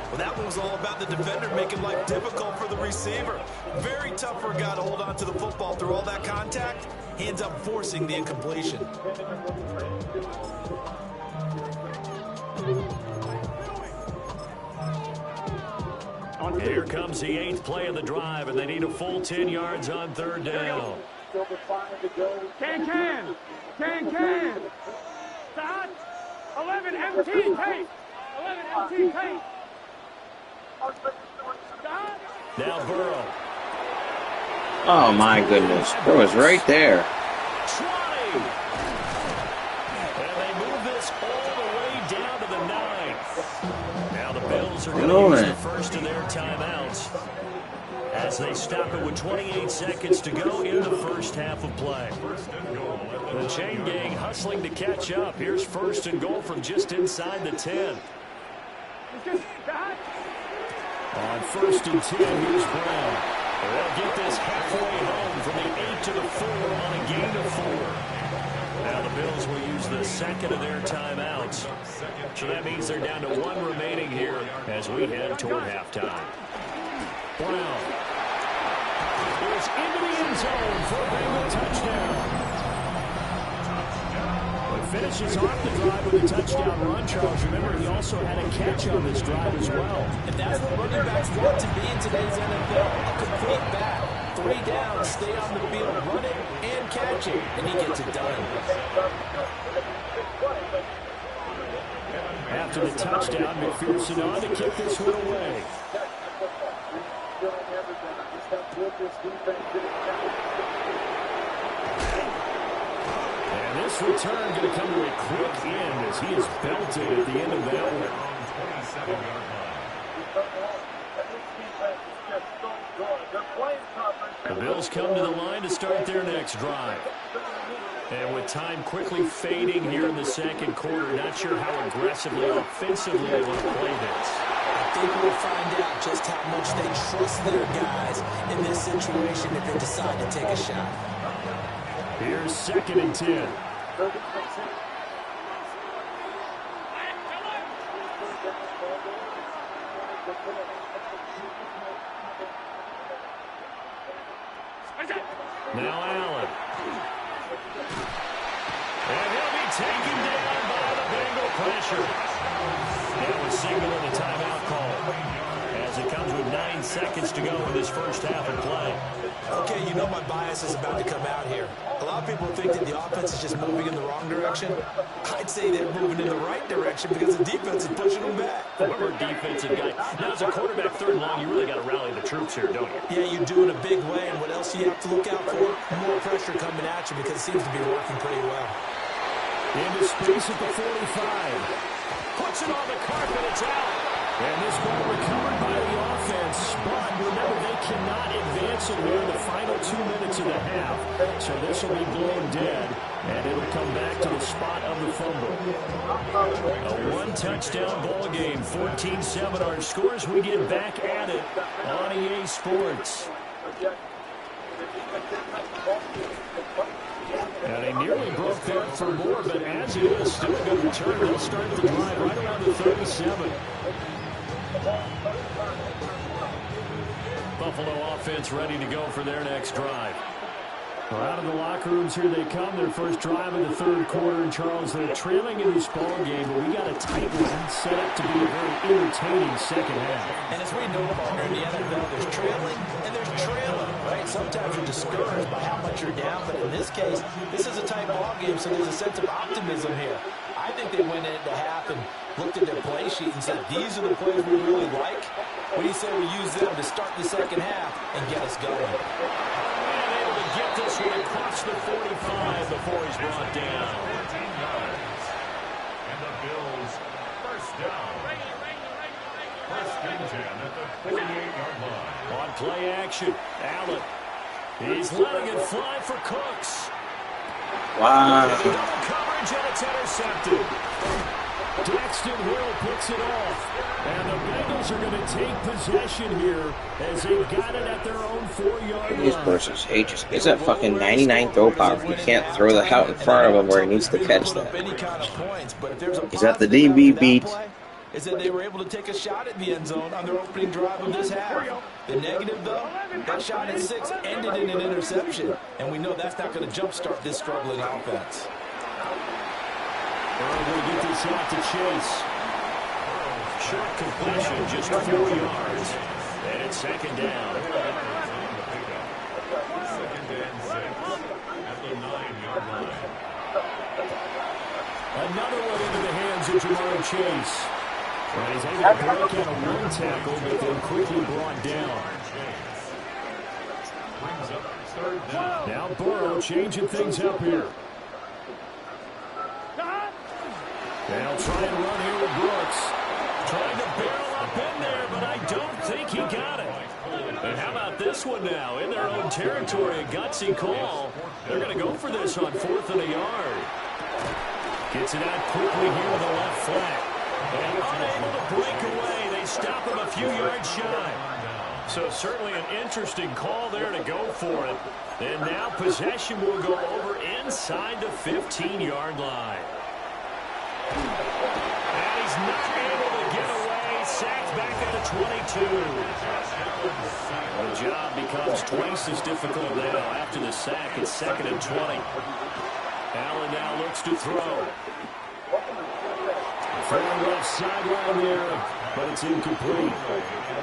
Well, that one was all about the defender making life difficult for the receiver. Very tough for a guy to hold on to the football through all that contact. He ends up forcing the incompletion. Here comes the 8th play of the drive, and they need a full 10 yards on 3rd down. Can. Start. 11 MT, tape. 11 MT, tape. Now Burrow. Oh my goodness. It was right there. 20. And they move this all the way down to the 9. Now the Bills are going to use the first of their timeouts as they stop it with 28 seconds to go in the first half of play. The chain gang hustling to catch up. Here's first and goal from just inside the 10. On first and 10, here's Brown. They'll get this halfway home from the 8 to the 4 on a gain of 4. Now the Bills will use the second of their timeouts. So that means they're down to 1 remaining here as we head toward halftime. Brown is into the end zone for a Bengal touchdown. He finishes off the drive with a touchdown run, Charles. Remember, he also had a catch on this drive as well. And that's what running backs want to be in today's NFL. A complete back. 3 down, stay on the field, running and catching, and he gets it done. After the touchdown, McPherson on to kick this one away. And this return going to come to a quick end as he is belted at the end of that one. The Bills come to the line to start their next drive. And with time quickly fading here in the second quarter, not sure how aggressively, offensively they want to play this. I think we'll find out just how much they trust their guys in this situation if they decide to take a shot. Here's second and 10. Now Allen. And he'll be taken down by the Bengal pressure. That was signal in the timeout call as it comes with 9 seconds to go in this first half of play. Okay, you know my bias is about to come out here. A lot of people think that the offense is just moving in the wrong direction. I'd say they're moving in the right direction because the defense is pushing them back. Former defensive guy. Now, as a quarterback third and long, you really got to rally the troops here, don't you? Yeah, you do in a big way. And what else do you have to look out for? More pressure coming at you because it seems to be working pretty well. Into space at the 45. Puts it on the carpet. It's out. And this ball recovered by the offense. But remember, they cannot advance it here in the final 2 minutes of the half. So this will be blown dead. And it'll come back to the spot of the fumble. A 1-touchdown ball game. 14-7 our scores. We get back at it on EA Sports. And they nearly broke that for more, but as it is, still a good return. They'll start the drive right around the 37. Buffalo offense ready to go for their next drive. Well, out of the locker rooms, here they come. Their first drive in the third quarter. And, Charles, they're trailing in this ball game, but we got a tight one set up to be a very entertaining second half. And as we know, in the NFL, there's trailing and there's trailing, right? Sometimes you're discouraged by how much you're down, but in this case, this is a tight ball game, so there's a sense of optimism here. I think they went into half and looked at their play sheet and said, these are the plays we really like. What do you say we use them to start the second half and get us going? Get this one across the 45 before he's brought down. 14 yards. And the Bills first down. First and 10 at the 48-yard line. On play action, Allen. He's letting it fly for Cooks. Wow. Double coverage and it's intercepted. Daxton Hill picks it off. And the Bengals are going to take possession here as they've got it at their own 4-yard line. These versus Ages. It's a fucking 99 throw power. You can't throw the out in front of him where he needs to catch that. Is that the DB beat? Is that they were able to take a shot at the end zone on their opening drive of this half. The negative, though, that shot at 6 ended in an interception. And we know that's not going to jumpstart this struggling offense. We're going to get this out to Chase. Short completion, just 4 yards. And it's second down. Second and 6 at the 9-yard line. Another one into the hands of Jamar Chase. And he's able to break out a 1 tackle, but then quickly brought down. Now Burrow changing things up here. They'll try and run here with Brooks. Trying to barrel up in there, but I don't think he got it. And how about this one now? In their own territory, a gutsy call. They're going to go for this on 4th and a yard. Gets it out quickly here to the left flat. And unable to break away. They stop him a few yards shy. So certainly an interesting call there to go for it. And now possession will go over inside the 15-yard line. And he's not able to get away. Sacked back at the 22. The job becomes twice as difficult now. After the sack, it's 2nd and 20. Allen now looks to throw. From left sideline there, but it's incomplete.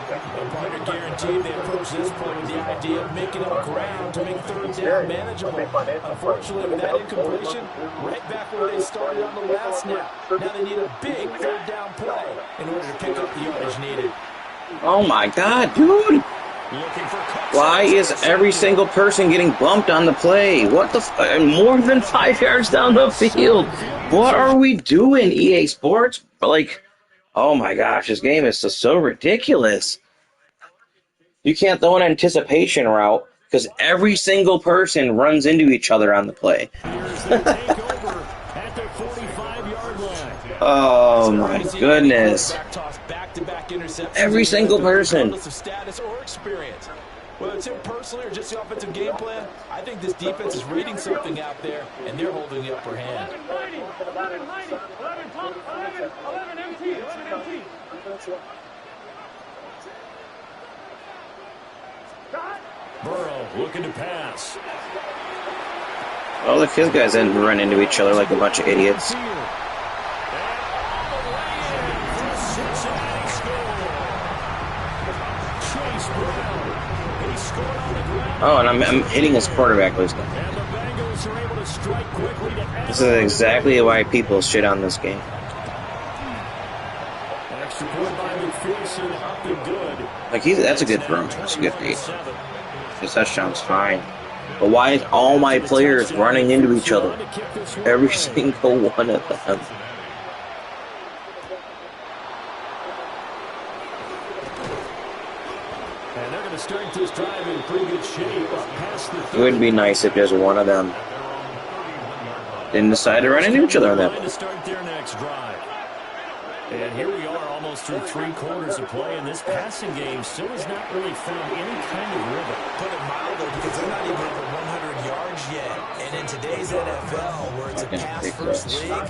And partner guaranteed they approach this point with the idea of making up ground to make 3rd down manageable. Unfortunately, with that incompletion, right back where they started on the last snap. Now they need a big 3rd down play in order to pick up the yardage needed. Oh my God, dude! Why is every single person getting bumped on the play? What the more than 5 yards down the field? What are we doing, EA Sports? Like, oh my gosh, this game is just so ridiculous. You can't throw an anticipation route because every single person runs into each other on the play. Oh my goodness. Every single person. Whether it's him personally or just the offensive game plan, I think this defense is reading something out there, and they're holding the upper hand. 11 MT. Burrow looking to pass. Well, the kids guys didn't run into each other like a bunch of idiots. Oh, and I'm hitting his quarterback loose now. This is exactly why people shit on this game. Like, that's a good throw. That's a good read. His touchdown's fine. But why is all my players running into each other? Every single one of them. And they're going to start this drive in pretty good shape. It would be nice if just one of them didn't decide to run into each other on that. To start their next drive. And here we are almost through 3 quarters of play, and this passing game still has not really found any kind of rhythm. Put it mildly, because they're not even over 100 yards yet. And in today's NFL, where it's a pass-first league,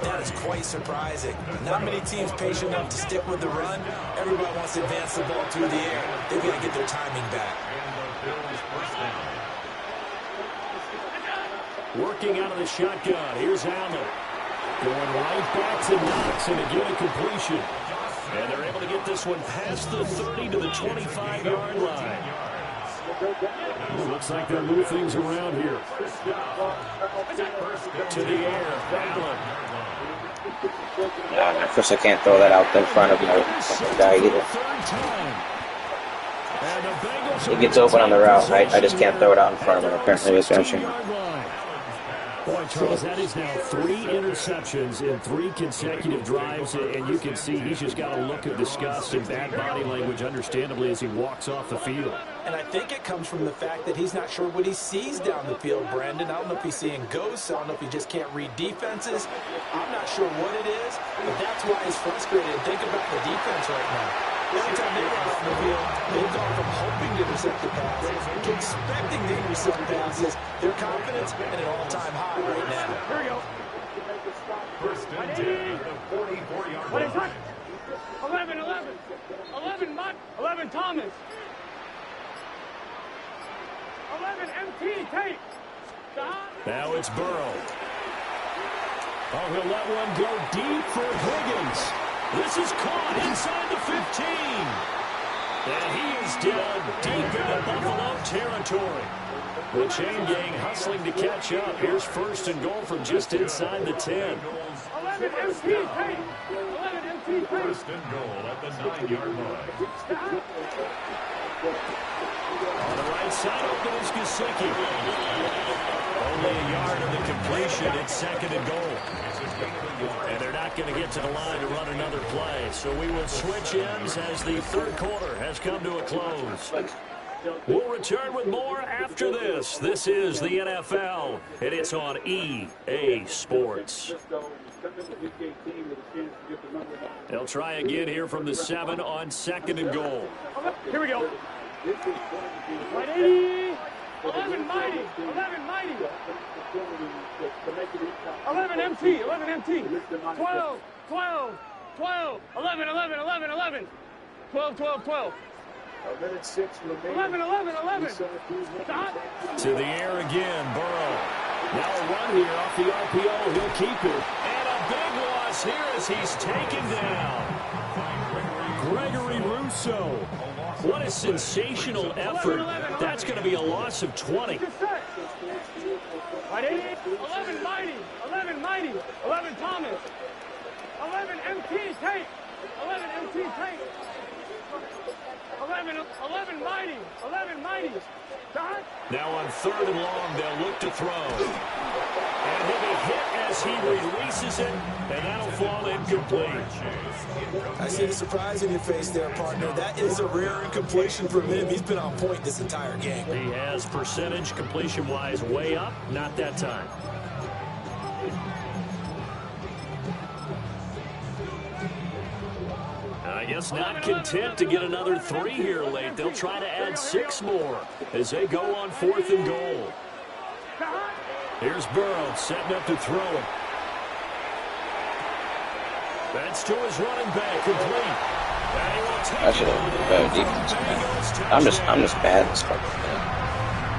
that is quite surprising. Not many teams patient enough to stick with the run. Everybody wants to advance the ball through the air. They've got to get their timing back. Working out of the shotgun. Here's Allen. Going right back to Knox, and again a completion. And they're able to get this one past the 30 to the 25-yard line. It looks like they'll move things around here. To the air, Allen. Of course, I can't throw that out in front of my guy either. He gets open on the route. I just can't throw it out in front of him. Apparently, he was rushing. Boy, Charles, that is now 3 interceptions in 3 consecutive drives, and you can see he's just got a look of disgust and bad body language, understandably, as he walks off the field. And I think it comes from the fact that he's not sure what he sees down the field, Brandon. I don't know if he's seeing ghosts. I don't know if he just can't read defenses. I'm not sure what it is, but that's why he's frustrated. Think about the defense right now. Every time they run off the field, they've gone from hoping to intercept the passes to expecting to intercept passes. Their confidence at an all-time high right now. Here we go. First and 10, the 44-yard line. 11 Mott, 11 Thomas. 11 MT Tate. Now it's Burrow. Oh, he'll let one go deep for Higgins. This is caught inside the 15. And he is down deep into Buffalo territory. The chain gang hustling to catch up. Here's 1st and goal from just inside the 10. 11 MT paint. 11 MT paint. First and goal at the 9-yard line. On the right side, open is Gesicki. Only a yard of the completion. It's second and goal. And they're not going to get to the line to run another play. So we will switch ends as the third quarter has come to a close. We'll return with more after this. This is the NFL, and it's on EA Sports. They'll try again here from the 7 on second and goal. Here we go. Right 80. 11 mighty. 11 mighty. 11 MT. 11 MT. 12. 12. 12. 11. 11. 11. 11. 12. 12. 12. 11. 11. 11. To the air again, Burrow. Now a run here off the RPO. He'll keep it. And a big loss here as he's taken down. Gregory Rousseau. What a sensational effort. That's going to be a loss of 20. 11 mighty. 11 mighty. 11 Thomas. 11 MT Tate. 11 MT Tate. 11 mighty. 11 mighty. Now on third and long, they'll look to throw. And he'll be hit as he releases it, and that'll fall incomplete. I see the surprise in your face there, partner. That is a rare incompletion from him. He's been on point this entire game. He has percentage completion-wise way up, not that time. I guess not content to get another 3 here late. They'll try to add 6 more as they go on fourth and goal. Here's Burrow setting up to throw it. That's to his running back, complete. I should have been better defense, man. I'm just bad at stuff.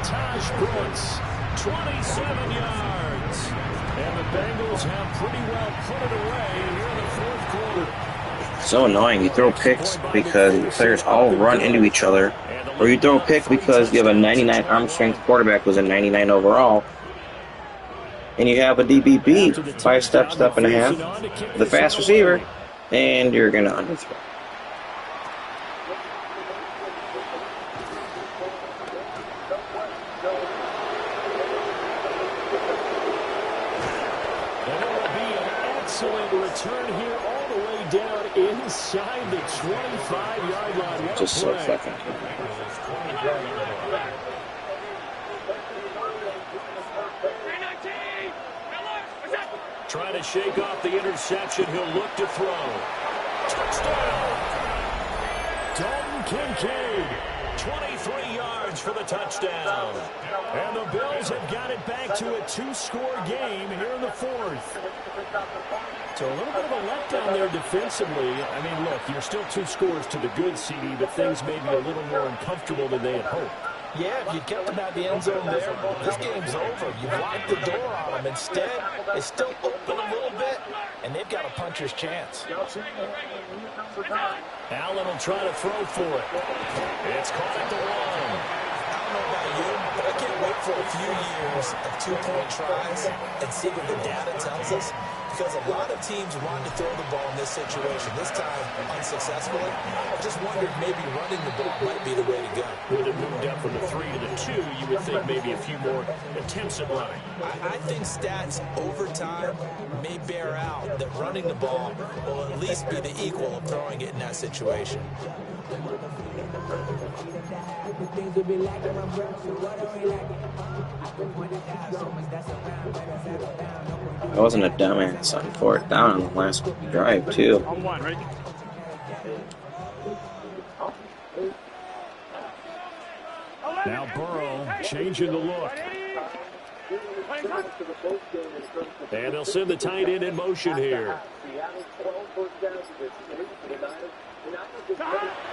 Taj Brooks, 27 yards. And the Bengals have pretty well put it away here in the fourth quarter. So annoying. You throw picks because the players all run into each other, or you throw a pick because you have a 99 arm strength quarterback who's a 99 overall, and you have a DBB 5 step and a half, the fast receiver, and you're gonna underthrow. Excellent return here all the way down inside the 25-yard line. Just so fucking good. Trying to shake off the interception. He'll look to throw. Touchdown! Dalton Kincaid. 23 yards for the touchdown. And the Bills have got it back to a 2-score game here in the fourth. So a little bit of a letdown there defensively. I mean, look, you're still 2 scores to the good, CD, but things may be a little more uncomfortable than they had hoped. Yeah, if you kept them at the end zone there, this game's over. You've locked the door on them. Instead, it's still open a little bit, and they've got a puncher's chance. Allen will try to throw for it. It's caught at the 1. I don't know about you, but I can't wait for a few years of 2-point tries and see what the data tells us. Because a lot of teams want to throw the ball in this situation. This time, unsuccessfully. I just wondered maybe running the ball might be the way to go. With it moved up from the 3 to the 2, you would think maybe a few more attempts at running. I think stats over time may bear out that running the ball will at least be the equal of throwing it in that situation. I wasn't a dumbass on 4th down on the last drive, too. On 1, right? Now Burrow changing the look. And they'll send the tight end in motion here.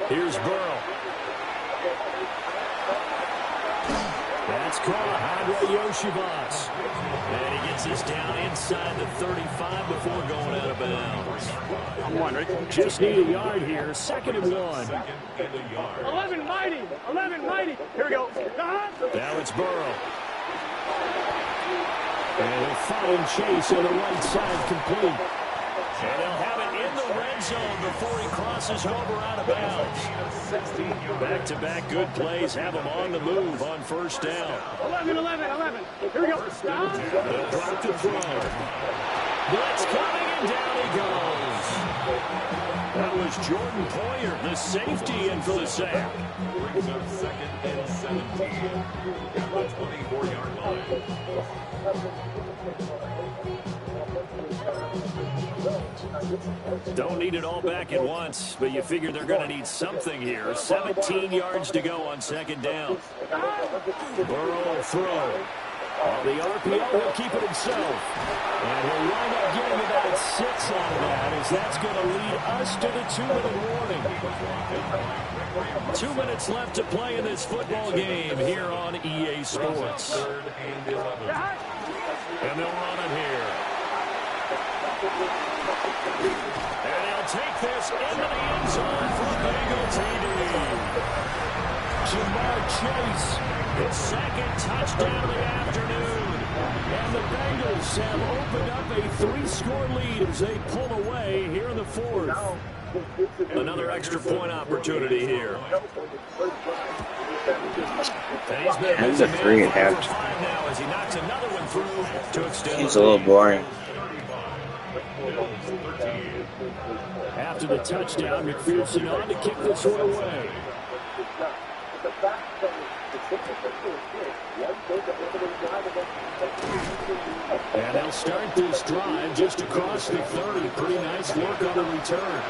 Here's Burrow. That's caught. Andre Yoshivas. And he gets this down inside the 35 before going out of bounds. On 1, right? Just need a yard here. 2nd and 1. 11 mighty. 11 mighty. Here we go. Now it's Burrow. And he'll follow chase on the right side, complete. And they'll have it in the red zone before he crosses over out of bounds. Back-to-back good plays have him on the move on first down. 11. Here we go. They'll drop to throw. Blitz coming, and down he goes. That was Jordan Poyer, the safety, in for the sack. Brings up 2nd and 17 at the 24-yard line. Don't need it all back at once, but you figure they're going to need something here. 17 yards to go on 2nd down. Burrow throw. On the RPO, he'll keep it himself. And he'll wind up getting about 6 out of that, as that's going to lead us to the 2-minute warning. 2 minutes left to play in this football game here on EA Sports. And they'll run it here. And he'll take this into the end zone for a Bengal TD. Jamar Chase, his 2nd touchdown of the afternoon. And the Bengals have opened up a 3-score lead as they pull away here in the 4th. Another extra point opportunity here. He's a 3 at half. Now as he knocks another one through to extend. He's a little boring. After the touchdown, McPherson on to kick this one away. And they'll start this drive just across the 30. Pretty nice work on the return.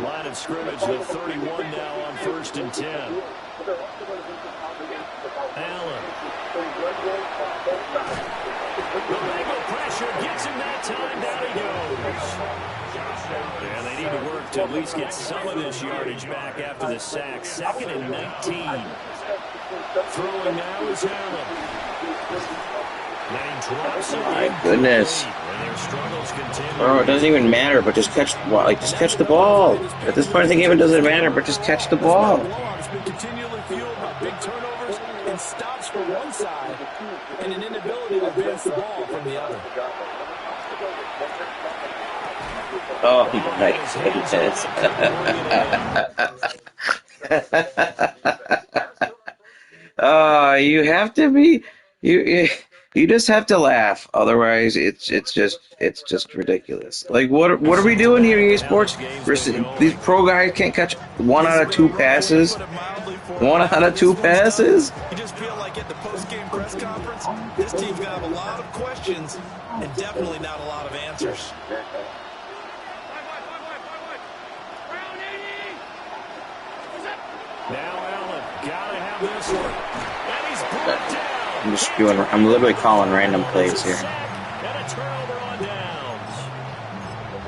Line of scrimmage, the 31 now on 1st and 10. Allen. The Bengal pressure gets him that time. Down he goes. And they need to work to at least get some of this yardage back after the sack. 2nd and 19. Throwing now is Allen. My goodness. Oh, it doesn't even matter, but just catch the ball. At this point in the game, it doesn't matter, but just catch the ball. It's been continually fueled by big turnovers and stops from one side and an inability to advance the ball from the other. Oh, my you have to be you just have to laugh. Otherwise, it's just ridiculous. Like what are we doing here in EA Sports? These pro guys can't catch 1 out of 2 passes. 1 out of 2 passes. You just feel like at the post-game press conference, this team's gonna have a lot of questions and definitely not a lot of answers. Now Allen, gotta have this one. And he's brought down. I'm literally calling random plays here. And a turnover on downs.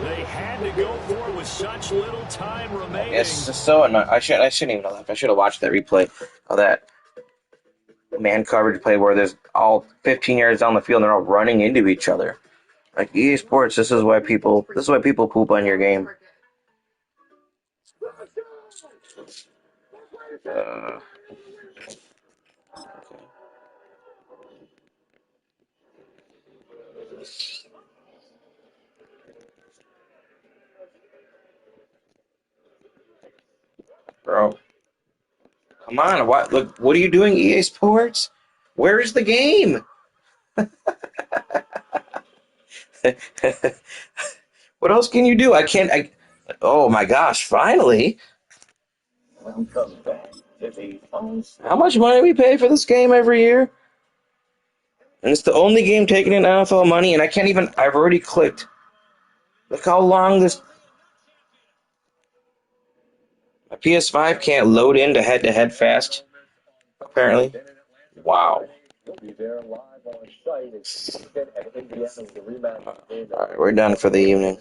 They had to go for it with such little time remaining. It's so annoying. I shouldn't even have left. I should have watched that replay of that man coverage play where there's all 15 yards down the field and they're all running into each other. Like EA Sports, this is why people poop on your game. Bro, come on! What are you doing, EA Sports? Where is the game? What else can you do? Oh my gosh! Finally. Welcome back to the How much money do we pay for this game every year? And it's the only game taking in NFL money, and I've already clicked. Look how long this... My PS5 can't load into head-to-head fast, apparently. Wow. Alright, we're done for the evening.